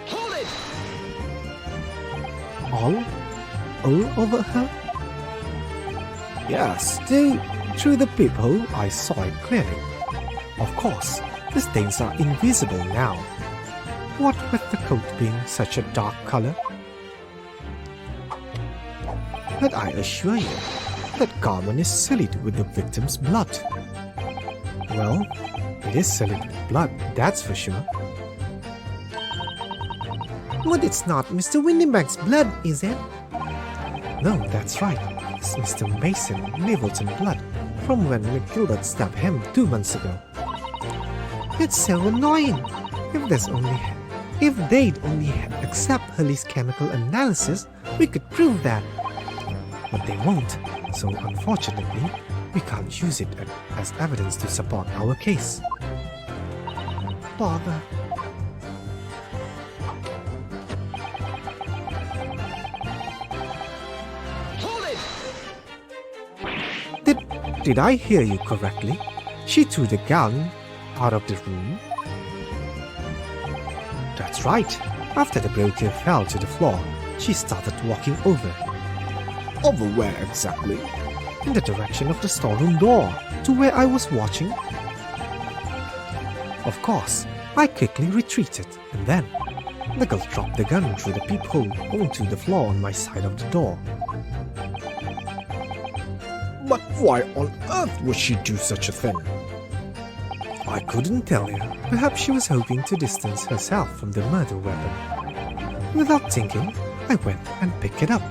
Hold it! All over her? Yes, through the peephole I saw it clearly. Of course, the stains are invisible now. What with the coat being such a dark color? But I assure you, that garment is sullied with the victim's blood. Well, it is sullied with blood, that's for sure. But it's not Mr. Windybank's blood, is it? No, that's right. It's Mr. Mason Levelton blood from when McGilbert stabbed him 2 months ago. It's so annoying. If they'd only accept Hurley's chemical analysis, we could prove that. But they won't, so unfortunately, we can't use it as evidence to support our case. Bother. Hold it! Did I hear you correctly? She threw the gun out of the room? That's right. After the broker fell to the floor, she started walking over. Over where exactly? In the direction of the storeroom door, to where I was watching. Of course, I quickly retreated, and then the girl dropped the gun through the peephole onto the floor on my side of the door. But why on earth would she do such a thing? I couldn't tell you. Perhaps she was hoping to distance herself from the murder weapon. Without thinking, I went and picked it up.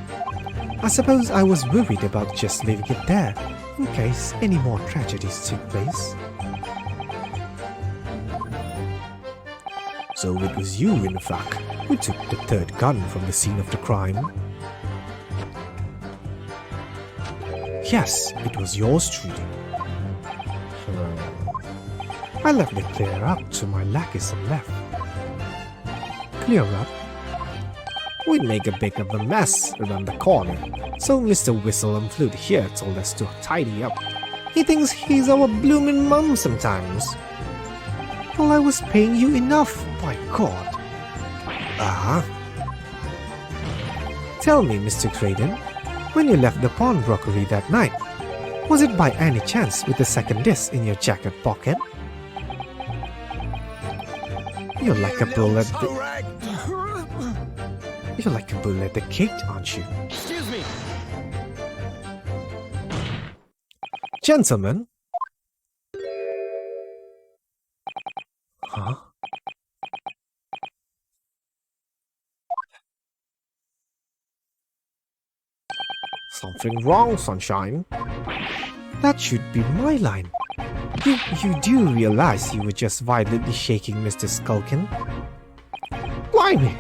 I suppose I was worried about just leaving it there, in case any more tragedies took place. So it was you, in fact, who took the third gun from the scene of the crime? Yes, it was yours truly. I left it clear up to my lackeys on left. Clear up? We'd make a bit of a mess around the corner, so Mr. Whistle and Flute here told us to tidy up. He thinks he's our bloomin' mum sometimes. Well, I was paying you enough, by God. Tell me, Mr. Craden, when you left the pawnbrokery that night, was it by any chance with the second disc in your jacket pocket? You're like a bull at the... You're like a bull at the gate, aren't you? Excuse me. Gentlemen? Huh? Something wrong, Sunshine. That should be my line. You do realize you were just violently shaking Mr. Skulkin? Blimey!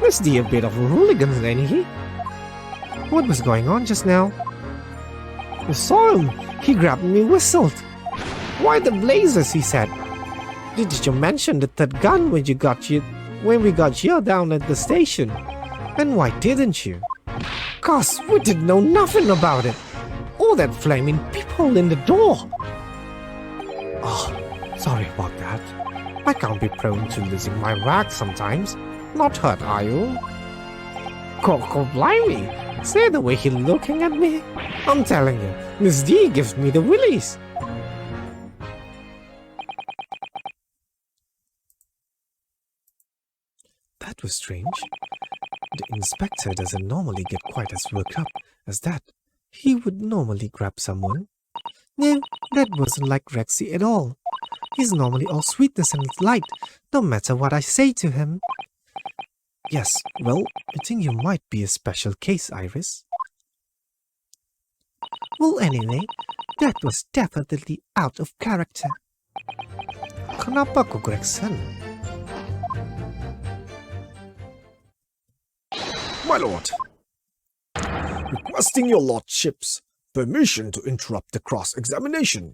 Must be a bit of a hooligan, ain't he? What was going on just now? I saw him. He grabbed me and whistled. Why the blazes, he said. Did you mention the third gun when we got you down at the station? And why didn't you? 'Cause we didn't know nothing about it. All that flaming peephole in the door. Oh, sorry about that. I can't be prone to losing my rag sometimes. Not hurt, are you? Coco blimey! See the way he's looking at me? I'm telling you, Miss D gives me the willies. That was strange. The inspector doesn't normally get quite as worked up as that. He would normally grab someone. No, that wasn't like Rexy at all. He's normally all sweetness and light, no matter what I say to him. Yes, well, I think you might be a special case, Iris. Well, anyway, that was definitely out of character. Kenapa kau Gregson? My lord, requesting your lordship's permission to interrupt the cross-examination.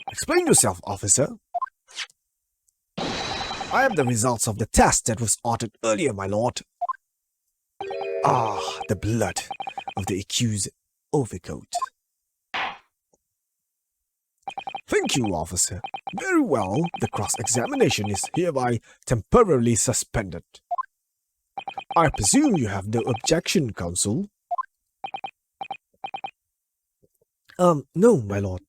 Explain yourself, officer. I have the results of the test that was ordered earlier, my lord. The blood of the accused overcoat. Thank you, officer. Very well, the cross-examination is hereby temporarily suspended. I presume you have no objection, counsel? No, my lord.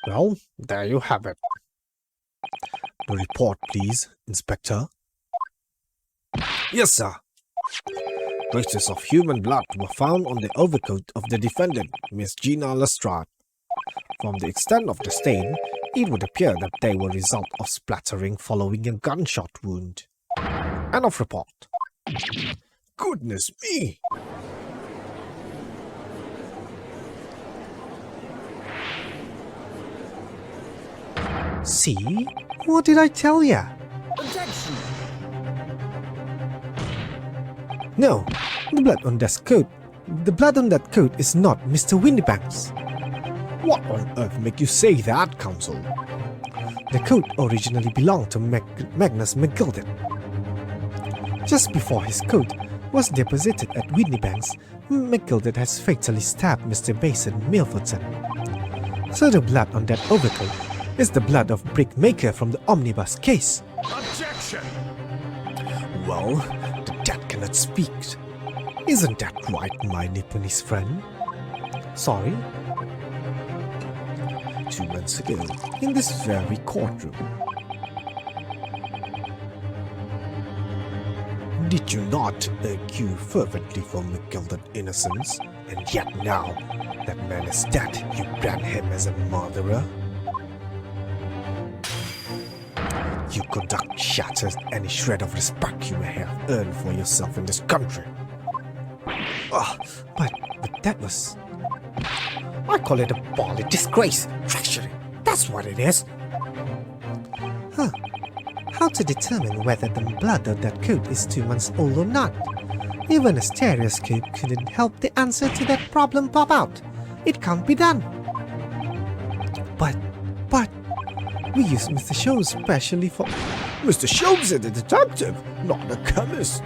Well, there you have it. The report, please, Inspector. Yes, sir. Traces of human blood were found on the overcoat of the defendant, Miss Gina Lestrade. From the extent of the stain, it would appear that they were result of splattering following a gunshot wound. End of report. Goodness me! See? What did I tell ya? Objection. No, the blood on that coat is not Mr. Windybank's. What on earth make you say that, counsel? The coat originally belonged to Magnus McGilded. Just before his coat was deposited at Windybank's, McGilded has fatally stabbed Mr. Basin Milverton. So the blood on that overcoat is the blood of Brickmaker from the omnibus case. Objection! Well, the dead cannot speak. Isn't that right, my Nipponese friend? Sorry? 2 months ago, in this very courtroom. Did you not argue fervently for McGilded's innocence? And yet now, that man is dead, you brand him as a murderer? Your conduct shatters any shred of respect you may have earned for yourself in this country. But that was... I call it a bally disgrace, treachery. That's what it is. Huh. How to determine whether the blood of that coat is 2 months old or not? Even a stereoscope couldn't help the answer to that problem pop out. It can't be done. But, we used Mr. Sholmes specially for... Mr. Sholmes is a detective, not a chemist.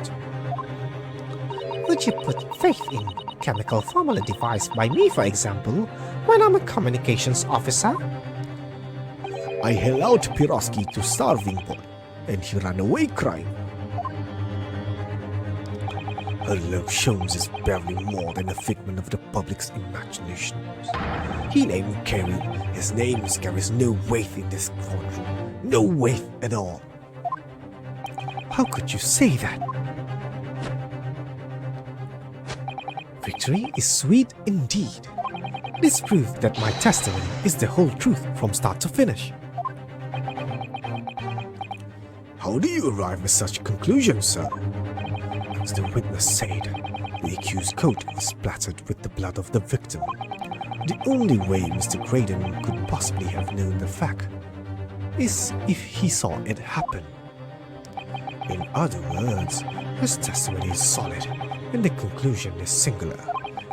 Would you put faith in chemical formula devised by me, for example, when I'm a communications officer? I held out Piroski to starving boy, and he ran away crying. Although Sholmes is barely more than a figment of the public's imagination. His name carries no weight in this courtroom. No weight at all. How could you say that? Victory is sweet indeed. This proves that my testimony is the whole truth from start to finish. How do you arrive at such a conclusion, sir? As the witness said, the accused's coat was splattered with the blood of the victim. The only way Mr. Graydon could possibly have known the fact is if he saw it happen. In other words, his testimony is solid, and the conclusion is singular.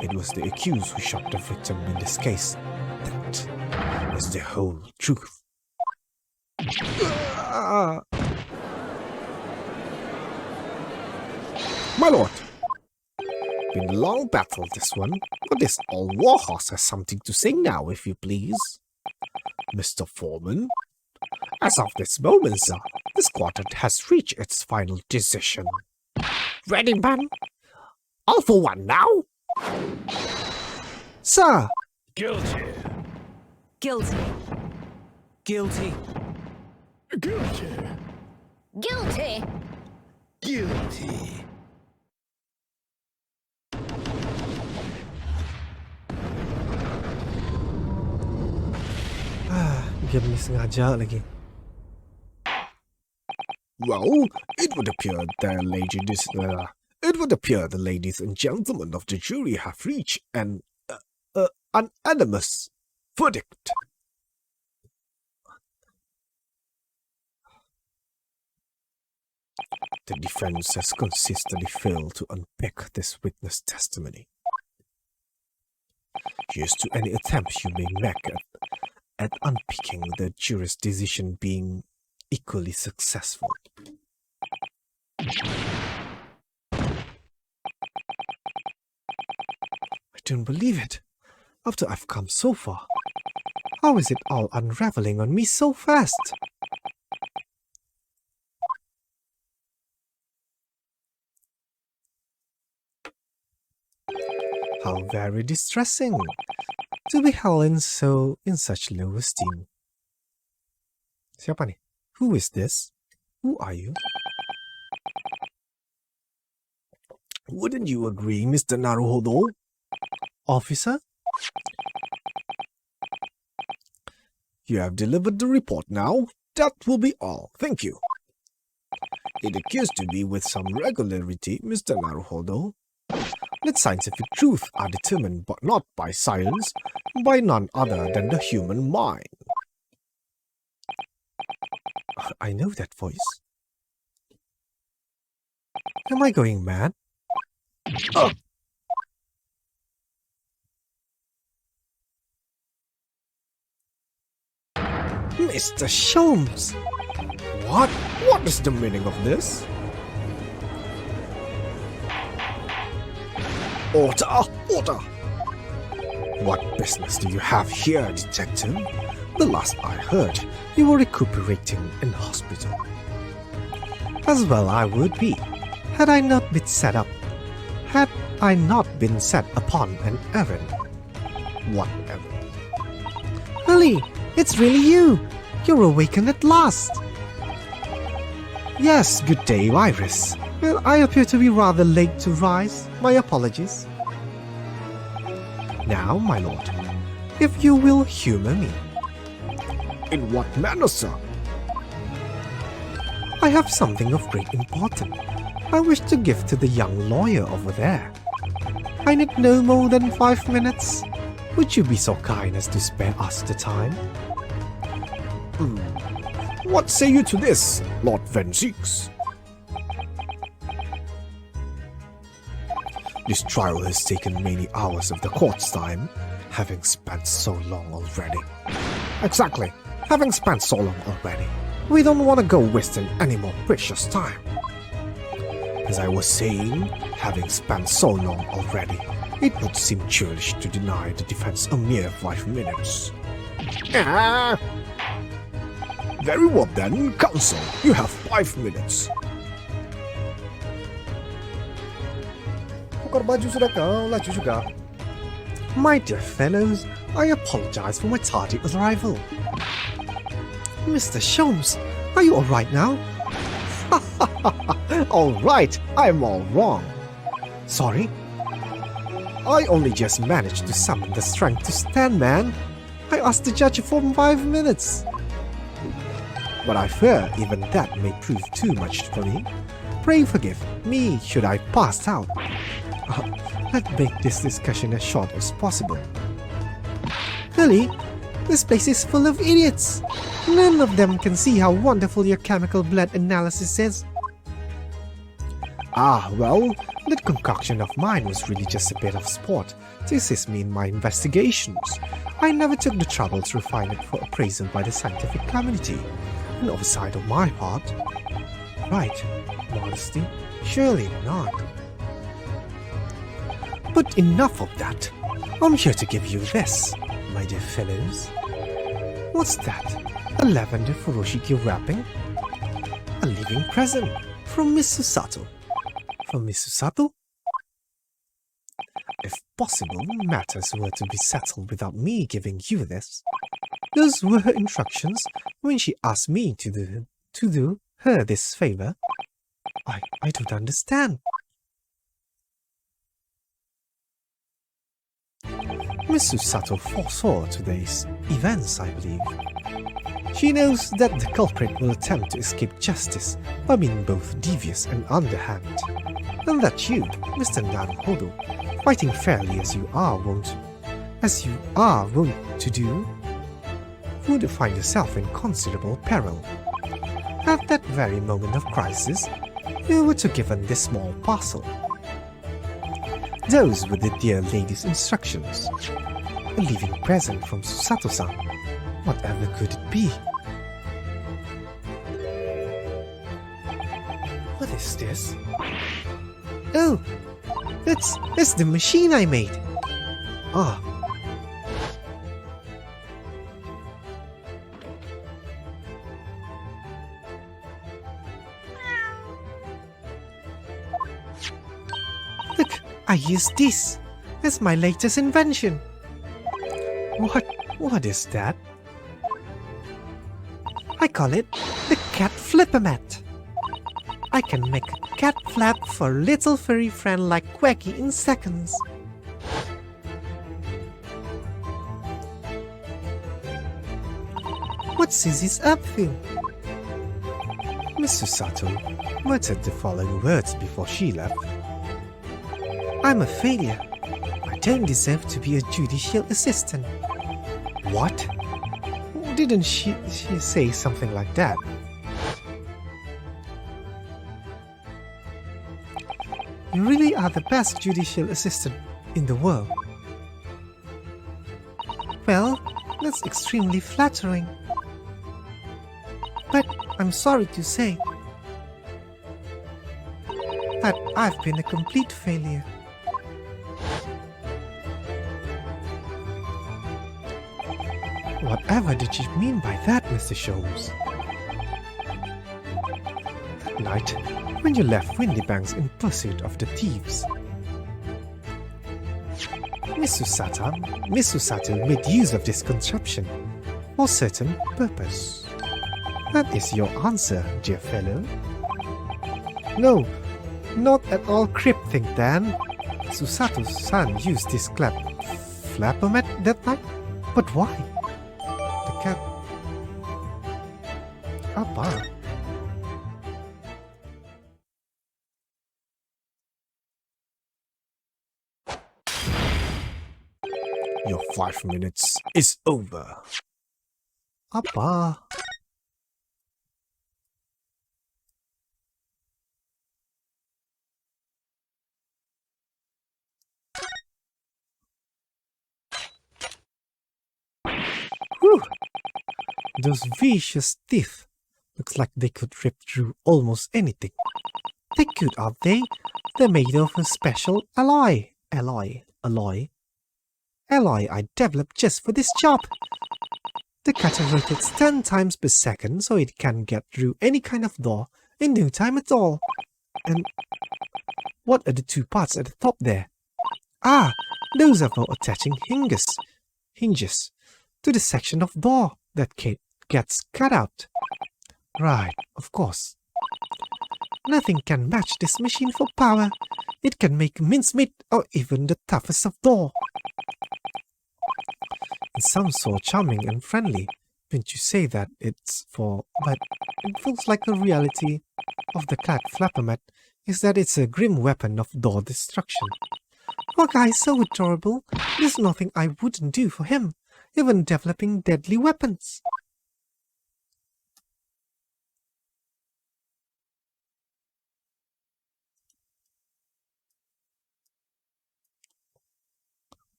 It was the accused who shot the victim in this case. That is the whole truth. My lord, Been a long battle, this one, but this old warhorse has something to say now, if you please. Mr. Foreman, as of this moment, sir, this quartet has reached its final decision. ready, man? All for one now? Sir! Guilty. Guilty. Guilty. Guilty. Guilty. Guilty. Dia ni sengaja lagi. Well, it would appear the ladies and gentlemen of the jury have reached an unanimous verdict. The defense has consistently failed to unpick this witness testimony. Here's to any attempts you may make at unpicking the jury's decision being equally successful. I don't believe it. After I've come so far, how is it all unraveling on me so fast? How very distressing to be held in such low esteem. Siapa ni? Who is this? Who are you? Wouldn't you agree, Mr. Naruhodo? Officer? You have delivered the report now. That will be all. Thank you. It occurs to me with some regularity, Mr. Naruhodo, that scientific truths are determined but not by science, by none other than the human mind. I know that voice. Am I going mad? Mr. Sholmes! What? What is the meaning of this? Order! Order! What business do you have here, detective? The last I heard, you were recuperating in hospital. As well I would be, had I not been set upon an errand. What errand? Lily, it's really you! You're awakened at last! Yes, good day, Iris. Well, I appear to be rather late to rise. My apologies. Now, my lord, if you will humor me. In what manner, sir? I have something of great importance I wish to give to the young lawyer over there. I need no more than 5 minutes. Would you be so kind as to spare us the time? What say you to this, Lord Van Zieks? This trial has taken many hours of the court's time, having spent so long already. Exactly. Having spent so long already, we don't want to go wasting any more precious time. As I was saying, having spent so long already, it would seem churlish to deny the defense a mere 5 minutes. Ah, Very well then, counsel, you have 5 minutes. Tukar baju sudah kau, laju juga. my dear fellows, I apologize for my tardy arrival. Mr. Sholmes, are you alright now? Alright, I'm all wrong. Sorry? I only just managed to summon the strength to stand, man. I asked the judge for 5 minutes. But I fear even that may prove too much for me. Pray forgive me should I pass out. Let's make this discussion as short as possible. Really? This place is full of idiots. None of them can see how wonderful your chemical blood analysis is. Ah, well, that concoction of mine was really just a bit of sport to assist me in my investigations. I never took the trouble to refine it for appraisal by the scientific community. An oversight on my part. Right, modesty? Surely not. But enough of that. I'm here to give you this, my dear fellows. What's that? A lavender furoshiki wrapping? A living present from Miss Susato. From Miss Susato? If possible, matters were to be settled without me giving you this. Those were her instructions when she asked me to do her this favor. I don't understand. Miss Susato foresaw today's events, I believe. She knows that the culprit will attempt to escape justice by being both devious and underhand, and that you, Mr. Naruhodo, fighting fairly as you are wont to do, would find yourself in considerable peril. At that very moment of crisis, you were to given this small parcel. Those were the dear lady's instructions. A living present from Susato-san. Whatever could it be? What is this? Oh, it's the machine I made. Ah. Look, I use this as my latest invention. What is that? I call it the cat flipper-mat. I can make a cat flap for a little furry friend like Quacky in seconds. What's Susie's up to? Miss Susato muttered the following words before she left. I'm a failure. I don't deserve to be a judicial assistant. What? Didn't she say something like that? You really are the best judicial assistant in the world. Well, that's extremely flattering. But I'm sorry to say that I've been a complete failure. Whatever did you mean by that, Mr. Sholmes? That night, when you left Windybanks in pursuit of the thieves, Miss Susato made use of this contraption for certain purpose. That is your answer, dear fellow. No, not at all cryptic, Dan. Susato-san used this flapper-mat that night? But why? The cat... Apa? Your 5 minutes is over. Apa? Whew. Those vicious teeth. Looks like they could rip through almost anything. They could, aren't they? They're made of a special alloy I developed just for this job. The cutter rotates 10 times per second so it can get through any kind of door in no time at all. And what are the two parts at the top there? Ah, those are for attaching hinges to the section of door that gets cut out. Right, of course. Nothing can match this machine for power. It can make mincemeat or even the toughest of door. It sounds so charming and friendly when you say that it's for, but it feels like the reality of the cat flappermat is that it's a grim weapon of door destruction. Poor guy is so adorable. There's nothing I wouldn't do for him, even developing deadly weapons.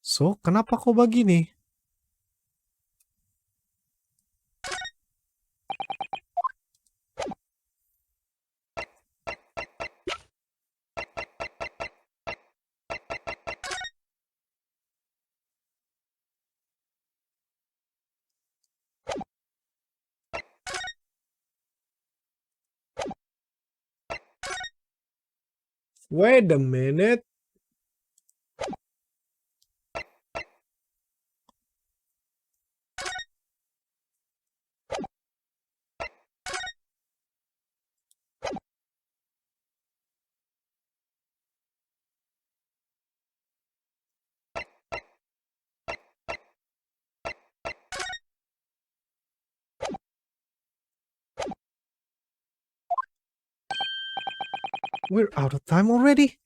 So, kenapa kau begini? Wait a minute. We're out of time already.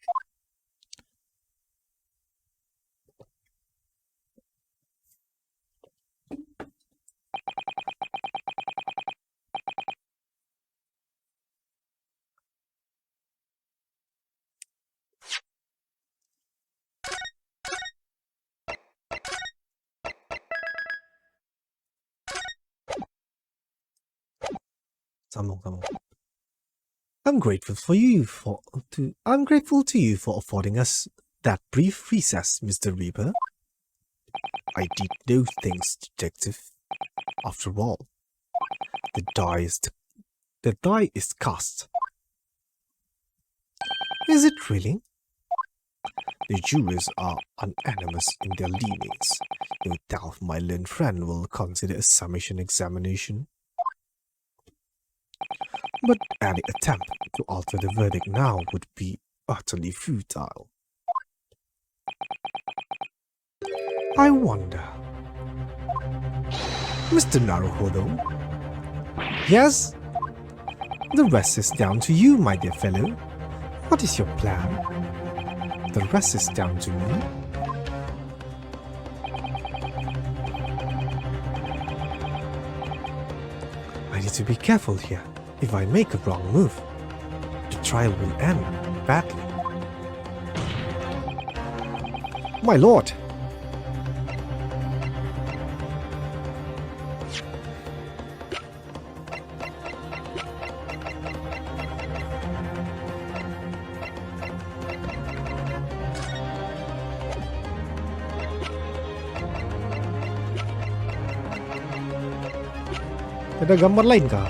Sambung. I'm grateful to you for affording us that brief recess, Mr. Reaper. I did no things, Detective. After all, the die is cast. Is it really? The jurors are unanimous in their leanings. No doubt my learned friend will consider a summation examination. But any attempt to alter the verdict now would be utterly futile. I wonder. Mr. Naruhodo? Yes? The rest is down to you, my dear fellow. What is your plan? The rest is down to me. I need to be careful here. If I make a wrong move, the trial will end badly. My lord! Ada gambar lain kah?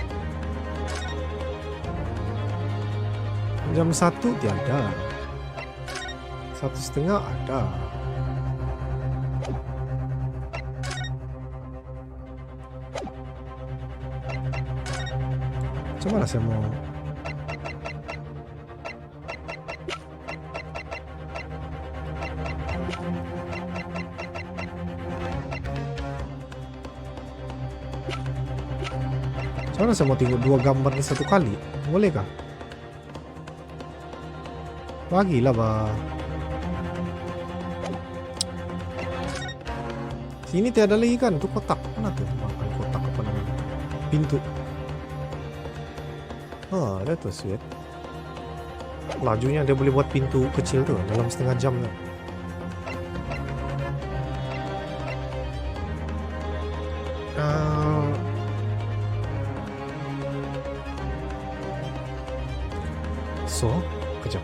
Jam 1 tiada. 1:30 ada. Macam mana saya mau? Macam mana saya mau tengok dua gambar ni satu kali? Boleh kah? Bagilah bah. Sini tiada lagi kan? Itu kotak. Mana tuh? Makan kotak apa namanya? Pintu. Ah, ada tuh sweet. Lajunya dia boleh buat pintu kecil tuh dalam setengah jam tuh. So, kejap.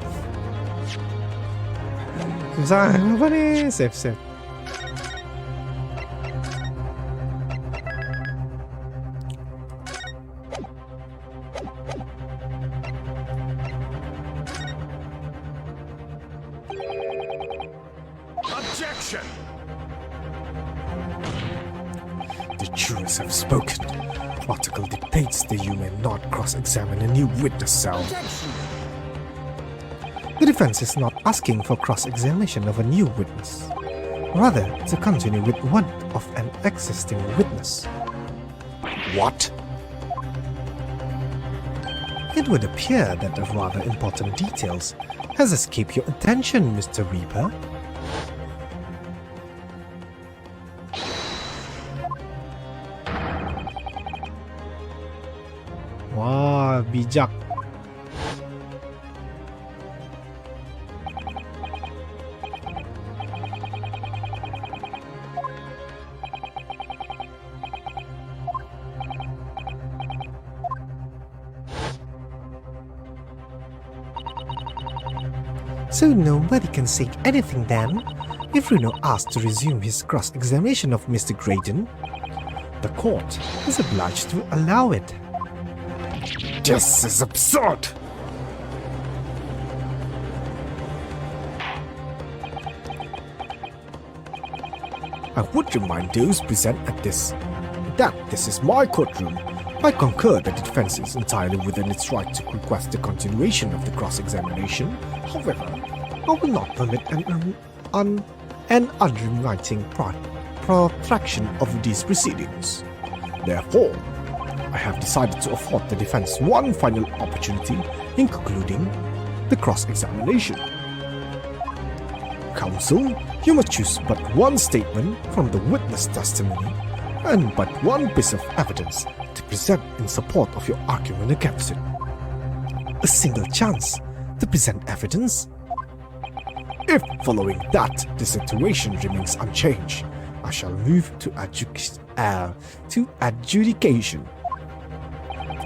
Susah, apa ni? Save. Objection! The jurors have spoken. Protocol dictates that you may not cross-examine a new witness cell. The defense is not asking for cross-examination of a new witness, rather to continue with one of an existing witness. What? It would appear that a rather important details has escaped your attention, Mr. Reaper. Wah, bijak. So nobody can say anything then? If Bruno asked to resume his cross-examination of Mr. Graydon, the court is obliged to allow it. This is absurd! I would remind those present at this that this is my courtroom. I concur that the defense is entirely within its right to request the continuation of the cross-examination. However, I will not permit an unremitting protraction of these proceedings. Therefore, I have decided to afford the defense one final opportunity in concluding the cross-examination. Counsel, you must choose but one statement from the witness testimony and but one piece of evidence to present in support of your argument against it. A single chance to present evidence? If following that the situation remains unchanged, I shall move to adjudication.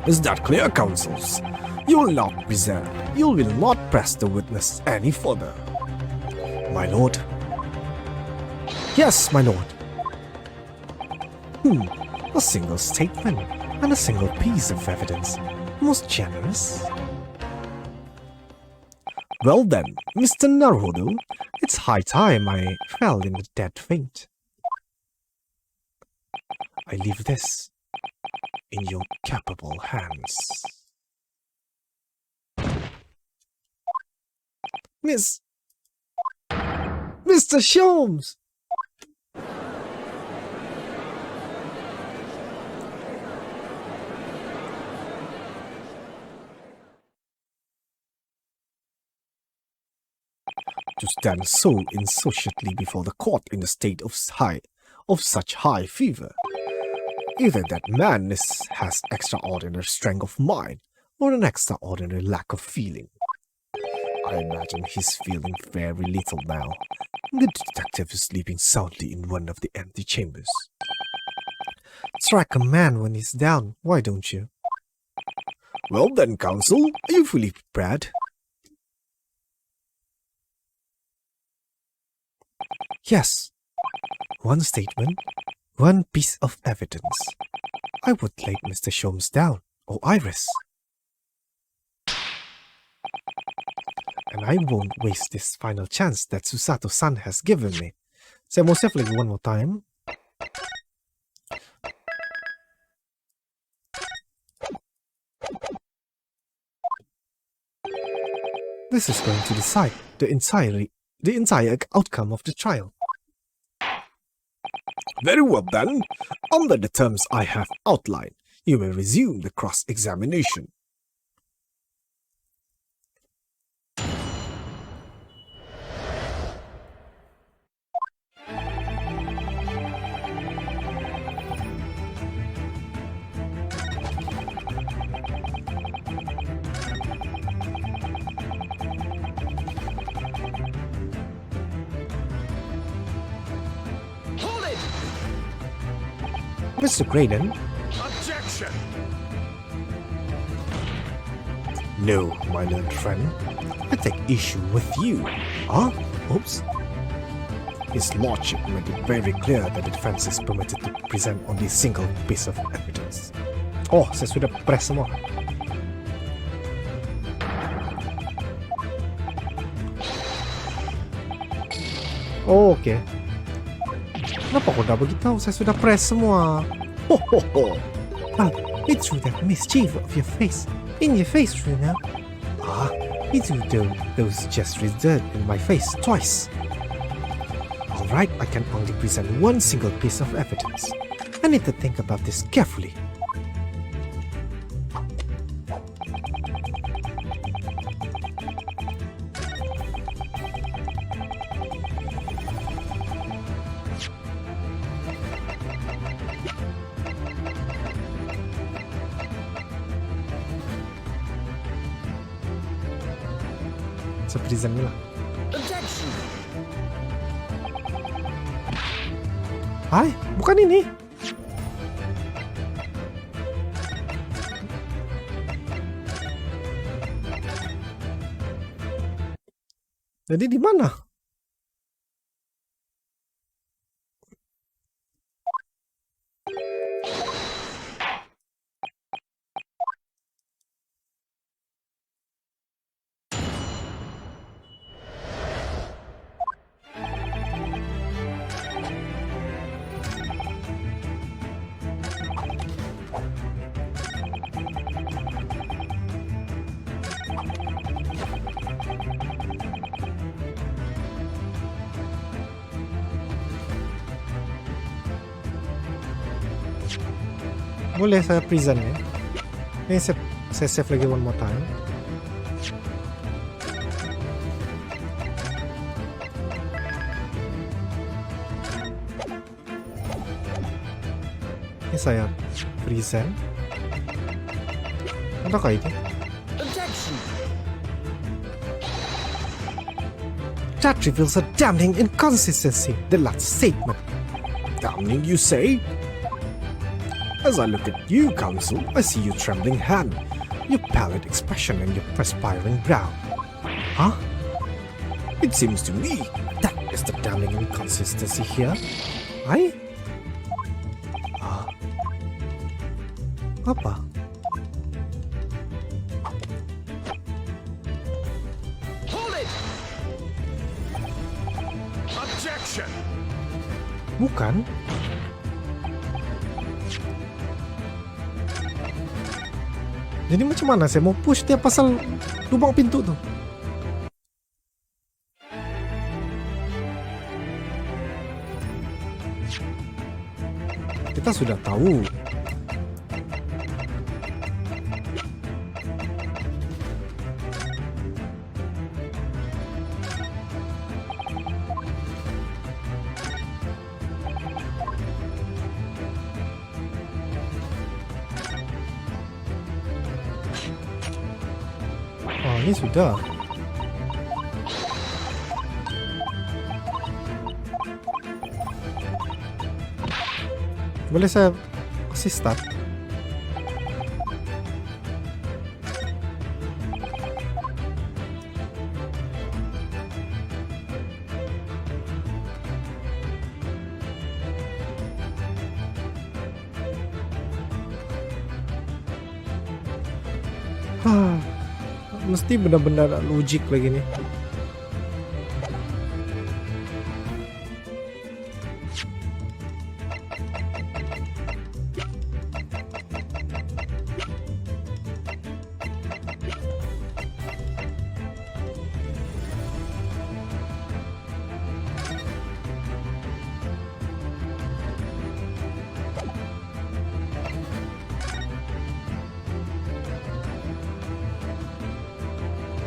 Is that clear, counsels? You will not press the witness any further. My lord. Yes, my lord. A single statement and a single piece of evidence. Most generous. Well then, Mr. Naruhodo, it's high time I fell in the dead faint. I leave this in your capable hands. Mr. Sholmes! To stand so insouciantly before the court in a state of such high fever. Either that man has extraordinary strength of mind or an extraordinary lack of feeling. I imagine he's feeling very little now. The detective is sleeping soundly in one of the empty chambers. Strike a man when he's down, why don't you? Well then, counsel, are you fully prepared? Yes. One statement, one piece of evidence. I would lay Mr. Sholmes down, or Iris. And I won't waste this final chance that Susato-san has given me. Saya mau save lagi one more time. This is going to decide the entire outcome of the trial. Very well then. Under the terms I have outlined, you may resume the cross-examination. Mr. Graydon, Objection! No, my learned friend. I take issue with you. Huh? Oops. His lordship made it very clear that the defense is permitted to present only a single piece of evidence. Oh, saya sudah press semua. Oh, oke. Kenapa kau udah beritahu? Saya sudah press semua. Ho ho ho! Ah, it's through that mischief of your face. In your face, Runa. Ah, It's through those gestures dirt in my face twice. alright, I can only present one single piece of evidence. I need to think about this carefully. Sepresen lah. Objection! Hai, bukan ini. Jadi di mana? Boleh saya present ya. Ini saya save lagi one more time. Ini saya present. Adakah itu? Objection! That reveals a damning inconsistency. The last statement. Damning, you say? As I look at you, Counsel, I see your trembling hand, your pallid expression, and your perspiring brow. Huh? It seems to me that is the damning inconsistency here. I? Apa? Hold it! Objection! Bukan. Jadi macam mana saya mau push dia pasal lubang pintu tuh? Kita sudah tahu. Oh, ini sudah. Boleh saya kasih start? Mesti benar-benar logik lagi nih.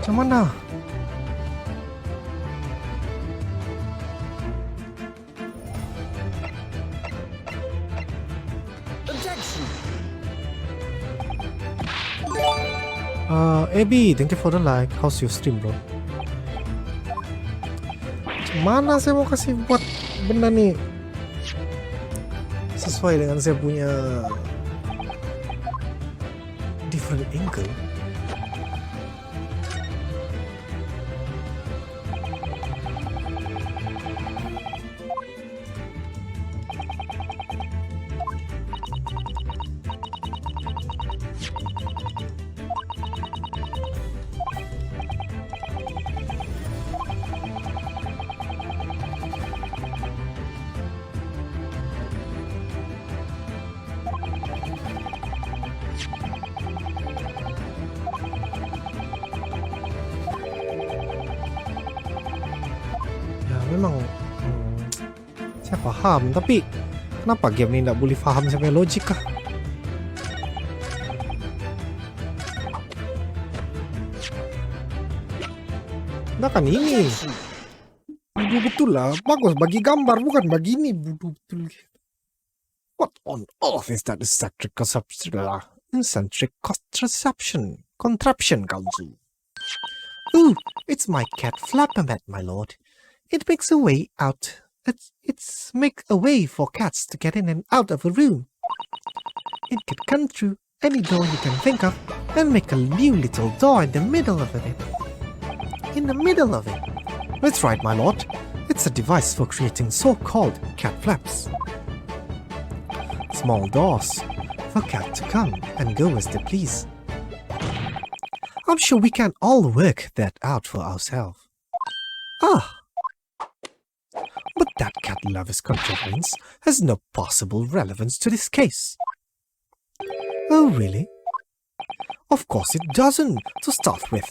Macam mana? Objection! Abby, thank you for the like. How's your stream, bro? Macam mana saya mau kasih buat benda nih sesuai dengan saya punya different angle? memang saya faham, tapi kenapa game ni tak boleh faham sampai logik kah? Nah kan ini bodoh betul lah. Bagus bagi gambar, bukan bagi ini. Bodoh betul. What on earth is that eccentric contraption, Council? Ooh, it's my cat Flappermat, my lord. It makes a way out. It's make a way for cats to get in and out of a room. It can come through any door you can think of and make a new little door in the middle of it. That's right, my lord. It's a device for creating so-called cat flaps. Small doors for cat to come and go as they please. I'm sure we can all work that out for ourselves. But that cat lover's contrivance has no possible relevance to this case. Oh, really? Of course it doesn't. To start with,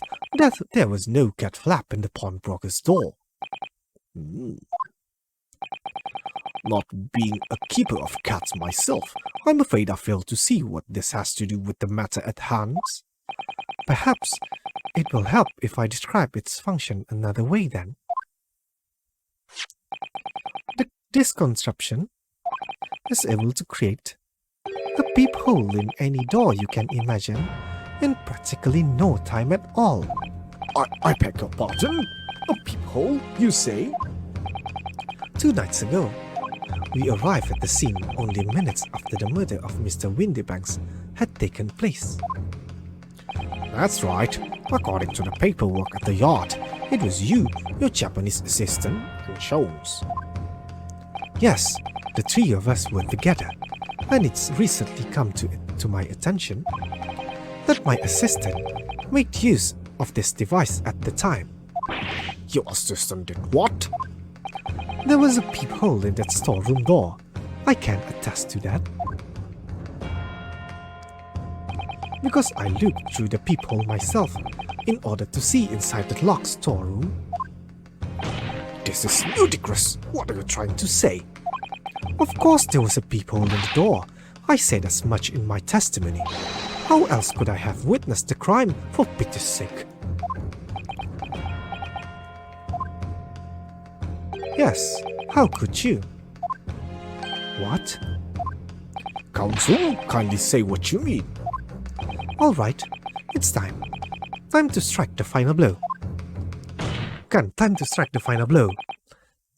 there was no cat flap in the pawnbroker's door. Not being a keeper of cats myself, I'm afraid I fail to see what this has to do with the matter at hand. Perhaps it will help if I describe its function another way then. This contraption is able to create a peephole in any door you can imagine in practically no time at all. I beg your pardon? A peephole, you say? 2 nights ago, we arrived at the scene only minutes after the murder of Mr. Windybanks had taken place. That's right. According to the paperwork at the yard, it was you, your Japanese assistant, and Jones. Yes, the 3 of us were together, and it's recently come to my attention that my assistant made use of this device at the time. Your assistant did what? There was a peephole in that storeroom door. I can attest to that. Because I looked through the peephole myself in order to see inside the locked storeroom. This is ludicrous. What are you trying to say? Of course there was a peephole in the door. I said as much in my testimony. How else could I have witnessed the crime, for pity's sake? Yes, how could you? What? Counsel, kindly say what you mean. Alright, it's time. Time to strike the final blow. Time to strike the final blow.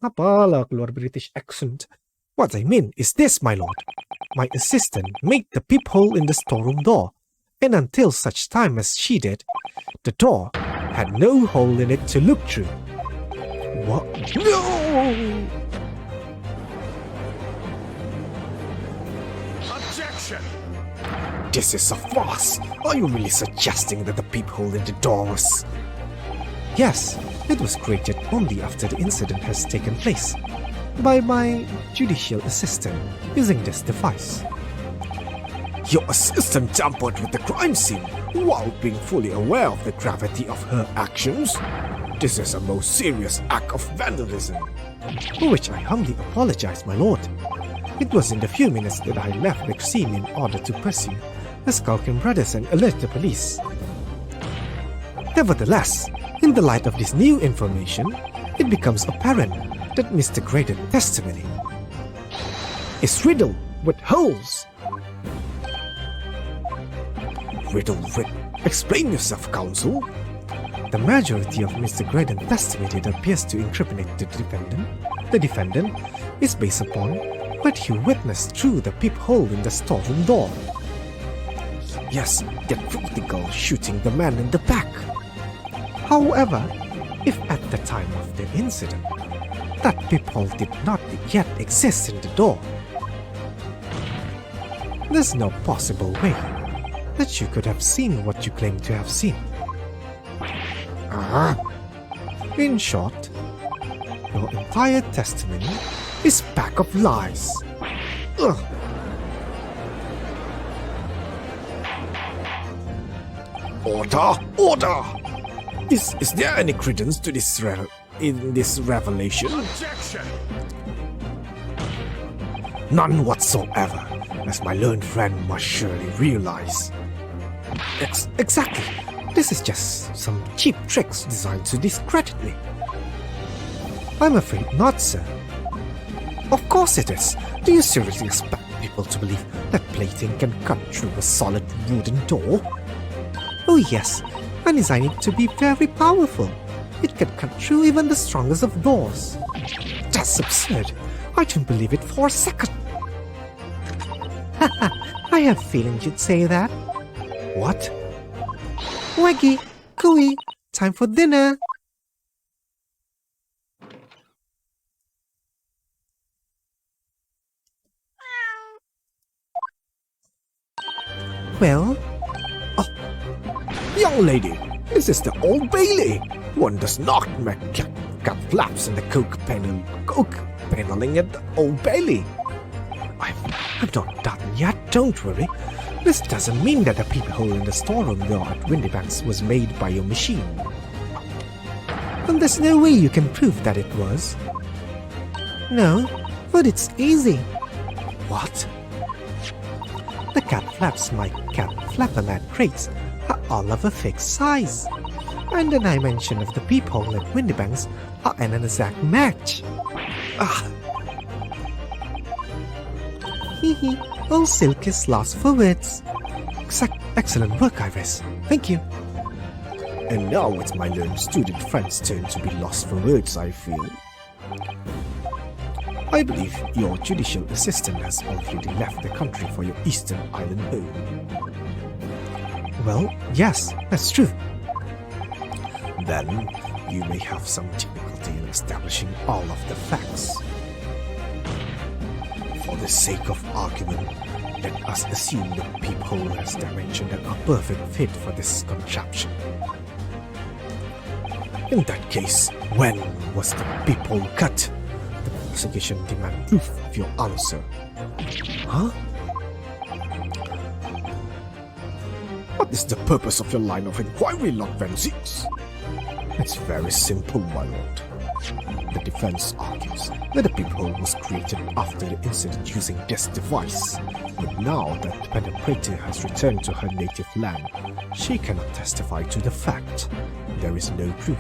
Apalah keluar British accent. What I mean is this, my lord. My assistant made the peephole in the storeroom door, and until such time as she did, the door had no hole in it to look through. What? No! Objection! This is a farce. Are you really suggesting that the peephole in the door was... Yes, it was created only after the incident has taken place by my judicial assistant using this device. Your assistant tampered with the crime scene while being fully aware of the gravity of her actions? This is a most serious act of vandalism. For which I humbly apologize, my lord. It was in the few minutes that I left the scene in order to pursue the Skulkin brothers and alert the police. Nevertheless, in the light of this new information, it becomes apparent that Mr. Graydon's testimony is riddled with holes. Riddled with... Explain yourself, counsel. The majority of Mr. Graydon's testimony that appears to incriminate the defendant is based upon what he witnessed through the peephole in the storeroom door. Yes, that filthy girl shooting the man in the back. However, if at the time of the incident, that peephole did not yet exist in the door, there's no possible way that you could have seen what you claim to have seen. In short, your entire testimony is a pack of lies. Ugh. Order! Order! Is there any credence to this in this revelation? Objection! None whatsoever, as my learned friend must surely realize. Exactly. This is just some cheap tricks designed to discredit me. I'm afraid not, sir. Of course it is. Do you seriously expect people to believe that plating can cut through a solid wooden door? Oh yes, I designed it to be very powerful. It can cut through even the strongest of doors. That's absurd. I don't believe it for a second. Haha, I have a feeling you'd say that. What? Waggy, Cooey, time for dinner. Well, Young lady, this is the Old Bailey. One does not make cat flaps in the coke paneling at the Old Bailey. I'm not done yet, don't worry. This doesn't mean that the peephole in the storeroom door at Windybanks was made by your machine. And there's no way you can prove that it was. No, but it's easy. What? The cat flaps my cat flappermat crates are all of a fixed size. And the dimension of the peephole at Windybanks are an exact match. Hehe, all silk is lost for words. Excellent work, Iris. Thank you. And now it's my learned student friend's turn to be lost for words, I feel. I believe your judicial assistant has already left the country for your Eastern Island home. Well, yes, that's true. Then you may have some difficulty in establishing all of the facts. For the sake of argument, let us assume the peephole has dimension that are perfect fit for this contraption. In that case, when was the peephole cut? The prosecution demand proof of your answer. Huh? What is the purpose of your line of inquiry, Lord Van Zix? It's very simple, my lord. The defense argues that the peephole was created after the incident using this device. But now that the penetrator has returned to her native land, she cannot testify to the fact. There is no proof.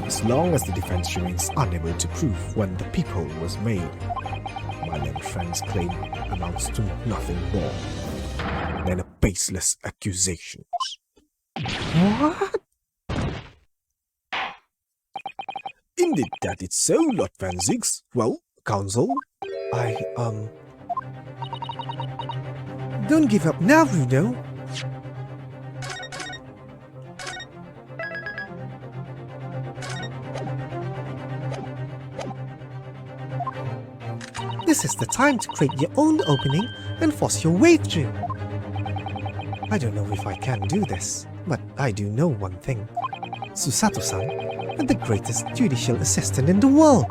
As long as the defense remains unable to prove when the peephole was made, my learned friend's claim amounts to nothing more than a baseless accusation. What? Indeed, that it's so, Lord Van Zix. Well, counsel, Don't give up now, Bruno. This is the time to create your own opening and force your way through. I don't know if I can do this, but I do know one thing. Susato-san is the greatest judicial assistant in the world.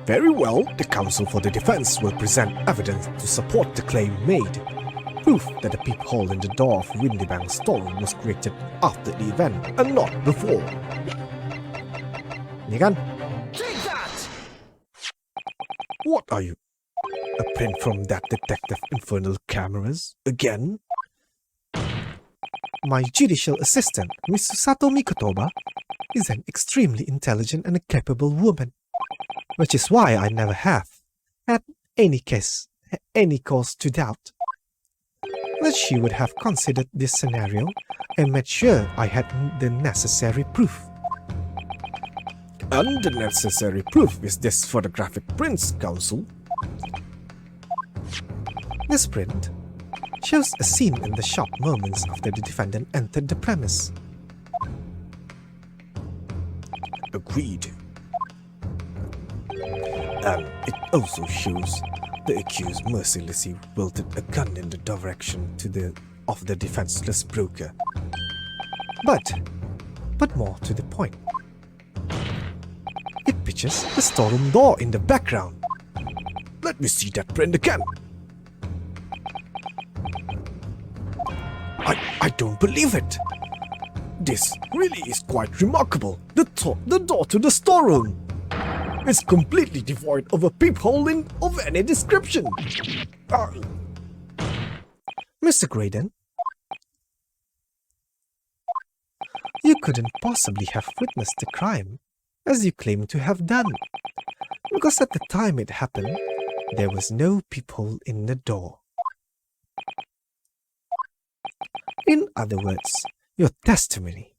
very well, the counsel for the defense will present evidence to support the claim made. Proof that the peephole in the door of Windybank's storeroom was created after the event and not before. Nigan, Take that! What are you? A print from that detective infernal cameras? Again? my judicial assistant, Miss Susato Mikotoba, is an extremely intelligent and capable woman, which is why I never have, had any cause to doubt, that she would have considered this scenario and made sure I had the necessary proof. And the necessary proof is this photographic prints, counsel. This print shows a scene in the shop moments after the defendant entered the premise. Agreed. And it also shows the accused mercilessly wielded a gun in the direction of the defenseless broker. But more to the point, it pictures the storeroom door in the background. Let me see that print again. I don't believe it. This really is quite remarkable. The door to the storeroom is completely devoid of a peephole of any description. Mr. Graydon, you couldn't possibly have witnessed the crime, as you claim to have done, because at the time it happened, there was no peephole in the door. In other words, your testimony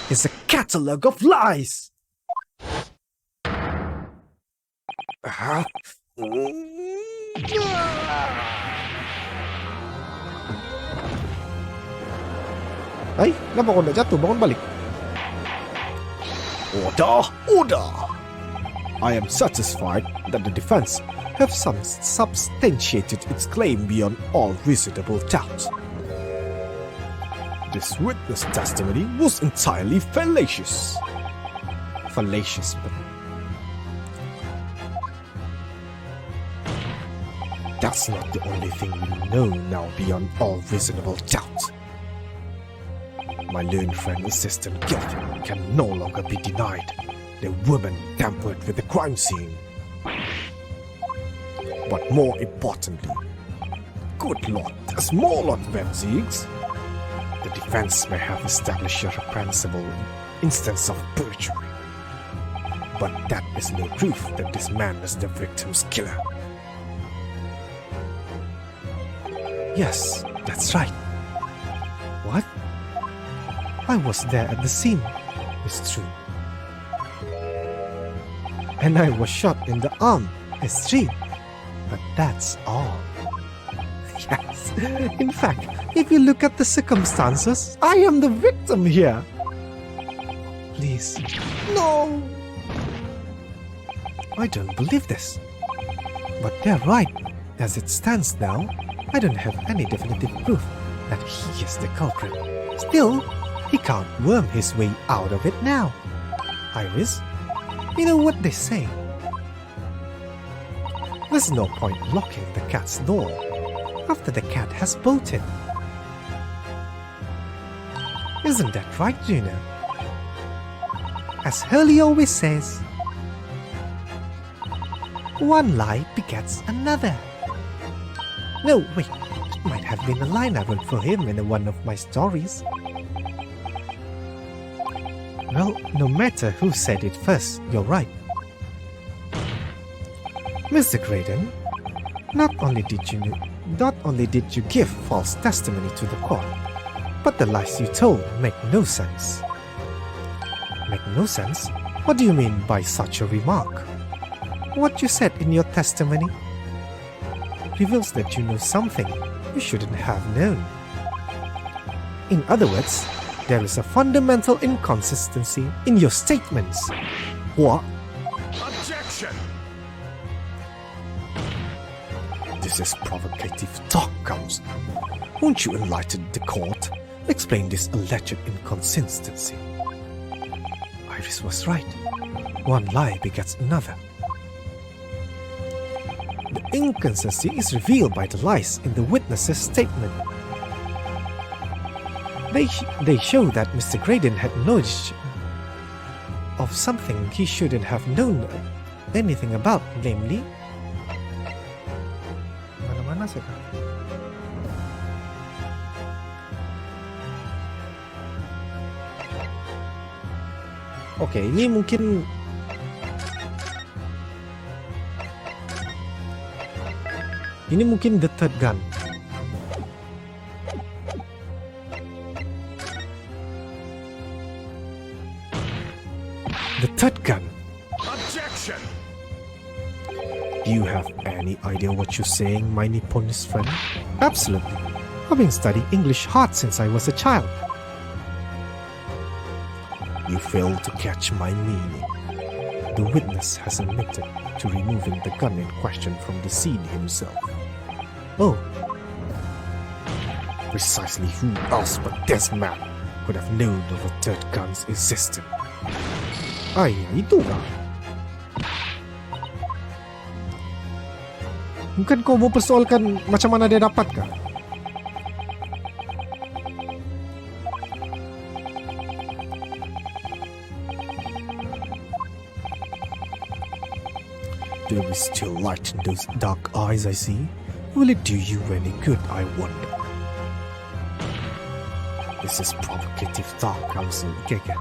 is a catalogue of lies. Ay, kenapa kau nak jatuh? Bangun balik. Order! I am satisfied that the defense have substantiated its claim beyond all reasonable doubt. This witness testimony was entirely fallacious. Fallacious, but That's not the only thing we know now beyond all reasonable doubt. My learned friend insists guilty can no longer be denied. The woman tampered with the crime scene. But more importantly, good Lord, there's more Lord Benzigs. The defense may have established a reprehensible instance of perjury, but that is no proof that this man is the victim's killer. Yes, that's right. What? I was there at the scene, it's true. And I was shot in the arm, it's true. But that's all. Yes, in fact, if you look at the circumstances, I am the victim here. Please, no! I don't believe this. But they're right. As it stands now, I don't have any definitive proof that he is the culprit. Still, he can't worm his way out of it now. Iris, you know what they say. There's no point locking the cat's door after the cat has bolted. Isn't that right, Juno? As Hurley always says, one lie begets another. No, wait, it might have been a line I wrote for him in one of my stories. Well, no matter who said it first, you're right. Mr. Graydon, not only did you give false testimony to the court, but the lies you told make no sense. Make no sense? What do you mean by such a remark? What you said in your testimony reveals that you know something you shouldn't have known. In other words, there is a fundamental inconsistency in your statements. What? Objection! This is provocative talk, counsel. Won't you enlighten the court? Explain this alleged inconsistency. Iris was right. One lie begets another. The inconsistency is revealed by the lies in the witness's statement. They show that Mr. Graydon had knowledge of something he shouldn't have known anything about, namely... Mana-mana saya kan? Oke, ini mungkin the third gun. The third gun. Objection! Do you have any idea what you're saying, my Nipponese friend? Absolutely. I've been studying English hard since I was a child. You fail to catch my meaning. The witness has admitted to removing the gun in question from the scene himself. Oh, Precisely who else but this man could have known of a third gun's existence? Ay, itu kah? Bukan kau mempersoalkan macam mana dia dapat kah? There is still light in those dark eyes I see. Will it do you any good, I wonder? This is provocative talk, Council Giga.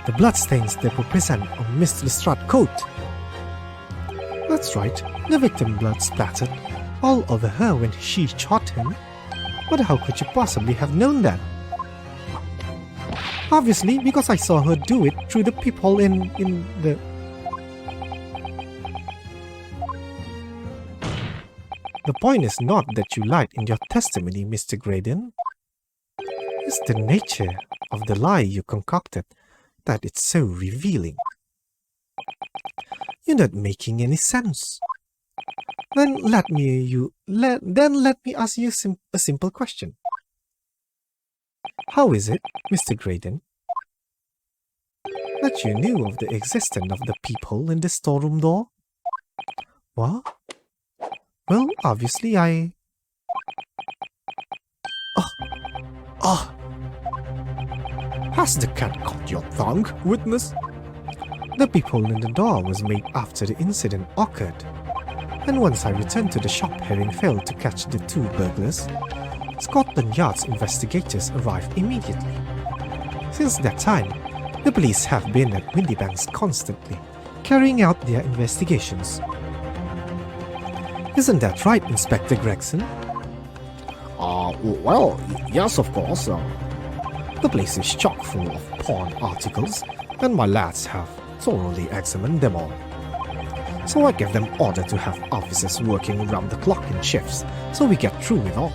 The bloodstains that were present on Mr. Lestrade's coat. That's right, the victim blood splattered all over her when she shot him. But how could you possibly have known that? Obviously, because I saw her do it through the peephole in the... The point is not that you lied in your testimony, Mr. Graydon. It's the nature of the lie you concocted that it's so revealing. You're not making any sense. Then let me ask you a simple question. How is it, Mr. Graydon, that you knew of the existence of the peephole in the storeroom door? What? Well, obviously Has the cat caught your tongue, witness? The peephole in the door was made after the incident occurred, and once I returned to the shop having failed to catch the two burglars, Scotland Yard's investigators arrived immediately. Since that time, the police have been at Windybanks constantly, carrying out their investigations. Isn't that right, Inspector Gregson? Well, yes, of course. The place is chock full of pawn articles, and my lads have thoroughly examined them all. So I gave them order to have officers working around the clock in shifts, so we get through it all.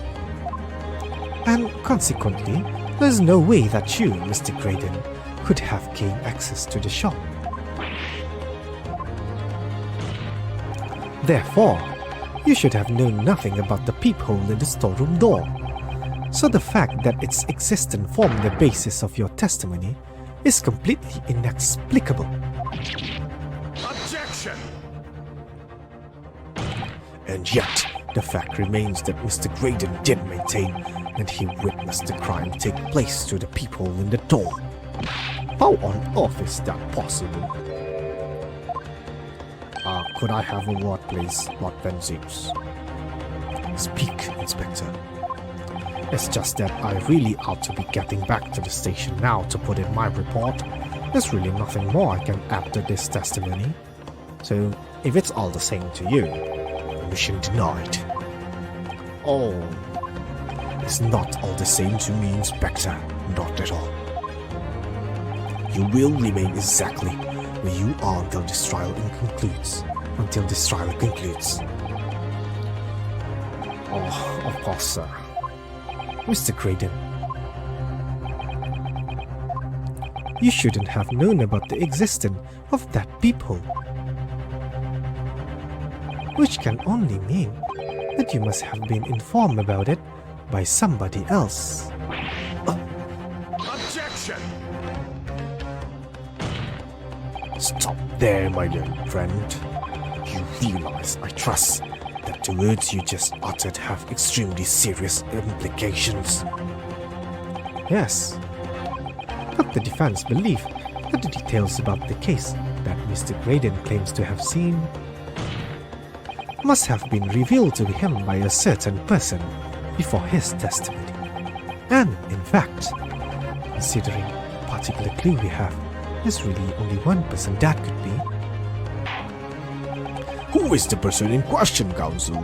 And consequently, there's no way that you, Mr. Graydon, could have gained access to the shop. Therefore, you should have known nothing about the peephole in the storeroom door. So the fact that its existence formed the basis of your testimony is completely inexplicable. Objection! And yet, the fact remains that Mr. Graydon did maintain that he witnessed the crime take place through the peephole in the door. How on earth is that possible? Could I have a word, please, Lord Benzies? Speak, Inspector. It's just that I really ought to be getting back to the station now to put in my report. There's really nothing more I can add to this testimony. So, if it's all the same to you, mission denied. Oh, it's not all the same to me, Inspector. Not at all. You will remain exactly where you are until this trial concludes. Oh, of course, sir. Mr. Graydon, you shouldn't have known about the existence of that peephole. Which can only mean that you must have been informed about it by somebody else. Objection! Stop there, my young friend. You realize, I trust, that the words you just uttered have extremely serious implications. Yes, but the defense believe that the details about the case that Mr. Graydon claims to have seen must have been revealed to him by a certain person before his testimony. And, in fact, considering the particular clue we have, there's really only one person that could be. Who is the person in question, Counsel?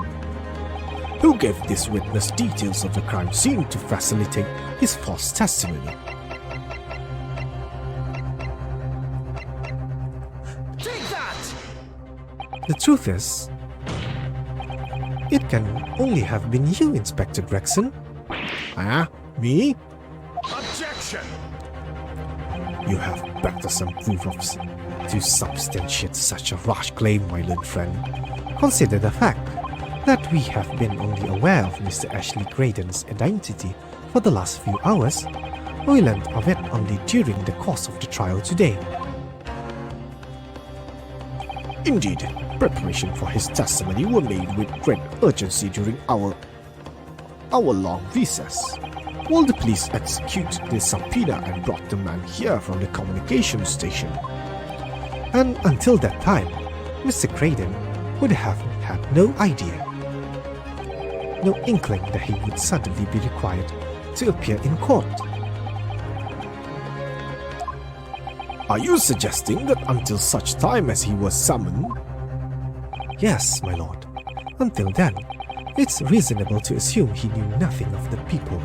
Who gave this witness details of the crime scene to facilitate his false testimony? Take that! The truth is, it can only have been you, Inspector Gregson. Me? Objection! You have better some proof to substantiate such a rash claim, my learned friend. Consider the fact that we have been only aware of Mr. Ashley Graydon's identity for the last few hours. We learned of it only during the course of the trial today. Indeed, preparation for his testimony were made with great urgency during our... hour-long recess while the police execute the subpoena and brought the man here from the communication station. And until that time, Mr. Graydon would have had no idea, no inkling that he would suddenly be required to appear in court. Are you suggesting that until such time as he was summoned? Yes, my lord. Until then, it's reasonable to assume he knew nothing of the people.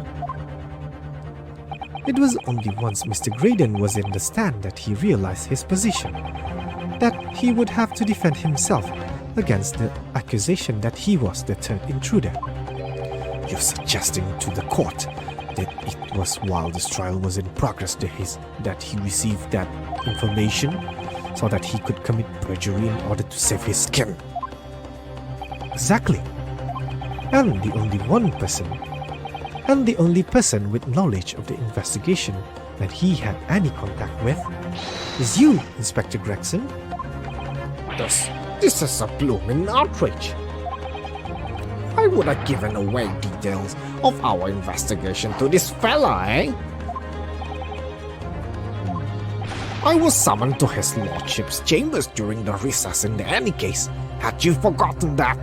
It was only once Mr. Graydon was in the stand that he realized his position, that he would have to defend himself against the accusation that he was the third intruder. You're suggesting to the court that it was while this trial was in progress that he received that information so that he could commit perjury in order to save his skin. Exactly. And the only person with knowledge of the investigation that he had any contact with is you, Inspector Gregson. This is a blooming outrage. Why would I given away details of our investigation to this fella, eh? I was summoned to his lordship's chambers during the recess in any case. Had you forgotten that?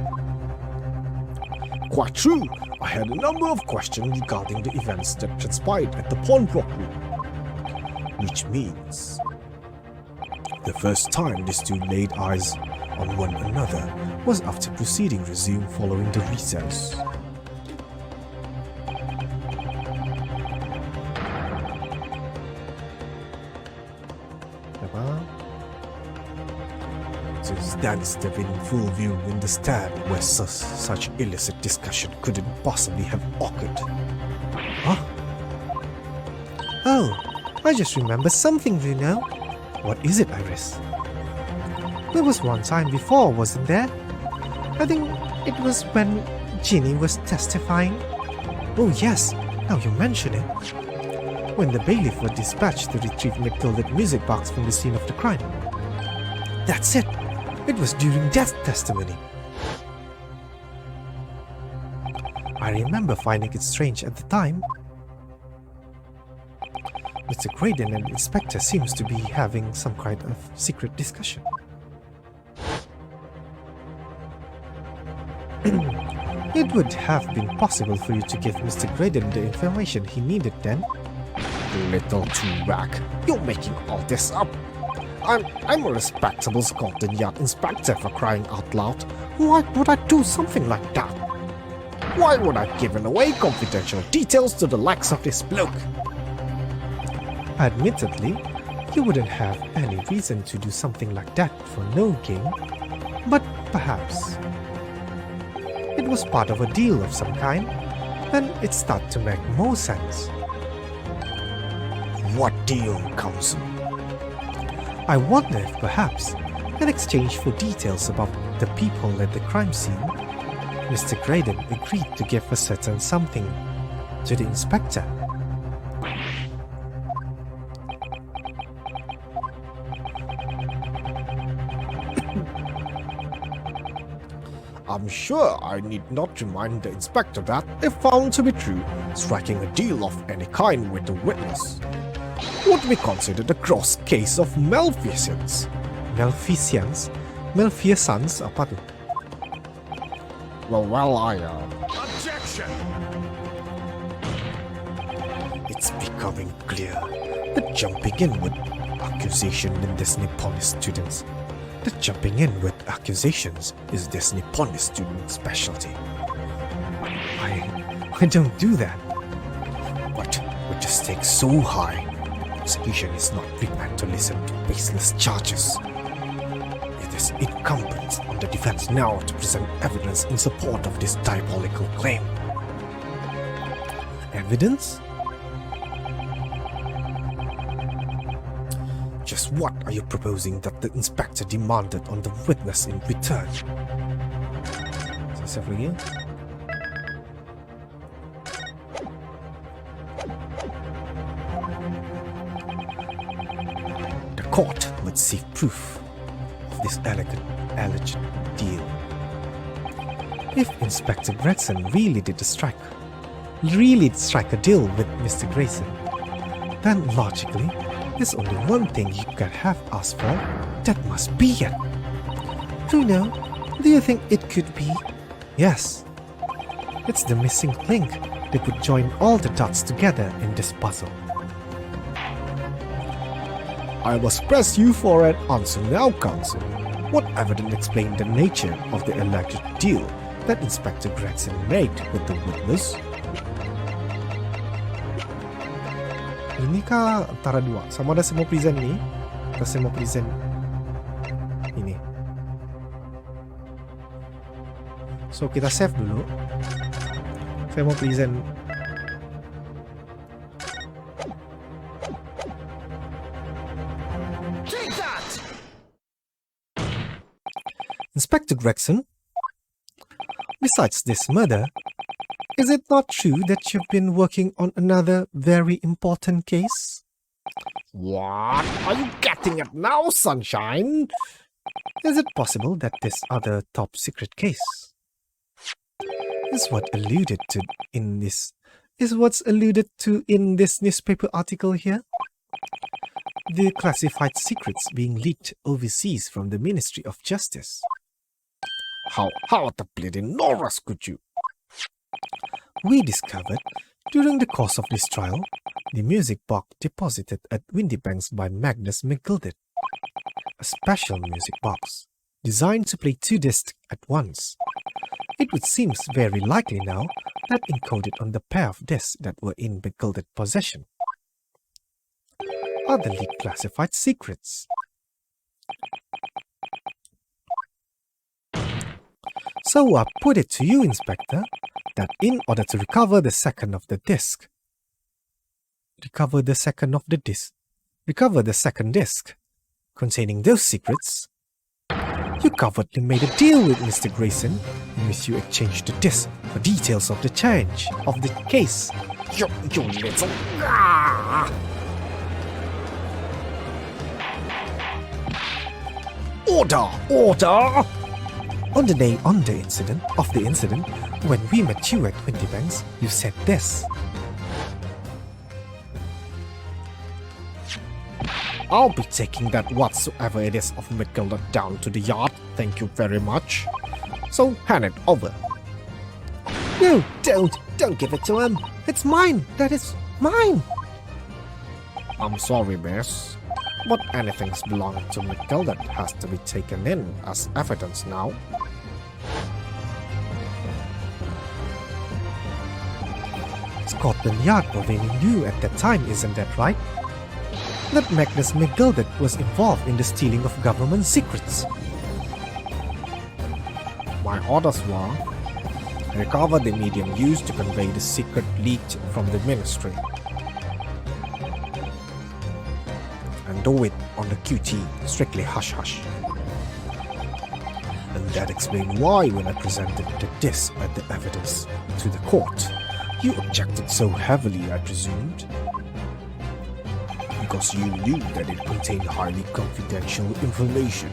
Quite true. I had a number of questions regarding the events that transpired at the pawnbrokery. Which means the first time these two laid eyes on one another was after proceeding resumed following the recess. Since then, step in full view in the stand where such illicit discussion couldn't possibly have occurred. Huh? Oh, I just remembered something, you know. What is it, Iris? There was one time before, wasn't there? I think it was when Ginny was testifying. Oh yes, now you mention it. When the bailiff was dispatched to retrieve McGilded music box from the scene of the crime. That's it. It was during that testimony. I remember finding it strange at the time. Mr. Graydon and the inspector seems to be having some kind of secret discussion. It would have been possible for you to give Mr. Graydon the information he needed then. Little T-Rack, you're making all this up. I'm a respectable Scotland Yard inspector, for crying out loud. Why would I do something like that? Why would I give away confidential details to the likes of this bloke? Admittedly, you wouldn't have any reason to do something like that for no gain, but perhaps it was part of a deal of some kind, and it started to make more sense. What deal, Counsel? I wonder if perhaps, in exchange for details about the people at the crime scene, Mr. Graydon agreed to give a certain something to the inspector. I'm sure I need not remind the inspector that, if found to be true, striking a deal of any kind with a witness would be considered a gross case of malfeasance. Malfeasance? Malfeasance apa tu? Well, Objection! It's becoming clear that jumping in with accusation in this Nipponese students. That jumping in with accusations is this Nipponese student's specialty. I don't do that. But with the stakes so high, prosecution is not prepared to listen to baseless charges. It is incumbent on the defense now to present evidence in support of this diabolical claim. Evidence? Just what are you proposing that the inspector demanded on the witness in return? Save lagi. The court would seek proof of this alleged deal. If Inspector Gregson really did the strike, really strike a deal with Mr. Grayson, then logically, there's only one thing you could have asked for. That must be it. Bruno, do you think it could be? Yes. It's the missing link that would join all the dots together in this puzzle. I must press you for an answer now, Counsel. What evidence explains the nature of the alleged deal that Inspector Gregson made with the witness? Ini kah antara dua? Sama ada saya mau present ni atau saya mau present ini? So kita save dulu. Saya mau present Take that! Inspector Gregson. Besides this murder, is it not true that you've been working on another very important case? What are you getting at now, Sunshine? Is it possible that this other top secret case is what's alluded to in this newspaper article here? The classified secrets being leaked overseas from the Ministry of Justice. How the bleeding Norris could you? We discovered during the course of this trial the music box deposited at Windybanks by Magnus McGilded, a special music box designed to play 2 discs at once. It would seem very likely now that encoded on the pair of discs that were in McGilded possession are the leaked classified secrets. So I put it to you, Inspector, that in order to recover the second disc containing those secrets, you covertly made a deal with Mr. Grayson in which you exchanged the disc for details of the change of the case. You little... Order! On the day of the incident, when we met you at Windybanks, you said this. I'll be taking that whatsoever it is of McGilded down to the yard, thank you very much. So hand it over. No, don't give it to him. It's mine. That is mine. I'm sorry, miss, but anything belonging to McGilded has to be taken in as evidence now. Scotland Yard already knew at that time, isn't that right? That Magnus McGilded was involved in the stealing of government secrets. My orders were recover the medium used to convey the secret leaked from the ministry, and do it on the QT, strictly hush-hush. And that explains why when I presented the disc as the evidence to the court, you objected so heavily, I presumed. Because you knew that it contained highly confidential information.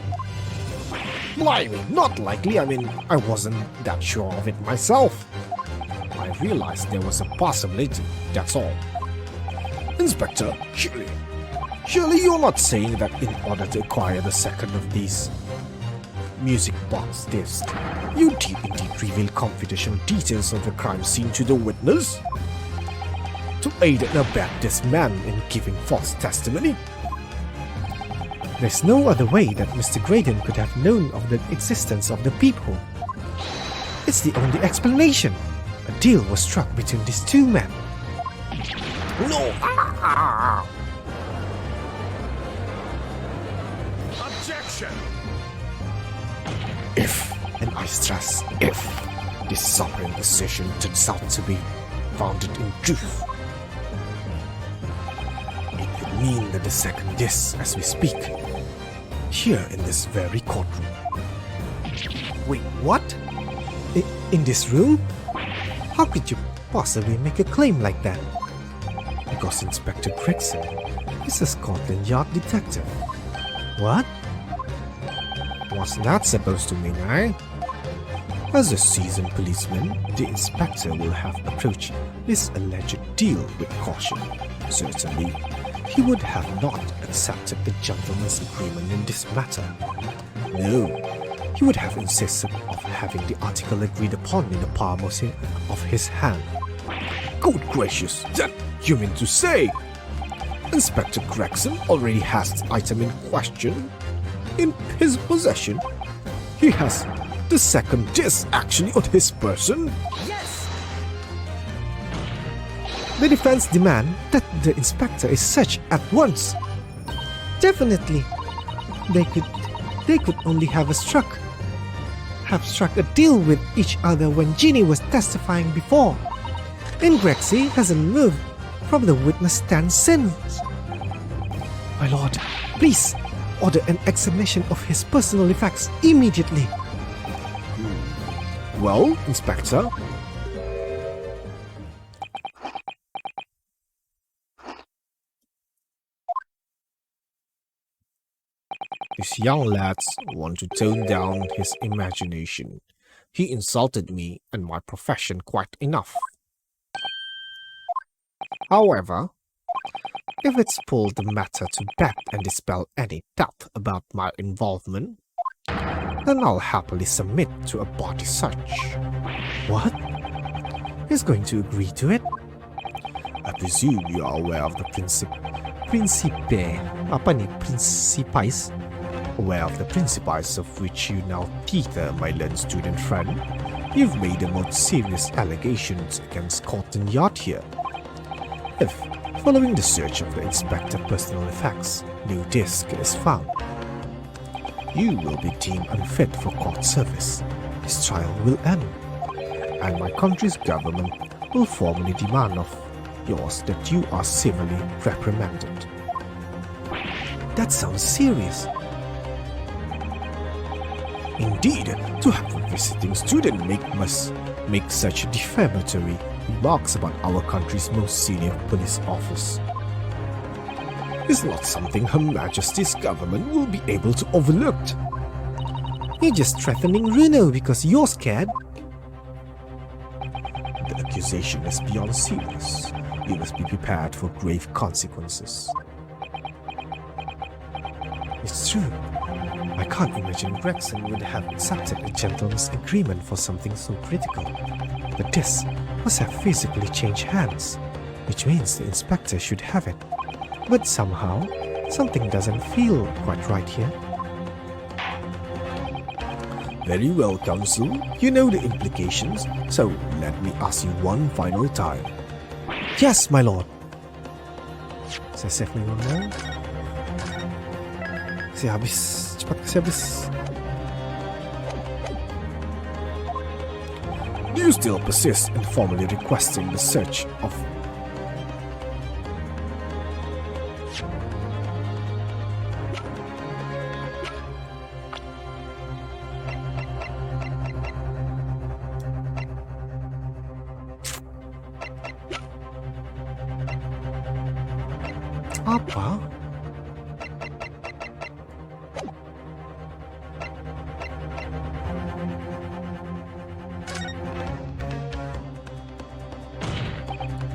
Blimey, not likely. I mean, I wasn't that sure of it myself. I realized there was a possibility, that's all. Inspector, surely you're not saying that in order to acquire the second of these music box discs, you did indeed reveal confidential details of the crime scene to the witness? To aid and abet this man in giving false testimony? There's no other way that Mr. Graydon could have known of the existence of the peephole. It's the only explanation. A deal was struck between these two men. No! Objection! If, and I stress if, this sovereign assertion turns out to be founded in truth, it would mean that the second disc, as we speak, here in this very courtroom. Wait, what? In this room? How could you possibly make a claim like that? Because Inspector Gregson is a Scotland Yard detective. What? What's that supposed to mean, eh? As a seasoned policeman, the inspector will have approached his alleged deal with caution. Certainly, he would have not accepted the gentleman's agreement in this matter. No, he would have insisted of having the article agreed upon in the palm of his hand. Good gracious, that you mean to say Inspector Gregson already has the item in question in his possession? He has the second disc actually on his person? Yes! The defense demand that the inspector is searched at once. Definitely, they could only have struck a deal with each other when Ginny was testifying before, and Grexy hasn't moved from the witness stand since. My lord, please order an examination of his personal effects immediately. Well, Inspector, these young lads want to tone down his imagination. He insulted me and my profession quite enough. However, if it's pulled the matter to bed and dispel any doubt about my involvement, then I'll happily submit to a body search. What? He's going to agree to it? I presume you are aware of the aware of the principles of which you now tether, my learned student friend. You've made the most serious allegations against Cotton Yard here. If, following the search of the inspector's personal effects, no disc is found, you will be deemed unfit for court service. This trial will end, and my country's government will formally demand of yours that you are civilly reprimanded. That sounds serious. Indeed, to have a visiting student make such defamatory remarks about our country's most senior police officer is not something Her Majesty's government will be able to overlook. You're just threatening Runo because you're scared. The accusation is beyond serious. You must be prepared for grave consequences. It's true. I can't imagine Gregson would have accepted a gentleman's agreement for something so critical. But this must have physically changed hands, which means the inspector should have it. But somehow, something doesn't feel quite right here. Very well, Counsel. You know the implications, so let me ask you one final time. Yes, my lord. Saya save my one. Saya habis. Cepat kasi habis. Do you still persist in formally requesting the search of Apa?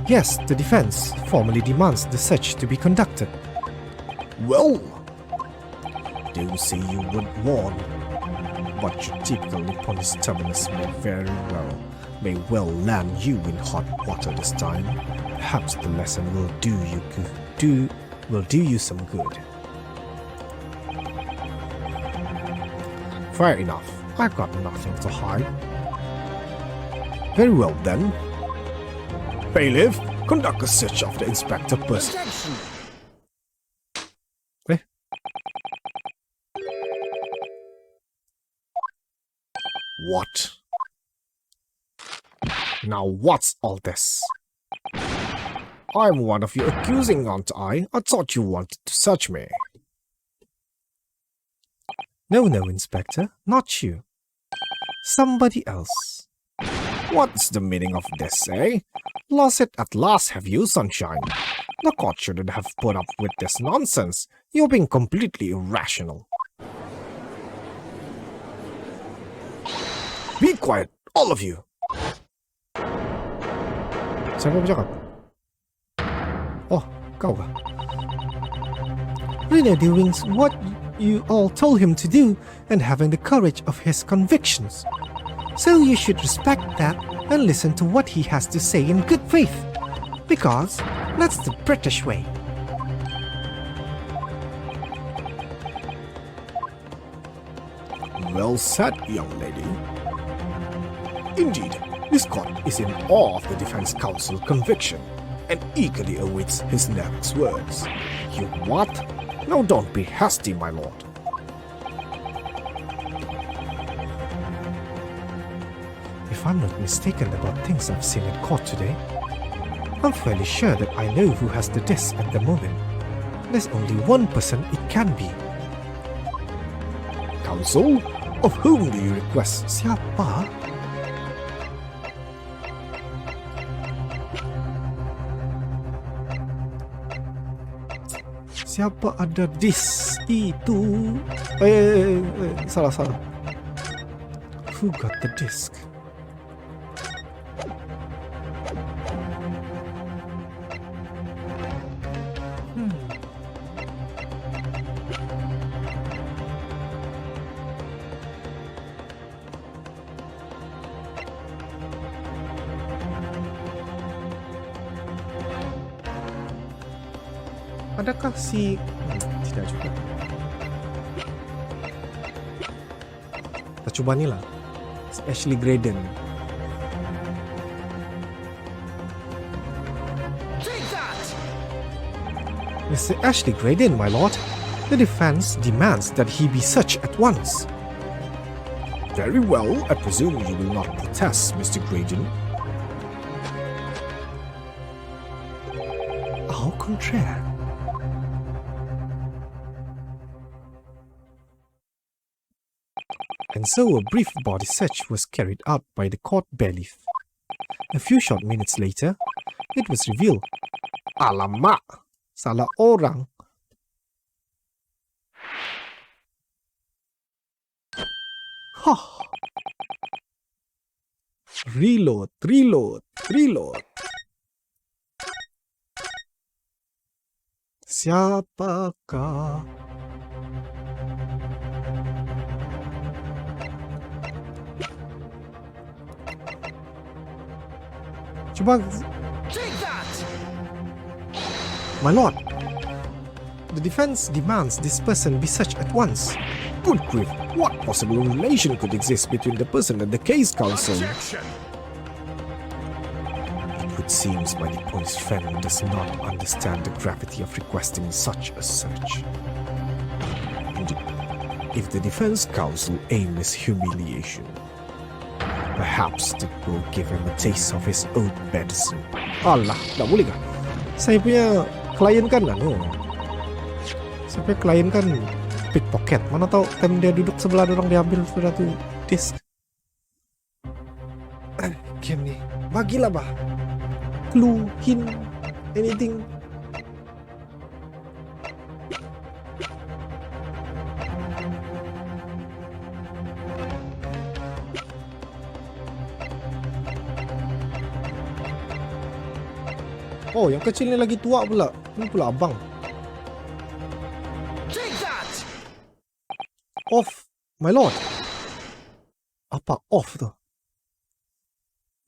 Yes, the defense formally demands the search to be conducted. Well, don't say you weren't warned, but your typical Nipponese stubbornness may well land you in hot water this time. Perhaps the lesson will do you some good. Fair enough. I've got nothing to hide. Very well then. Bailiff, conduct a search of the inspector person. Objection! What? Now what's all this? I'm one of you accusing, aren't I? I thought you wanted to search me. No, Inspector, not you. Somebody else. What's the meaning of this, eh? Lost it at last, have you, Sunshine? The court shouldn't have put up with this nonsense. You're being completely irrational. Be quiet, all of you! Siapa bercakap? Oh, kau kah? Rina doing what you all told him to do and having the courage of his convictions. So you should respect that and listen to what he has to say in good faith. Because that's the British way. Well said, young lady. Indeed, this court is in awe of the Defense Counsel conviction and eagerly awaits his next words. You what? Now don't be hasty, my lord. If I'm not mistaken about things I've seen in court today, I'm fairly sure that I know who has the disc at the moment. There's only one person it can be. Counsel, of whom do you request? Siapa? Siapa ada disk itu? Salah. Who got the disc? Adakah si... tidak juga. Kita coba ni lah. Si Ashley Graydon. Take that! Mr. Ashley Graydon, my lord. The defense demands that he be searched at once. Very well, I presume you will not protest, Mr. Graydon. Au contraire. And so a brief body search was carried out by the court bailiff. A few short minutes later, it was revealed. Alamak! Salah orang. Hah! Reload. Siapakah? Coba, Take that! my lord. The defense demands this person be searched at once. Good grief, what possible relation could exist between the person and the case counsel? Objection! It would seem my deposed friend does not understand the gravity of requesting such a search. Indeed, if the defense counsel aim is humiliation, perhaps it will give him a taste of his own medicine. Alah, tak boleh kah? Saya punya klien kan pickpocket. Mana tahu time dia duduk sebelah orang dia ambil sudah tu disk. Game ni, bagilah bah. Clue, hint, anything. Oh, yang kecil ni lagi tua pula. Ini pula abang. Take that! Off, my lord. Apa off tu?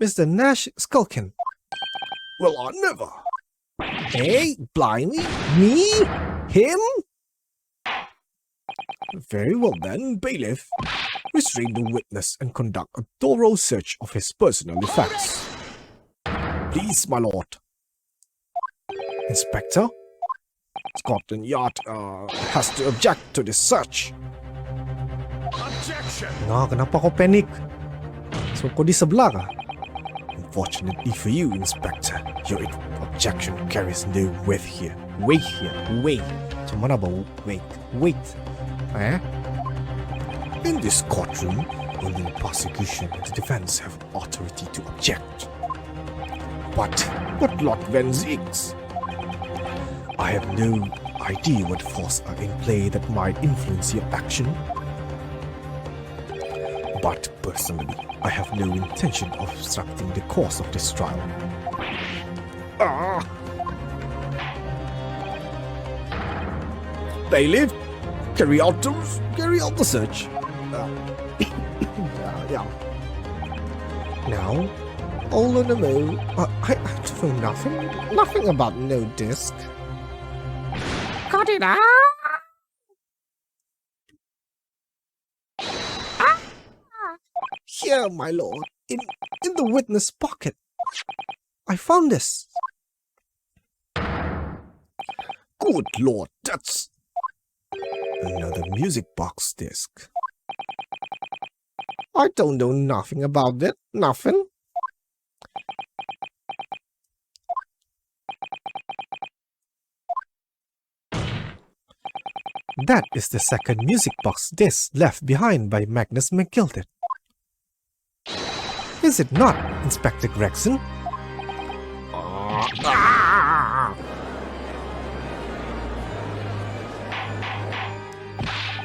Mr. Nash Skulkin. Well, I never. Hey, blimey, me? Him? Very well then, bailiff. Restrain the witness and conduct a thorough search of his personal effects. Please, my lord. Inspector? Scotland Yard has to object to this search. Objection! Nah, kenapa kau panik? So, kau di sebelah kah? Unfortunately for you, Inspector, your objection carries no weight here. Wait here, wait. Macam mana bau? Wait. In this courtroom, only the prosecution and the defense have authority to object. But Lord Van Ziggs? I have no idea what force are in play that might influence your action. But personally, I have no intention of obstructing the course of this trial. Bailiff, carry out the search. Yeah. Now, all on the move. I know nothing about no disc. Cut it out! Here, my lord, in the witness pocket. I found this. Good lord, that's another music box disc. I don't know nothing about it. Nothing. That is the second music box disc left behind by Magnus McGilded. Is it not, Inspector Gregson?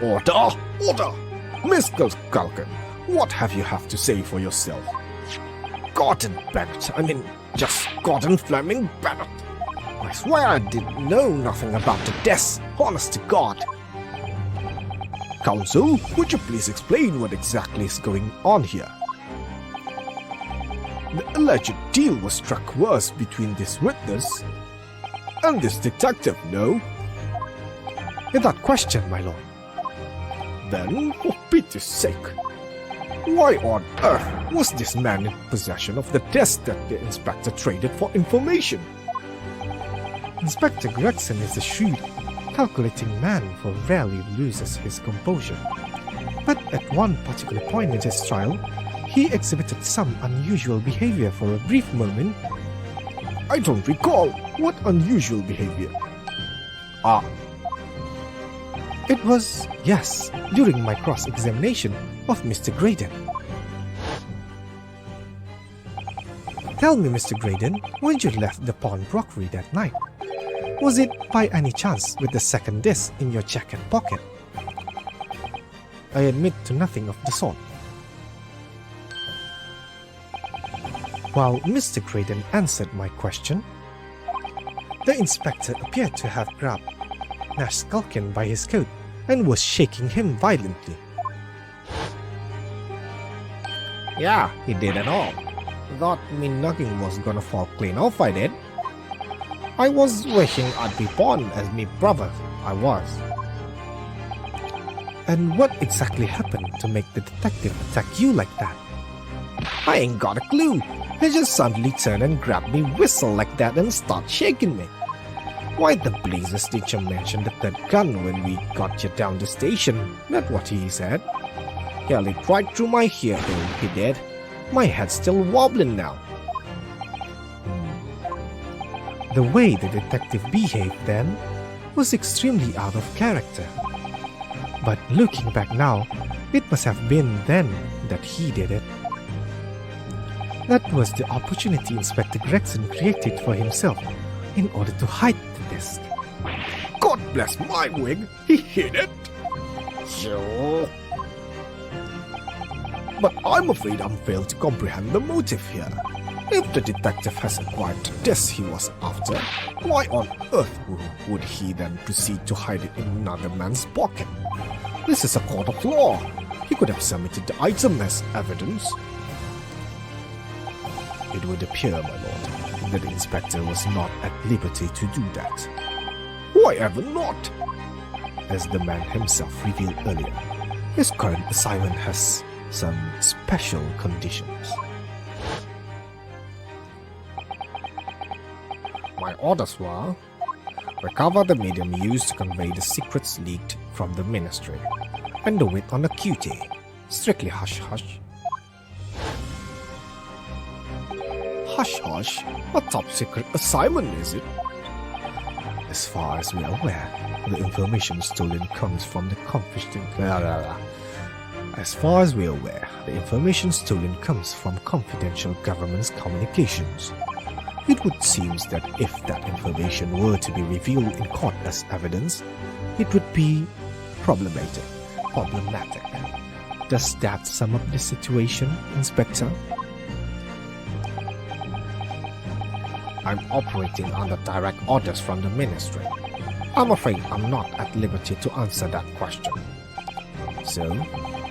Order! Mr. Culkin, what have you to say for yourself? Gordon Bennett, just Gordon Fleming Bennett. I swear I didn't know nothing about the death, honest to God. Counsel, would you please explain what exactly is going on here? The alleged deal was struck worse between this witness and this detective, no? Without question, my lord. Then, for pity's sake, why on earth was this man in possession of the desk that the inspector traded for information? Inspector Gregson is a shrewd, calculating man who rarely loses his composure. But at one particular point in his trial, he exhibited some unusual behavior for a brief moment. I don't recall. What unusual behavior? It was, yes, during my cross-examination of Mr. Graydon. Tell me, Mr. Graydon, when you left the pawnbrokery that night, was it by any chance with the second disc in your jacket pocket? I admit to nothing of the sort. While Mr. Graydon answered my question, the inspector appeared to have grabbed Nash Skulkin by his coat and was shaking him violently. Yeah, he did it all. Thought me noggin was gonna fall clean off, I did. I was wishing I'd be born as me brother, I was. And what exactly happened to make the detective attack you like that? I ain't got a clue. He just suddenly turned and grabbed me whistle like that and start shaking me. Why the blazes did you mention the third gun when we got you down the station? That's what he said. He held it right through my ear hole, he did. My head's still wobbling now. The way the detective behaved then was extremely out of character. But looking back now, it must have been then that he did it. That was the opportunity Inspector Gregson created for himself in order to hide the disc. God bless my wig, he hid it. Sure. But I'm afraid I'm failed to comprehend the motive here. If the detective has acquired the disc he was after, why on earth would he then proceed to hide it in another man's pocket? This is a court of law. He could have submitted the item as evidence. It would appear, my lord, that the inspector was not at liberty to do that. Why ever not? As the man himself revealed earlier, his current assignment has some special conditions. My orders were: recover the medium used to convey the secrets leaked from the ministry, and do it on a QT. Strictly hush-hush. Hush-hush? A top-secret assignment, is it? As far as we are aware, the information stolen comes from the confidential government's communications. It would seem that if that information were to be revealed in court as evidence, it would be problematic. Does that sum up the situation, Inspector? I'm operating under direct orders from the ministry. I'm afraid I'm not at liberty to answer that question. So,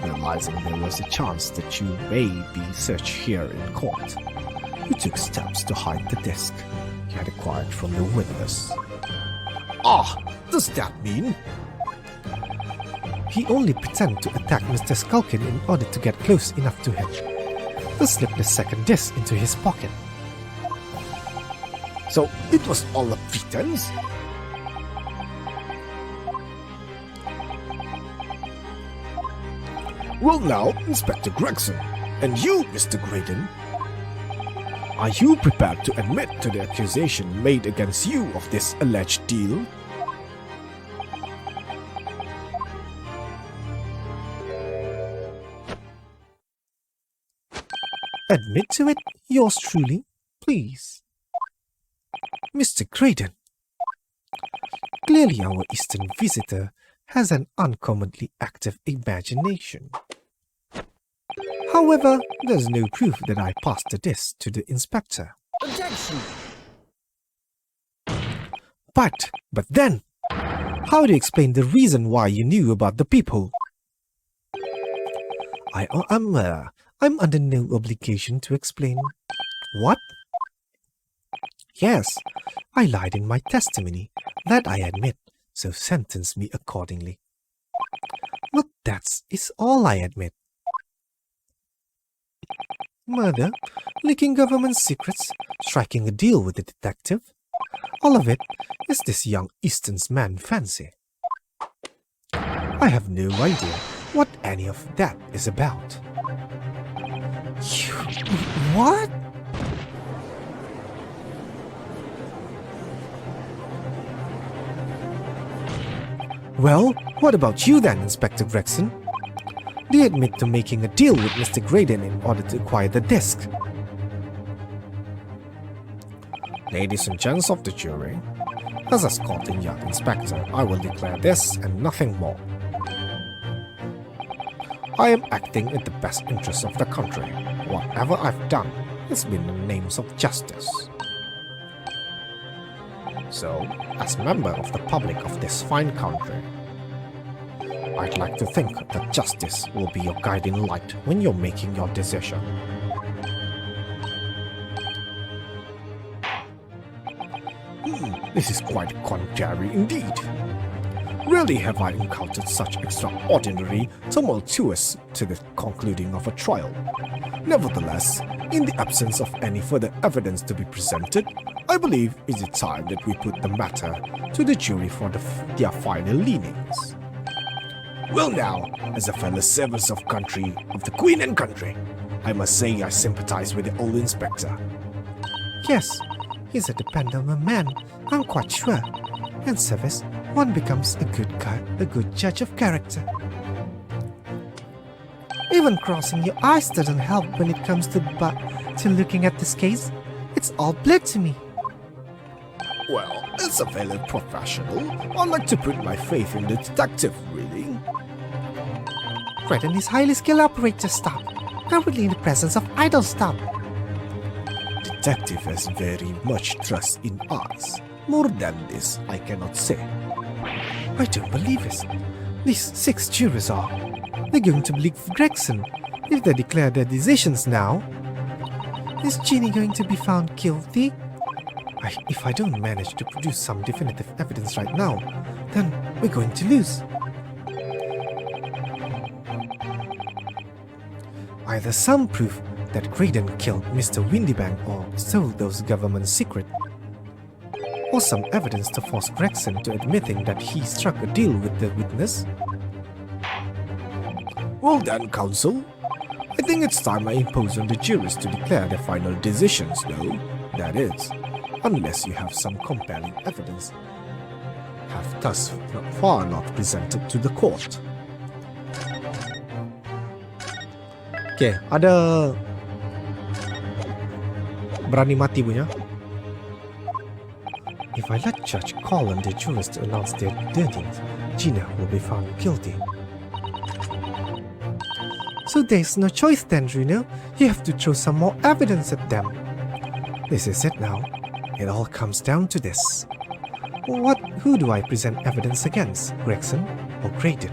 realizing there was a chance that you may be searched here in court, you took steps to hide the disc you had acquired from the witness. Ah, does that mean? He only pretended to attack Mr. Skulkin in order to get close enough to him, to slip the second disc into his pocket. So it was all a pretense? Well now, Inspector Gregson, and you, Mr. Graydon, are you prepared to admit to the accusation made against you of this alleged deal? Admit to it, yours truly, please. Mr. Graydon, clearly our Eastern visitor has an uncommonly active imagination. However, there's no proof that I passed the disc to the inspector. Objection. But then, how do you explain the reason why you knew about the peephole? I'm under no obligation to explain. What? Yes, I lied in my testimony. That I admit, so sentence me accordingly. But is all I admit. Murder, leaking government secrets, striking a deal with the detective. All of it is this young Easton's man fancy. I have no idea what any of that is about. What? Well, what about you then, Inspector Gregson? Do you admit to making a deal with Mr. Graydon in order to acquire the disc? Ladies and gents of the jury, as a Scotland Yard Inspector, I will declare this and nothing more. I am acting in the best interest of the country. Whatever I've done has been in the names of justice. So, as member of the public of this fine country, I'd like to think that justice will be your guiding light when you're making your decision. This is quite contrary indeed. Rarely have I encountered such extraordinary tumultuous to the concluding of a trial. Nevertheless, in the absence of any further evidence to be presented, I believe it is time that we put the matter to the jury for their final leanings. Well now, as a fellow servant of the Queen and country, I must say I sympathize with the old inspector. Yes, he's a dependable man, I'm quite sure. In service, one becomes a good judge of character. Even crossing your eyes doesn't help when it comes to looking at this case. It's all blurred to me. Well, as a fellow professional, I'd like to put my faith in the detective, really. Graydon is highly skilled operator staff, currently in the presence of idle staff. Detective has very much trust in us. More than this, I cannot say. I don't believe it. These 6 jurors are. They're going to believe Gregson if they declare their decisions now. Is Jeannie going to be found guilty? If I don't manage to produce some definitive evidence right now, then we're going to lose. Either some proof that Graydon killed Mr. Windybank or stole those government secrets, or some evidence to force Gregson to admitting that he struck a deal with the witness. Well then, counsel, I think it's time I impose on the jurors to declare their final decisions, though. That is, unless you have some compelling evidence have thus far not presented to the court. Okay, ada berani mati punya. If I let Judge call on the jurors to announce their verdicts, Gina will be found guilty. So there's no choice then, Reno. You have to throw some more evidence at them. This is it now. It all comes down to this. Who do I present evidence against, Gregson or Graydon?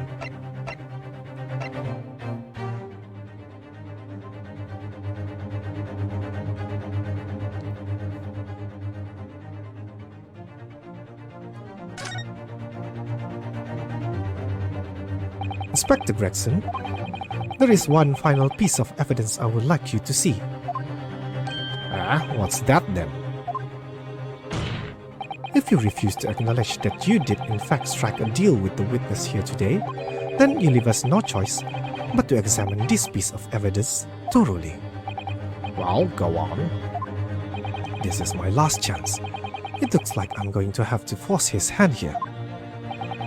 Inspector Gregson, there is one final piece of evidence I would like you to see. What's that then? If you refuse to acknowledge that you did in fact strike a deal with the witness here today, then you leave us no choice but to examine this piece of evidence thoroughly. Well, go on. This is my last chance. It looks like I'm going to have to force his hand here.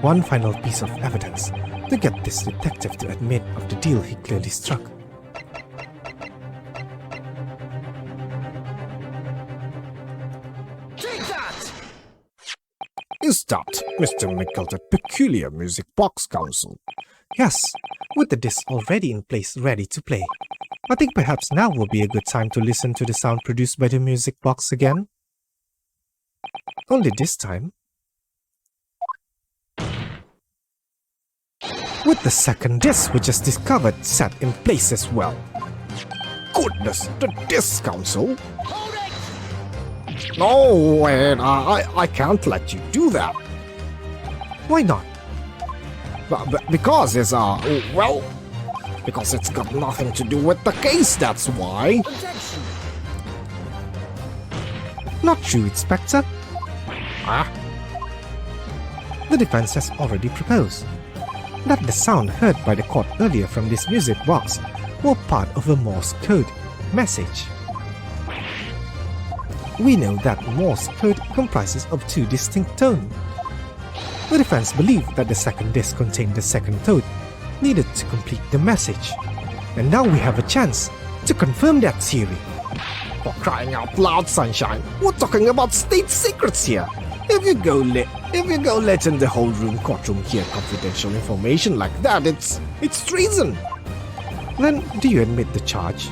One final piece of evidence to get this detective to admit of the deal he clearly struck. Take that! Is that Mr. Mickel's peculiar music box, Counsel? Yes, with the disc already in place ready to play. I think perhaps now will be a good time to listen to the sound produced by the music box again. Only this time, with the second disc we just discovered set in place as well. Goodness, the disc, Counsel! Hold it! No, wait, I can't let you do that. Why not? Because because it's got nothing to do with the case, that's why. Objection! Not true, Inspector. Ah, The defense has already proposed that the sound heard by the court earlier from this music box were part of a Morse code message. We know that Morse code comprises of two distinct tones. The defense believed that the second disc contained the second tone needed to complete the message, and now we have a chance to confirm that theory. for crying out loud, Sunshine, we're talking about state secrets here. If you go letting the whole courtroom hear confidential information like that, it's treason. Then do you admit the charge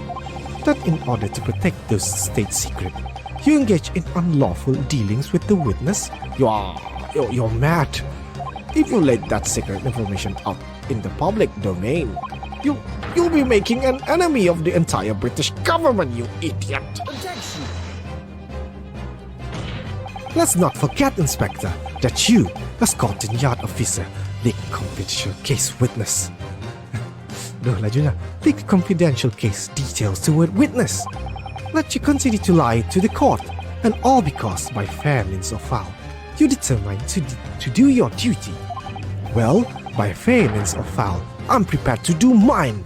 that in order to protect those state secrets, you engage in unlawful dealings with the witness? You're mad. If you let that secret information out in the public domain, you'll be making an enemy of the entire British government, you idiot. Objection! Let's not forget, Inspector, that you, as Scotland Yard officer, leak confidential case witness. Laju na, leak confidential case details to a witness. Let you continue to lie to the court, and all because, by fair means or foul, you determined to do your duty. Well, by fair means or foul, I'm prepared to do mine.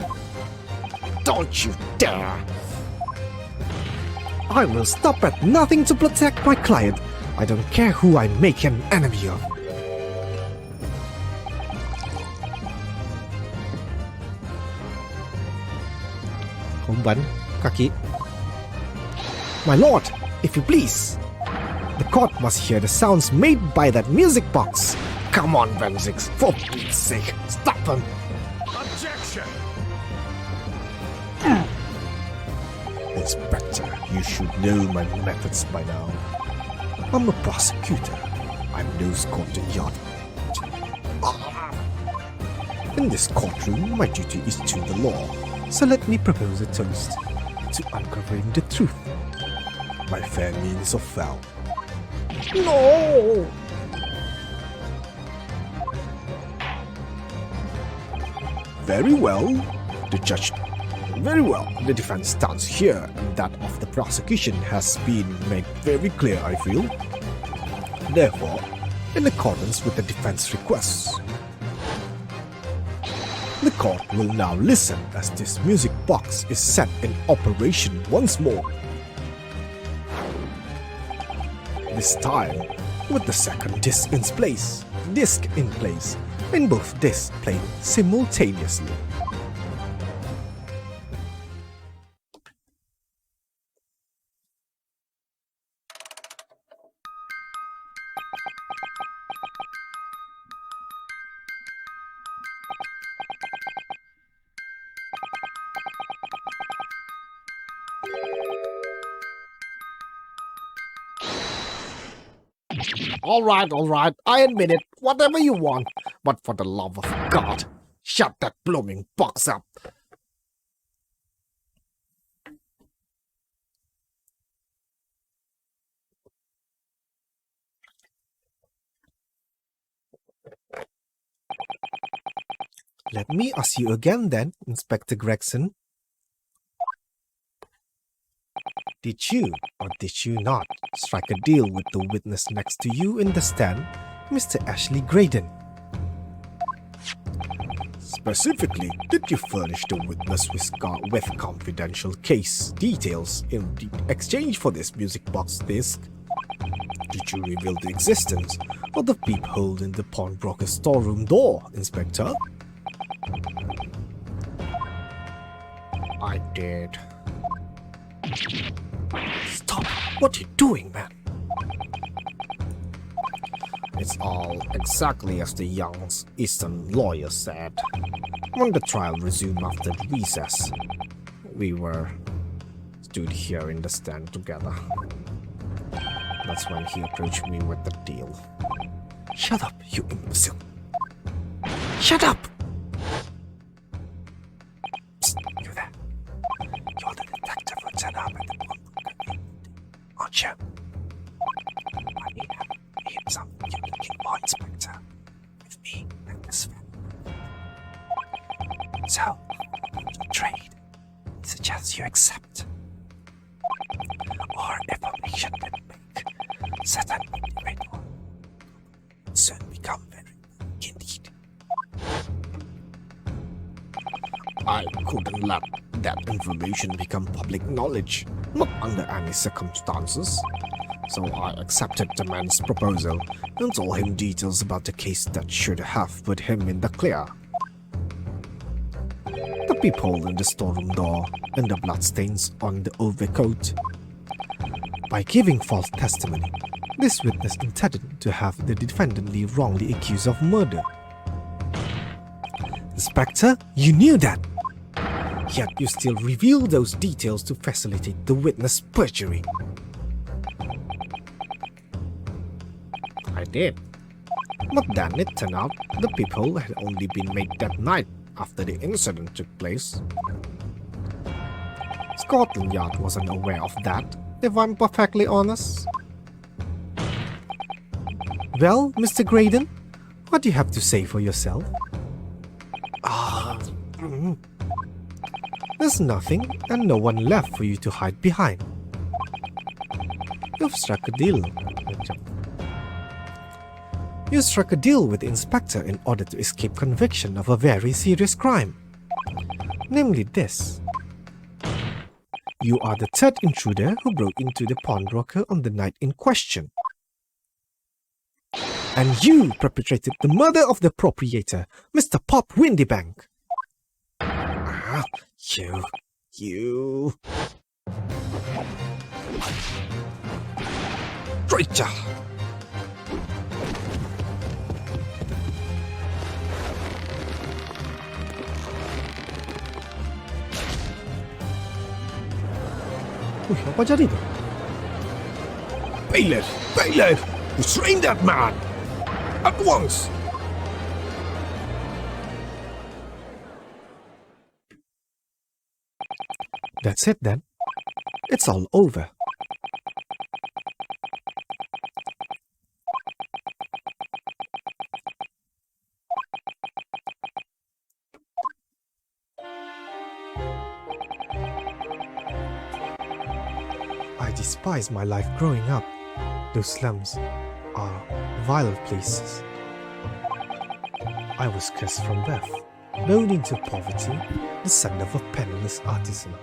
Don't you dare. I will stop at nothing to protect my client. I don't care who I make an enemy of. Kumban, kaki. My lord, if you please. The court must hear the sounds made by that music box. Come on, Venzix, for Pete's sake, stop him. Objection! Inspector, you should know my methods by now. I'm a prosecutor. I'm no Scotland Yard. In this courtroom, my duty is to the law. So let me propose a toast to uncovering the truth. By fair means or foul. No! Very well. The judge. Very well. The defense stance here, and that of the prosecution has been made very clear, I feel. Therefore, in accordance with the defense requests, the court will now listen as this music box is set in operation once more. This time, with the second disc in place, and both discs playing simultaneously. All right, I admit it. Whatever you want. But for the love of God, shut that blooming box up. Let me ask you again then, Inspector Gregson. Did you or did you not strike a deal with the witness next to you in the stand, Mr. Ashley Graydon? Specifically, did you furnish the witness with confidential case details in exchange for this music box disc? Did you reveal the existence of the peephole in the pawnbroker's storeroom door, Inspector? I did. Stop! What are you doing, man? It's all exactly as the young Eastern lawyer said. When the trial resumed after the recess, we were stood here in the stand together. That's when he approached me with the deal. Shut up, you imbecile! Shut up! Psst, you there. You're the detective who turned up at the pawnbroker, aren't you? I mean, here's something you're looking for, Inspector. With me and this man. So, the trade suggests you accept. Or information that make certain individual soon become very indeed. I couldn't let that information become public knowledge, not under any circumstances. So I accepted the man's proposal and told him details about the case that should have put him in the clear. The peephole in the storeroom door and the bloodstains on the overcoat. By giving false testimony, this witness intended to have the defendant wrongly accused of murder. Inspector, you knew that! Yet you still revealed those details to facilitate the witness' perjury. I did. But then it turned out the peephole had only been made that night after the incident took place. Scotland Yard wasn't aware of that, if I'm perfectly honest. Well, Mr. Graydon, what do you have to say for yourself? There's nothing and no one left for you to hide behind. You've struck a deal. You struck a deal with the inspector in order to escape conviction of a very serious crime. Namely this. You are the third intruder who broke into the pawnbroker on the night in question. And you perpetrated the murder of the proprietor, Mr. Pop Windybank. You... Traitor! Uy, apa jadi tu? Bailiff! Bailiff! Restrain that man! At once! That's it then. It's all over. I despise my life growing up. Those slums are vile places. I was cursed from birth, born into poverty, the son of a penniless artisan.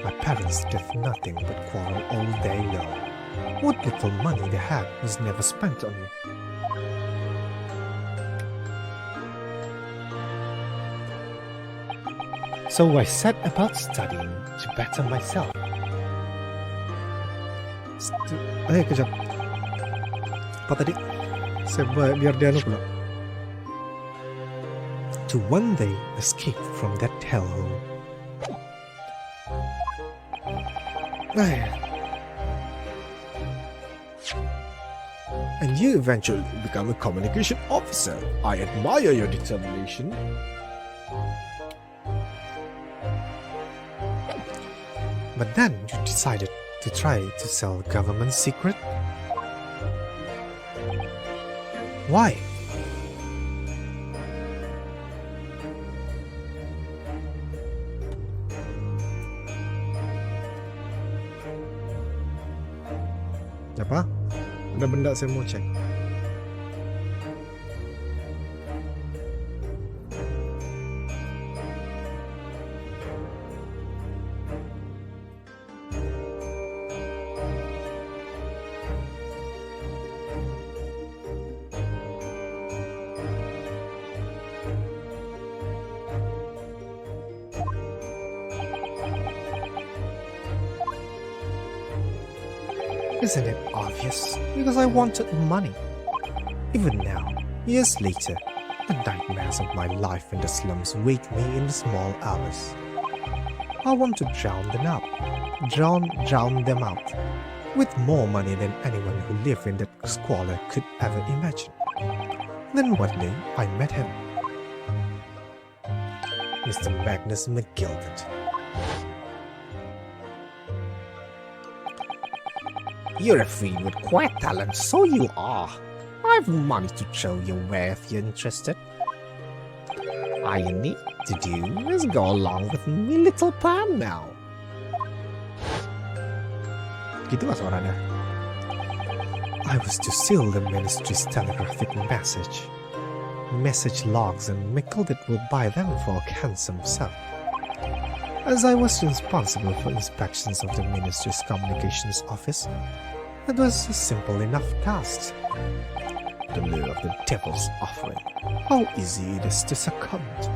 My parents did nothing but quarrel all day long. What little money they had was never spent on me. So I set about studying to better myself. Kejap. Apa tadi? Saya biar dia anu pula. To one day escape from that hellhole. And you eventually become a communication officer. I admire your determination. But then you decided to try to sell government secret? Why? Apa? Ada benda saya mau cek. Isn't it obvious? Because I wanted money. Even now, years later, the nightmares of my life in the slums wake me in the small hours. I want to drown them out. Drown them out. With more money than anyone who lived in that squalor could ever imagine. Then one day, I met him. Mr. Magnus McGilded. You're a fiend with quite talent, so you are. I've money to throw your way if you're interested. All you need to do is go along with me, little pan now. Gitu lah suaranya. I was to seal the ministry's telegraphic message logs, and McGilded will buy them for a handsome sum. As I was responsible for inspections of the ministry's communications office, it was a simple enough task. The lure of the devil's offering. How easy it is to succumb to.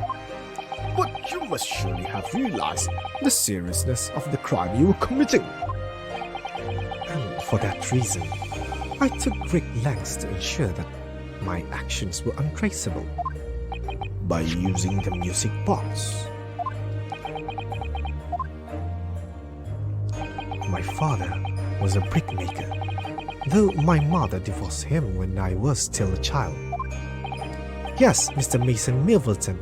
But you must surely have realized the seriousness of the crime you were committing. And for that reason, I took great lengths to ensure that my actions were untraceable. By using the music box. My father was a brickmaker, though my mother divorced him when I was still a child. Yes, Mr. Mason Milverton.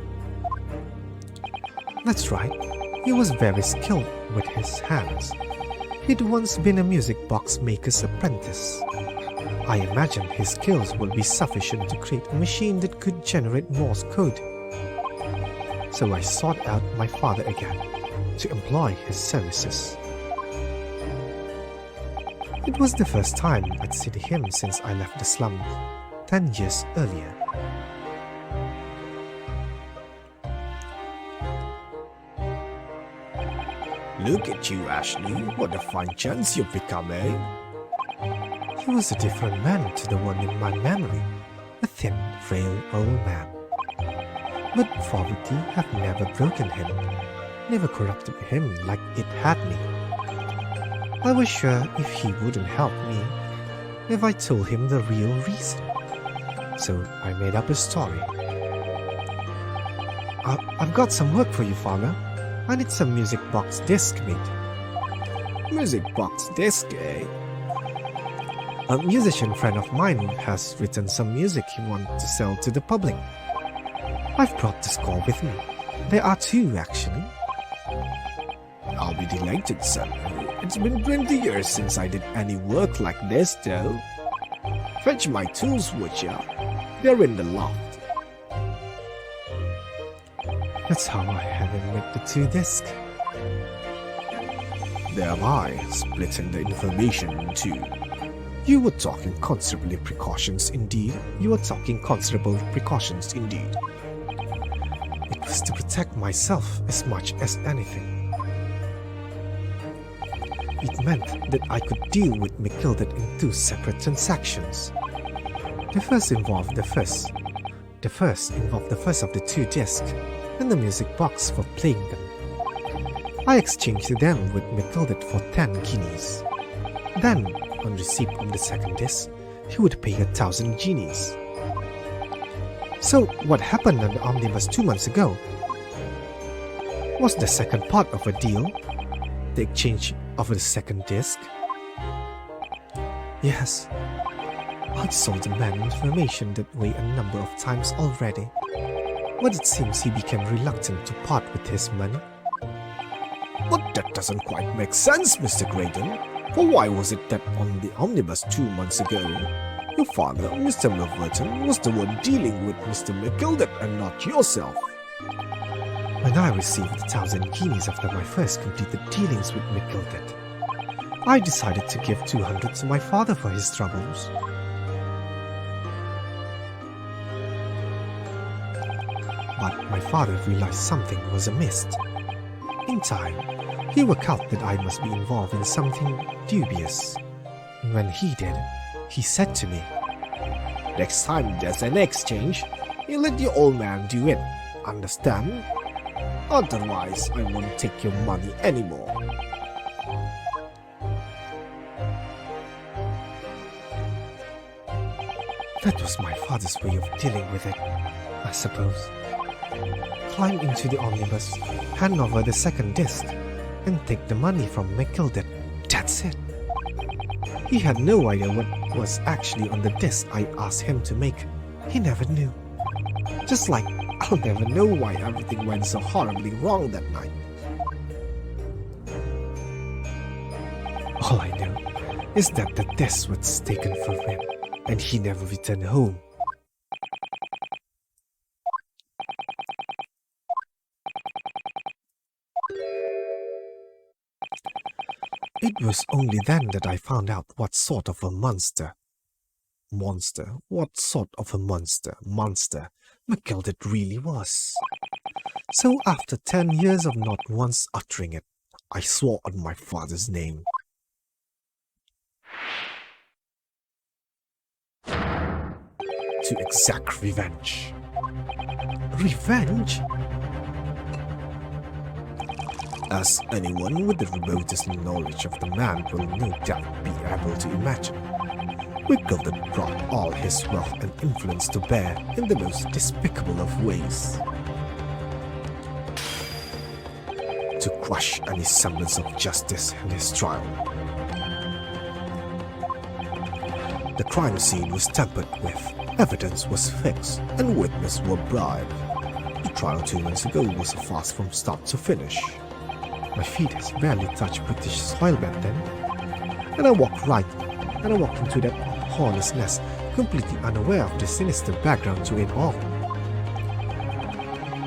That's right, he was very skilled with his hands. He'd once been a music box maker's apprentice. I imagined his skills would be sufficient to create a machine that could generate Morse code. So I sought out my father again to employ his services. It was the first time I'd seen him since I left the slum 10 years earlier. Look at you, Ashley. What a fine chance you've become, eh? He was a different man to the one in my memory, a thin, frail old man. But poverty had never broken him, never corrupted him like it had me. I was sure if he wouldn't help me, if I told him the real reason. So I made up a story. I've got some work for you, Father. I need some music box disc made. Music box disc, eh? A musician friend of mine has written some music he wants to sell to the public. I've brought the score with me. There are two, actually. I'll be delighted, son. It's been 20 years since I did any work like this, though. Fetch my tools, would ya? They're in the loft. That's how I had him make the two discs. Thereby splitting the information in two. You were talking considerable precautions indeed. It was to protect myself as much as anything. It meant that I could deal with McGilded in two separate transactions. The first involved the first of the two discs and the music box for playing them. I exchanged them with McGilded for 10 guineas. Then, on receipt of the second disc, he would pay 1,000 guineas. So, what happened on the omnibus 2 months ago was the second part of a deal, the exchange of the second disc. Yes, I sold the man information that way a number of times already, but it seems he became reluctant to part with his money. But that doesn't quite make sense, Mr. Graydon. For why was it that on the omnibus 2 months ago, your father, Mr. Milverton, was the one dealing with Mr. McGildet and not yourself? When I received 1,000 guineas after my first completed dealings with McGildet, I decided to give 200 to my father for his troubles. But my father realized something was amiss. In time, he worked out that I must be involved in something dubious. And when he did, he said to me, Next time there's an exchange, you let your old man do it. Understand? Otherwise, I won't take your money anymore. that was my father's way of dealing with it, I suppose. Climb into the omnibus, hand over the second disc, and take the money from McGildet. That's it. He had no idea what was actually on the disc I asked him to make. He never knew. Just like I'll never know why everything went so horribly wrong that night. All I know is that the disc was taken from him, and he never returned home. It was only then that I found out what sort of a monster McGildet really was. So after 10 years of not once uttering it, I swore on my father's name. To exact revenge. Revenge? As anyone with the remotest knowledge of the man will no doubt be able to imagine, McGildet brought all his wealth and influence to bear in the most despicable of ways. To crush any semblance of justice in his trial. The crime scene was tampered with, evidence was fixed, and witnesses were bribed. The trial 2 months ago was a farce from start to finish. My feet has barely touched British soil back then, and I walked into that hornet's nest, completely unaware of the sinister background to it all.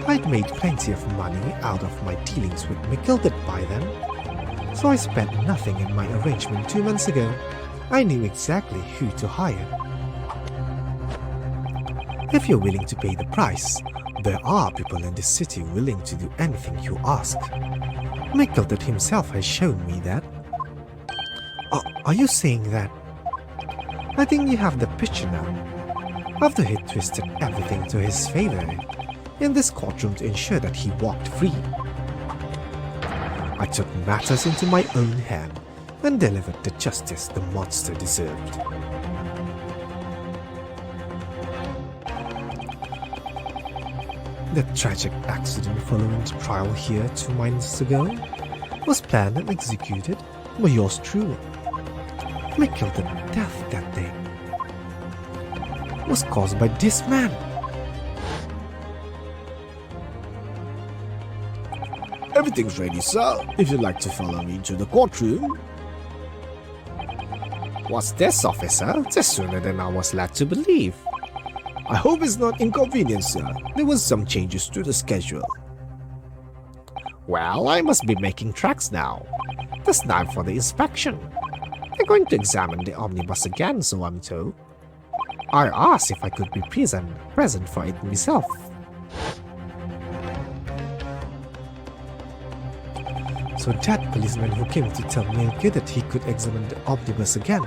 I'd made plenty of money out of my dealings with McGildet by then, so I spent nothing in my arrangement 2 months ago. I knew exactly who to hire. If you're willing to pay the price, there are people in this city willing to do anything you ask. McGildet himself has shown me that. Are you saying that? I think you have the picture now. After he twisted everything to his favor in this courtroom to ensure that he walked free, I took matters into my own hand and delivered the justice the monster deserved. The tragic accident following the trial here 2 months ago was planned and executed by yours truly. McGildet death that day was caused by this man. Everything's ready, sir, if you'd like to follow me to the courtroom. What's this, officer? This sooner than I was led to believe. I hope it's not inconvenient, sir. There was some changes to the schedule. Well, I must be making tracks now. It's time for the inspection. They're going to examine the omnibus again, so I'm told. I asked if I could be present for it myself. So that policeman who came to tell Malay that he could examine the omnibus again.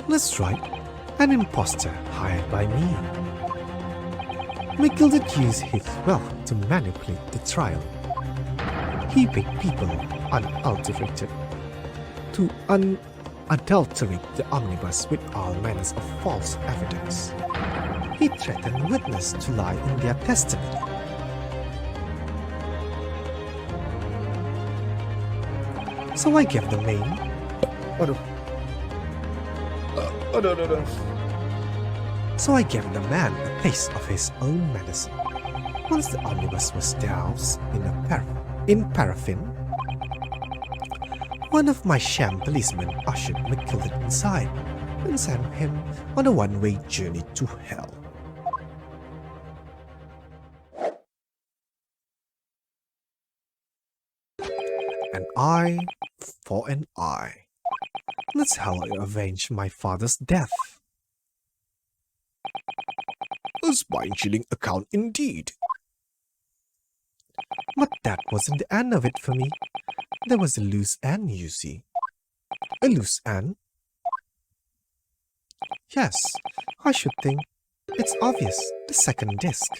That's right, an imposter hired by me. McGildet used his wealth to manipulate the trial. He paid people to unadulterate the omnibus with all manners of false evidence. He threatened witnesses to lie in their testimony. So I gave the name. no. So I gave the man a taste of his own medicine. Once the omnibus was doused in paraffin, one of my sham policemen ushered McKilden inside and sent him on a one-way journey to hell. An eye for an eye. That's how I avenged my father's death. A spine-chilling account indeed. But that wasn't the end of it for me. There was a loose end, you see. A loose end? Yes, I should think. It's obvious, the second disc,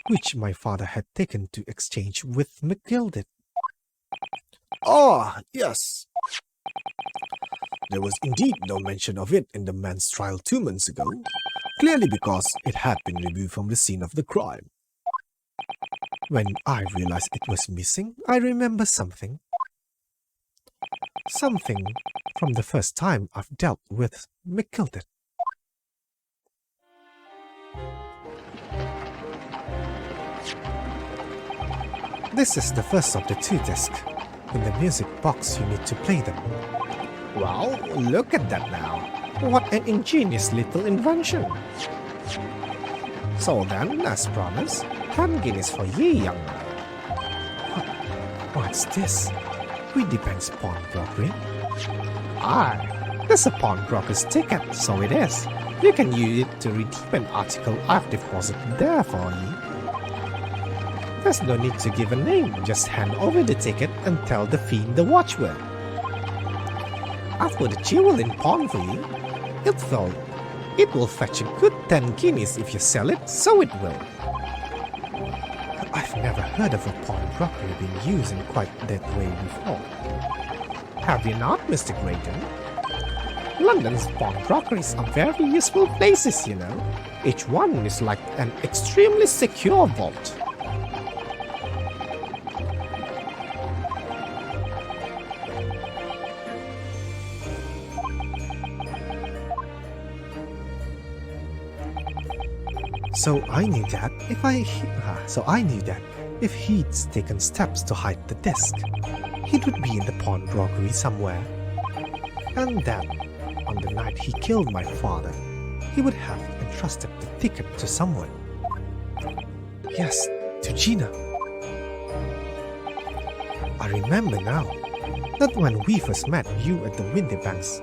which my father had taken to exchange with McGilded. Ah, yes. There was indeed no mention of it in the man's trial 2 months ago, clearly because it had been removed from the scene of the crime. When I realized it was missing, I remember something. Something from the first time I've dealt with McGilded. This is the first of the 2 discs. In the music box, you need to play them. Well, look at that now. What an ingenious little invention. So then, as promised, 10 guineas for ye, young man. What's this? Weedy Bank's pawnbrokery? Aye, there's a pawnbroker's ticket, so it is. You can use it to redeem an article I've deposited there for you. There's no need to give a name, just hand over the ticket and tell the fiend the watchword. I'll put a jewel in pawn for you. It will fetch a good 10 guineas if you sell it, so it will. I've never heard of a pawnbroker being used in quite that way before. Have you not, Mr. Grayton? London's pawnbrokeries are very useful places, you know. Each one is like an extremely secure vault. So I knew that if he'd taken steps to hide the disc, he would be in the pawnbrokery somewhere, and that on the night he killed my father, he would have entrusted the ticket to someone. Yes, to Gina. I remember now that when we first met you at the Windybanks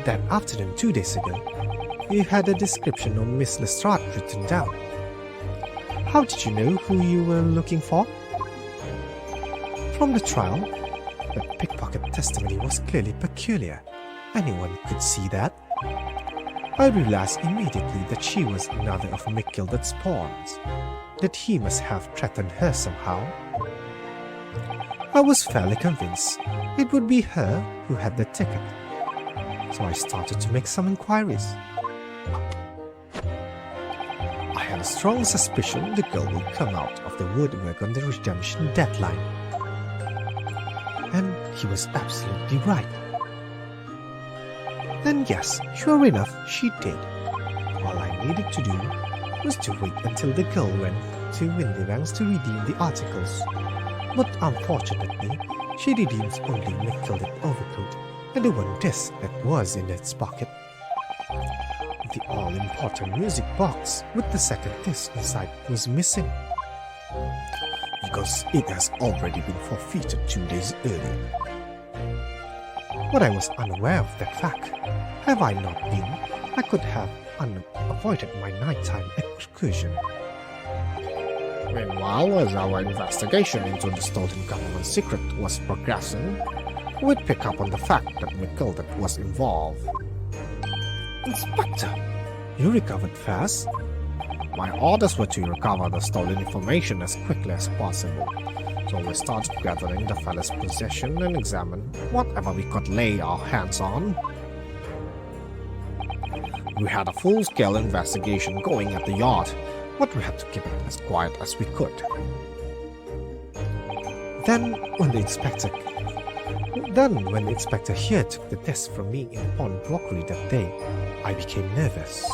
that afternoon 2 days ago, you had a description of Miss Lestrade written down. How did you know who you were looking for? From the trial, the pickpocket testimony was clearly peculiar. Anyone could see that. I realized immediately that she was another of McGilded's pawns, that he must have threatened her somehow. I was fairly convinced it would be her who had the ticket, so I started to make some inquiries. I had a strong suspicion the girl would come out of the woodwork on the redemption deadline. And he was absolutely right. And yes, sure enough, she did. All I needed to do was to wait until the girl went to Windybanks to redeem the articles. But unfortunately, she redeems only McGilded overcoat and the one disc that was in its pocket. The all-important music box with the second disc inside was missing, because it has already been forfeited 2 days earlier. But I was unaware of that fact. Have I not been, I could have avoided my nighttime excursion. Meanwhile, as our investigation into the stolen government secret was progressing, we'd pick up on the fact that McGilded was involved. Inspector, you recovered fast? My orders were to recover the stolen information as quickly as possible, so we started gathering the fellow's possession and examine whatever we could lay our hands on. We had a full-scale investigation going at the yard, but we had to keep it as quiet as we could. Then, when the inspector Then, when the inspector here took the desk from me in pawnbrokery that day, I became nervous.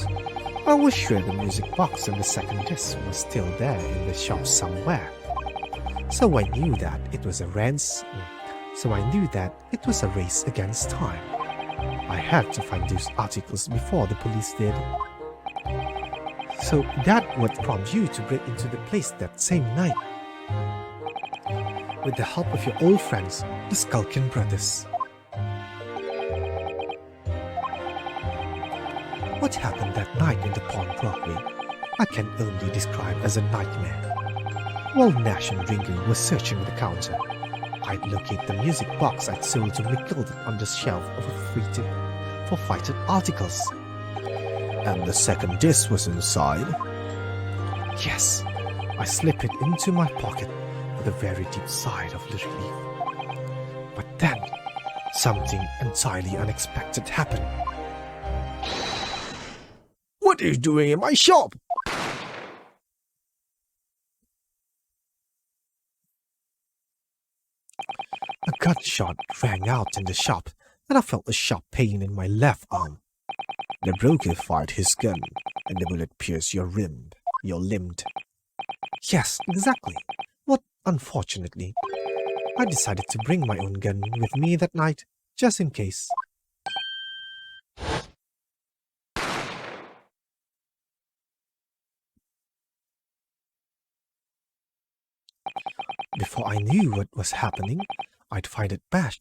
I was sure the music box and the second disc was still there in the shop somewhere. So I knew that it was a race against time. I had to find those articles before the police did. So that would prompt you to break into the place that same night, with the help of your old friends, the Skulkin brothers. What happened that night in the pawnbrokery, I can only describe as a nightmare. While Nash and Ringo were searching the counter, I'd locate the music box I'd sold to McGilded on the shelf of a for frightened articles. And the second disc was inside? Yes, I slipped it into my pocket with a very deep sigh of relief. But then, something entirely unexpected happened. What are you doing in my shop? A gunshot rang out in the shop, and I felt a sharp pain in my left arm. The broker fired his gun, and the bullet pierced your limb. Yes, exactly. But unfortunately, I decided to bring my own gun with me that night, just in case. Before I knew what was happening, I'd fight back.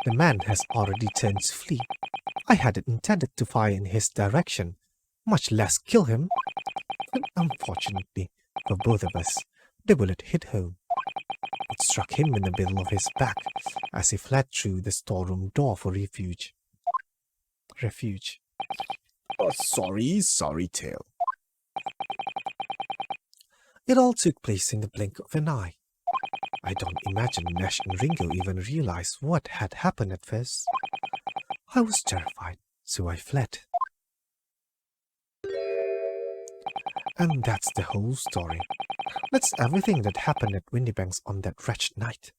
The man has already turned to flee. I hadn't intended to fire in his direction, much less kill him. But unfortunately, for both of us, the bullet hit home. It struck him in the middle of his back as he fled through the storeroom door for refuge. Oh, sorry tale. It all took place in the blink of an eye. I don't imagine Nash and Ringo even realized what had happened at first. I was terrified, so I fled. And that's the whole story. That's everything that happened at Windybanks on that wretched night.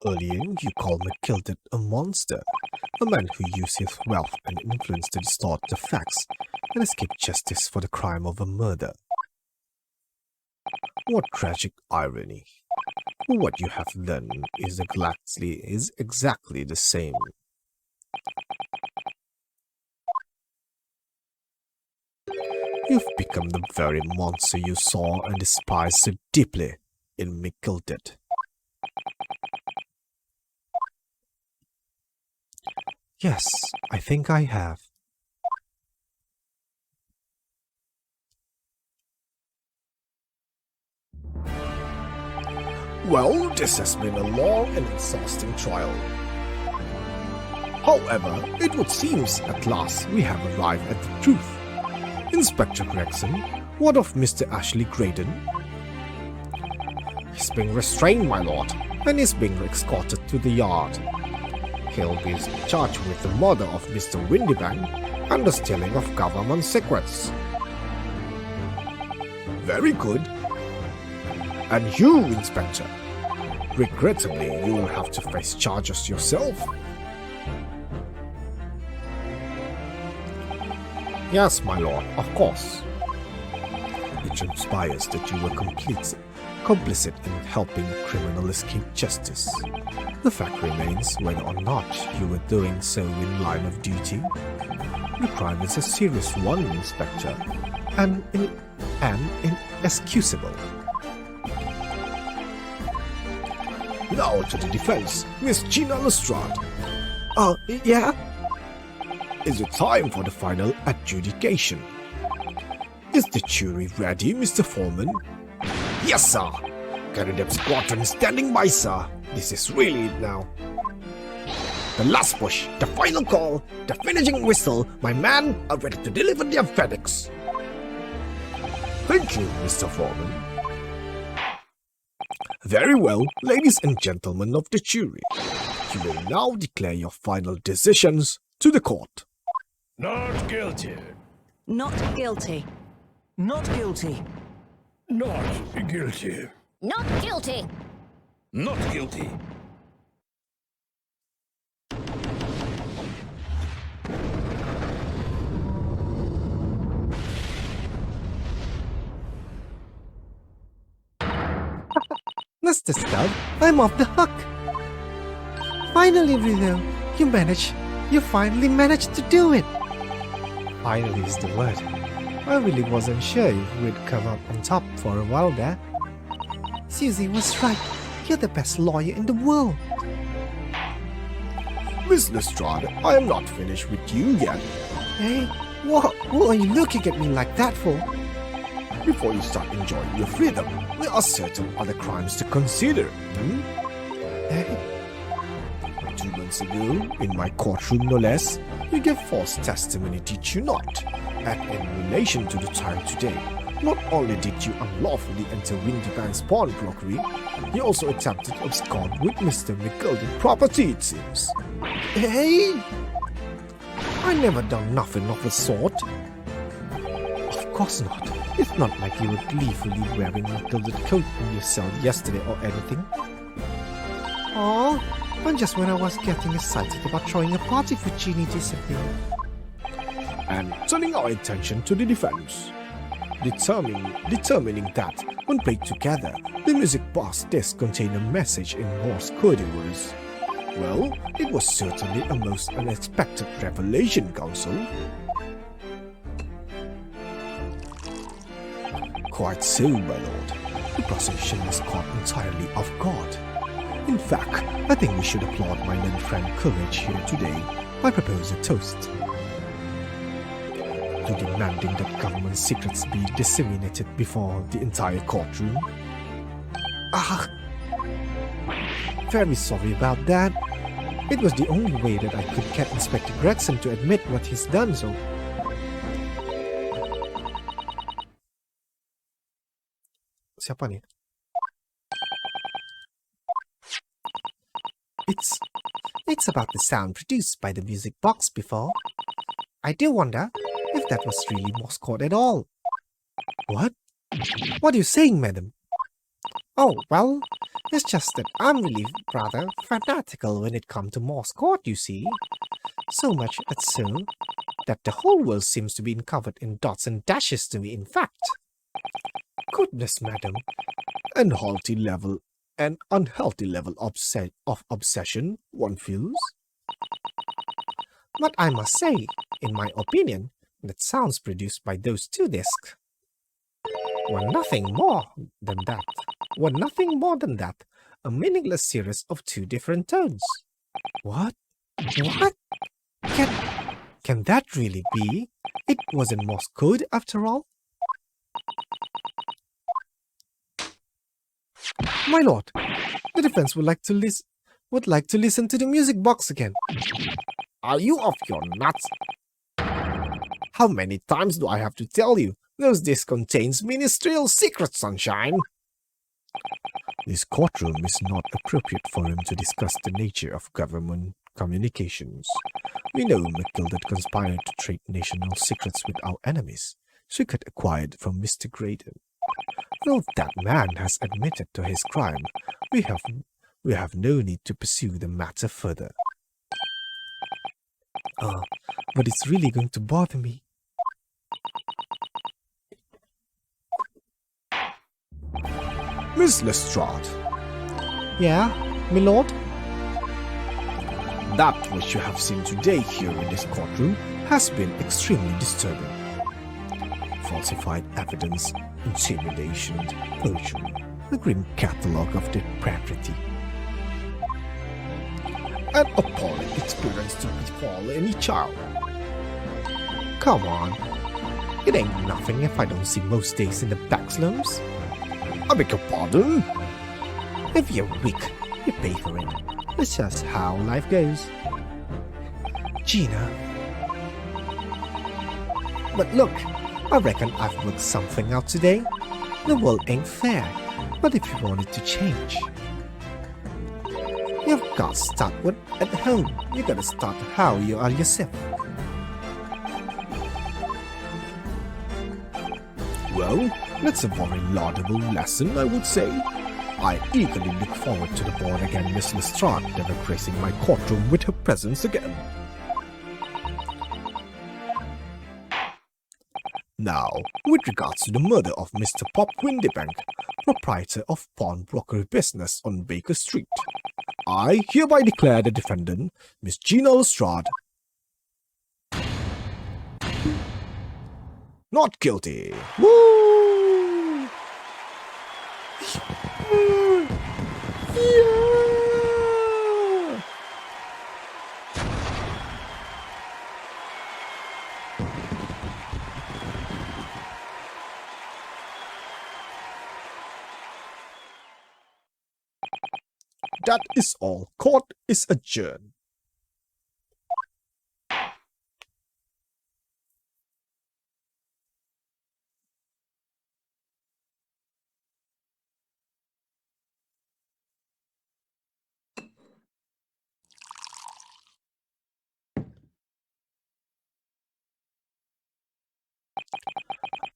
Earlier, you called McGilded a monster, a man who used his wealth and influence to distort the facts and escape justice for the crime of a murder. What tragic irony. What you have done is exactly the same. You've become the very monster you saw and despised so deeply in McGilded. Yes, I think I have. Well, this has been a long and exhausting trial. However, it would seem at last we have arrived at the truth. Inspector Gregson, what of Mr. Ashley Graydon? He's being restrained, my lord, and is being escorted to the yard. He'll be charged with the murder of Mr. Windybank and the stealing of government secrets. Very good. And you, Inspector? Regrettably, you will have to face charges yourself. Yes, my lord, of course. It transpires that you were complicit in helping a criminal escape justice. The fact remains whether or not you were doing so in line of duty. The crime is a serious one, Inspector, and inexcusable. Now to the defense, Miss Gina Lestrade. Yeah? Is it time for the final adjudication? Is the jury ready, Mr. Foreman? Yes, sir. Canadian squadron standing by, sir. This is really it now. The last push, the final call, the finishing whistle. My men are ready to deliver their FedEx. Thank you, Mr. Foreman. Very well, ladies and gentlemen of the jury. You will now declare your final decisions to the court. Not guilty. Not guilty. Not guilty. Not guilty. Not guilty. Not guilty. Mr. Stub, I'm off the hook. Finally, Reno, you finally managed to do it. Finally is the word. I really wasn't sure if we'd come up on top for a while there. Susie was right. You're the best lawyer in the world. Miss Lestrade, I am not finished with you yet. Hey, what are you looking at me like that for? Before you start enjoying your freedom, there are certain other crimes to consider. Hey, 2 months ago, in my courtroom no less, you gave false testimony, did you not? And in relation to the trial today, not only did you unlawfully enter Windy Bank's pawnbrokery, you also attempted to abscond with Mr. McGilden's property, it seems. hey! I never done nothing of the sort. Of course not. It's not like you were gleefully wearing a gilded coat in your cell yesterday or anything. Oh, and just when I was getting excited about throwing a party for Jeannie disappeared. And turning our attention to the defense. Determining that, when played together, the music box disc contained a message in Morse code words. Well, it was certainly a most unexpected revelation, counsel. Quite so, my lord. The prosecution was caught entirely off guard. In fact, I think we should applaud my learned friend courage here today. I propose a toast to demanding that government secrets be disseminated before the entire courtroom. Very sorry about that. It was the only way that I could get Inspector Gregson to admit what he's done, so... Siapa nih? It's about the sound produced by the music box before. I do wonder if that was really Morse code at all. What? What are you saying, madam? Oh, well, it's just that I'm really rather fanatical when it comes to Morse code, you see. So much so that the whole world seems to be covered in dots and dashes to me, in fact. Goodness, madam. An unhealthy level of obsession, one feels. But I must say, in my opinion, that sounds produced by those 2 discs were nothing more than that, a meaningless series of 2 different tones. What? What? Can that really be? It wasn't Morse code after all? My lord, the defense would like to listen to the music box again. Are you off your nuts? How many times do I have to tell you? Those discs contains ministerial secrets, sunshine. This courtroom is not appropriate for him to discuss the nature of government communications. We know McGilded conspired to trade national secrets with our enemies, secret acquired from Mr. Graydon. Though that man has admitted to his crime, we have no need to pursue the matter further. But it's really going to bother me. Miss Lestrade. Yeah, my lord? That which you have seen today here in this courtroom has been extremely disturbing. Falsified evidence, intimidation, perjury, a grim catalogue of depravity. An appalling experience to befall any child. Come on. It ain't nothing if I don't see most days in the back slums. I beg your pardon? If you're weak, you pay for it. It's just how life goes. Gina. But look, I reckon I've worked something out today. The world ain't fair, but if you want it to change, you've got to start with at home. You gotta start how you are yourself. Well, that's a very laudable lesson, I would say. I eagerly look forward to the born-again Miss Lestrade never gracing my courtroom with her presence again. Now, with regards to the murder of Mr. Pop Windybank, proprietor of pawnbroker business on Baker Street, I hereby declare the defendant, Miss Gina Lestrade, not guilty. Woo! Yeah! That is all. Court is adjourned.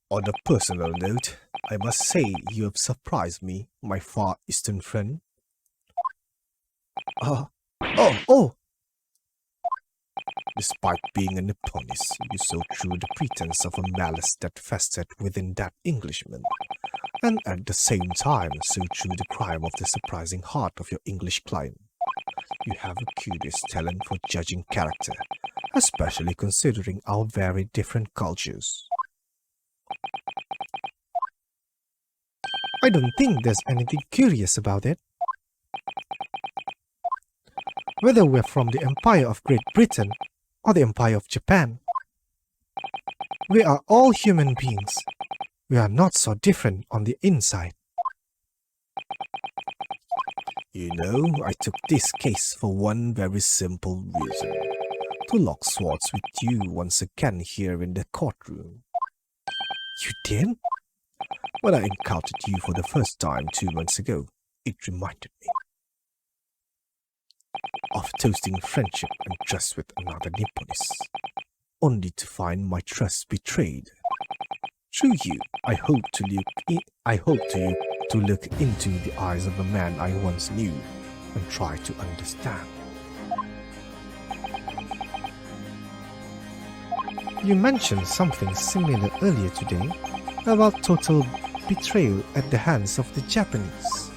On a personal note, I must say you have surprised me, my Far Eastern friend. Oh! Despite being a Nipponese, you saw through the pretense of a malice that festered within that Englishman, and at the same time saw through the crime of the surprising heart of your English client. You have a curious talent for judging character, especially considering our very different cultures. I don't think there's anything curious about it. Whether we're from the Empire of Great Britain or the Empire of Japan, we are all human beings. We are not so different on the inside. You know, I took this case for one very simple reason. To lock swords with you once again here in the courtroom. You did? When I encountered you for the first time 2 months ago, it reminded me of toasting friendship and trust with another Nipponese, only to find my trust betrayed. Through you, I hope to look into the eyes of a man I once knew and try to understand. You mentioned something similar earlier today about total betrayal at the hands of the Japanese.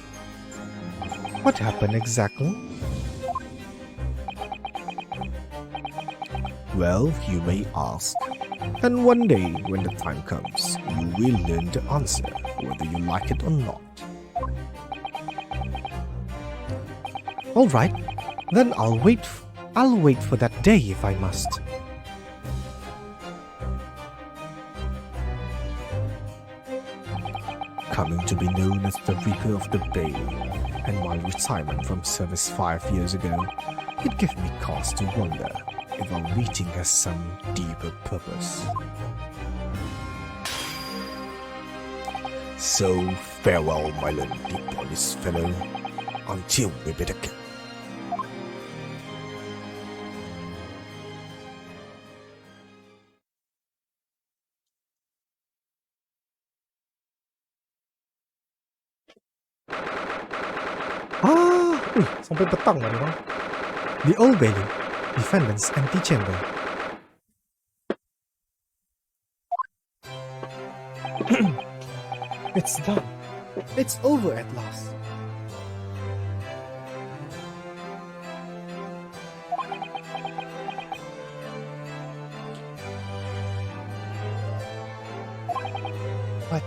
What happened exactly? Well, you may ask. And one day, when the time comes, you will learn the answer, whether you like it or not. All right, then I'll wait for that day if I must. Coming to be known as the Reaper of the Bay, and my retirement from service 5 years ago, it gave me cause to wonder if our meeting has some deeper purpose. So farewell, my little Nipponese fellow, until we meet again. Sampai petang lah memang. The Old Bailey, defendant's antechamber. It's done. It's over at last. What?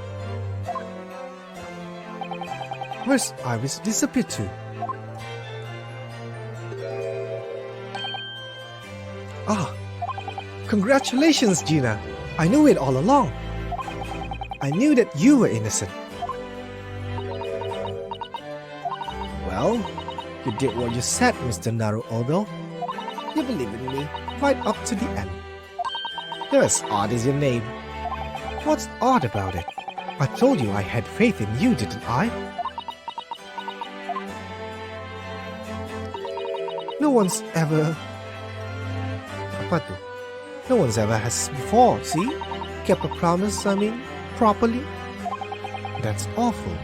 Where's Iris disappeared to? Ah, congratulations, Gina. I knew it all along. I knew that you were innocent. Well, You did what you said, Mr. Naruhodo. You believe in me right up to the end. Yes, Odd is your name. What's odd about it? I told you I had faith in you, didn't I? No one's ever... Apa tu? No one's ever has before, see? Kept a promise, properly. That's awful.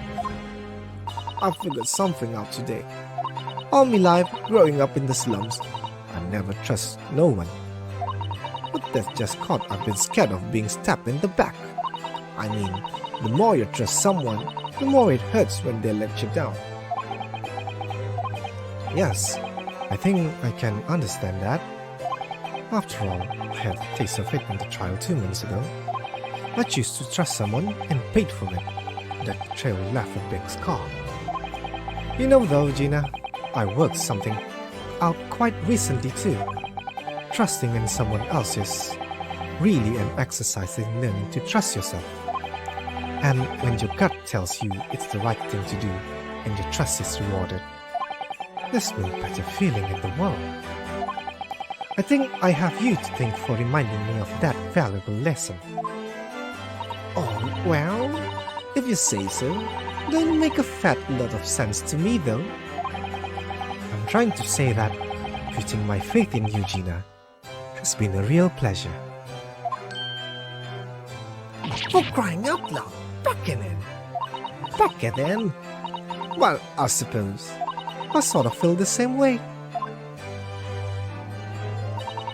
I figured something out today. All my life, growing up in the slums, I never trust no one. But that's just cause I've been scared of being stabbed in the back. I mean, the more you trust someone, the more it hurts when they let you down. Yes, I think I can understand that. After all, I had a taste of it in the trial 2 months ago. I choose to trust someone and paid for it. That betrayal left a big scar. You know though, Gina, I worked something out quite recently too. Trusting in someone else is really an exercise in learning to trust yourself. And when your gut tells you it's the right thing to do and your trust is rewarded, there's no better feeling in the world. I think I have you to thank for reminding me of that valuable lesson. Oh, well, if you say so, don't make a fat lot of sense to me though. I'm trying to say that putting my faith in you, Gina, has been a real pleasure. For crying out loud, Buchanan! Buchanan! Well, I suppose I sort of feel the same way.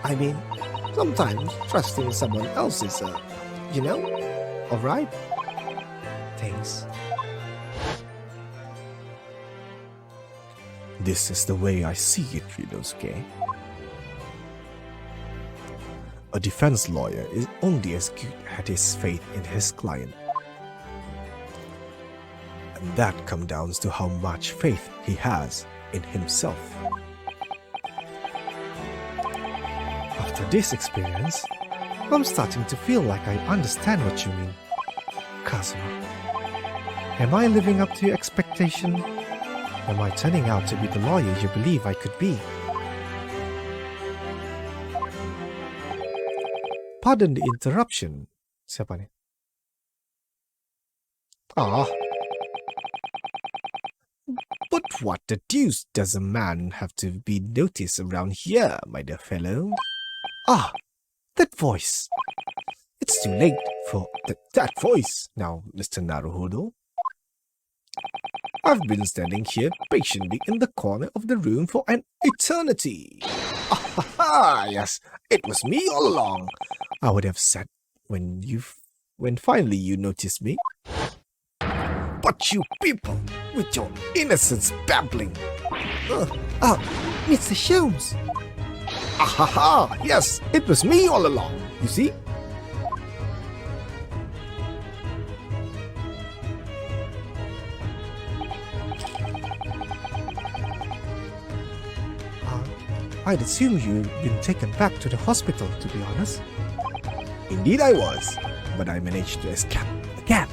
I mean, sometimes trusting someone else is, alright? Thanks. This is the way I see it, Ryunosuke. A defense lawyer is only as good as his faith in his client. And that comes down to how much faith he has in himself. After this experience, I'm starting to feel like I understand what you mean. Kazuma, am I living up to your expectation? Am I turning out to be the lawyer you believe I could be? Pardon the interruption. Siapa ni? But what the deuce does a man have to be noticed around here, my dear fellow? That voice. It's too late for that voice now, Mr. Naruhodo. I've been standing here patiently in the corner of the room for an eternity. Yes, it was me all along, I would have said when finally you noticed me. But you people, with your innocence babbling. Mr. Sholmes. Yes, it was me all along, you see? I'd assume you'd been taken back to the hospital, to be honest. Indeed I was, but I managed to escape again.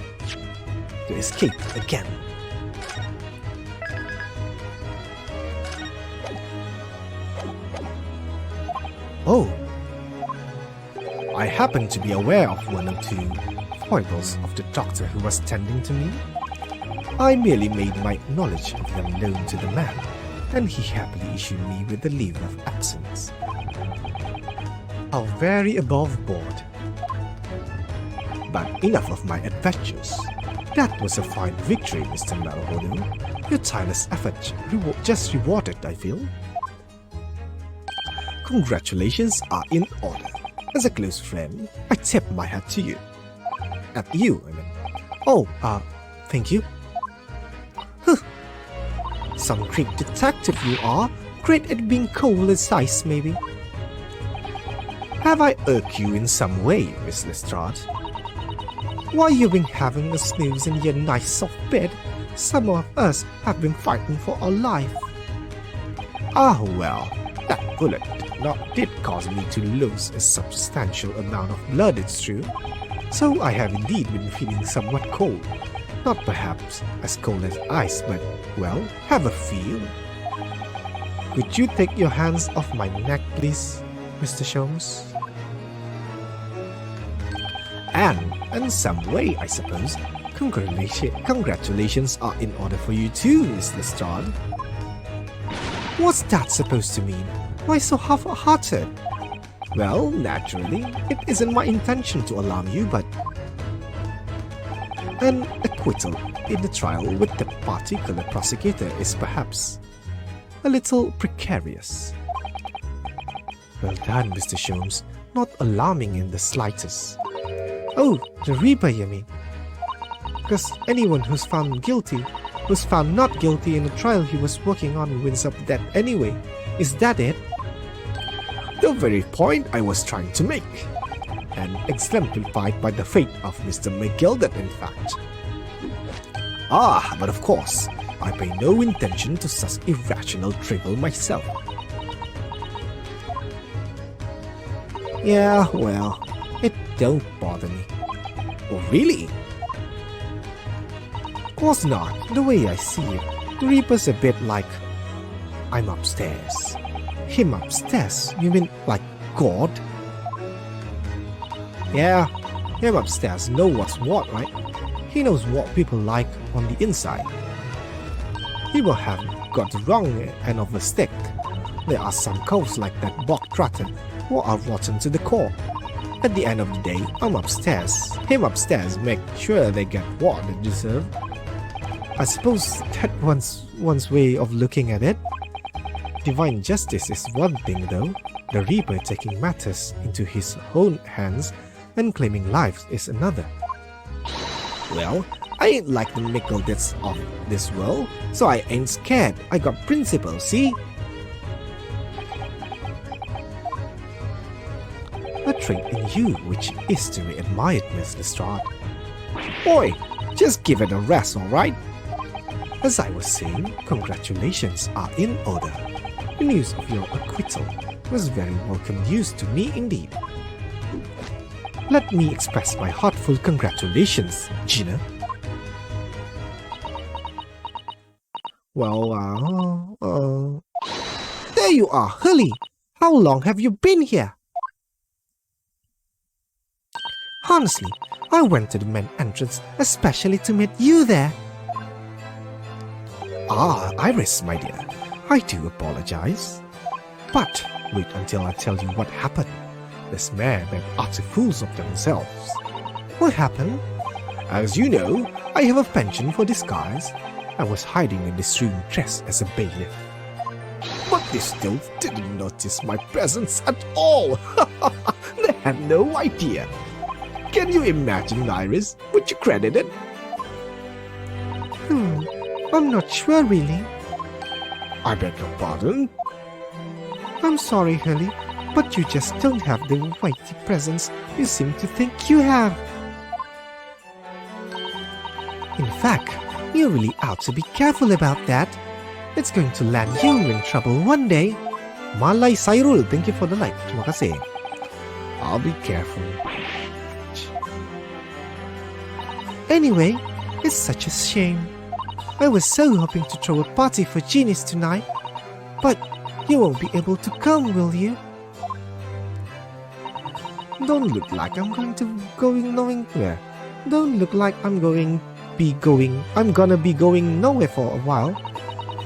Oh, I happened to be aware of one or two foibles of the doctor who was tending to me. I merely made my knowledge of them known to the man, and he happily issued me with a leave of absence. how very above board. But enough of my adventures. That was a fine victory, Mr. Naruhodo. Your tireless effort just rewarded, I feel. Congratulations are in order. As a close friend, I tip my hat to you. At you, I mean. Oh, thank you. Some great detective you are, great at being cold as ice, maybe. Have I irked you in some way, Miss Lestrade? While you've been having a snooze in your nice soft bed, some of us have been fighting for our life. Ah, well, that bullet did cause me to lose a substantial amount of blood, it's true. So I have indeed been feeling somewhat cold. Not perhaps as cold as ice, but, well, have a feel. Could you take your hands off my neck, please, Mr. Sholmes? And in some way, I suppose, congratulations are in order for you too, Miss Lestrade. What's that supposed to mean? Why so half-hearted? Well, naturally, it isn't my intention to alarm you, but an acquittal in the trial with the particular prosecutor is perhaps a little precarious. Well done, Mr. Sholmes. Not alarming in the slightest. Oh, the Reaper, you mean? Because anyone who's found not guilty in the trial he was working on wins up dead anyway. Is that it? The very point I was trying to make. And exemplified by the fate of Mr. McGildet, in fact. Ah, but of course, I pay no attention to such irrational drivel myself. Yeah, well, it don't bother me. Oh, really? Of course not. The way I see it, the Reaper's a bit like I'm upstairs. Him upstairs? You mean like God? Yeah, him upstairs knows what's what, right? He knows what people like on the inside. He will have got the wrong end of the stick. There are some cows like that bog trotter who are rotten to the core. At the end of the day, I'm upstairs. Him upstairs make sure they get what they deserve. I suppose that one's way of looking at it. Divine justice is one thing though. The Reaper taking matters into his own hands and claiming lives is another. Well, I ain't like the Mickeldits of this world, so I ain't scared. I got principles, see? A trait in you which is to be admired, Miss Lestrade. Boy, just give it a rest, alright? As I was saying, congratulations are in order. The news of your acquittal was very welcome news to me indeed. Let me express my heartfelt congratulations, Gina. Well, there you are, Hurley. How long have you been here? Honestly, I went to the main entrance especially to meet you there. Ah, Iris, my dear, I do apologize. But wait until I tell you what happened. This man made utter fools of themselves. What happened? As you know, I have a penchant for disguise. I was hiding in this room dressed as a bailiff. But they still didn't notice my presence at all. They had no idea. Can you imagine, Iris? Would you credit it? I'm not sure really. I beg your pardon? I'm sorry, Hurley, but you just don't have the weighty presence you seem to think you have. In fact, you really ought to be careful about that. It's going to land you in trouble one day. Malay Sairul, thank you for the like. Terima kasih. I'll be careful. Anyway, it's such a shame. I was so hoping to throw a party for genies tonight. But you won't be able to come, will you? Don't look like I'm going to going nowhere. Don't look like I'm gonna be going nowhere for a while.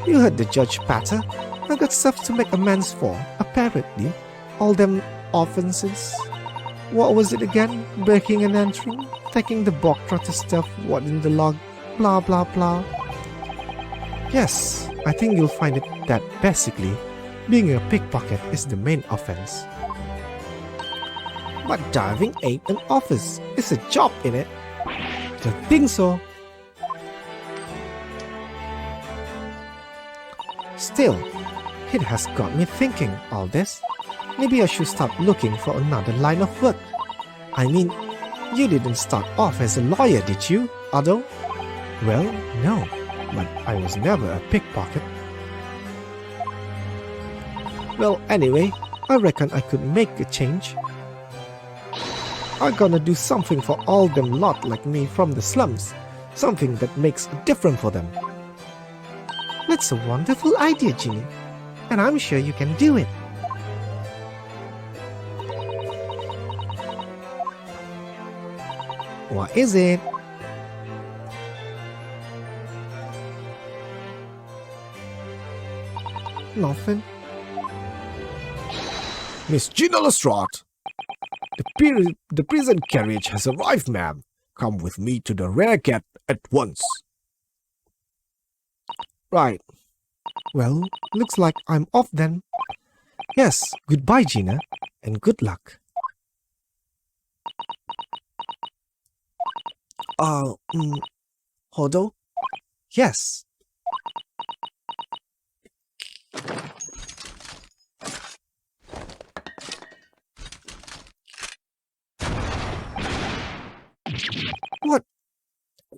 You heard the judge patter. I got stuff to make amends for, apparently. All them offenses. What was it again? Breaking and entering? Taking the bog trotter stuff, what in the log, blah blah blah. Yes, I think you'll find it that basically, being a pickpocket is the main offense. But diving ain't an office, it's a job in it. Don't think so. Still, it has got me thinking all this. Maybe I should start looking for another line of work. I mean, you didn't start off as a lawyer, did you, Otto? Well, no, but I was never a pickpocket. Well, anyway, I reckon I could make a change. I'm gonna do something for all them lot like me from the slums. Something that makes a difference for them. That's a wonderful idea, Ginny. and I'm sure you can do it. What is it? Nothing. Miss Gina Lestrade, the prison carriage has arrived, ma'am. Come with me to the rare cat at once. Right. Well, looks like I'm off then. Yes, goodbye, Gina, and good luck. Hodo? Yes.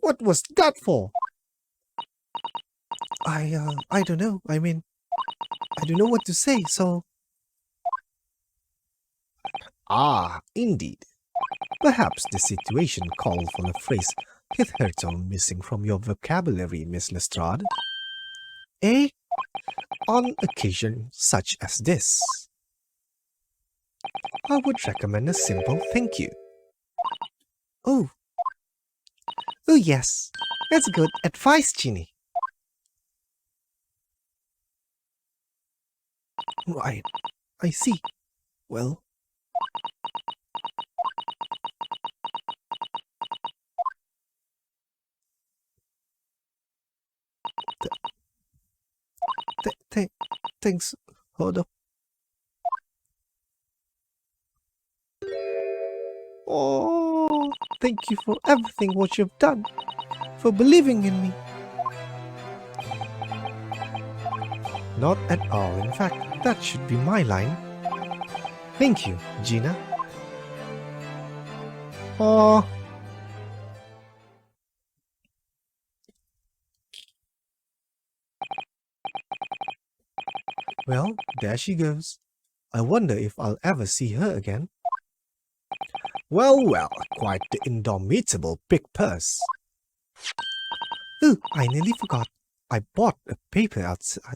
What was that for? I don't know. I mean, I don't know what to say, so... Ah, indeed. Perhaps the situation called for a phrase hitherto missing from your vocabulary, Miss Lestrade. Eh? On occasion such as this, I would recommend a simple thank you. Oh, yes. That's good advice, Ginny. Right, I see. Well, thanks, Hodo. Oh, thank you for everything what you've done, for believing in me. Not at all. In fact, that should be my line. Thank you, Gina. Oh. Well, there she goes. I wonder if I'll ever see her again. Well, quite the indomitable big purse. Oh, I nearly forgot. I bought a paper outside.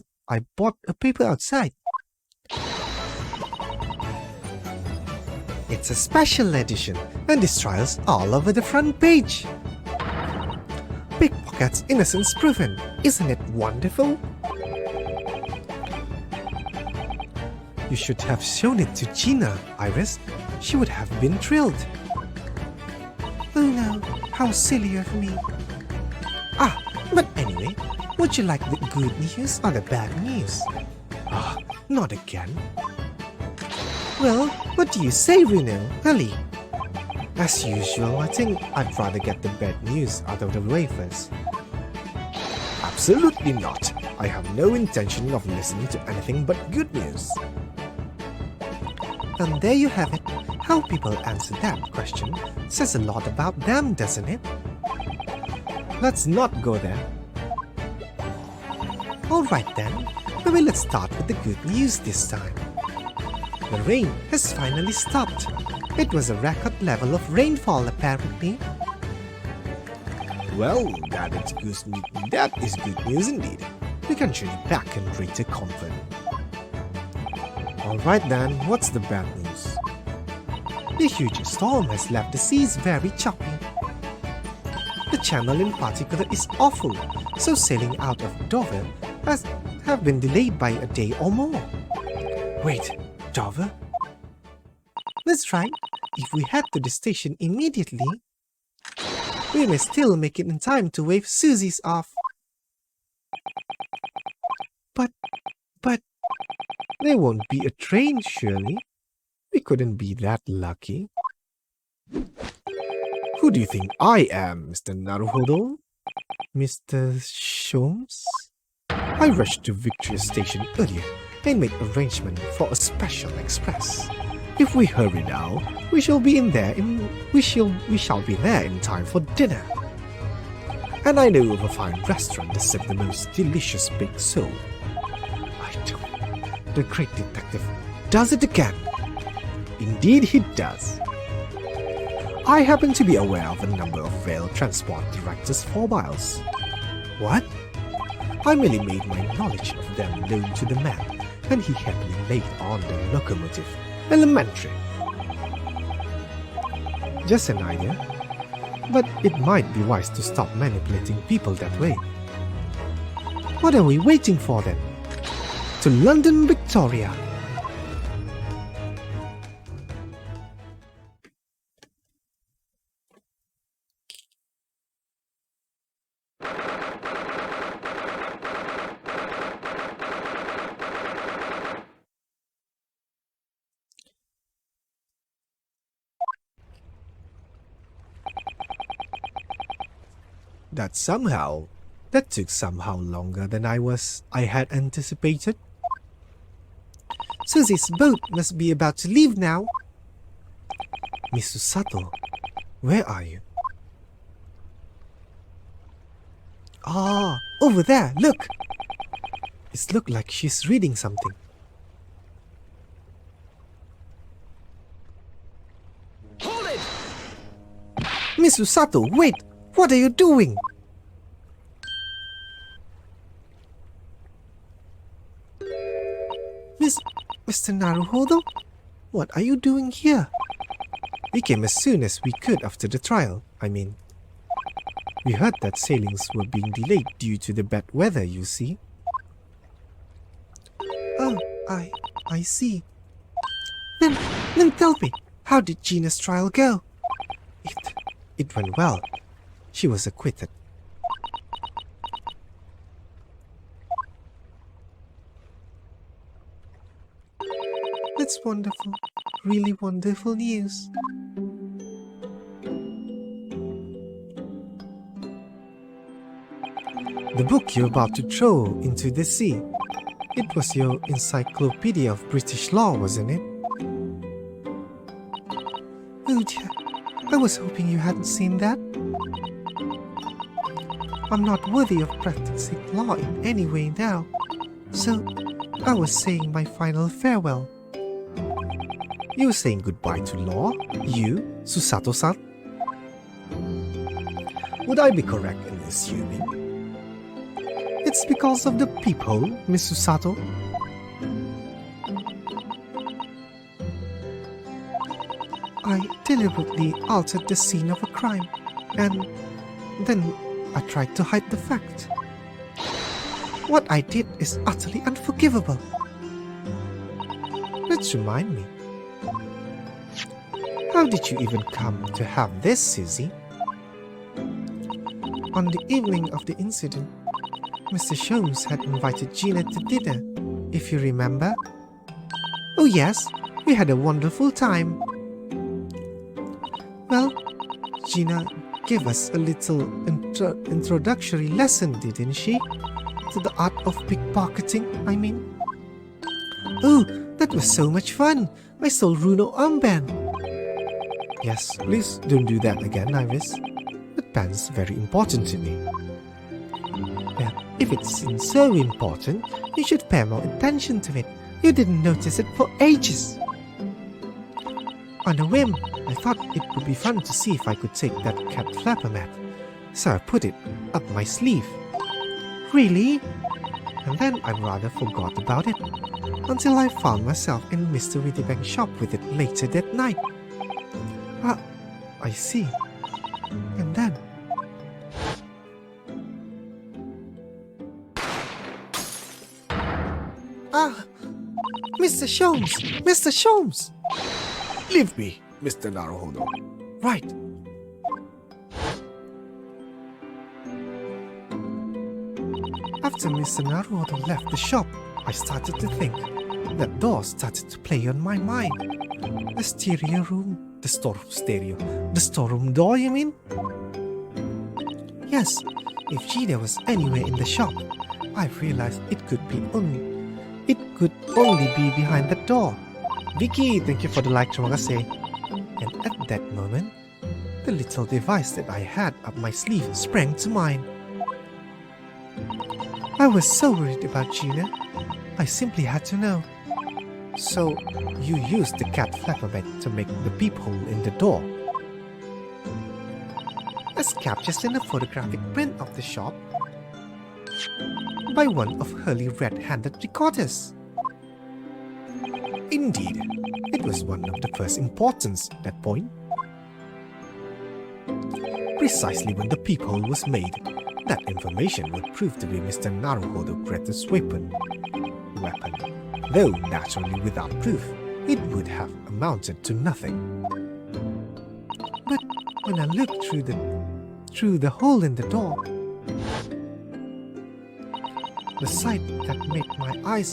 It's a special edition, and destroys all over the front page. Pickpocket's innocence proven. Isn't it wonderful? You should have shown it to Gina, Iris. She would have been thrilled. Oh no, how silly of me. Ah, but anyway, would you like the good news or the bad news? Ah, not again. Well, what do you say, Reno, Ali? As usual, I think I'd rather get the bad news out of the way first. Absolutely not. I have no intention of listening to anything but good news. And there you have it. How people answer that question says a lot about them, doesn't it? Let's not go there. Alright then, maybe let's start with the good news this time. The rain has finally stopped. It was a record level of rainfall apparently. Well, that is good news indeed. We can journey back in greater comfort. Alright then, what's the bad news? The huge storm has left the seas very choppy. The channel in particular is awful, so sailing out of Dover have been delayed by a day or more. Wait, Dover? That's right. If we head to the station immediately, we may still make it in time to wave Susie's off. But there won't be a train, surely. We couldn't be that lucky. Who do you think I am, Mr. Naruhodo? Mr. Sholmes? I rushed to Victoria Station earlier and made arrangement for a special express. If we hurry now, we shall be there in time for dinner. And I know of a fine restaurant that serves the most delicious baked sole. I do. The great detective does it again. Indeed he does. I happen to be aware of a number of rail transport directors for miles. What? I merely made my knowledge of them known to the man and he heavily laid on the locomotive. Elementary. Just an idea, but it might be wise to stop manipulating people that way. What are we waiting for then? To London, Victoria. That took somehow longer than I had anticipated. Susie's boat must be about to leave now. Miss Susato, where are you? Ah, over there, look. It looks like she's reading something. Hold it! Miss Susato, wait! What are you doing? Mr. Naruhodo? What are you doing here? We came as soon as we could after the trial, We heard that sailings were being delayed due to the bad weather, you see. Oh, I see. Then tell me, how did Gina's trial go? It went well. She was acquitted. That's wonderful. Really wonderful news. The book you're about to throw into the sea. It was your Encyclopedia of British Law, wasn't it? Oh dear, I was hoping you hadn't seen that. I'm not worthy of practicing law in any way now, so I was saying my final farewell. You were saying goodbye to law? You, Susato-san? Would I be correct in assuming? It's because of the peephole, Miss Susato. I deliberately altered the scene of a crime, and then I tried to hide the fact. What I did is utterly unforgivable. Let's remind me. How did you even come to have this, Susie? On the evening of the incident, Mr. Sholmes had invited Gina to dinner, if you remember. Oh yes, we had a wonderful time. Well, Gina gave us a little introductory lesson, didn't she? To the art of pickpocketing, I mean. Oh, that was so much fun! I stole Runo armband. Yes, please don't do that again, Iris. That band's very important to me. Well, if it seems so important, you should pay more attention to it. You didn't notice it for ages. On a whim, I thought it would be fun to see if I could take that cat flapper mat. So I put it up my sleeve. Really? And then I rather forgot about it. Until I found myself in Mr. Wittybank's shop with it later that night. Ah, I see. And then... Ah! Mr. Sholmes! Mr. Sholmes! Leave me, Mr. Naruhodo. Right. After Mr. Naruhodo left the shop, I started to think. That door started to play on my mind. The stereo room. The storeroom door, you mean? Yes, if Gina was anywhere in the shop, I realized it could only be behind that door. Vicky, thank you for the like, terima kasih. And at that moment, the little device that I had up my sleeve sprang to mind. I was so worried about Gina. I simply had to know. So, you used the cat flapper mat to make the peephole in the door? As captured in a photographic print of the shop by one of Hurley red-handed recorders. Indeed, it was one of the first importance, that point. Precisely when the peephole was made, that information would prove to be Mr. Naruhodo Greta's weapon. Though naturally without proof, it would have amounted to nothing. But when I looked through the hole in the door, the sight that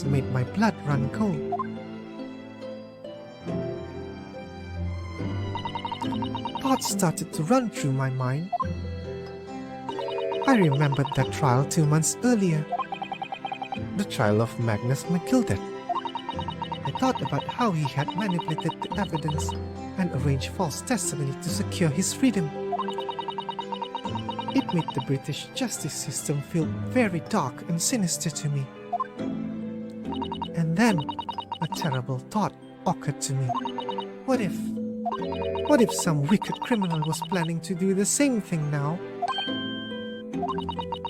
made my blood run cold. Thoughts started to run through my mind. I remembered that trial 2 months earlier, the trial of Magnus McGilded. I thought about how he had manipulated the evidence and arranged false testimony to secure his freedom. It made the British justice system feel very dark and sinister to me. And then a terrible thought occurred to me. What if some wicked criminal was planning to do the same thing now?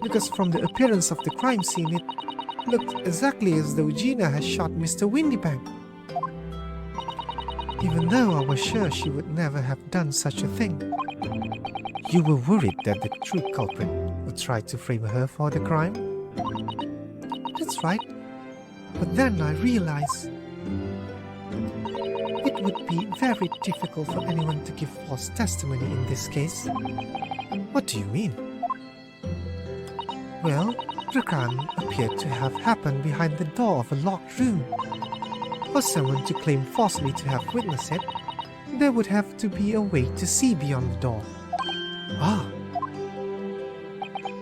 Because from the appearance of the crime scene, it looked exactly as though Gina had shot Mr. Windybank. Even though I was sure she would never have done such a thing. You were worried that the true culprit would try to frame her for the crime? That's right. But then I realized it would be very difficult for anyone to give false testimony in this case. What do you mean? Well, the crime appeared to have happened behind the door of a locked room. For someone to claim falsely to have witnessed it, there would have to be a way to see beyond the door. Ah!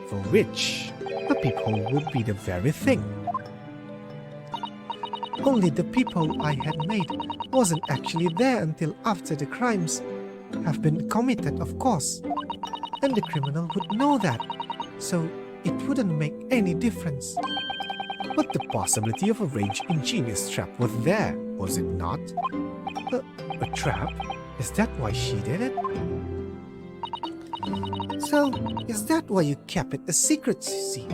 For which, a peephole would be the very thing. Only the peephole I had made wasn't actually there until after the crimes have been committed, of course. And the criminal would know that, so it wouldn't make any difference. But the possibility of a rage ingenious trap was there, was it not? A trap? Is that why she did it? So, is that why you kept it a secret, Sissy?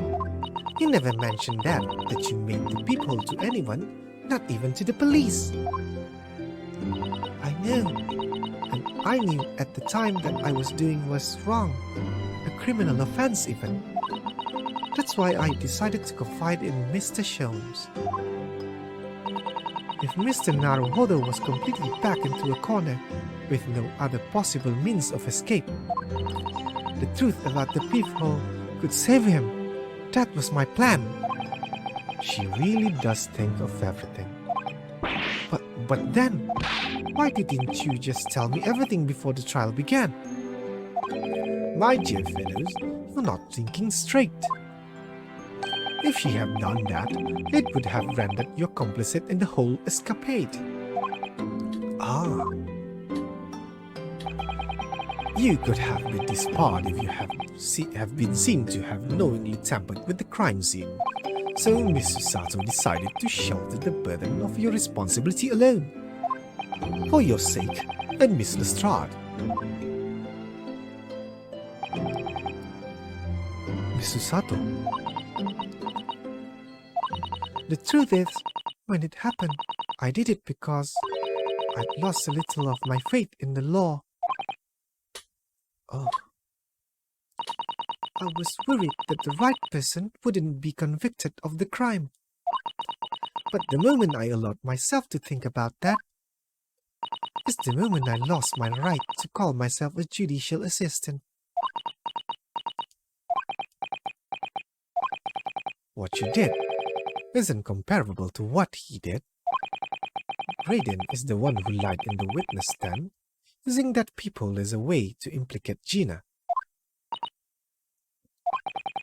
You never mentioned that you made the peephole to anyone, not even to the police. I know, and I knew at the time that I was doing was wrong, a criminal offense even. That's why I decided to confide in Mr. Sholmes. If Mr. Naruhodo was completely backed into a corner, with no other possible means of escape, the truth about the peephole could save him. That was my plan. She really does think of everything. But then, why didn't you just tell me everything before the trial began? My dear fellows, you're not thinking straight. If she had done that, it would have rendered you complicit in the whole escapade. Ah. You could have been disbarred if you have been seen to have knowingly tampered with the crime scene. So Mr. Sato decided to shoulder the burden of your responsibility alone. For your sake and Miss Lestrade. Mr. Sato. The truth is, when it happened, I did it because I'd lost a little of my faith in the law. Oh. I was worried that the right person wouldn't be convicted of the crime. But the moment I allowed myself to think about that, is the moment I lost my right to call myself a judicial assistant. What you did isn't comparable to what he did. Raiden is the one who lied in the witness stand, using that peephole as a way to implicate Gina.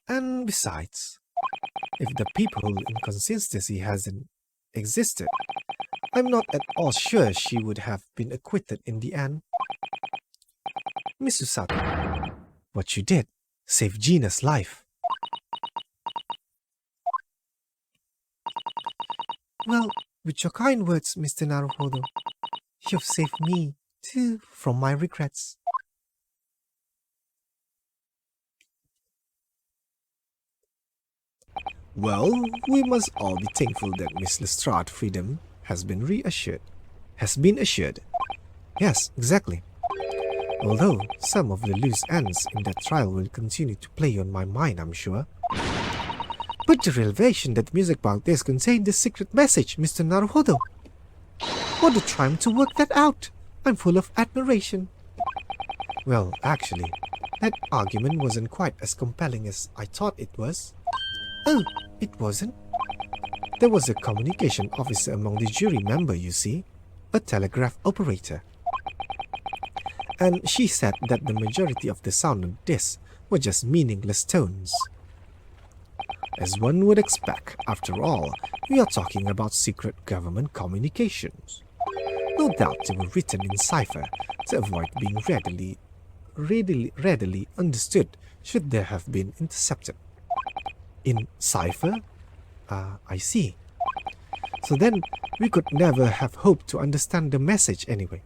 And besides, if the peephole inconsistency hasn't existed, I'm not at all sure she would have been acquitted in the end. Miss Usato, what you did saved Gina's life. Well, with your kind words, Mr. Naruhodo, you've saved me, too, from my regrets. Well, we must all be thankful that Miss Lestrade's freedom has been assured. Yes, exactly. Although some of the loose ends in that trial will continue to play on my mind, I'm sure. But the revelation that music box disc contained the secret message, Mr. Naruhodo. What a triumph to work that out! I'm full of admiration. Well, actually, that argument wasn't quite as compelling as I thought it was. Oh, it wasn't? There was a communication officer among the jury member, you see, a telegraph operator. And she said that the majority of the sound on this were just meaningless tones. As one would expect, after all, we are talking about secret government communications. No doubt they were written in cipher to avoid being readily understood should they have been intercepted. In cipher? I see. So then, we could never have hoped to understand the message anyway.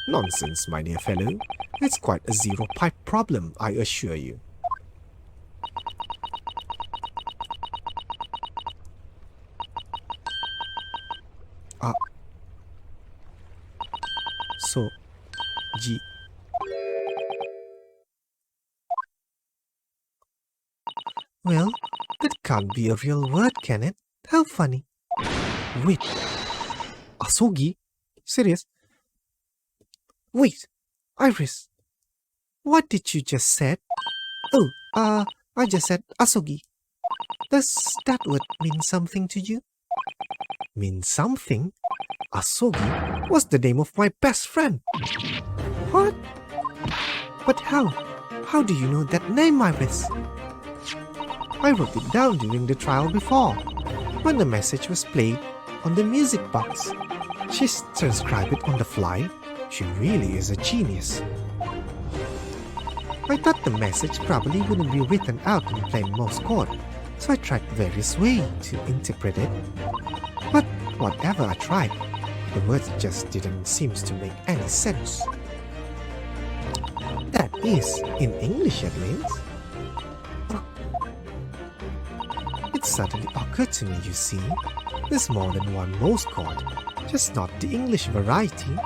Nonsense, my dear fellow. It's quite a zero-pipe problem, I assure you. So, G. Well, that can't be a real word, can it? How funny. Wait. Asogi? Serious? Wait, Iris. What did you just said? Oh, I just said Asogi. Does that word mean something to you? Mean something? Asogi was the name of my best friend. What? But how? How do you know that name, Iris? I wrote it down during the trial before, when the message was played on the music box. She's transcribed it on the fly. She really is a genius. I thought the message probably wouldn't be written out in plain Morse code, so I tried various ways to interpret it. But whatever I tried, the words just didn't seem to make any sense. That is, in English at least. It suddenly occurred to me, you see, there's more than one Morse code, just not the English variety.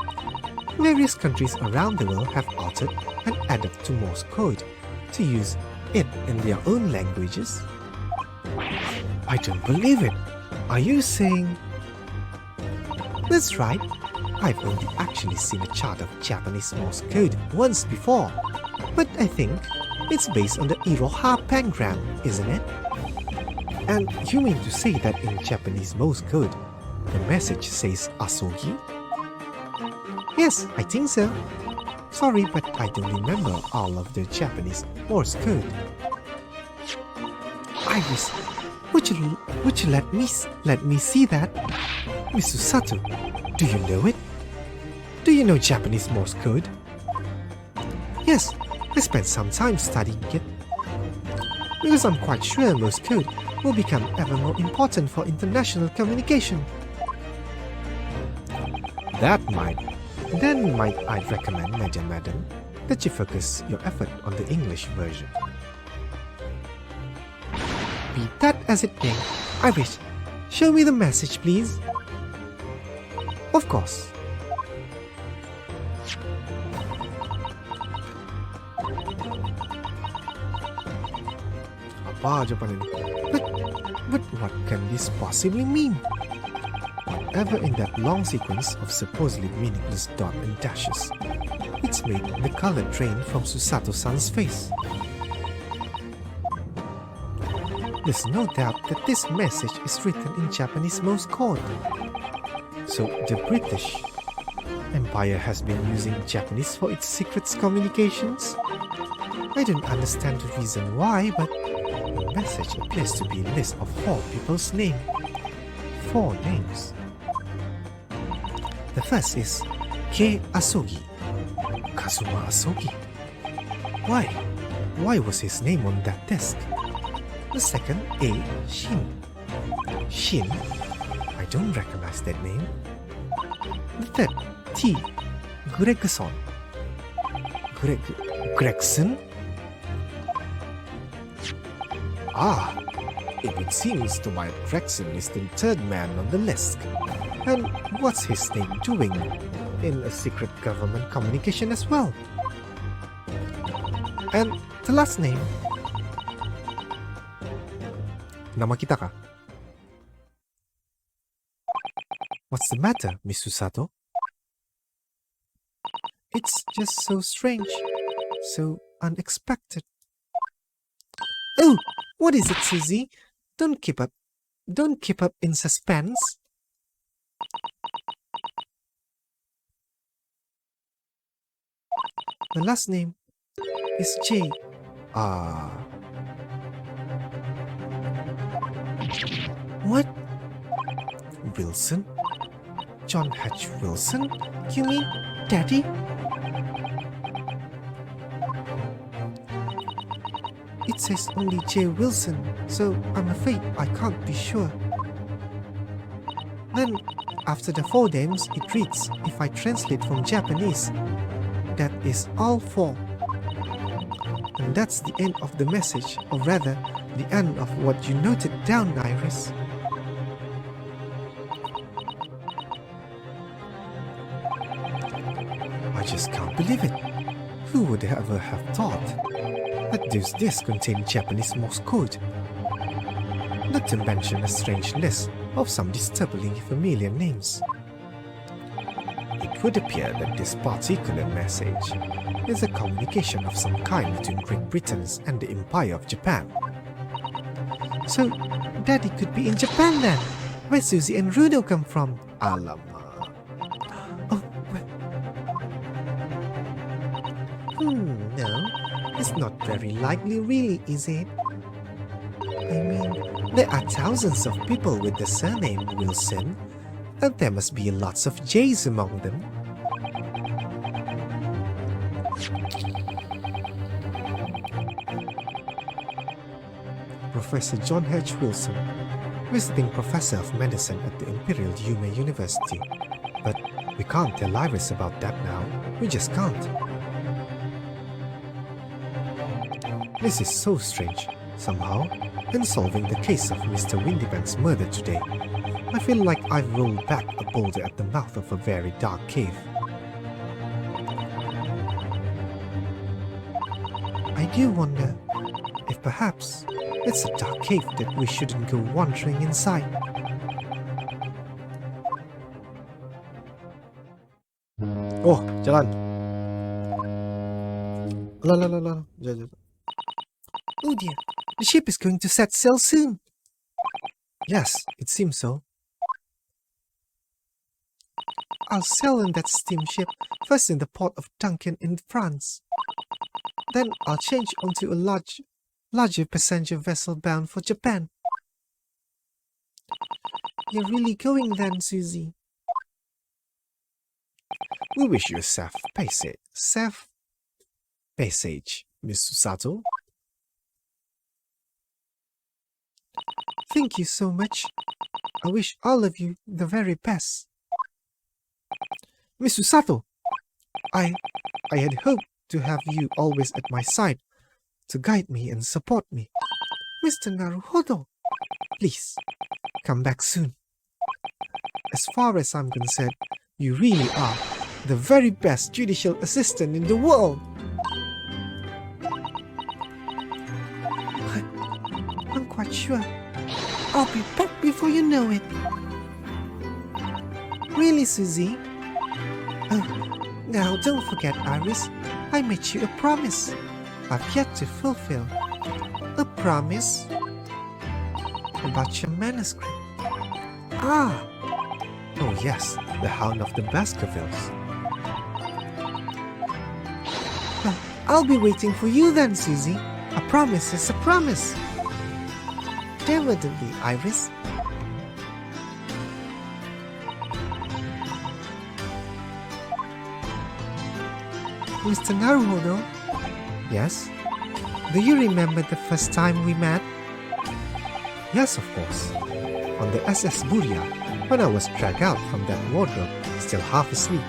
Various countries around the world have altered and added to Morse code to use it in their own languages. I don't believe it. Are you saying... That's right. I've only actually seen a chart of Japanese Morse code once before, but I think it's based on the Iroha pangram, isn't it? And you mean to say that in Japanese Morse code, the message says Asogi? Yes, I think so. Sorry, but I don't remember all of the Japanese Morse code. Iris, would you let me see that? Miss Susato, do you know it? Do you know Japanese Morse code? Yes, I spent some time studying it. Because I'm quite sure Morse code will become ever more important for international communication. Then might I recommend, my dear madam, that you focus your effort on the English version. Be that as it may, Iris, show me the message, please. Of course. Apa jawapan ini? But what can this possibly mean? Whatever in that long sequence of supposedly meaningless dots and dashes, it's made the color drain from Susato-san's face. There's no doubt that this message is written in Japanese Morse code. So the British Empire has been using Japanese for its secret communications? I don't understand the reason why, but the message appears to be a list of 4 people's names. 4 names. The first is Kei Asogi. Kazuma Asogi. Why? Why was his name on that desk? The second, A. Shin. Shin? I don't recognize that name. The third, T. Gregson. Gregson? Ah, If it seems to my Gregson is the third man on the list, and what's his name doing in a secret government communication as well? And the last name? Nama kita kah? What's the matter, Miss Susato? It's just so strange, so unexpected. Oh, what is it, Susie? Don't keep up in suspense. The last name is J. What? Wilson? John H. Wilson? You mean Daddy? It says only J. Wilson, so I'm afraid I can't be sure. Then, after the 4 names, it reads, if I translate from Japanese, that is all 4. And that's the end of the message, or rather, the end of what you noted down, Iris. I just can't believe it. Who would ever have thought that those discs contain Japanese Morse code? Not to mention a strange list of some disturbingly familiar names. It would appear that this particular message is a communication of some kind between Great Britain and the Empire of Japan. So, Daddy could be in Japan then, where Susie and Rudo come from. Alamak. Oh, well. No, it's not very likely really, is it? I mean, there are thousands of people with the surname Wilson, and there must be lots of J's among them. Professor John H. Wilson, visiting professor of medicine at the Imperial Yume University. But we can't tell Iris about that now. We just can't. This is so strange. Somehow, in solving the case of Mr. Windyban's murder today, I feel like I've rolled back a boulder at the mouth of a very dark cave. I do wonder if perhaps it's a dark cave that we shouldn't go wandering inside. Oh, jalan. Jalan. Oh dear, the ship is going to set sail soon. Yes, it seems so. I'll sail in that steamship first in the port of Duncan in France. Then I'll change onto a larger passenger vessel bound for Japan. You're really going then, Susie? We wish you a safe passage, Miss Susato. Thank you so much. I wish all of you the very best. Miss Susato! I had hoped to have you always at my side to guide me and support me. Mr. Naruhodo, please, come back soon. As far as I'm concerned, you really are the very best judicial assistant in the world. I'm quite sure I'll be back before you know it. Really, Susie? Oh, now don't forget, Iris. I made you a promise I've yet to fulfill. A promise about your manuscript. Ah! Oh yes, the Hound of the Baskervilles. Well, I'll be waiting for you then, Susie. A promise is a promise. Definitely, Iris. Mr. Naruhodo? Yes? Do you remember the first time we met? Yes, of course. On the SS Buria, when I was dragged out from that wardrobe, still half asleep.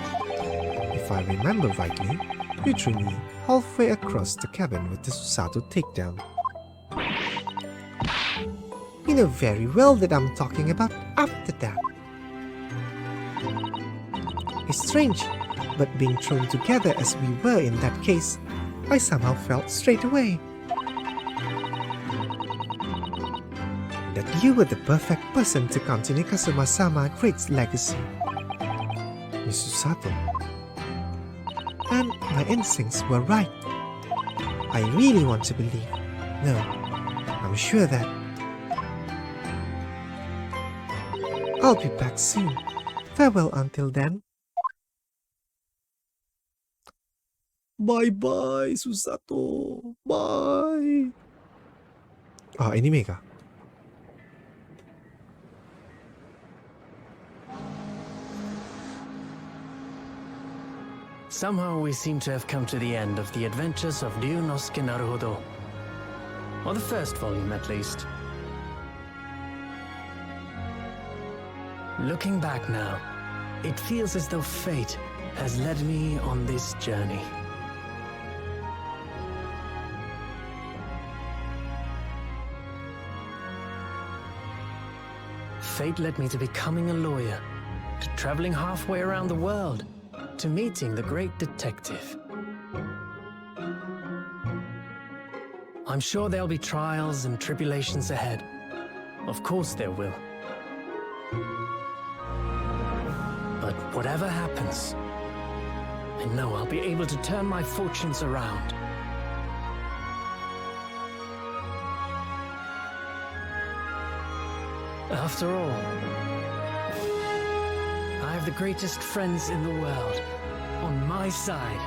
If I remember rightly, you threw me halfway across the cabin with the Susato takedown. You know very well that I'm talking about after that. It's strange, but being thrown together as we were in that case, I somehow felt straight away that you were the perfect person to continue Kazuma-sama Great's legacy, Miss Susato. And my instincts were right. I really want to believe. No, I'm sure that I'll be back soon. Farewell until then. Bye-bye, Susato. Bye. Anime kah? Somehow we seem to have come to the end of the adventures of Ryunosuke Naruhodo. Or the first volume, at least. Looking back now, it feels as though fate has led me on this journey. Fate led me to becoming a lawyer, to traveling halfway around the world, to meeting the great detective. I'm sure there'll be trials and tribulations ahead. Of course there will. But whatever happens, I know I'll be able to turn my fortunes around. After all, I have the greatest friends in the world on my side.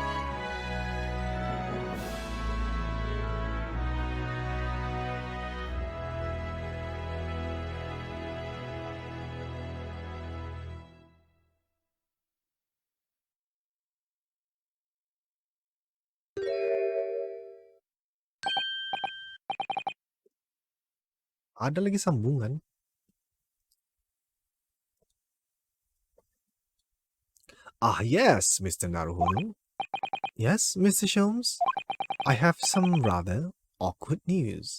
Ada lagi sambungan. Yes, Mr. Naruhodo. Yes, Mr. Sholmes? I have some rather awkward news.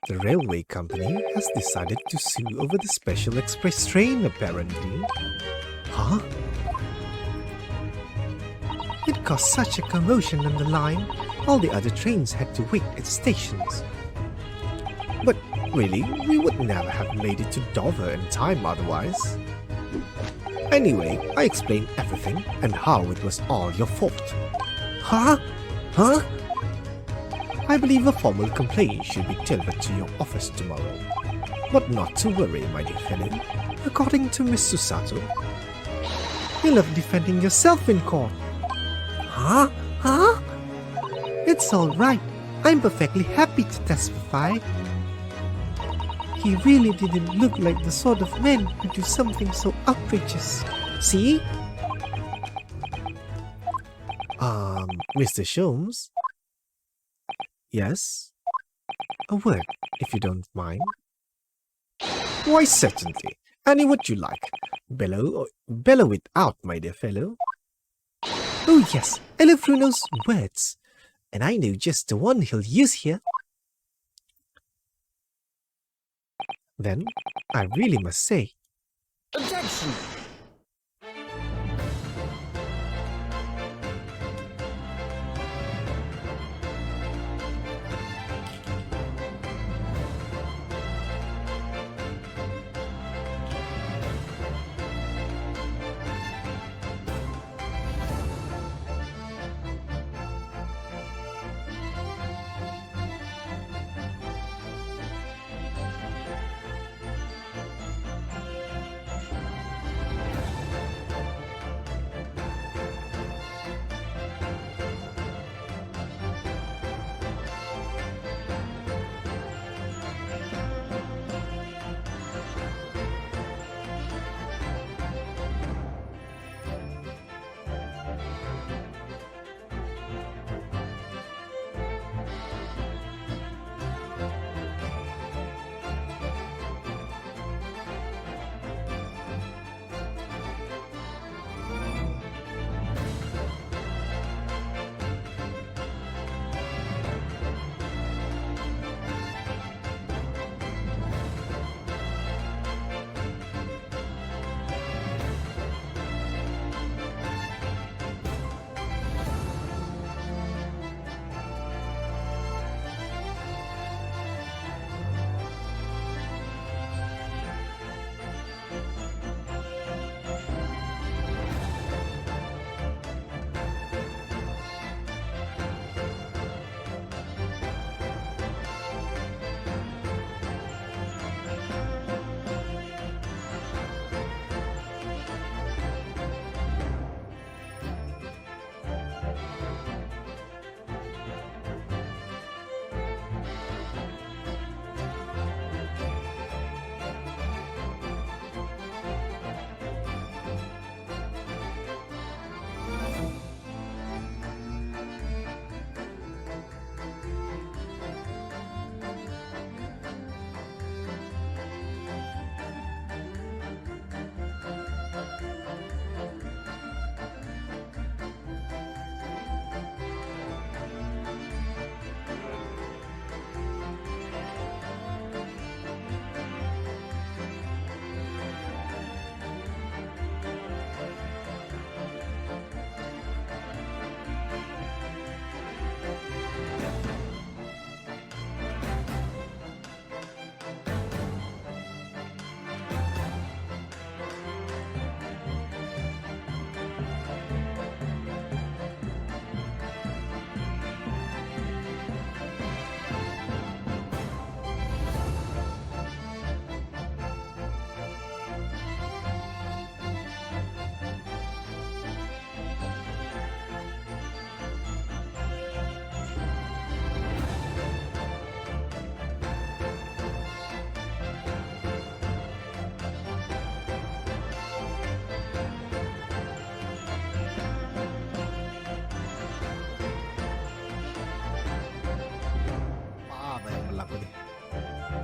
The railway company has decided to sue over the special express train, apparently. Huh? It caused such a commotion on the line, all the other trains had to wait at stations. But really, we would never have made it to Dover in time otherwise. Anyway, I explained everything and how it was all your fault. Huh? Huh? I believe a formal complaint should be delivered to your office tomorrow. But not to worry, my dear fellow. According to Miss Susato, You love defending yourself in court. Huh? Huh? It's all right. I'm perfectly happy to testify. He really didn't look like the sort of man who do something so outrageous. See? Mr. Sholmes? Yes? A word, if you don't mind. Why, certainly. Any word you like. Bellow it out, my dear fellow. Oh yes, I love Bruno's words. And I know just the one he'll use here. Then, I really must say, Objection!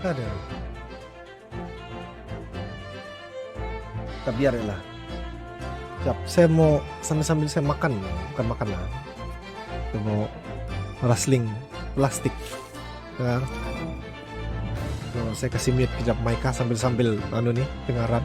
Ada. Tak biar lah. Siap, saya mau sambil saya makan, bukan makan lah. Saya mau rustling plastik. Ya. So, saya kasih mute kejap Maika sambil nih dengaran.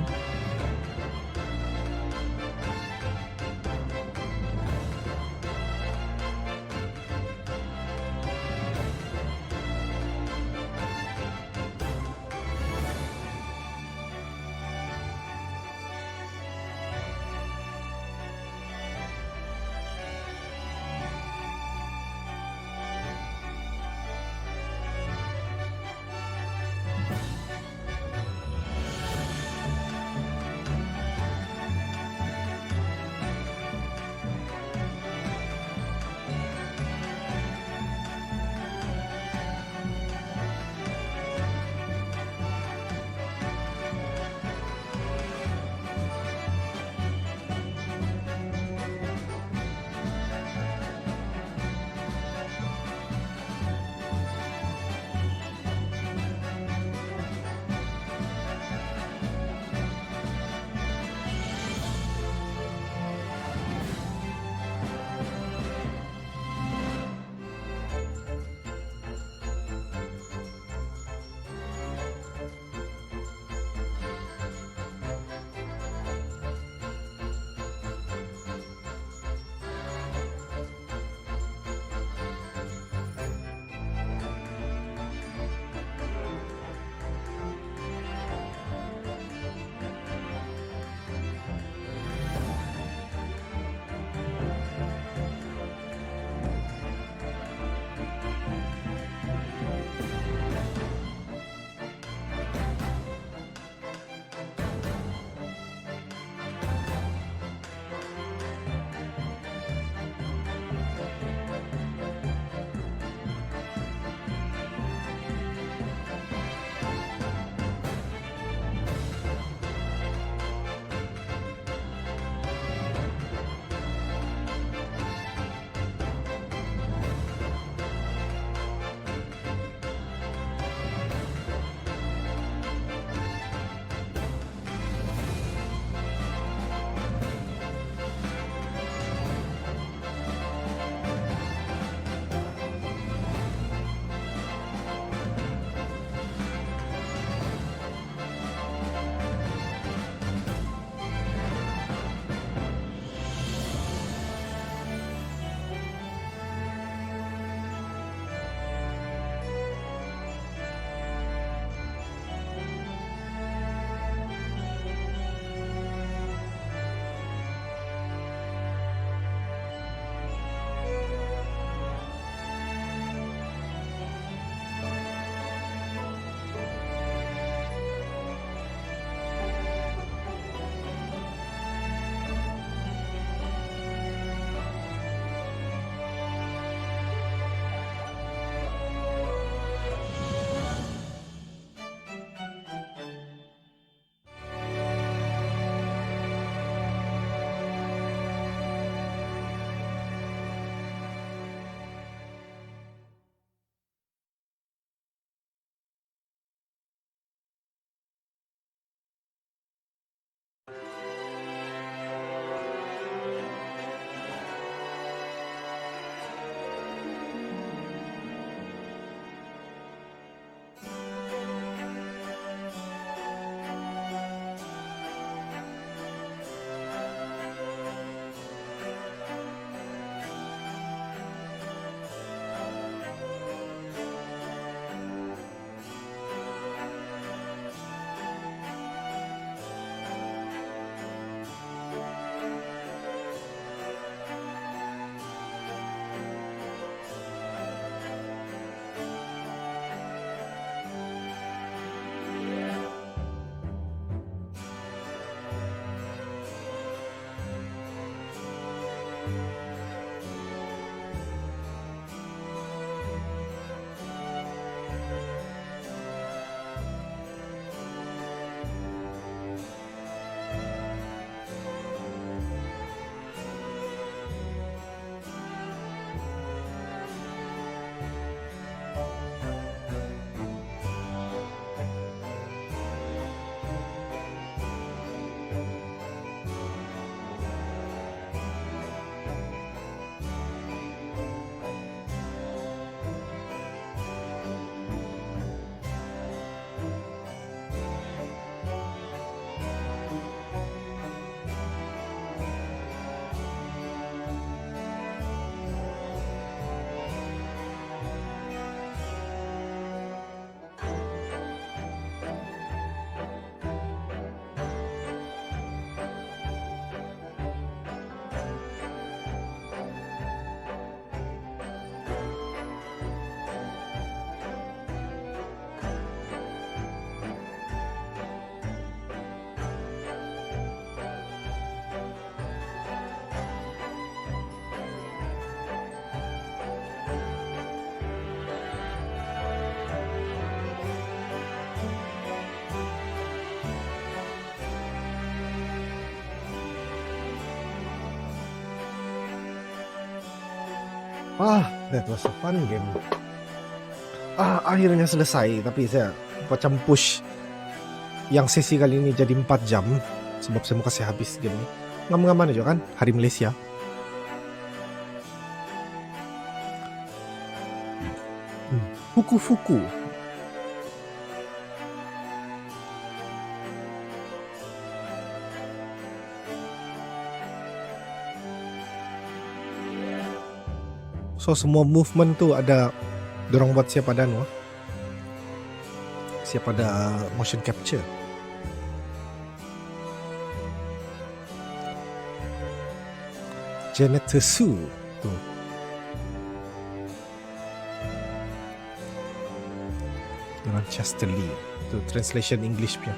That was a fun game. Akhirnya selesai, tapi saya macam push yang sesi kali ini jadi 4 jam sebab saya mau kasih habis game ni. Ngam-ngaman aja kan, hari Malaysia. Fuku-fuku. So semua movement tu ada dorong buat siap ada siap ada motion capture. Janitor Su tu. Dengan Chester Lee tu translation English punya.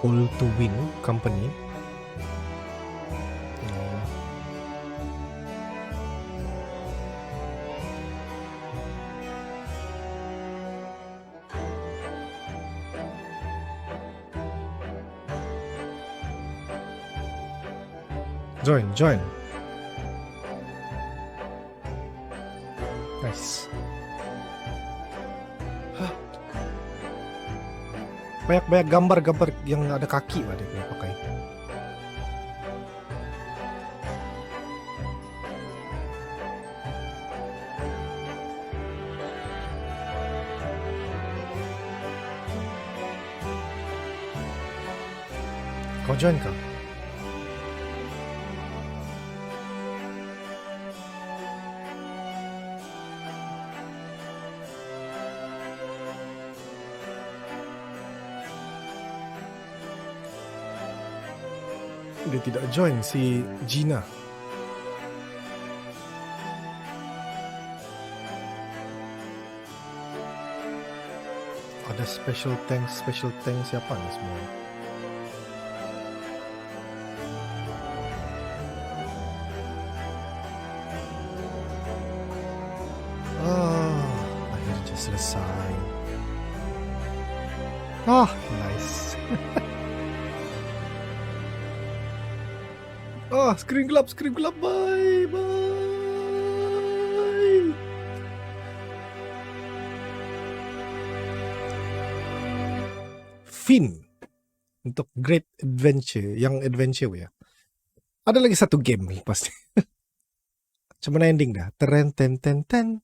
All to Win Company. Join. Nice. Banyak gambar-gambar yang ada kaki lah dia punya pakai. Kau join kah? Dia tidak join si Gina. Ada special tank siapa ni semua? Akhirnya selesai. Nice. Screen gelap, bye. Fin untuk Great Adventure, yang adventure ya. Ada lagi satu game lepas ni. Macam mana ending dah? Ten.